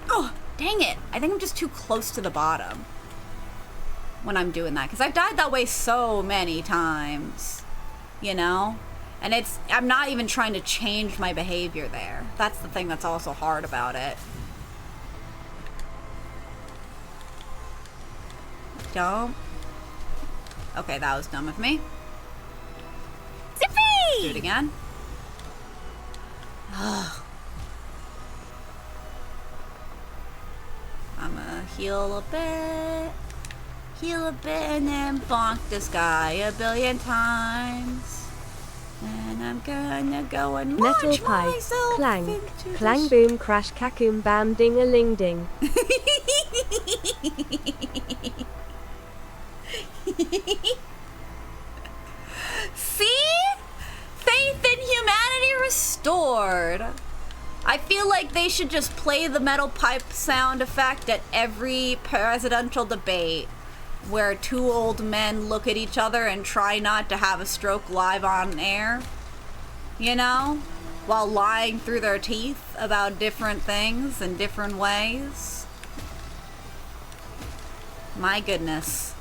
Oh, dang it. I think I'm just too close to the bottom when I'm doing that. Because I've died that way so many times. You know? And I'm not even trying to change my behavior there. That's the thing that's also hard about it. Dumb. Okay, that was dumb of me. Zippy! Do it again. I'm gonna heal a bit, and then bonk this guy a billion times. And I'm gonna go and Metal launch pipe, myself clang, into clang the boom crash kakum bam ding a ling ding. See? Faith in humanity restored. I feel like they should just play the metal pipe sound effect at every presidential debate where two old men look at each other and try not to have a stroke live on air, you know, while lying through their teeth about different things in different ways. My goodness.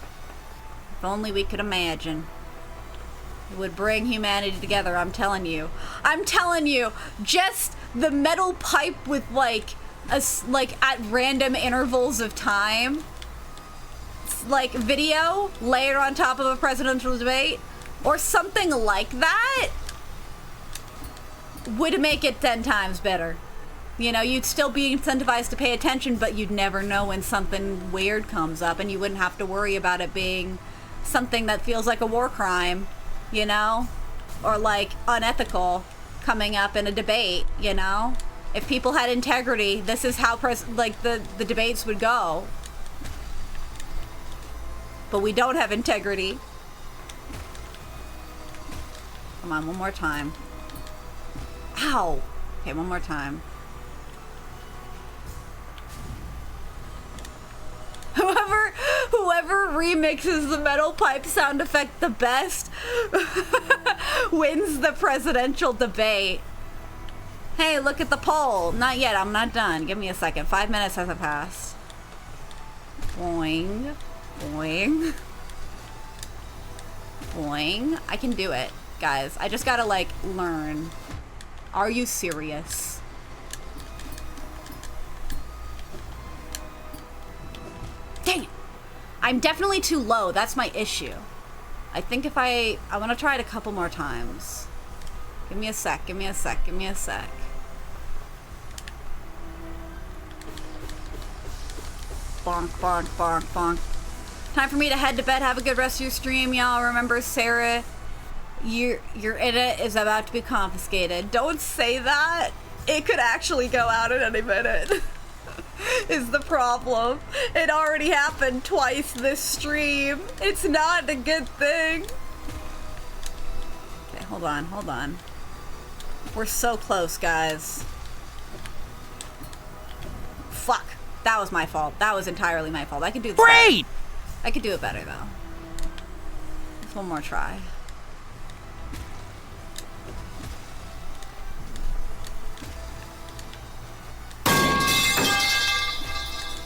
If only we could imagine. It would bring humanity together, I'm telling you. I'm telling you, just the metal pipe with like at random intervals of time, like video layered on top of a presidential debate or something like that would make it 10 times better. You know, you'd still be incentivized to pay attention, but you'd never know when something weird comes up, and you wouldn't have to worry about it being something that feels like a war crime, you know, or like unethical coming up in a debate, you know. If people had integrity, this is how the debates would go. But we don't have integrity. Come on, one more time. Ow. Okay, one more time. Whoever remixes the metal pipe sound effect the best wins the presidential debate. Hey, look at the poll. Not yet, I'm not done. Give me a second. 5 minutes has passed. Boing. Boing. Boing. I can do it, guys. I just gotta, like, learn. Are you serious? Dang it. I'm definitely too low. That's my issue. I think if I want to try it a couple more times. Give me a sec. Give me a sec. Give me a sec. Bonk, bonk, bonk, bonk. Time for me to head to bed. Have a good rest of your stream, y'all. Remember, Sarah, your internet is about to be confiscated. Don't say that. It could actually go out at any minute. Is the problem. It already happened twice this stream. It's not a good thing. Okay, hold on, hold on. We're so close, guys. Fuck. That was my fault. That was entirely my fault. I could do this Great! better. I could do it better, though. Just one more try.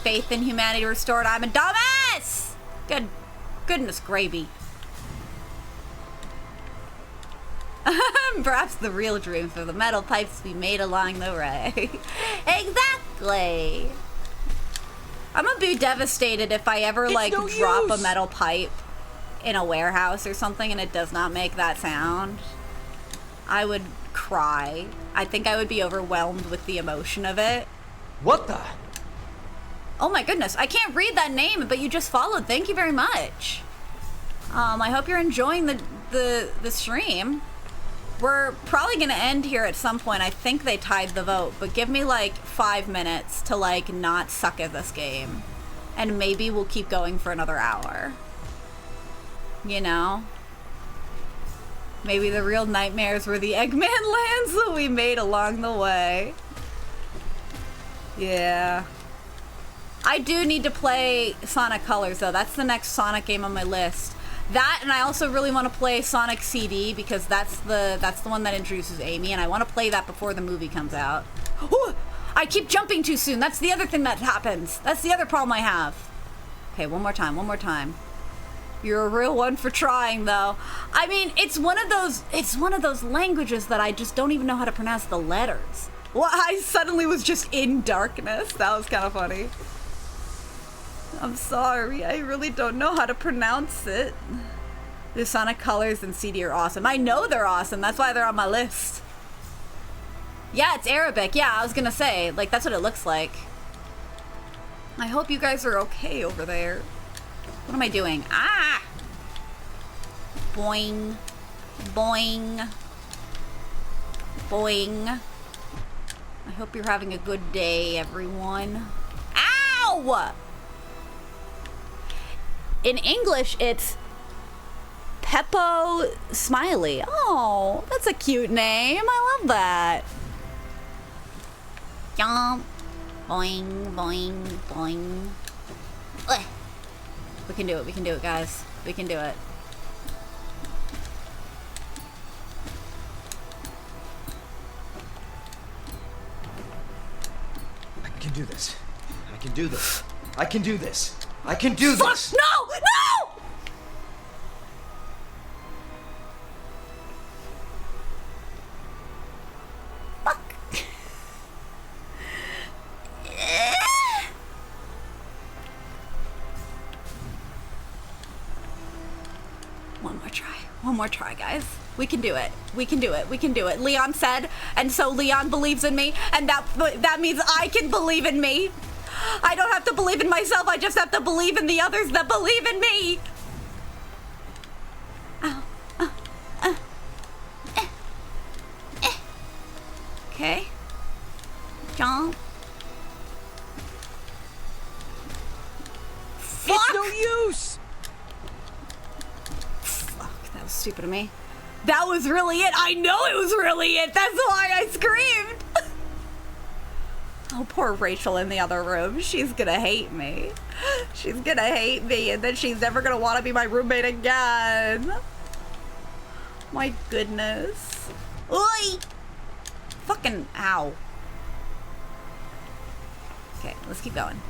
Faith in humanity restored. I'm a dumbass! Goodness gravy. Perhaps the real dreams are the metal pipes we made along the way. Exactly! I'm gonna be devastated if I ever, like, drop a metal pipe in a warehouse or something and it does not make that sound. I would cry. I think I would be overwhelmed with the emotion of it. What the? Oh my goodness, I can't read that name, but you just followed. Thank you very much. I hope you're enjoying the stream. We're probably gonna end here at some point. I think they tied the vote, but give me like 5 minutes to like not suck at this game. And maybe we'll keep going for another hour. You know? Maybe the real nightmares were the Eggman lands that we made along the way. Yeah. I do need to play Sonic Colors, though. That's the next Sonic game on my list. That, and I also really want to play Sonic CD, because that's the one that introduces Amy, and I want to play that before the movie comes out. Ooh, I keep jumping too soon. That's the other thing that happens. That's the other problem I have. Okay, one more time, one more time. You're a real one for trying, though. I mean, it's one of those languages that I just don't even know how to pronounce the letters. Well, I suddenly was just in darkness. That was kind of funny. I'm sorry, I really don't know how to pronounce it. The Sonic Colors and CD are awesome. I know they're awesome, that's why they're on my list. Yeah, it's Arabic. Yeah, I was gonna say, like, that's what it looks like. I hope you guys are okay over there. What am I doing? Ah! Boing. Boing. Boing. I hope you're having a good day, everyone. Ow! In English, it's Peppo Smiley. Oh, that's a cute name. I love that. Yum. Boing, boing, boing. Ugh. We can do it. We can do it, guys. We can do it. I can do this. I can do this. I can do this. I can do this! Fuck! No! No! Fuck. One more try. One more try, guys. We can do it. We can do it. We can do it. Leon said, and so Leon believes in me, and that means I can believe in me. I don't have to believe in myself, I just have to believe in the others that believe in me! Ow. Okay. Jump. Fuck! It's no use! Fuck, that was stupid of me. That was really it. I know it was really it. That's why I screamed. Oh, poor Rachel in the other room. She's gonna hate me. She's gonna hate me, and then she's never gonna want to be my roommate again. My goodness. Oi! Fucking ow. Okay, let's keep going.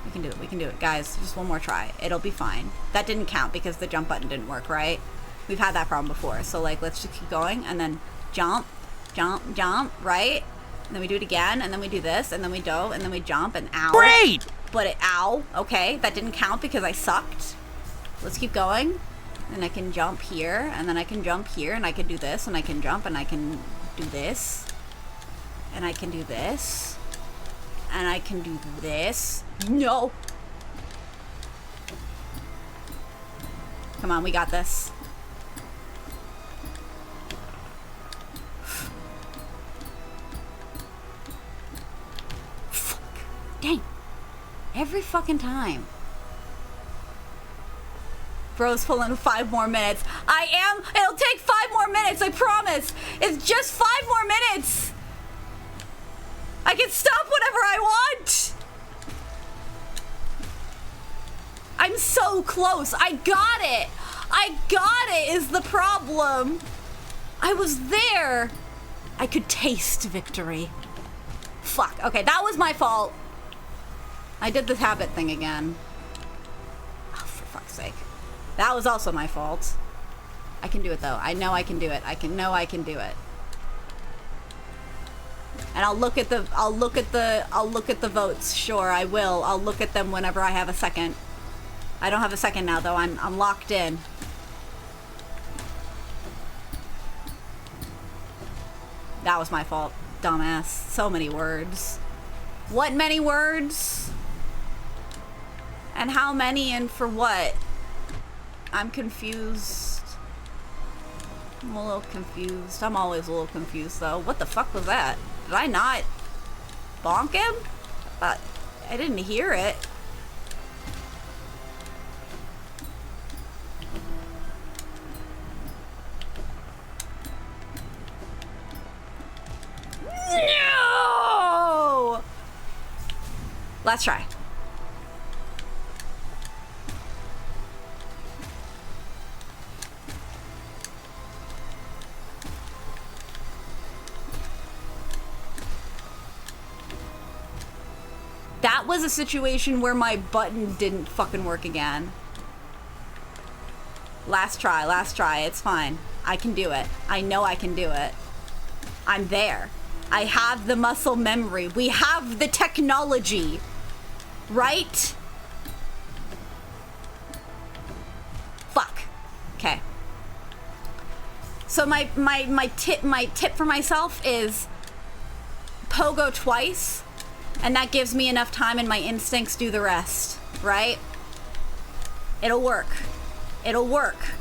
We can do it. We can do it. Guys, just one more try. It'll be fine. That didn't count because the jump button didn't work, right? We've had that problem before. So, like, let's just keep going and then jump, jump, jump, right? And then we do it again, and then we do this, and then we do, and then we jump, and ow. Great! But ow. Okay, that didn't count because I sucked. Let's keep going. And I can jump here, and then I can jump here, and I can do this, and I can jump, and I can do this. And I can do this. And I can do this. No! Come on, we got this. Fuck. Dang. Every fucking time. Bro's pulling 5 more minutes. I am. It'll take 5 more minutes, I promise. It's just 5 more minutes. I can stop whenever I want. I'm so close. I got it. I got it is the problem. I was there. I could taste victory. Fuck. Okay, that was my fault. I did the habit thing again. Oh, for fuck's sake. That was also my fault. I can do it though. I know I can do it. I can do it. And I'll look at the votes. Sure, I will. I'll look at them whenever I have a second. I don't have a second now though. I'm locked in. That was my fault. Dumbass. So many words. What many words? And how many and for what? I'm confused. I'm a little confused. I'm always a little confused though. What the fuck was that? Did I not bonk him? I didn't hear it. No! Let's try. That was a situation where my button didn't fucking work again. Last try, it's fine. I can do it. I know I can do it. I'm there. I have the muscle memory. We have the technology. Right? Fuck. Okay. So my tip for myself is pogo twice. And that gives me enough time and my instincts do the rest, right? It'll work. It'll work.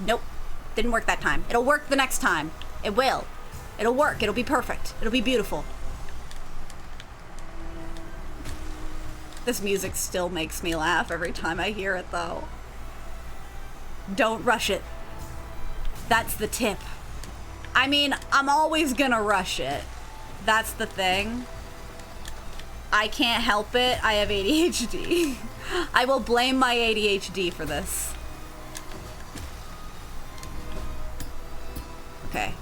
Nope. Didn't work that time. It'll work the next time. It will. It'll work. It'll be perfect. It'll be beautiful. This music still makes me laugh every time I hear it, though. Don't rush it. That's the tip. I mean, I'm always gonna rush it. That's the thing. I can't help it. I have ADHD. I will blame my ADHD for this. Okay.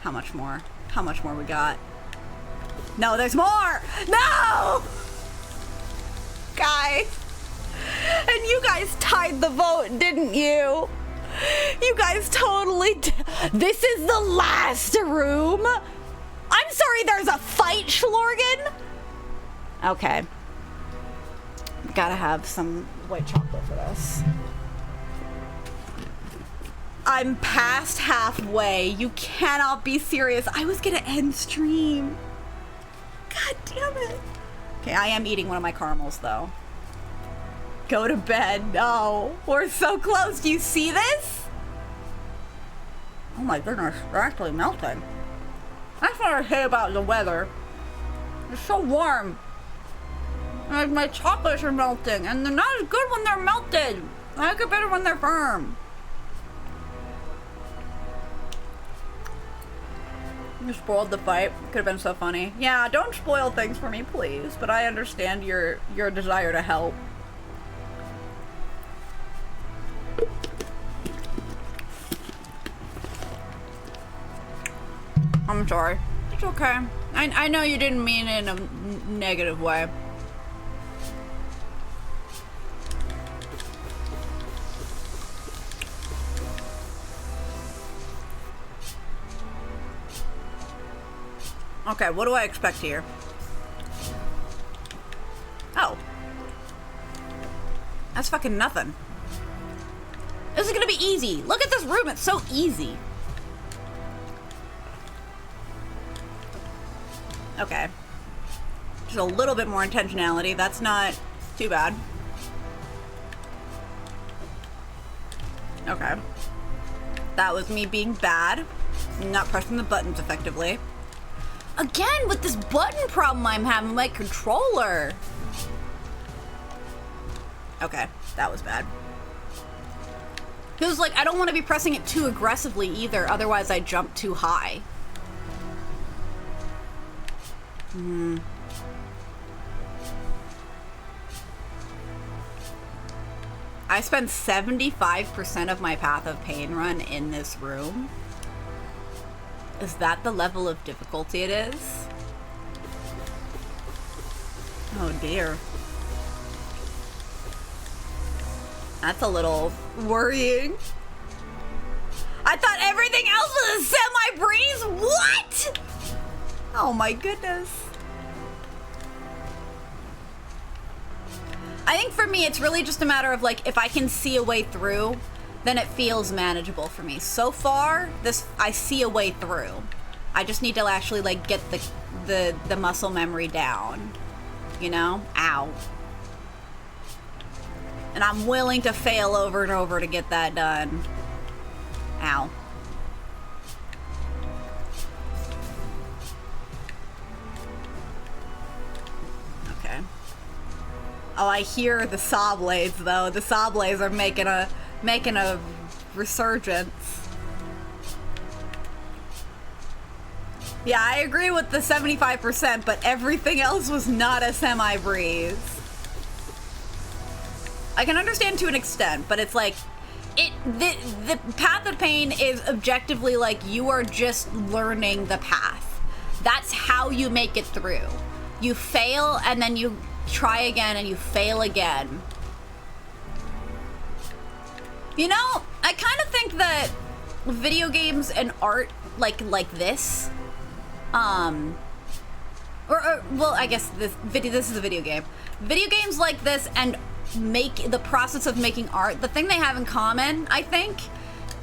How much more? How much more we got? No, there's more! No! Guys. And you guys tied the vote, didn't you? You guys totally This is the last room? I'm sorry, there's a fight, Schlorgen? Okay. Gotta have some white chocolate for this. I'm past halfway. You cannot be serious. I was gonna end stream. God damn it. Okay, I am eating one of my caramels, though. Go to bed. No. We're so close. Do you see this? Oh my goodness. They're actually melting. That's what I say about the weather. It's so warm. And my chocolates are melting. And they're not as good when they're melted. I like it better when they're firm. You spoiled the fight. Could have been so funny. Yeah, don't spoil things for me, please. But I understand your desire to help. I'm sorry. It's okay. I know you didn't mean it in a negative way. Okay, what do I expect here? Oh. That's fucking nothing. This is gonna be easy. Look at this room, it's so easy. Okay. Just a little bit more intentionality. That's not too bad. Okay. That was me being bad. Not pressing the buttons effectively. Again, with this button problem I'm having with my controller. Okay, that was bad. Because, like, I don't want to be pressing it too aggressively either, otherwise I jump too high. I spent 75% of my Path of Pain run in this room. Is that the level of difficulty it is? Oh dear. That's a little worrying. I thought everything else was a semi-breeze. What? Oh my goodness. I think for me, it's really just a matter of like, if I can see a way through, then it feels manageable for me. So far, I see a way through. I just need to actually like get the muscle memory down. You know? Ow. And I'm willing to fail over and over to get that done. Ow. Okay. Oh, I hear the saw blades though. The saw blades are making a resurgence. Yeah, I agree with the 75%, but everything else was not a semi-breeze. I can understand to an extent, but it's like, the Path of Pain is objectively like, you are just learning the path. That's how you make it through. You fail, and then you try again, and you fail again. You know, I kind of think that video games and art like this, well, I guess this is a video game. Video games like this and the process of making art, the thing they have in common, I think,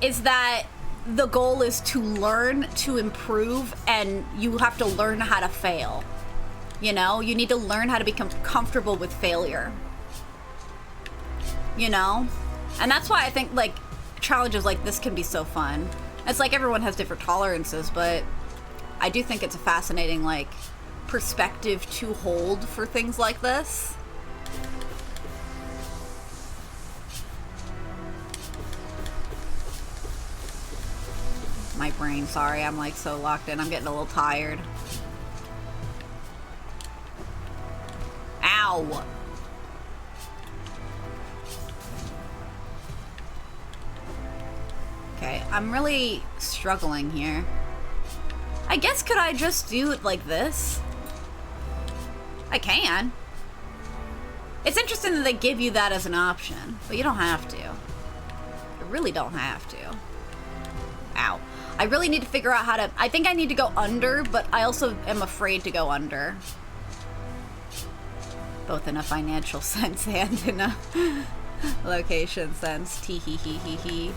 is that the goal is to learn, to improve, and you have to learn how to fail. You know, you need to learn how to become comfortable with failure. You know? And that's why I think, like, challenges like this can be so fun. It's like everyone has different tolerances, but I do think it's a fascinating, like, perspective to hold for things like this. My brain, sorry, I'm, like, so locked in. I'm getting a little tired. Ow! Okay, I'm really struggling here. I guess could I just do it like this? I can. It's interesting that they give you that as an option, but you don't have to. You really don't have to. Ow. I really need to figure out how to... I think I need to go under, but I also am afraid to go under. Both in a financial sense and in a location sense. Tee-hee-hee-hee-hee.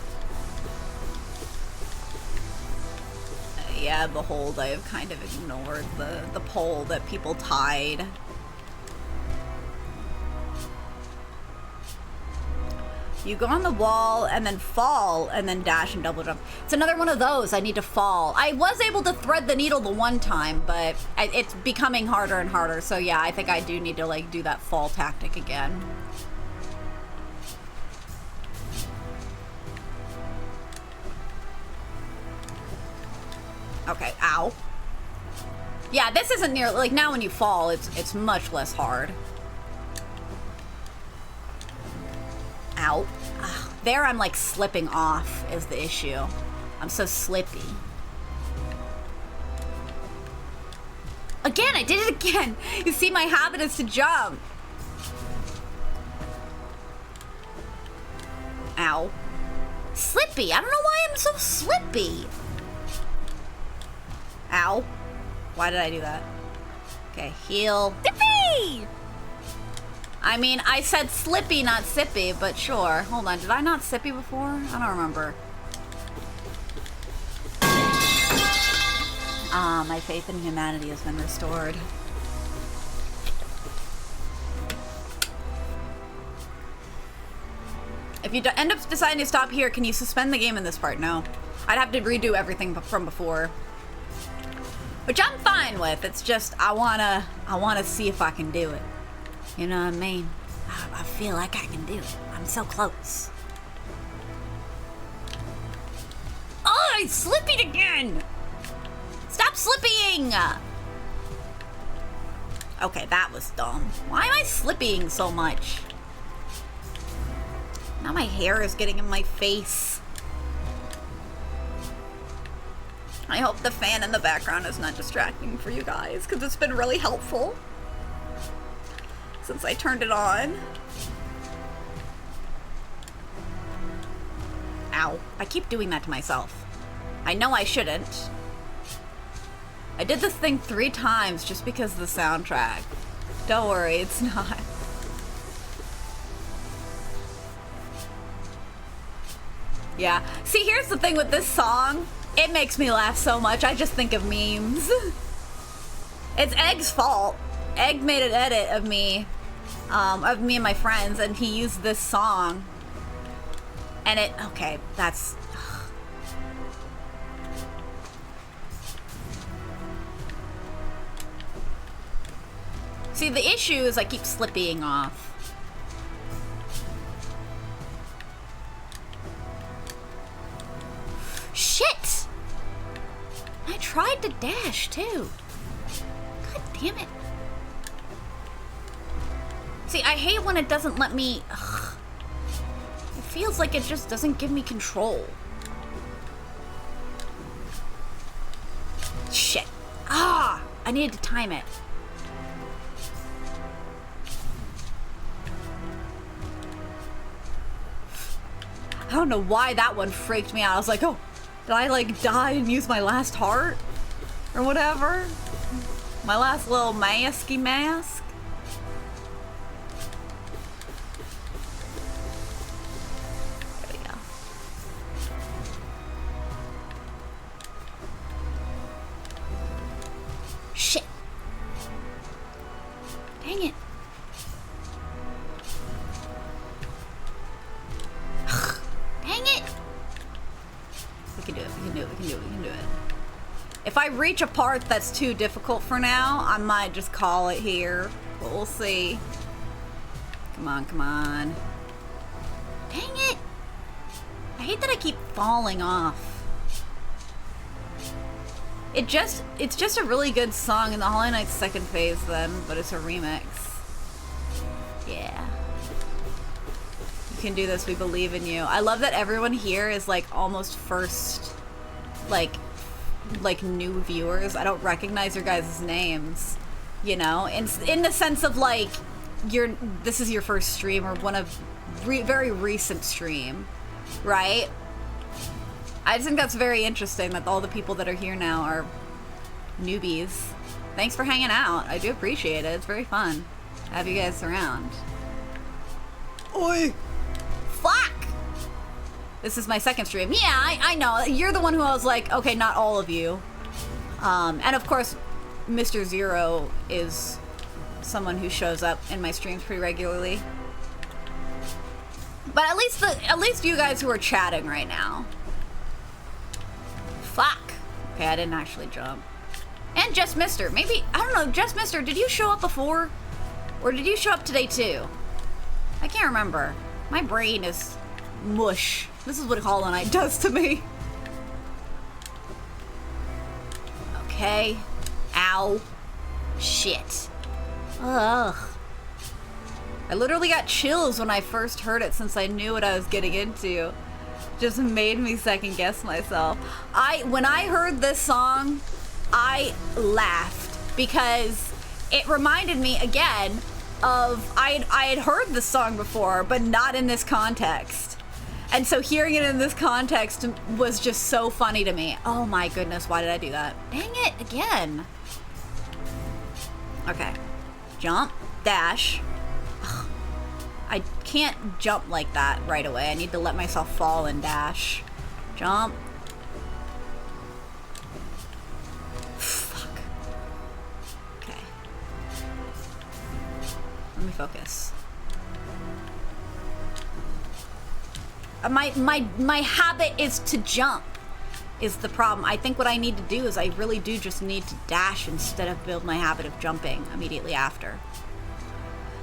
Yeah, behold, I have kind of ignored the pole that people tied. You go on the wall and then fall and then dash and double jump. It's another one of those. I need to fall. I was able to thread the needle the one time, but it's becoming harder and harder. So yeah, I think I do need to like do that fall tactic again. Okay, ow. Yeah, this isn't near, like now when you fall, it's much less hard. Ow. Ugh. There I'm like slipping off is the issue. I'm so slippy. Again, I did it again. You see, my habit is to jump. Ow. Slippy. I don't know why I'm so slippy. Ow. Why did I do that? Okay, heal. Yippee! I mean, I said slippy, not sippy, but sure. Hold on, did I not sippy before? I don't remember. Ah, my faith in humanity has been restored. If you end up deciding to stop here, can you suspend the game in this part? No. I'd have to redo everything from before. Which I'm fine with. It's just, I wanna see if I can do it. You know what I mean? I feel like I can do it. I'm so close. Oh, I slipped again! Stop slipping! Okay, that was dumb. Why am I slipping so much? Now my hair is getting in my face. I hope the fan in the background is not distracting for you guys, because it's been really helpful since I turned it on. Ow. I keep doing that to myself. I know I shouldn't. I did this thing 3 times just because of the soundtrack. Don't worry, it's not. Yeah. See, here's the thing with this song. It makes me laugh so much, I just think of memes. It's Egg's fault. Egg made an edit of me and my friends, and he used this song. And okay, that's... See, the issue is I keep slipping off. Shit! I tried to dash, too. God damn it. See, I hate when it doesn't let me... Ugh. It feels like it just doesn't give me control. Shit. Ah! I needed to time it. I don't know why that one freaked me out. I was like, oh, did I like die and use my last heart? Or whatever? My last little masky mask? There we go. Shit. Dang it. Dang it! We can do it, we can do it, we can do it, we can do it. If I reach a part that's too difficult for now, I might just call it here. But we'll see. Come on, come on. Dang it! I hate that I keep falling off. It's just a really good song in the Hollow Knight's second phase then, but it's a remix. Yeah. You can do this, we believe in you. I love that everyone here is like almost first, like new viewers. I don't recognize your guys' names, you know? In the sense of like, this is your first stream or one of very recent stream, right? I just think that's very interesting that all the people that are here now are newbies. Thanks for hanging out. I do appreciate it. It's very fun to have you guys around. Oi! Fuck! This is my second stream. Yeah, I know. You're the one who I was like, okay, not all of you. And of course, Mr. Zero is someone who shows up in my streams pretty regularly. But at least you guys who are chatting right now. Fuck. Okay, I didn't actually jump. And Just Mister. Maybe, I don't know, Just Mister, did you show up before? Or did you show up today too? I can't remember. My brain is mush. This is what Hollow Knight does to me. Okay. Ow. Shit. Ugh. I literally got chills when I first heard it since I knew what I was getting into. Just made me second guess myself. When I heard this song, I laughed because it reminded me again of I had heard this song before, but not in this context. And so hearing it in this context was just so funny to me. Oh my goodness, why did I do that? Dang it, again. Okay. Jump, dash. Ugh. I can't jump like that right away. I need to let myself fall and dash. Jump. Fuck. Okay. Let me focus. My habit is to jump is the problem. I think what I need to do is I really do just need to dash instead of build my habit of jumping immediately after.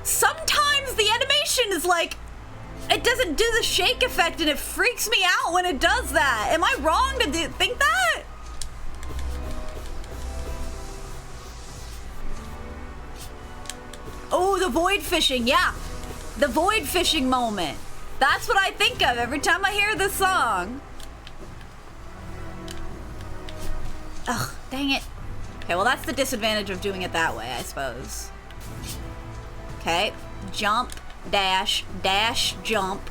Sometimes the animation is like, it doesn't do the shake effect and it freaks me out when it does that. Am I wrong to think that? Oh, the void fishing, yeah. The void fishing moment. That's what I think of every time I hear this song. Ugh, dang it. Okay, well that's the disadvantage of doing it that way, I suppose. Okay, jump, dash, dash, jump,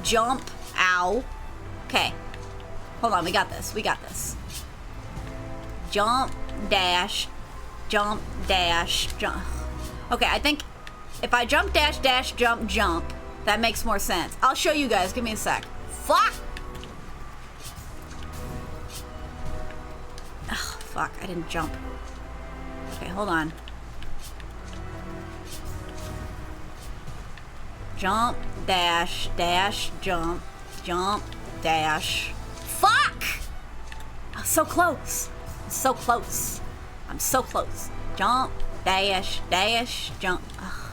jump, ow. Okay, hold on, we got this, we got this. Jump, dash, jump, dash, jump. Okay, I think if I jump, dash, dash, jump, jump, that makes more sense. I'll show you guys, give me a sec. Fuck! Ugh, fuck, I didn't jump. Okay, hold on. Jump, dash, dash, jump, jump, dash. Fuck! I'm so close. I'm so close. I'm so close. Jump, dash, dash, jump. Ugh.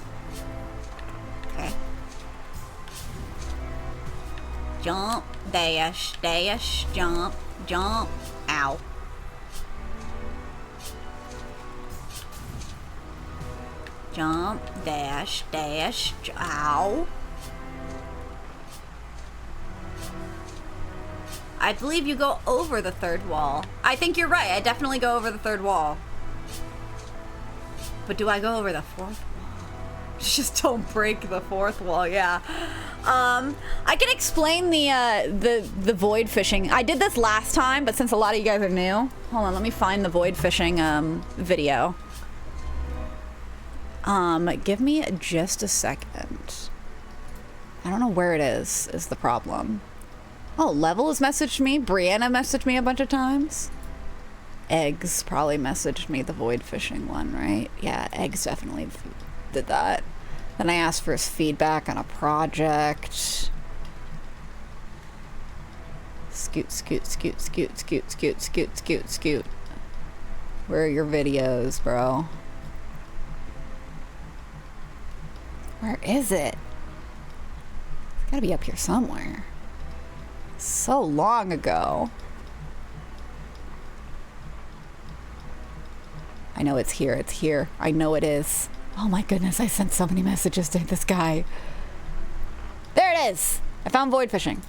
Okay. Jump, dash, dash, jump, jump, ow. Jump, dash, dash, ow. I believe you go over the third wall. I think you're right. I definitely go over the third wall. But do I go over the fourth wall? Just don't break the fourth wall, yeah. I can explain the void fishing. I did this last time, but since a lot of you guys are new, hold on, let me find the void fishing video. Give me just a second. I don't know where it is the problem. Oh, Level has messaged me. Brianna messaged me a bunch of times. Eggs probably messaged me the void fishing one, right? Yeah, Eggs definitely did that. Then I asked for his feedback on a project. Scoot, scoot, scoot, scoot, scoot, scoot, scoot, scoot, scoot. Where are your videos, bro? Where is it? It's gotta be up here somewhere. So long ago. I know it's here, it's here. I know it is. Oh my goodness, I sent so many messages to this guy. There it is! I found void fishing.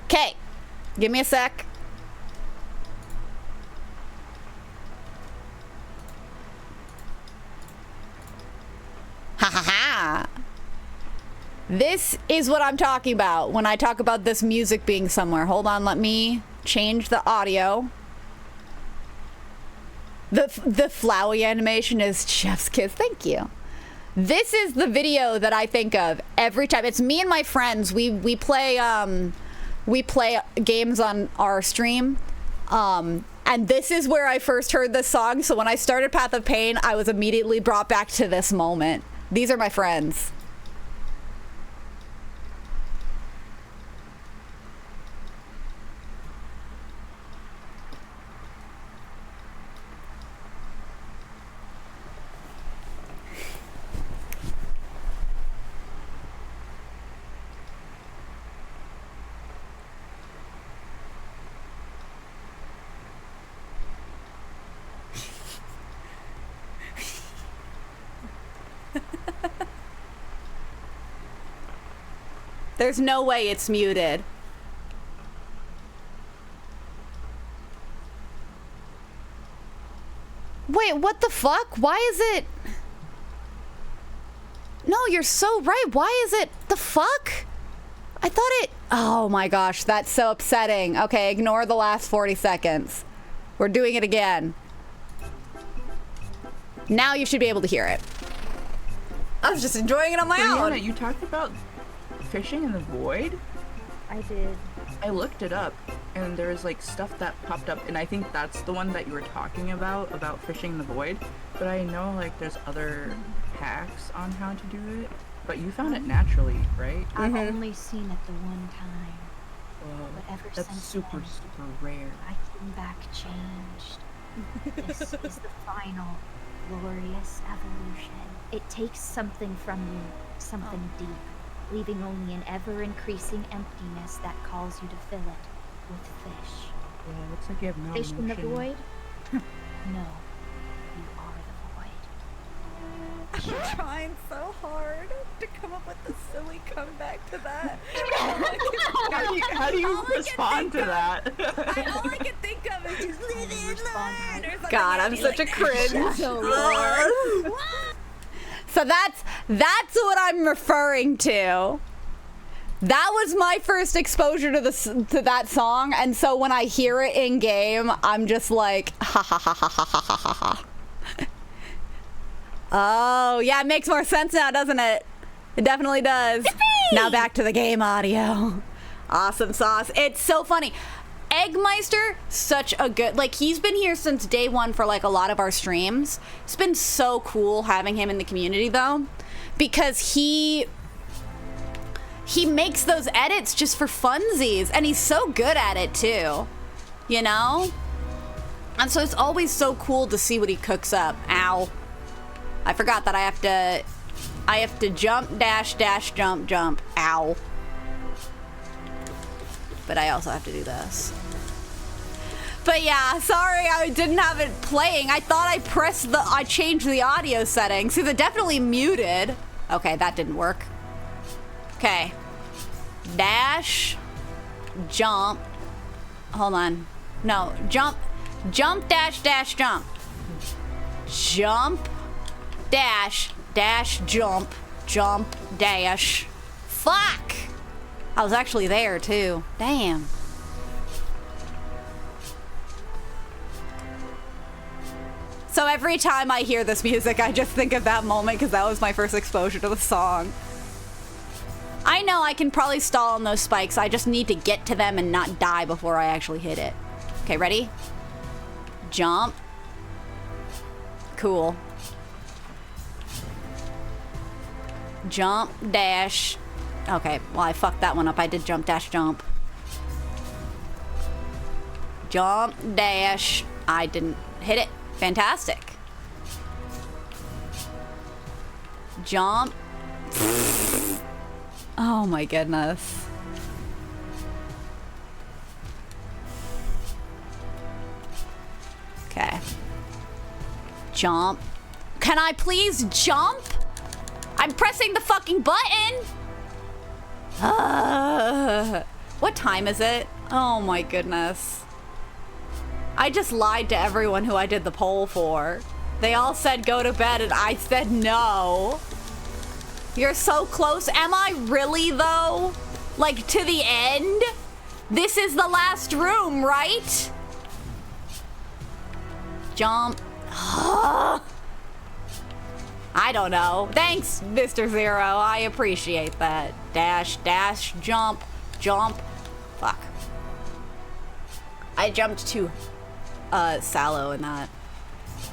Okay, give me a sec. Ha ha ha! This is what I'm talking about when I talk about this music being somewhere. Hold on, let me change the audio. The flowy animation is Chef's Kiss. Thank you. This is the video that I think of every time. It's me and my friends. We play games on our stream. And this is where I first heard this song. So when I started Path of Pain, I was immediately brought back to this moment. These are my friends. There's no way it's muted. Wait, what the fuck? Why is it... No, you're so right. Why is it... The fuck? I thought it... Oh my gosh, that's so upsetting. Okay, ignore the last 40 seconds. We're doing it again. Now you should be able to hear it. I was just enjoying it on my own. Brianna, you talked about fishing in the void? I did. I looked it up, and there was like stuff that popped up, and I think that's the one that you were talking about fishing in the void. But I know like there's other hacks on how to do it. But you found it naturally, right? I've only seen it the one time. Whoa, But ever that's since super then, rare. I came back changed. This is the final, glorious evolution. It takes something from you, something deep, leaving only an ever-increasing emptiness that calls you to fill it with fish. Yeah, looks like you have no Fish in the emotion. void? No. You are the void. I'm trying so hard to come up with a silly comeback to that. How do you respond to that? All I can think of is just live in line or something. God, I'm such a cringe. So that's what I'm referring to. That was my first exposure to that song, and so when I hear it in game, I'm just like, ha ha ha ha ha ha ha ha. Oh, yeah, it makes more sense now, doesn't it? It definitely does. Yippee! Now back to the game audio. Awesome sauce. It's so funny. Eggmeister, such a good, like, he's been here since day one for like a lot of our streams. It's been so cool having him in the community though, because he makes those edits just for funsies, and he's so good at it too, you know? And so it's always so cool to see what he cooks up. Ow. I forgot that I have to jump, dash, dash, jump, jump. Ow. But I also have to do this. But yeah, sorry I didn't have it playing. I thought I changed the audio settings. Because it definitely muted. Okay, that didn't work. Okay. Dash. Jump. Hold on. No, jump. Jump, dash, dash, jump. Jump. Dash. Dash, jump. Jump, dash. Fuck! I was actually there too. Damn. So every time I hear this music, I just think of that moment because that was my first exposure to the song. I know I can probably stall on those spikes. I just need to get to them and not die before I actually hit it. Okay, ready? Jump. Cool. Jump, dash. Okay, well, I fucked that one up. I did jump, dash, jump. Jump, dash. I didn't hit it. Fantastic. Jump. Oh my goodness. Okay. Jump. Can I please jump? I'm pressing the fucking button. What time is it? Oh my goodness. I just lied to everyone who I did the poll for. They all said go to bed and I said no. You're so close. Am I really though? Like to the end? This is the last room, right? Jump. I don't know. Thanks, Mr. Zero. I appreciate that. Dash, dash, jump, jump. Fuck. I jumped too sallow in that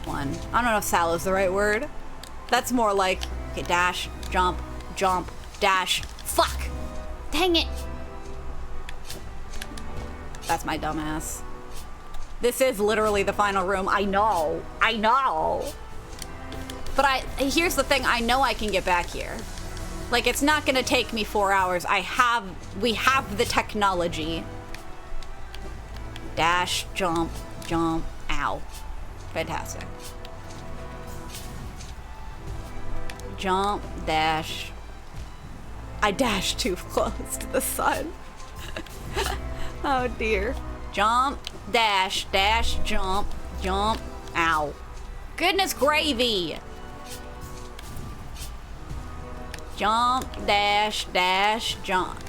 one. I don't know if sallow is the right word. That's more like, okay, dash, jump, jump, dash. Fuck. Dang it. That's my dumbass. This is literally the final room. I know. I know. But here's the thing. I know I can get back here. Like, it's not gonna take me 4 hours. We have the technology. Dash, jump, jump, ow. Fantastic. Jump, dash. I dashed too close to the sun. Oh dear. Jump, dash, dash, jump, jump. Ow. Goodness gravy. Jump, dash, dash, jump.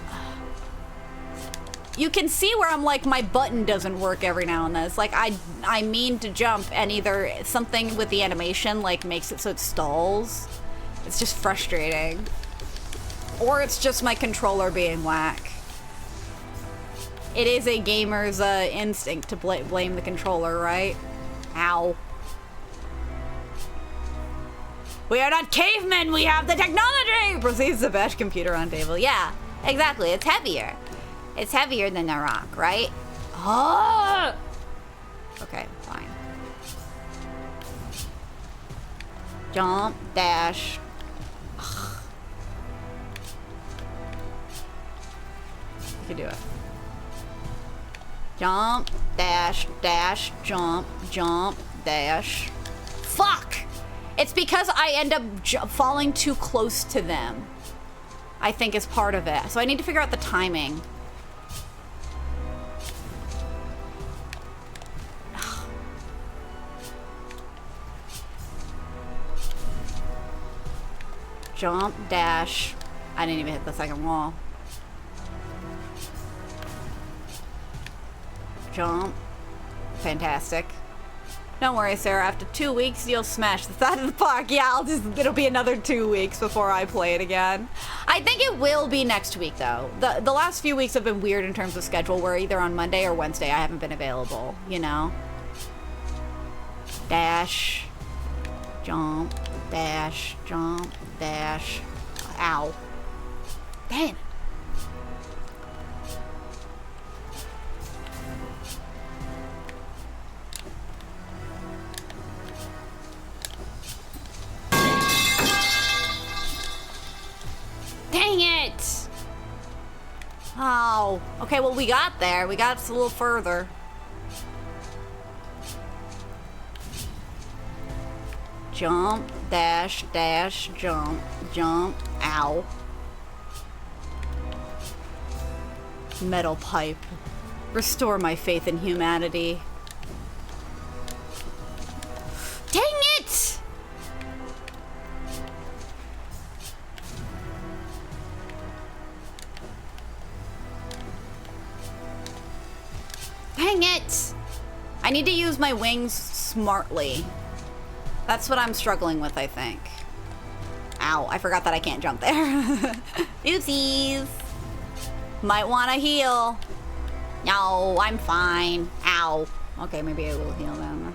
You can see where I'm like, my button doesn't work every now and then. It's like I mean to jump and either something with the animation like makes it so it stalls. It's just frustrating. Or it's just my controller being whack. It is a gamer's instinct to blame the controller, right? Ow. We are not cavemen, we have the technology! Proceeds to bash computer on table. Yeah, exactly, it's heavier. It's heavier than a rock, right? Oh! Okay, fine. Jump, dash. Ugh. You can do it. Jump, dash, dash, jump, jump, dash. Fuck! It's because I end up falling too close to them. I think is part of it. So I need to figure out the timing. Jump, dash. I didn't even hit the second wall. Jump. Fantastic. Don't worry, Sarah. After 2 weeks, you'll smash the side of the park. Yeah, it'll be another 2 weeks before I play it again. I think it will be next week, though. The last few weeks have been weird in terms of schedule, where either on Monday or Wednesday I haven't been available, you know? Dash. Jump. Dash. Jump. Dash. Ow. Dang it. Dang it! Oh. Okay, well, we got there. We got a little further. Jump, dash, dash, jump, jump, ow. Metal pipe. Restore my faith in humanity. Dang it! Dang it! I need to use my wings smartly. That's what I'm struggling with, I think. Ow, I forgot that I can't jump there. Oopsies. Might want to heal. No, I'm fine. Ow. Okay, maybe I will heal them.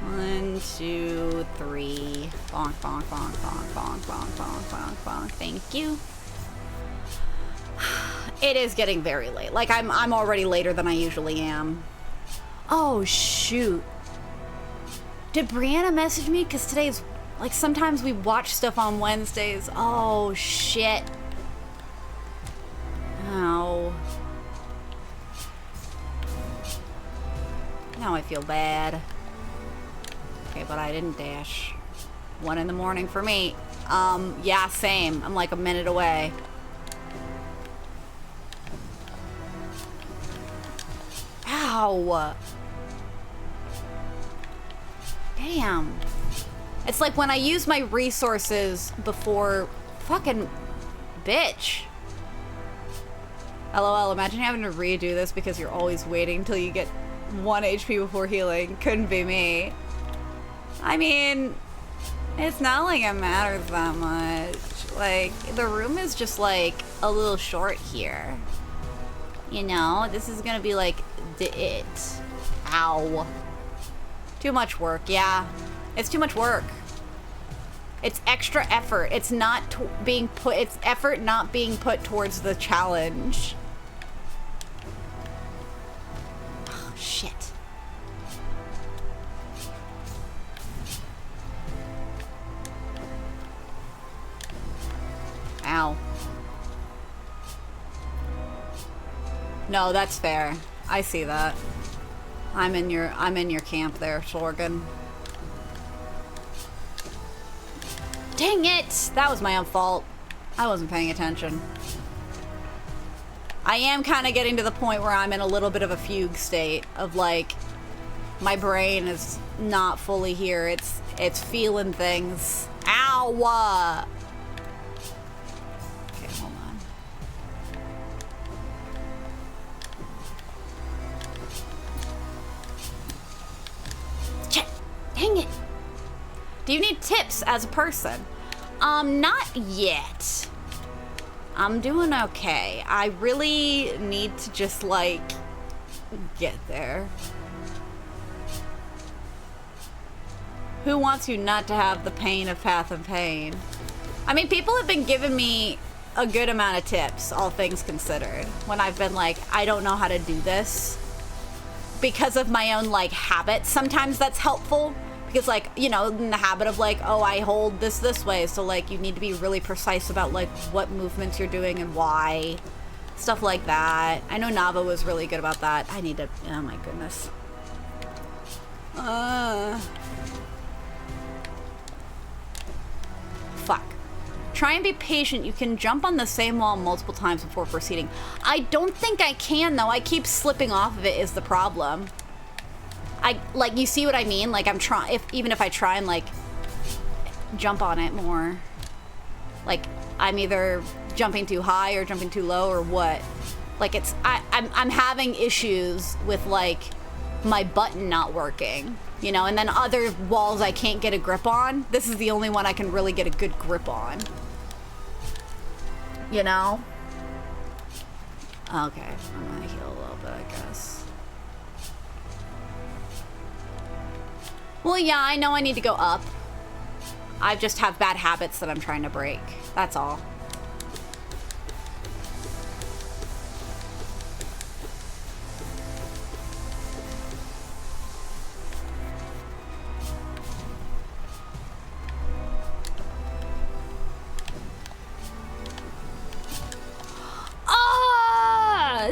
1, 2, 3. Bonk, bonk, bonk, bonk, bonk, bonk, bonk, bonk, bonk. Thank you. It is getting very late. Like, I'm already later than I usually am. Oh, shoot. Did Brianna message me? Because today's... Like, sometimes we watch stuff on Wednesdays. Oh, shit. Ow. Now I feel bad. Okay, but I didn't dash. 1 in the morning for me. Yeah, same. I'm like a minute away. Ow! Damn. It's like when I use my resources before... Fucking... Bitch. LOL, imagine having to redo this because you're always waiting until you get 1 HP before healing. Couldn't be me. I mean... It's not like it matters that much. Like, the room is just like a little short here. You know, this is gonna be like it. Ow. Too much work, yeah. It's too much work. It's extra effort. It's not being put, it's effort not being put towards the challenge. Oh, shit. Ow. No, that's fair. I see that. I'm in your camp there, Sorgan. Dang it! That was my own fault. I wasn't paying attention. I am kind of getting to the point where I'm in a little bit of a fugue state of like, my brain is not fully here. It's feeling things. Ow! Okay, hold on. Shit! Dang it! Do you need tips as a person? Not yet. I'm doing okay. I really need to just, like, get there. Who wants you not to have the pain of Path of Pain? I mean, people have been giving me a good amount of tips, all things considered, when I've been like, I don't know how to do this. Because of my own, like, habits. Sometimes that's helpful. Because, like, you know, in the habit of, like, oh, I hold this way. So, like, you need to be really precise about, like, what movements you're doing and why. Stuff like that. I know Nava was really good about that. I need to... Oh, my goodness. Fuck. Try and be patient. You can jump on the same wall multiple times before proceeding. I don't think I can, though. I keep slipping off of it is the problem. Like, you see what I mean? Like, I'm trying, even if I try and, like, jump on it more. Like, I'm either jumping too high or jumping too low or what. Like, it's, I'm having issues with, like, my button not working. You know, and then other walls I can't get a grip on. This is the only one I can really get a good grip on. You know? Okay, I'm gonna heal a little bit, I guess. Well, yeah, I know I need to go up. I just have bad habits that I'm trying to break. That's all.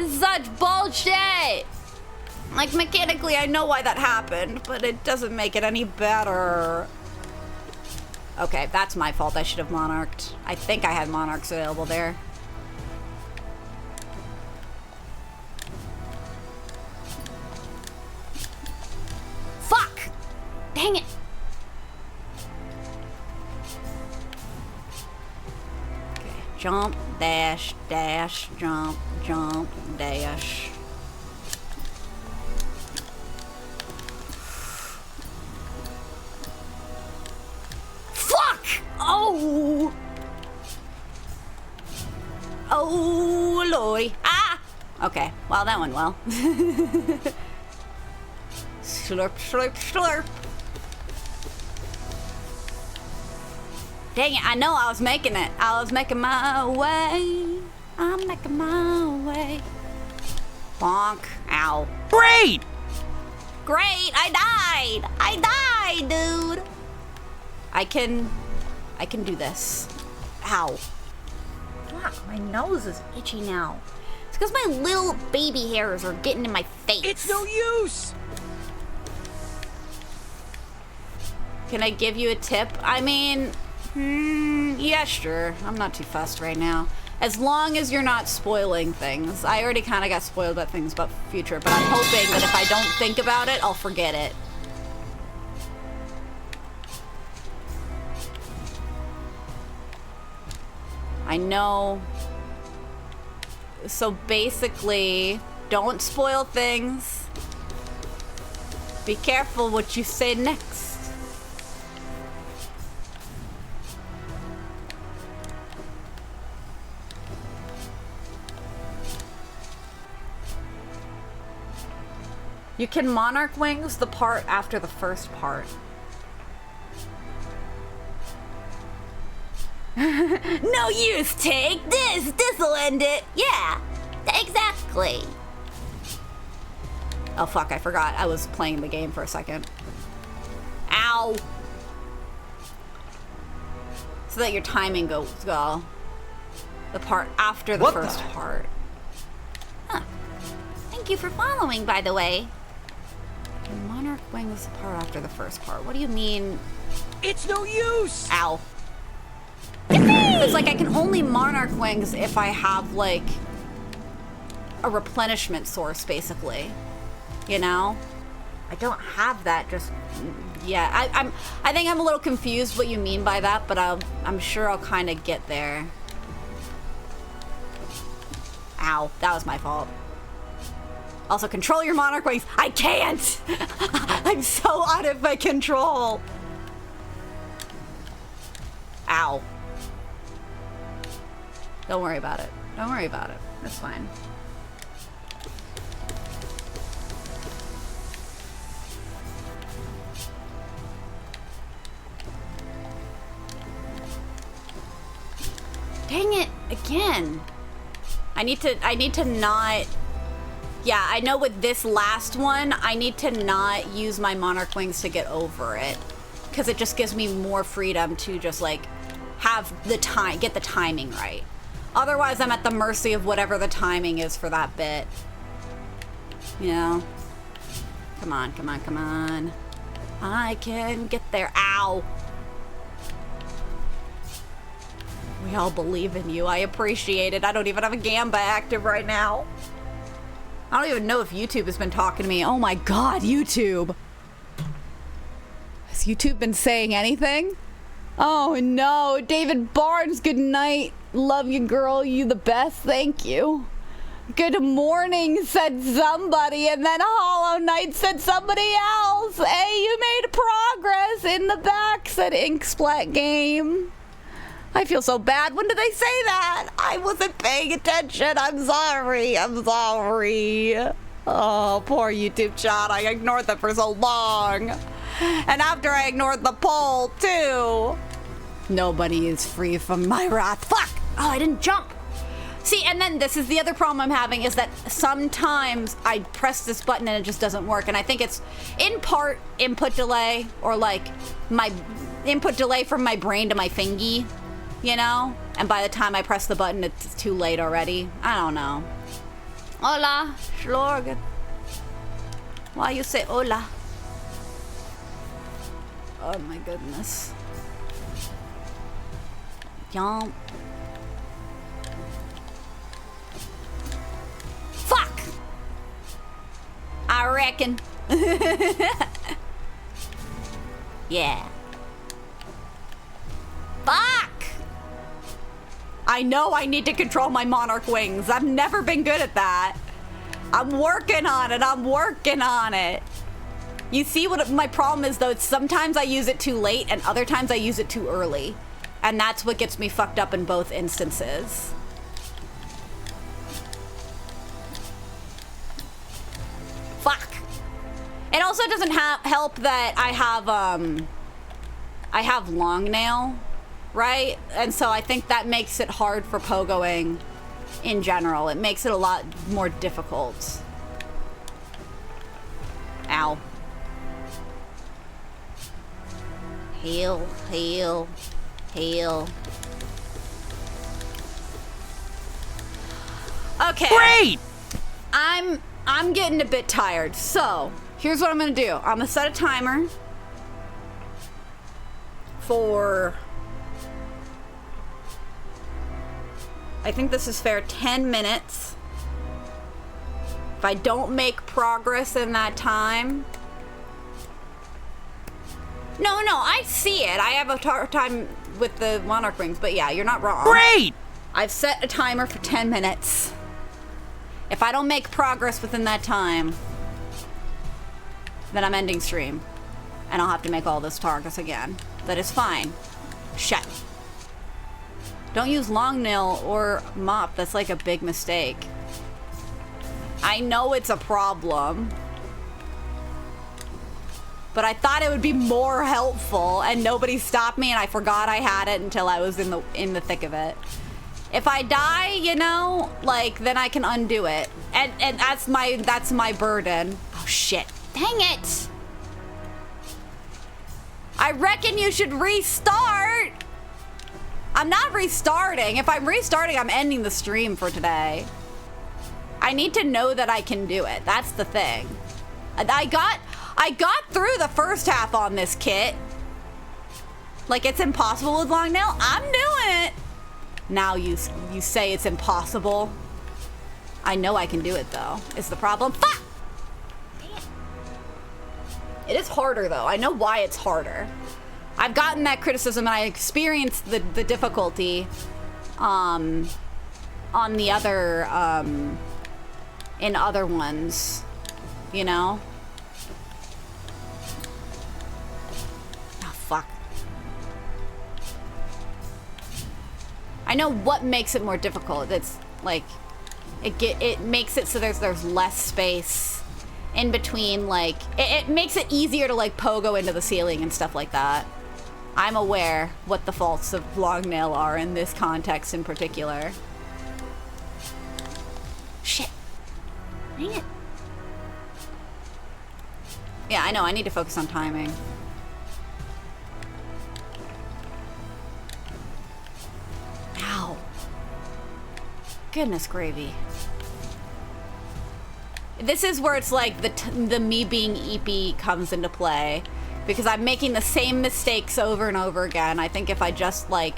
Such bullshit! Like, mechanically, I know why that happened, but it doesn't make it any better. Okay, that's my fault. I should have monarched. I think I had monarchs available there. Fuck! Dang it! Okay, jump, dash, dash, jump, jump, dash. Fuck! Oh! Oh, Lord. Ah! Okay, well, that went well. Slurp, slurp, slurp. Dang it, I know I was making it. I was making my way. I'm making my way. Bonk. Ow. Great! Great! I died! I died, dude! I can do this. Ow. Fuck, my nose is itchy now. It's because my little baby hairs are getting in my face. It's no use! Can I give you a tip? I mean, yeah, sure. I'm not too fussed right now. As long as you're not spoiling things. I already kind of got spoiled about things about future, but I'm hoping that if I don't think about it, I'll forget it. I know. So basically, don't spoil things. Be careful what you say next. You can monarch wings the part after the first part. No use, take this. This'll end it. Yeah, exactly. Oh fuck, I forgot. I was playing the game for a second. Ow. So that your timing goes well. The part after the first part. Huh. Dang Thank you for following, by the way. Monarch Wing was the part after the first part. What do you mean? It's no use! Ow. It's like I can only Monarch Wings if I have, like, a replenishment source, basically. You know? I don't have that just... Yeah, I think I'm a little confused what you mean by that, but I'm sure I'll kind of get there. Ow, that was my fault. Also, control your Monarch Wings. I can't! I'm so out of my control. Ow. Don't worry about it. Don't worry about it. That's fine. Dang it, again. I need to not... Yeah, I know with this last one, I need to not use my Monarch Wings to get over it. Because it just gives me more freedom to just, like, have the time, get the timing right. Otherwise, I'm at the mercy of whatever the timing is for that bit. You know? Come on, come on, come on. I can get there. Ow! We all believe in you. I appreciate it. I don't even have a Gamba active right now. I don't even know if YouTube has been talking to me. Oh my god, YouTube! Has YouTube been saying anything? Oh no, David Barnes, good night. Love you, girl. You the best. Thank you. Good morning, said somebody, and then Hollow Knight said somebody else. Hey, you made progress in the back, said Inksplat Game. I feel so bad. When did they say that? I wasn't paying attention. I'm sorry. I'm sorry. Oh, poor YouTube chat. I ignored them for so long. And after I ignored the poll, too. Nobody is free from my wrath. Fuck! Oh, I didn't jump. See, and then this is the other problem I'm having is that sometimes I press this button and it just doesn't work. And I think it's in part input delay or like my input delay from my brain to my fingy. You know? And by the time I press the button, it's too late already. I don't know. Hola, Schlorg. Why you say hola? Oh my goodness. Yum. Fuck! I reckon. Yeah. Fuck! I know I need to control my Monarch Wings. I've never been good at that. I'm working on it. I'm working on it. You see what my problem is, though? It's sometimes I use it too late and other times I use it too early. And that's what gets me fucked up in both instances. Fuck. It also doesn't help that I have long nail. Right? And so I think that makes it hard for pogoing in general. It makes it a lot more difficult. Ow. Heal, heal, heal. Okay. Great! I'm getting a bit tired. So, here's what I'm gonna do. I'm gonna set a timer for... I think this is fair, 10 minutes. If I don't make progress in that time... No, I see it. I have a time with the Monarch Rings, but yeah, you're not wrong. Great! I've set a timer for 10 minutes. If I don't make progress within that time, then I'm ending stream. And I'll have to make all this progress again. That is fine. Shit. Don't use long nail or mop. That's like a big mistake. I know it's a problem. But I thought it would be more helpful and nobody stopped me and I forgot I had it until I was in the thick of it. If I die, you know, like then I can undo it. And that's my burden. Oh shit. Dang it. I reckon you should restart. I'm not restarting. If I'm restarting, I'm ending the stream for today. I need to know that I can do it. That's the thing. I got through the first half on this kit. Like, it's impossible with long nail. I'm doing it. Now you say it's impossible. I know I can do it, though. Is the problem? Fuck! It is harder, though. I know why it's harder. I've gotten that criticism, and I experienced the difficulty on the other, in other ones, you know? Oh, fuck. I know what makes it more difficult. It's, like, it makes it so there's less space in between, like, it makes it easier to, like, pogo into the ceiling and stuff like that. I'm aware what the faults of long nail are in this context in particular. Shit. Dang it. Yeah, I know, I need to focus on timing. Ow. Goodness gravy. This is where it's like the me being eepy comes into play, because I'm making the same mistakes over and over again. I think if I just like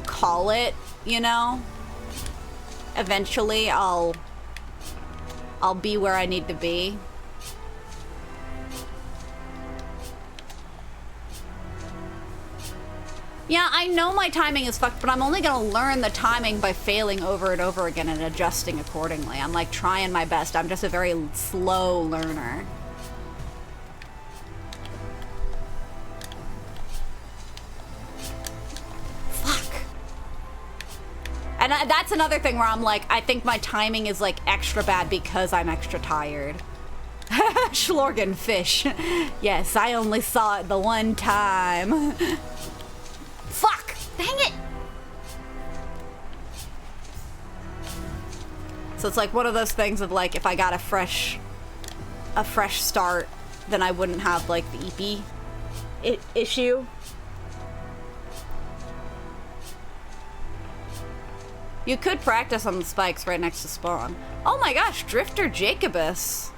call it, you know, eventually I'll be where I need to be. Yeah, I know my timing is fucked, but I'm only gonna learn the timing by failing over and over again and adjusting accordingly. I'm like trying my best. I'm just a very slow learner. Fuck. And that's another thing where I'm like, I think my timing is like extra bad because I'm extra tired. Schlorgen fish. Yes, I only saw it the one time. Fuck! Dang it! So it's like one of those things of like, if I got a fresh start, then I wouldn't have like the EP issue. You could practice on the spikes right next to spawn. Oh my gosh, Drifter Jacobus.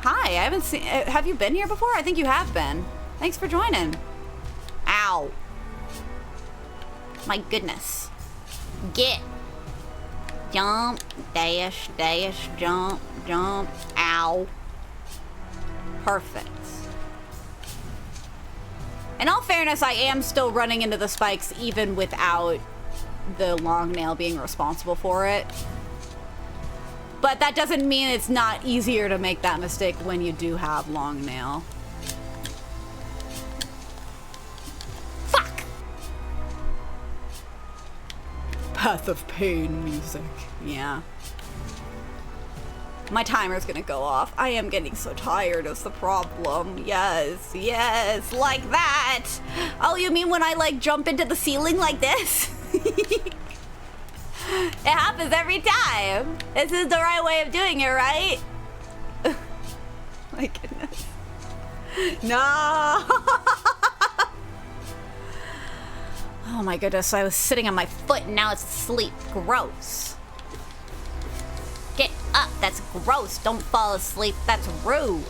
Hi, I haven't seen, have you been here before? I think you have been. Thanks for joining. Ow. My goodness. Get. Jump, dash, dash, jump, jump, ow. Perfect. In all fairness, I am still running into the spikes even without the long nail being responsible for it. But that doesn't mean it's not easier to make that mistake when you do have long nail. Fuck! Path of Pain music. Yeah. My timer's gonna go off. I am getting so tired is the problem. Yes, yes, like that. Oh, you mean when I like jump into the ceiling like this? It happens every time. This is the right way of doing it, right? My goodness. No. Oh my goodness, I was sitting on my foot and now it's asleep. Gross. Get up, that's gross. Don't fall asleep, that's rude.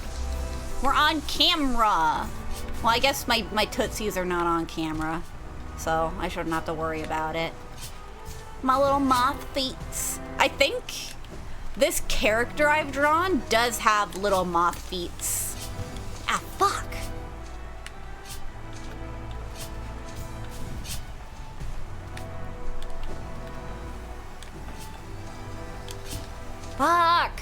We're on camera. Well, I guess my tootsies are not on camera, so I shouldn't have to worry about it. My little moth feet. I think this character I've drawn does have little moth feet. Ah, fuck. Fuck.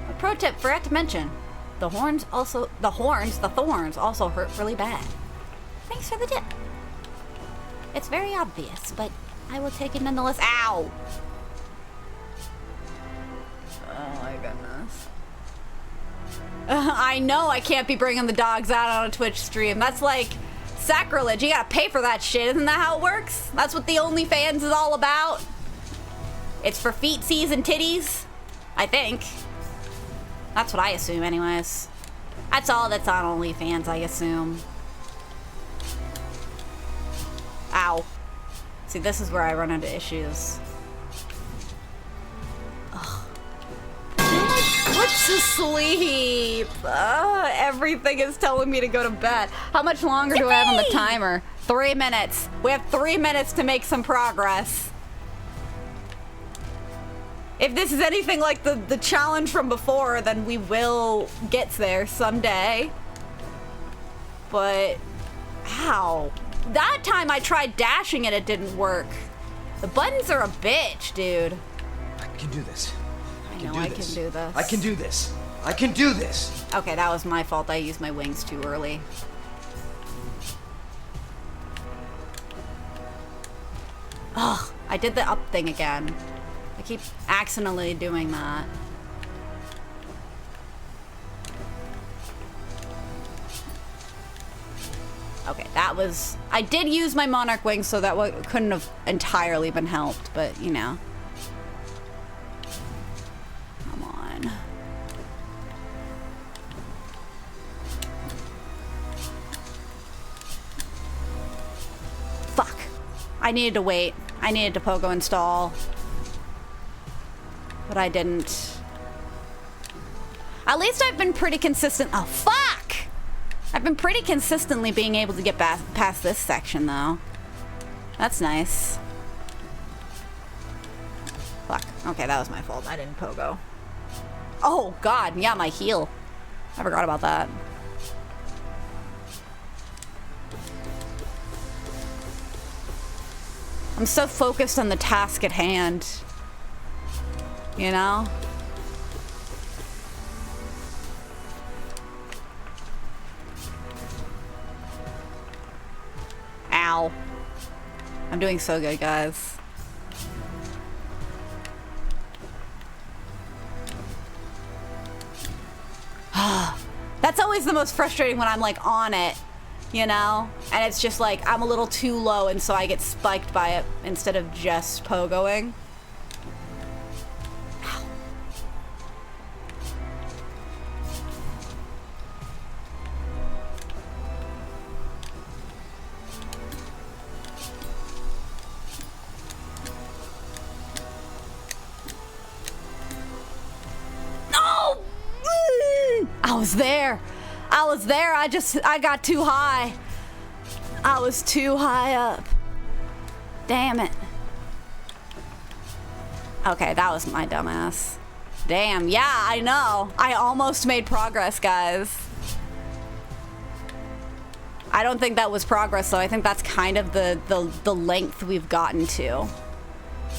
A pro tip, forgot to mention, the thorns also hurt really bad. Thanks for the tip. It's very obvious, but I will take it nonetheless. Ow! Oh my goodness. I know I can't be bringing the dogs out on a Twitch stream. That's like sacrilege. You gotta pay for that shit. Isn't that how it works? That's what the OnlyFans is all about. It's for feetsies and titties, I think. That's what I assume anyways. That's all that's on OnlyFans, I assume. Ow. See, this is where I run into issues. Ugh. What's to sleep? Everything is telling me to go to bed. How much longer do I have on the timer? 3 minutes. We have 3 minutes to make some progress. If this is anything like the challenge from before, then we will get there someday. But, how? That time I tried dashing and it didn't work. The buttons are a bitch, dude. I can do this. I know I can do this. I can do this. I can do this. Okay, that was my fault. I used my wings too early. Ugh, I did the up thing again. I keep accidentally doing that. Okay, that was... I did use my monarch wings, so that couldn't have entirely been helped, but, you know. Come on. Fuck. I needed to wait. I needed to pogo install. But I didn't. At least I've been pretty consistent. Oh, fuck! I've been pretty consistently being able to get past this section, though. That's nice. Fuck. Okay, that was my fault. I didn't pogo. Oh, God. Yeah, my heel. I forgot about that. I'm so focused on the task at hand. You know? Ow. I'm doing so good, guys. That's always the most frustrating when I'm like on it, you know? And it's just like I'm a little too low and so I get spiked by it instead of just pogoing. I was there. I got too high. I was too high up. Damn it. Okay, that was my dumbass. Damn, yeah, I know. I almost made progress, guys. I don't think that was progress, though. I think that's kind of the length we've gotten to.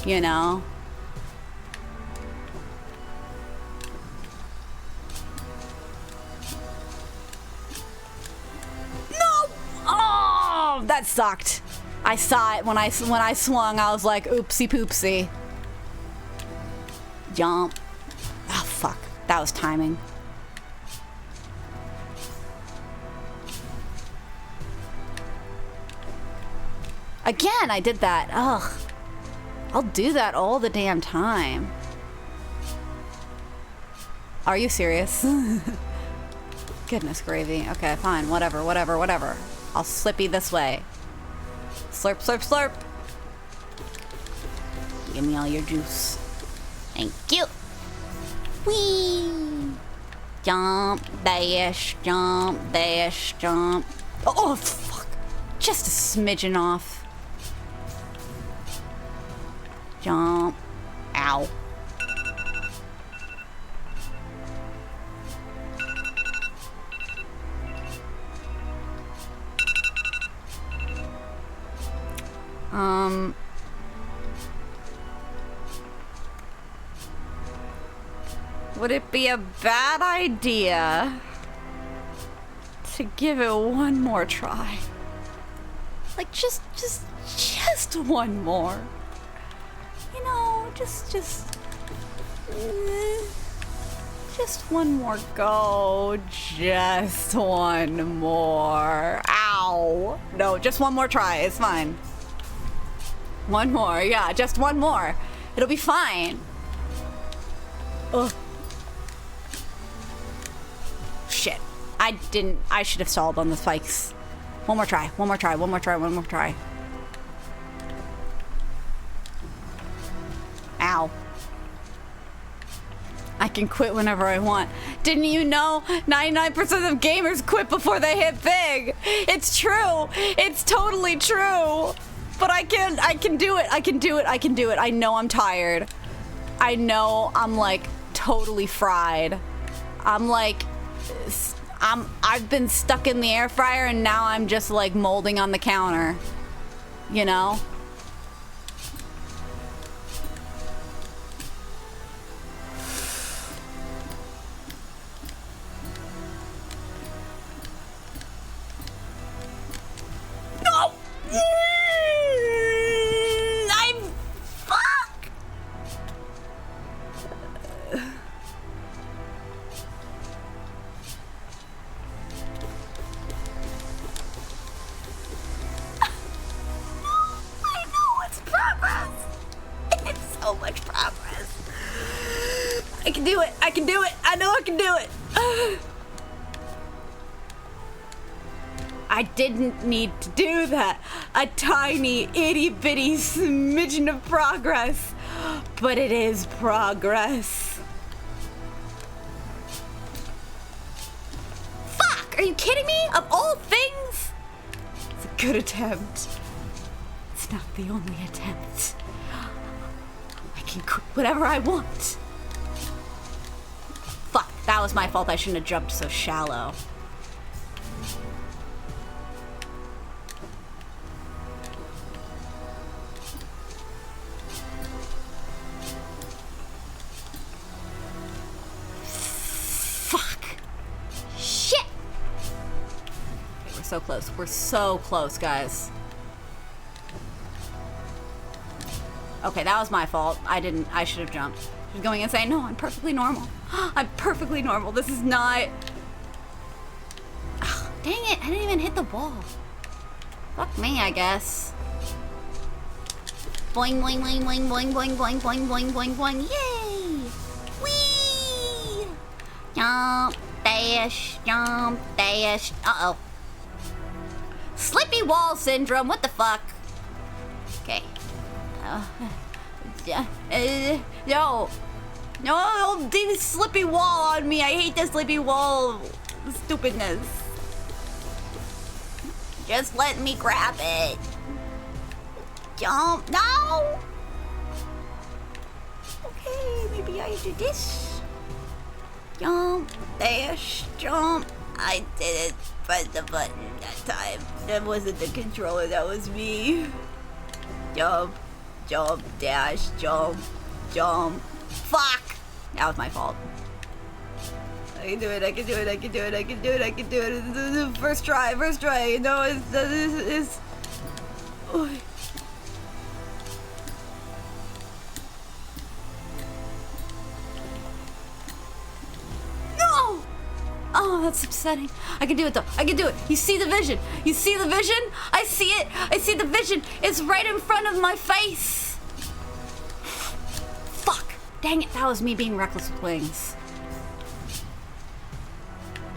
You know? That sucked. I saw it when I swung. I was like, oopsie poopsie. Jump. Oh, fuck. That was timing. Again, I did that. Ugh. I'll do that all the damn time. Are you serious? Goodness gravy. Okay, fine. Whatever, whatever, whatever. I'll slippy this way. Slurp, slurp, slurp. Give me all your juice. Thank you. Whee! Jump, dash, jump, dash, jump. Oh, fuck. Just a smidgen off. Jump. Ow. Would it be a bad idea to give it one more try? Like just one more. You know, just one more go. Just one more. Ow. No, just one more try. It's fine. One more. Yeah, just one more. It'll be fine. Ugh. Shit. I should have stalled on the spikes. One more try. One more try. One more try. One more try. Ow. I can quit whenever I want. Didn't you know 99% of gamers quit before they hit big? It's true. It's totally true. But I can do it. I can do it. I can do it. I know I'm tired. I know I'm like totally fried. I'm like, I've been stuck in the air fryer and now I'm just like molding on the counter. You know? No! I'm fuck. I know it's progress. It's so much progress. I can do it. I can do it. I know I can do it. I didn't need to do that. A tiny, itty-bitty smidgen of progress. But it is progress. Fuck! Are you kidding me? Of all things? It's a good attempt. It's not the only attempt. I can quit whatever I want. Fuck, that was my fault. I shouldn't have jumped so shallow. So close. We're so close, guys. Okay, that was my fault. I should have jumped. She was going insane. No, I'm perfectly normal. I'm perfectly normal. This is not... Ugh, dang it, I didn't even hit the wall. Fuck me, I guess. Boing, boing, boing, boing, boing, boing, boing, boing, boing, boing, boing. Yay! Whee! Jump, dash, jump, dash. Uh-oh. Slippy wall syndrome, what the fuck? Okay. No, don't do the slippy wall on me. I hate the slippy wall stupidness. Just let me grab it. Jump, no! Okay, maybe I do this. Jump, dash, jump. I didn't press the button that time. That wasn't the controller, that was me. Jump, jump, dash, jump, jump. Fuck! That was my fault. I can do it, I can do it, I can do it, I can do it, I can do it. First try, you know, it's oh. No! Oh, that's upsetting. I can do it though. I can do it. You see the vision? You see the vision? I see it. I see the vision. It's right in front of my face. Fuck. Dang it. That was me being reckless with wings.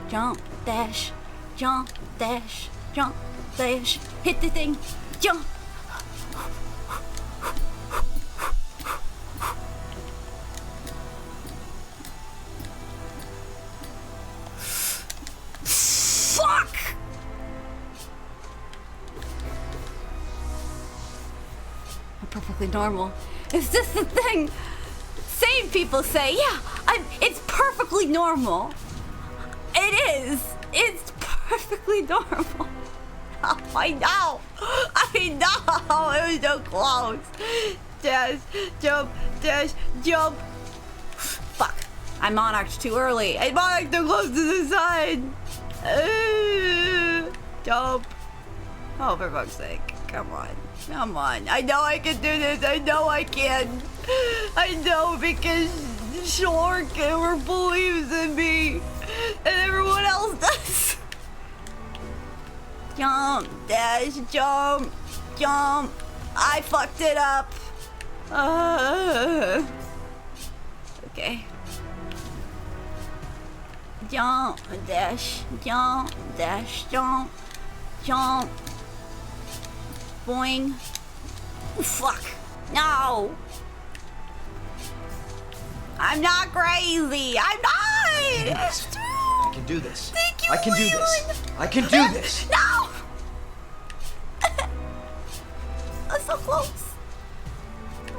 Jump, dash, jump, dash, jump, dash. Hit the thing. Jump. Fuck! I'm perfectly normal. Is this the thing? Sane people say, yeah, it's perfectly normal. It is. It's perfectly normal. Oh, I know. I know. It was so close. Dash, jump, dash, jump. Fuck. I monarched too early. I monarched too close to the side. Jump. Oh, for fuck's sake. Come on. Come on. I know I can do this. I know I can. I know because Shorker believes in me. And everyone else does. Jump, dash, jump, jump. I fucked it up. Okay. Jump, dash, jump, dash, jump, jump. Boing. Fuck. No. I'm not crazy. I'm not. It's true. I can do this. Thank you, I can do this. Leland. I can do this. No. I'm so close.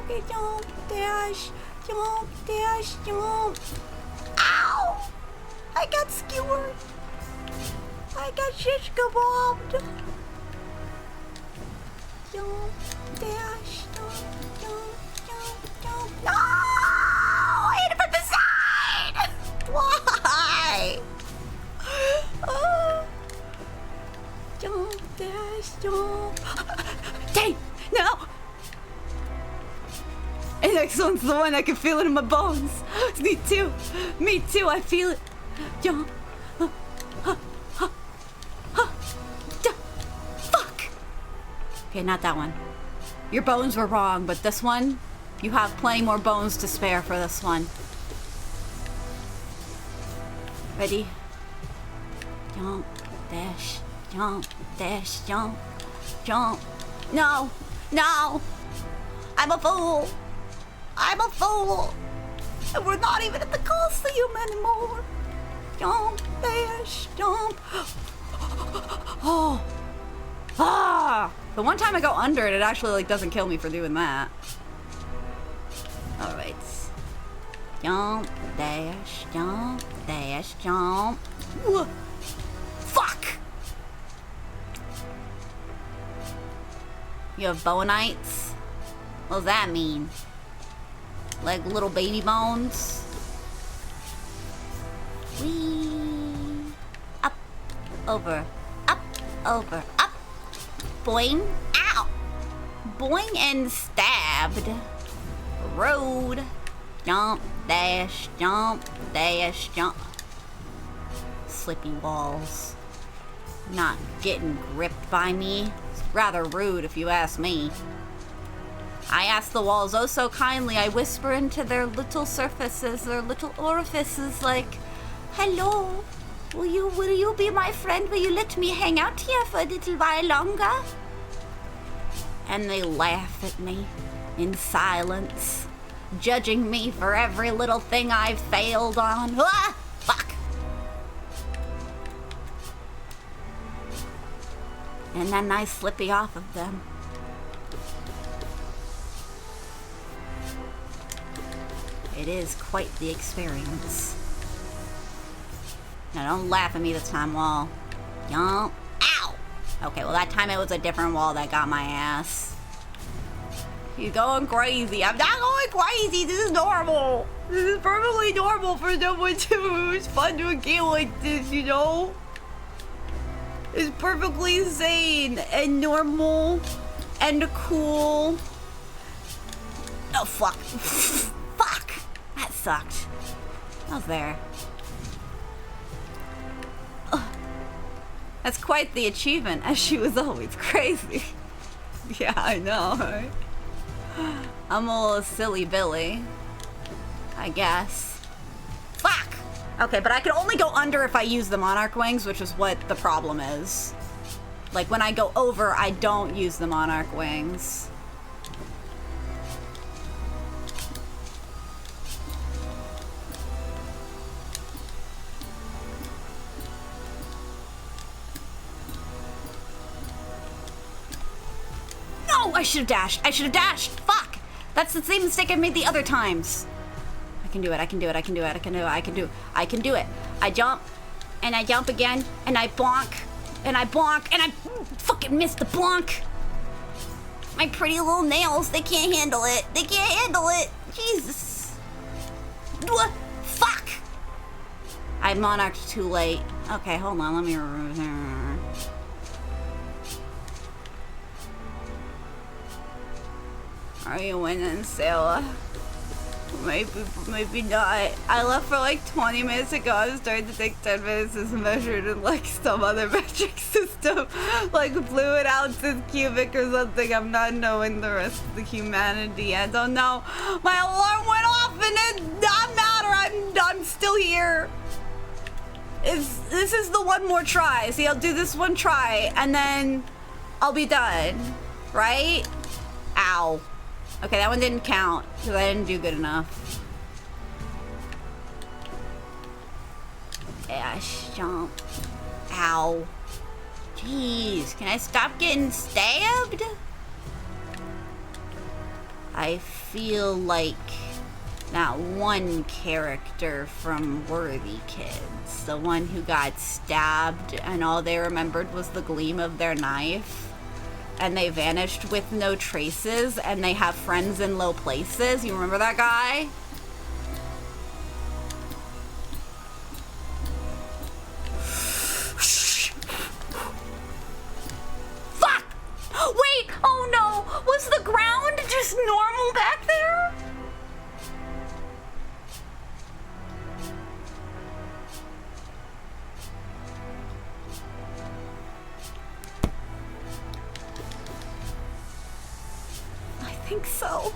Okay, jump, dash, jump, dash, jump. Ow! I got skewered. I got shish kebabbed. Jump, dash, jump, jump, jump, jump. No! I hit it from the side! Why? Jump, dash, jump. Dang! No! And the next one's the one I can feel it in my bones. Me too. Me too. I feel it. Jump. Fuck. Okay, not that one. Your bones were wrong, but this one, you have plenty more bones to spare for this one. Ready? Jump, dash, jump, dash, jump, jump. No, no. I'm a fool. I'm a fool. And we're not even at the Coliseum anymore. Jump, dash, jump. Oh. Ah. The one time I go under it, it actually like doesn't kill me for doing that. All right. Jump, dash, jump, dash, jump. Fuck. You have bonites? What does that mean? Like little baby bones? Whee! Up, over, up, over, up. Boing, ow! Boing and stabbed. Road. Jump, dash, jump, dash, jump. Slippy walls. Not getting gripped by me. It's rather rude if you ask me. I ask the walls oh so kindly. I whisper into their little surfaces, their little orifices like, hello, will you be my friend? Will you let me hang out here for a little while longer? And they laugh at me in silence, judging me for every little thing I've failed on. Ah! Fuck! And then I slippy off of them. It is quite the experience. Now don't laugh at me this time, wall. Don't. Ow! Okay, well that time it was a different wall that got my ass. You're going crazy. I'm not going crazy. This is normal. This is perfectly normal for someone to. It's fun to a game like this, you know? It's perfectly sane and normal and cool. Oh, fuck. Fuck. That sucked. I was there. Ugh. That's quite the achievement, as she was always crazy. Yeah, I know, right? I'm a little silly Billy, I guess. Fuck! Okay, but I can only go under if I use the Monarch Wings, which is what the problem is. Like, when I go over, I don't use the Monarch Wings. No! I should have dashed! I should have dashed! Fuck! That's the same mistake I made the other times. I can do it, I can do it, I can do it, I can do it, I can do it. I jump, and I jump again, and I bonk, and I bonk, and I fucking missed the bonk. My pretty little nails, they can't handle it. They can't handle it. Jesus. Fuck! I monarched too late. Okay, hold on, let me Are you winning, Sailor? Maybe not. I left for like 20 minutes ago. I was starting to take 10 minutes as measured in like some other metric system, like fluid ounces cubic or something. I'm not knowing the rest of the humanity. I don't know. My alarm went off and it doesn't matter. I'm still here. This is the one more try. See, I'll do this one try and then I'll be done. Right? Ow. Okay, that one didn't count because I didn't do good enough. dash, jump. Ow. Jeez, can I stop getting stabbed? I feel like that one character from Worthy Kids, the one who got stabbed and all they remembered was the gleam of their knife, and they vanished with no traces, and they have friends in low places. You remember that guy? Fuck! Wait! Oh no! Was the ground just normal back there? I think so.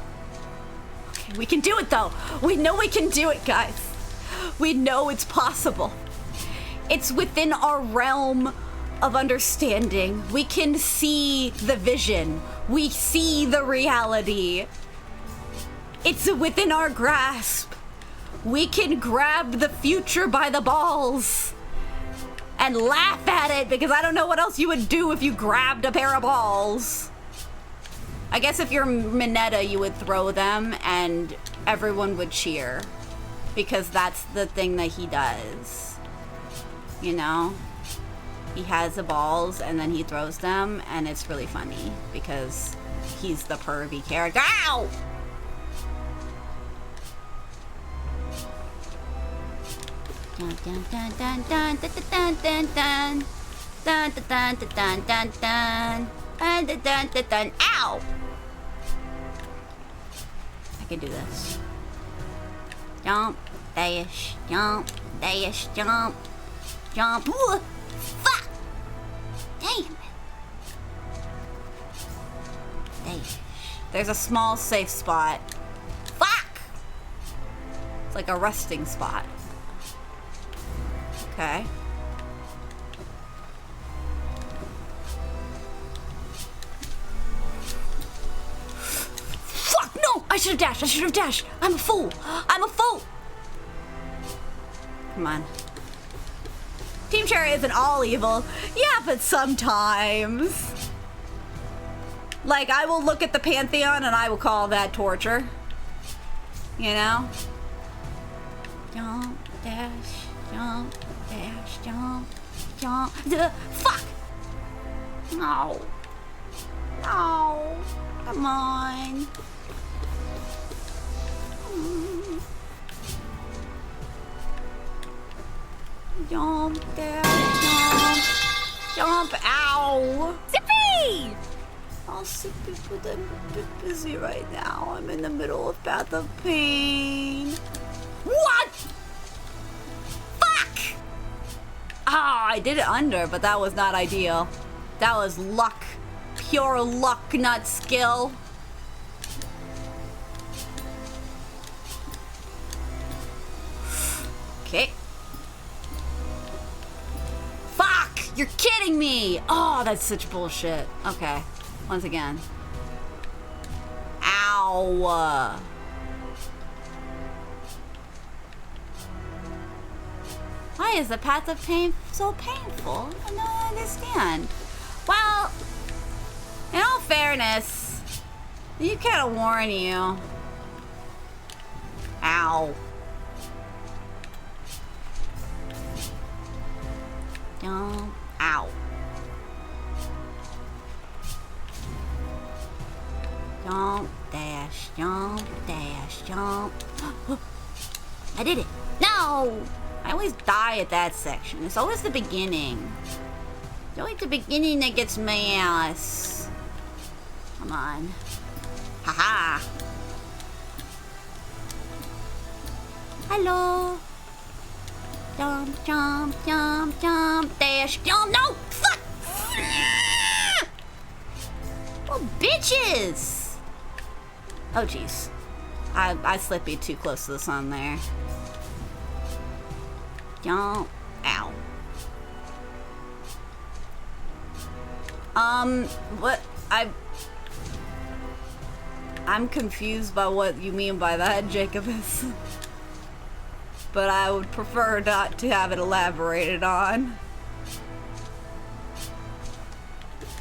Okay, we can do it though. We know we can do it, guys. We know it's possible. It's within our realm of understanding. We can see the vision. We see the reality. It's within our grasp. We can grab the future by the balls and laugh at it, because I don't know what else you would do if you grabbed a pair of balls. I guess if you're Mineta, you would throw them and everyone would cheer, because that's the thing that he does. You know? He has the balls and then he throws them, and it's really funny because he's the pervy character. Ow! Dun dun dun dun dun dun dun dun dun dun dun dun dun dun dun dun dun dun dun. Ow! I can do this. Jump, dash, jump, dash, jump, jump. Ooh, fuck! Damn it. Dash. There's a small safe spot. Fuck! It's like a resting spot. Okay. Fuck, no! I should have dashed. I should have dashed. I'm a fool. I'm a fool. Come on. Team Cherry isn't all evil. Yeah, but sometimes. Like, I will look at the Pantheon and I will call that torture. You know? Jump, dash, jump, dash, jump, jump. Fuck! No. No. Come on. Jump, dash, jump. Jump, ow. Zippy! I'll Zippy, but I'm a bit busy right now. I'm in the middle of Path of Pain. What? Fuck! Ah, I did it under, but that was not ideal. That was luck. Pure luck, not skill. Okay. Fuck! You're kidding me! Oh, that's such bullshit. Okay. Once again. Ow! Why is the Path of Pain so painful? I don't understand. Well, in all fairness, you kind of warn you. Ow. Jump. Ow. Jump, dash, jump, dash, jump. I did it. No! I always die at that section. It's always the beginning. It's always the beginning that gets my ass. Come on. Haha. Hello. Jump, jump, jump, jump, dash, jump. No! Fuck! Oh, bitches! Oh, jeez. I slipped too close to the sun there. Jump. Ow. What? I'm confused by what you mean by that, Jacobus. but I would prefer not to have it elaborated on.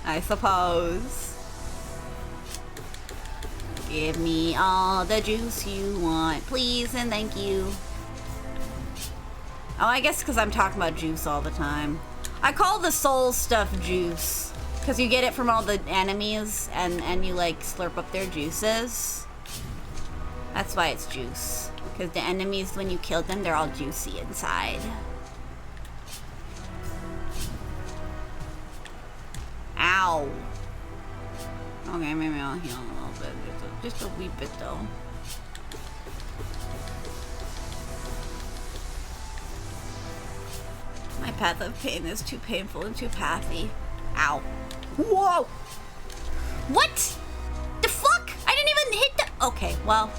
I suppose. Give me all the juice you want, please and thank you. Oh, I guess because I'm talking about juice all the time. I call the soul stuff juice because you get it from all the enemies and you like slurp up their juices. That's why it's juice. Because the enemies, when you kill them, they're all juicy inside. Ow. Okay, maybe I'll heal a little bit. Just a wee bit though. My path of pain is too painful and too pathy. Ow. Whoa! What? The fuck? I didn't even hit the... Okay, well.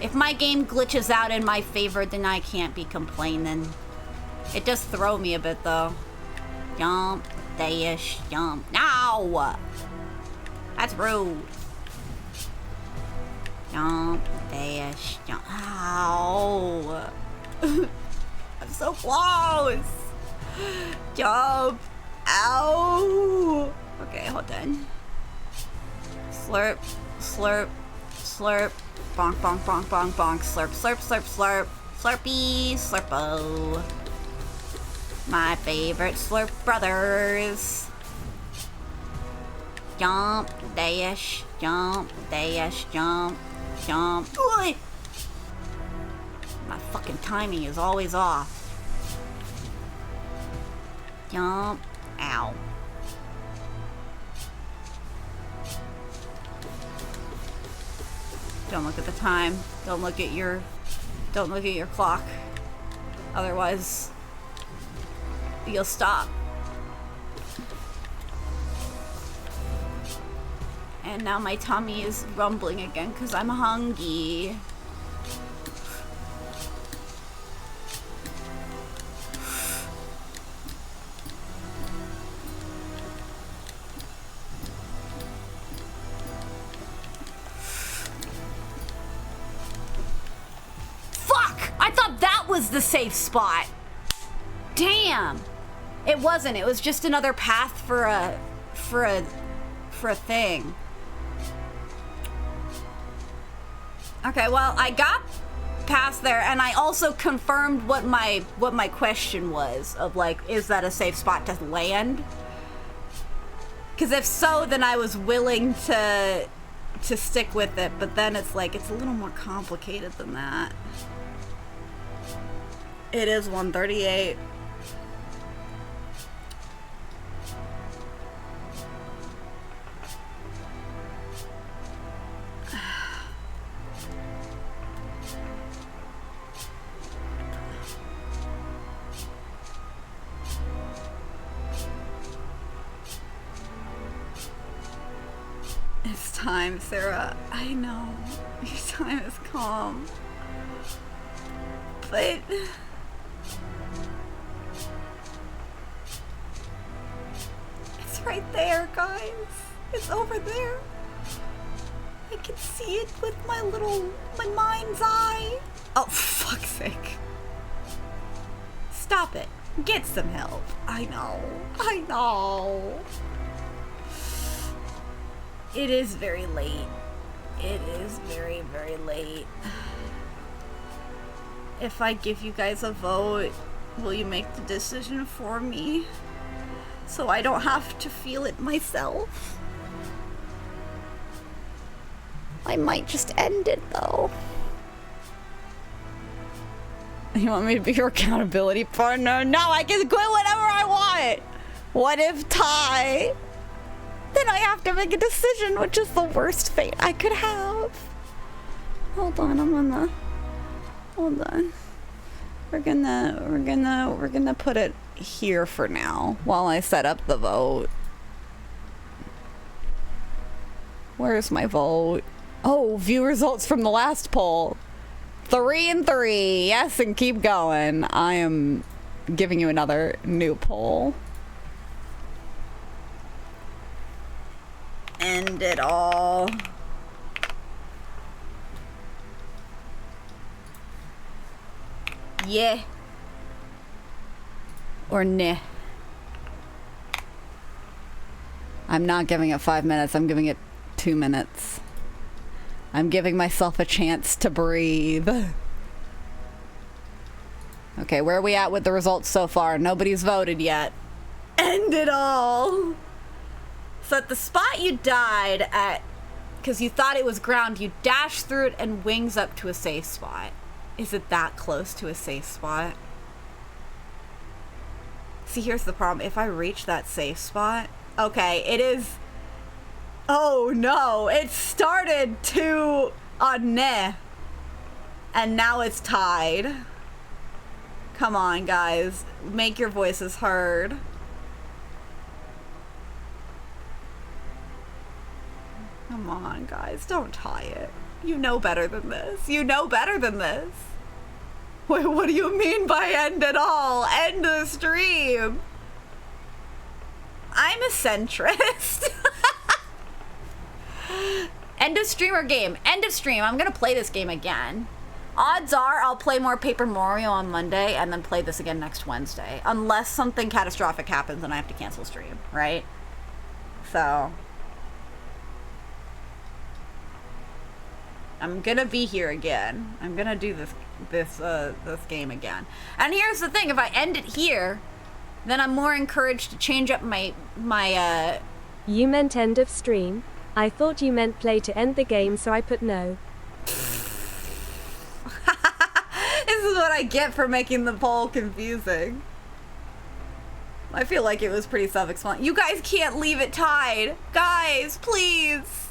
If my game glitches out in my favor, then I can't be complaining. It does throw me a bit, though. Jump, dash, jump. No! That's rude. Jump, dash, jump. Ow! I'm so close! Jump! Ow! Okay, hold on. Slurp, slurp, slurp. Bonk, bonk, bonk, bonk, bonk. Slurp, slurp, slurp, slurp. Slurpee, slurpo. My favorite slurp brothers. Jump, dash, jump, dash, jump, jump. Oi! My fucking timing is always off. Jump. Ow. Don't look at the time. Don't look at your clock. Otherwise, you'll stop. And now my tummy is rumbling again because I'm hungry. Was the safe spot. Damn. It wasn't. It was just another path for a thing. Okay, well, I got past there and I also confirmed what my question was of like, is that a safe spot to land? Because if so, then I was willing to stick with it, but then it's like it's a little more complicated than that. It is 1:38. It's time, Sarah. I know. Your time has come. But... right there, guys. It's over there. I can see it with my mind's eye. Oh, fuck's sake. Stop it. Get some help. I know. It is very late. It is very, very late. If I give you guys a vote, will you make the decision for me? So I don't have to feel it myself. I might just end it though. You want me to be your accountability partner? No, I can quit whenever I want. What if tie? Then I have to make a decision, which is the worst fate I could have. Hold on, hold on. We're gonna put it here for now while I set up the vote. Where's my vote? Oh, view results from the last poll. 3 and 3. Yes, and keep going. I am giving you another new poll. End it all. Yeah. Or nah. I'm not giving it 5 minutes. I'm giving it 2 minutes. I'm giving myself a chance to breathe. Okay, where are we at with the results so far? Nobody's voted yet. End it all. So at the spot you died at, because you thought it was ground, you dash through it and wings up to a safe spot. Is it that close to a safe spot? See, here's the problem. If I reach that safe spot... Okay, it is... Oh no, it started to... Neh. And now it's tied. Come on, guys. Make your voices heard. Come on, guys. Don't tie it. You know better than this. You know better than this. Wait, what do you mean by end it all? End the stream. I'm a centrist. End of stream or game? End of stream. I'm gonna play this game again. Odds are I'll play more Paper Mario on Monday and then play this again next Wednesday. Unless something catastrophic happens and I have to cancel stream, right? So... I'm gonna be here again. I'm gonna do this game again. And here's the thing, if I end it here, then I'm more encouraged to change up my You meant end of stream? I thought you meant play to end the game, so I put no. This is what I get for making the poll confusing. I feel like it was pretty self-explanatory. You guys can't leave it tied. Guys, please.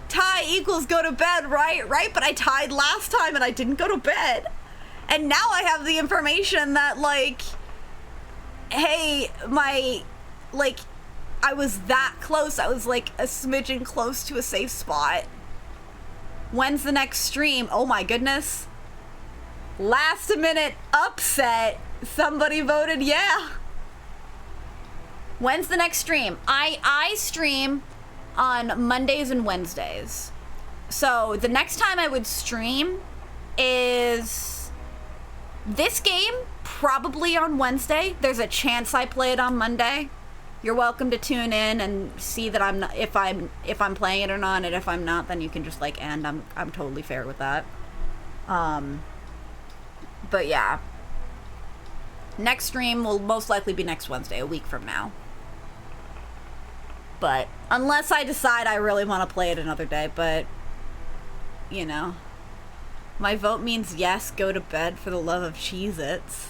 Tie equals go to bed, right? Right? But I tied last time and I didn't go to bed. And now I have the information that, like, hey, I was that close. I was, like, a smidgen close to a safe spot. When's the next stream? Oh my goodness. Last minute upset. Somebody voted yeah. When's the next stream? I stream on Mondays and Wednesdays. So the next time I would stream is this game, probably on Wednesday. There's a chance I play it on Monday. You're welcome to tune in and see that I'm not, if I'm playing it or not, and if I'm not, then you can just like end. I'm totally fair with that. But yeah. Next stream will most likely be next Wednesday, a week from now. But unless I decide I really want to play it another day, but you know, my vote means yes, go to bed for the love of Cheez-Its.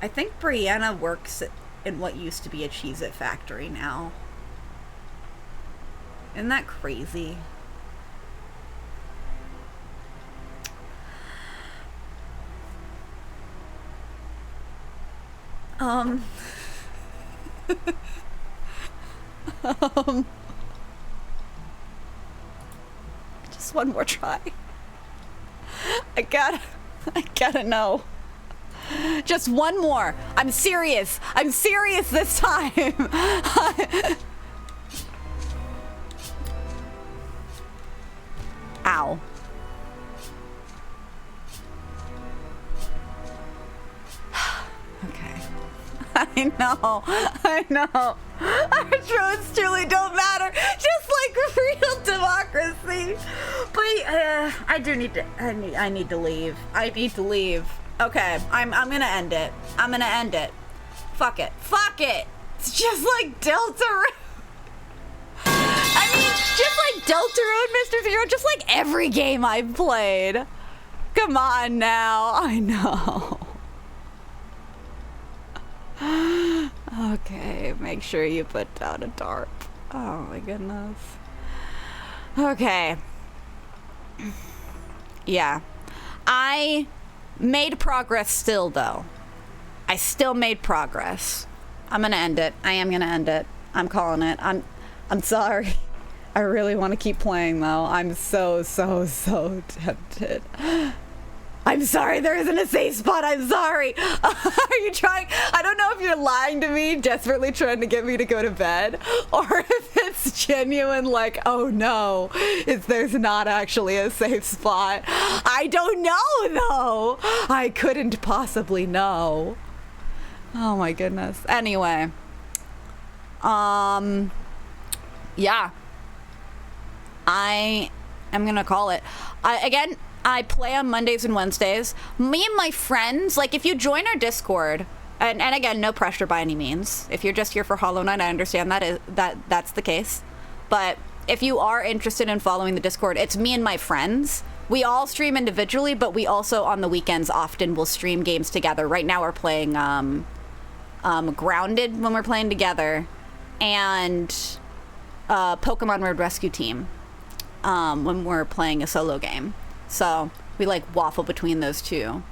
I think Brianna works in what used to be a Cheez-It factory now. Isn't that crazy? Just one more try. I gotta know. Just one more. I'm serious. I'm serious this time. Ow. Okay. I know. Our votes truly don't matter. Just like real democracy. But I do need to. I need to leave. I need to leave. Okay, I'm gonna end it. I'm gonna end it. Fuck it. Fuck it. It's just like Deltarune. I mean, just like Deltarune, Mr. Zero, just like every game I've played. Come on now. I know. Okay, make sure you put down a tarp. Oh my goodness. Okay. Yeah. I made progress still, though. I still made progress. I'm gonna end it. I am gonna end it. I'm calling it. I'm sorry. I really want to keep playing, though. I'm so tempted. I'm sorry, there isn't a safe spot. I'm sorry. Are you trying? I don't know if you're lying to me, desperately trying to get me to go to bed, or if That's genuine, like, oh no, there's not actually a safe spot. I don't know, though. I couldn't possibly know. Oh my goodness. Anyway. Yeah. I am gonna call it. I play on Mondays and Wednesdays. Me and my friends, like, if you join our Discord, and again, no pressure by any means. If you're just here for Hollow Knight, I understand that's the case. But if you are interested in following the Discord, it's me and my friends. We all stream individually, but we also, on the weekends, often will stream games together. Right now we're playing Grounded when we're playing together, and Pokemon Road Rescue Team when we're playing a solo game. So we like waffle between those two.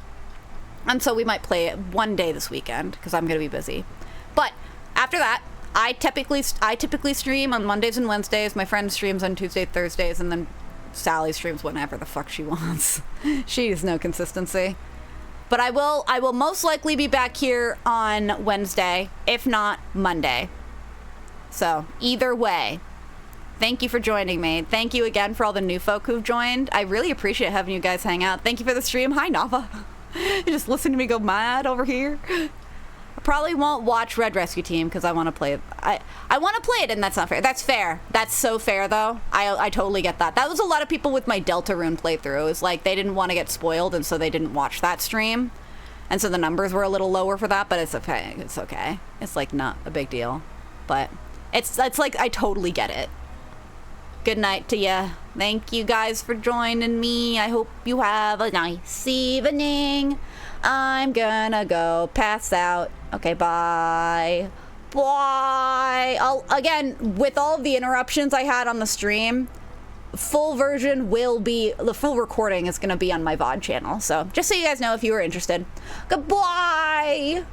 And so we might play it one day this weekend because I'm going to be busy. But after that, I typically stream on Mondays and Wednesdays. My friend streams on Tuesday, Thursdays, and then Sally streams whenever the fuck she wants. She has no consistency. But I will most likely be back here on Wednesday, if not Monday. So either way, thank you for joining me. Thank you again for all the new folk who've joined. I really appreciate having you guys hang out. Thank you for the stream. Hi, Nava. You just listen to me go mad over here. I probably won't watch Red Rescue Team because I want to play it. I want to play it, and that's not fair. That's fair. That's so fair, though. I totally get that. That was a lot of people with my Deltarune playthrough. It was like they didn't want to get spoiled, and so they didn't watch that stream. And so the numbers were a little lower for that, but it's okay. It's okay. It's like not a big deal. But it's like I totally get it. Good night to ya. Thank you guys for joining me. I hope you have a nice evening. I'm gonna go pass out. Okay, bye. Bye. Again, with all of the interruptions I had on the stream, full version will be, the full recording is gonna be on my VOD channel. So just so you guys know if you were interested. Goodbye.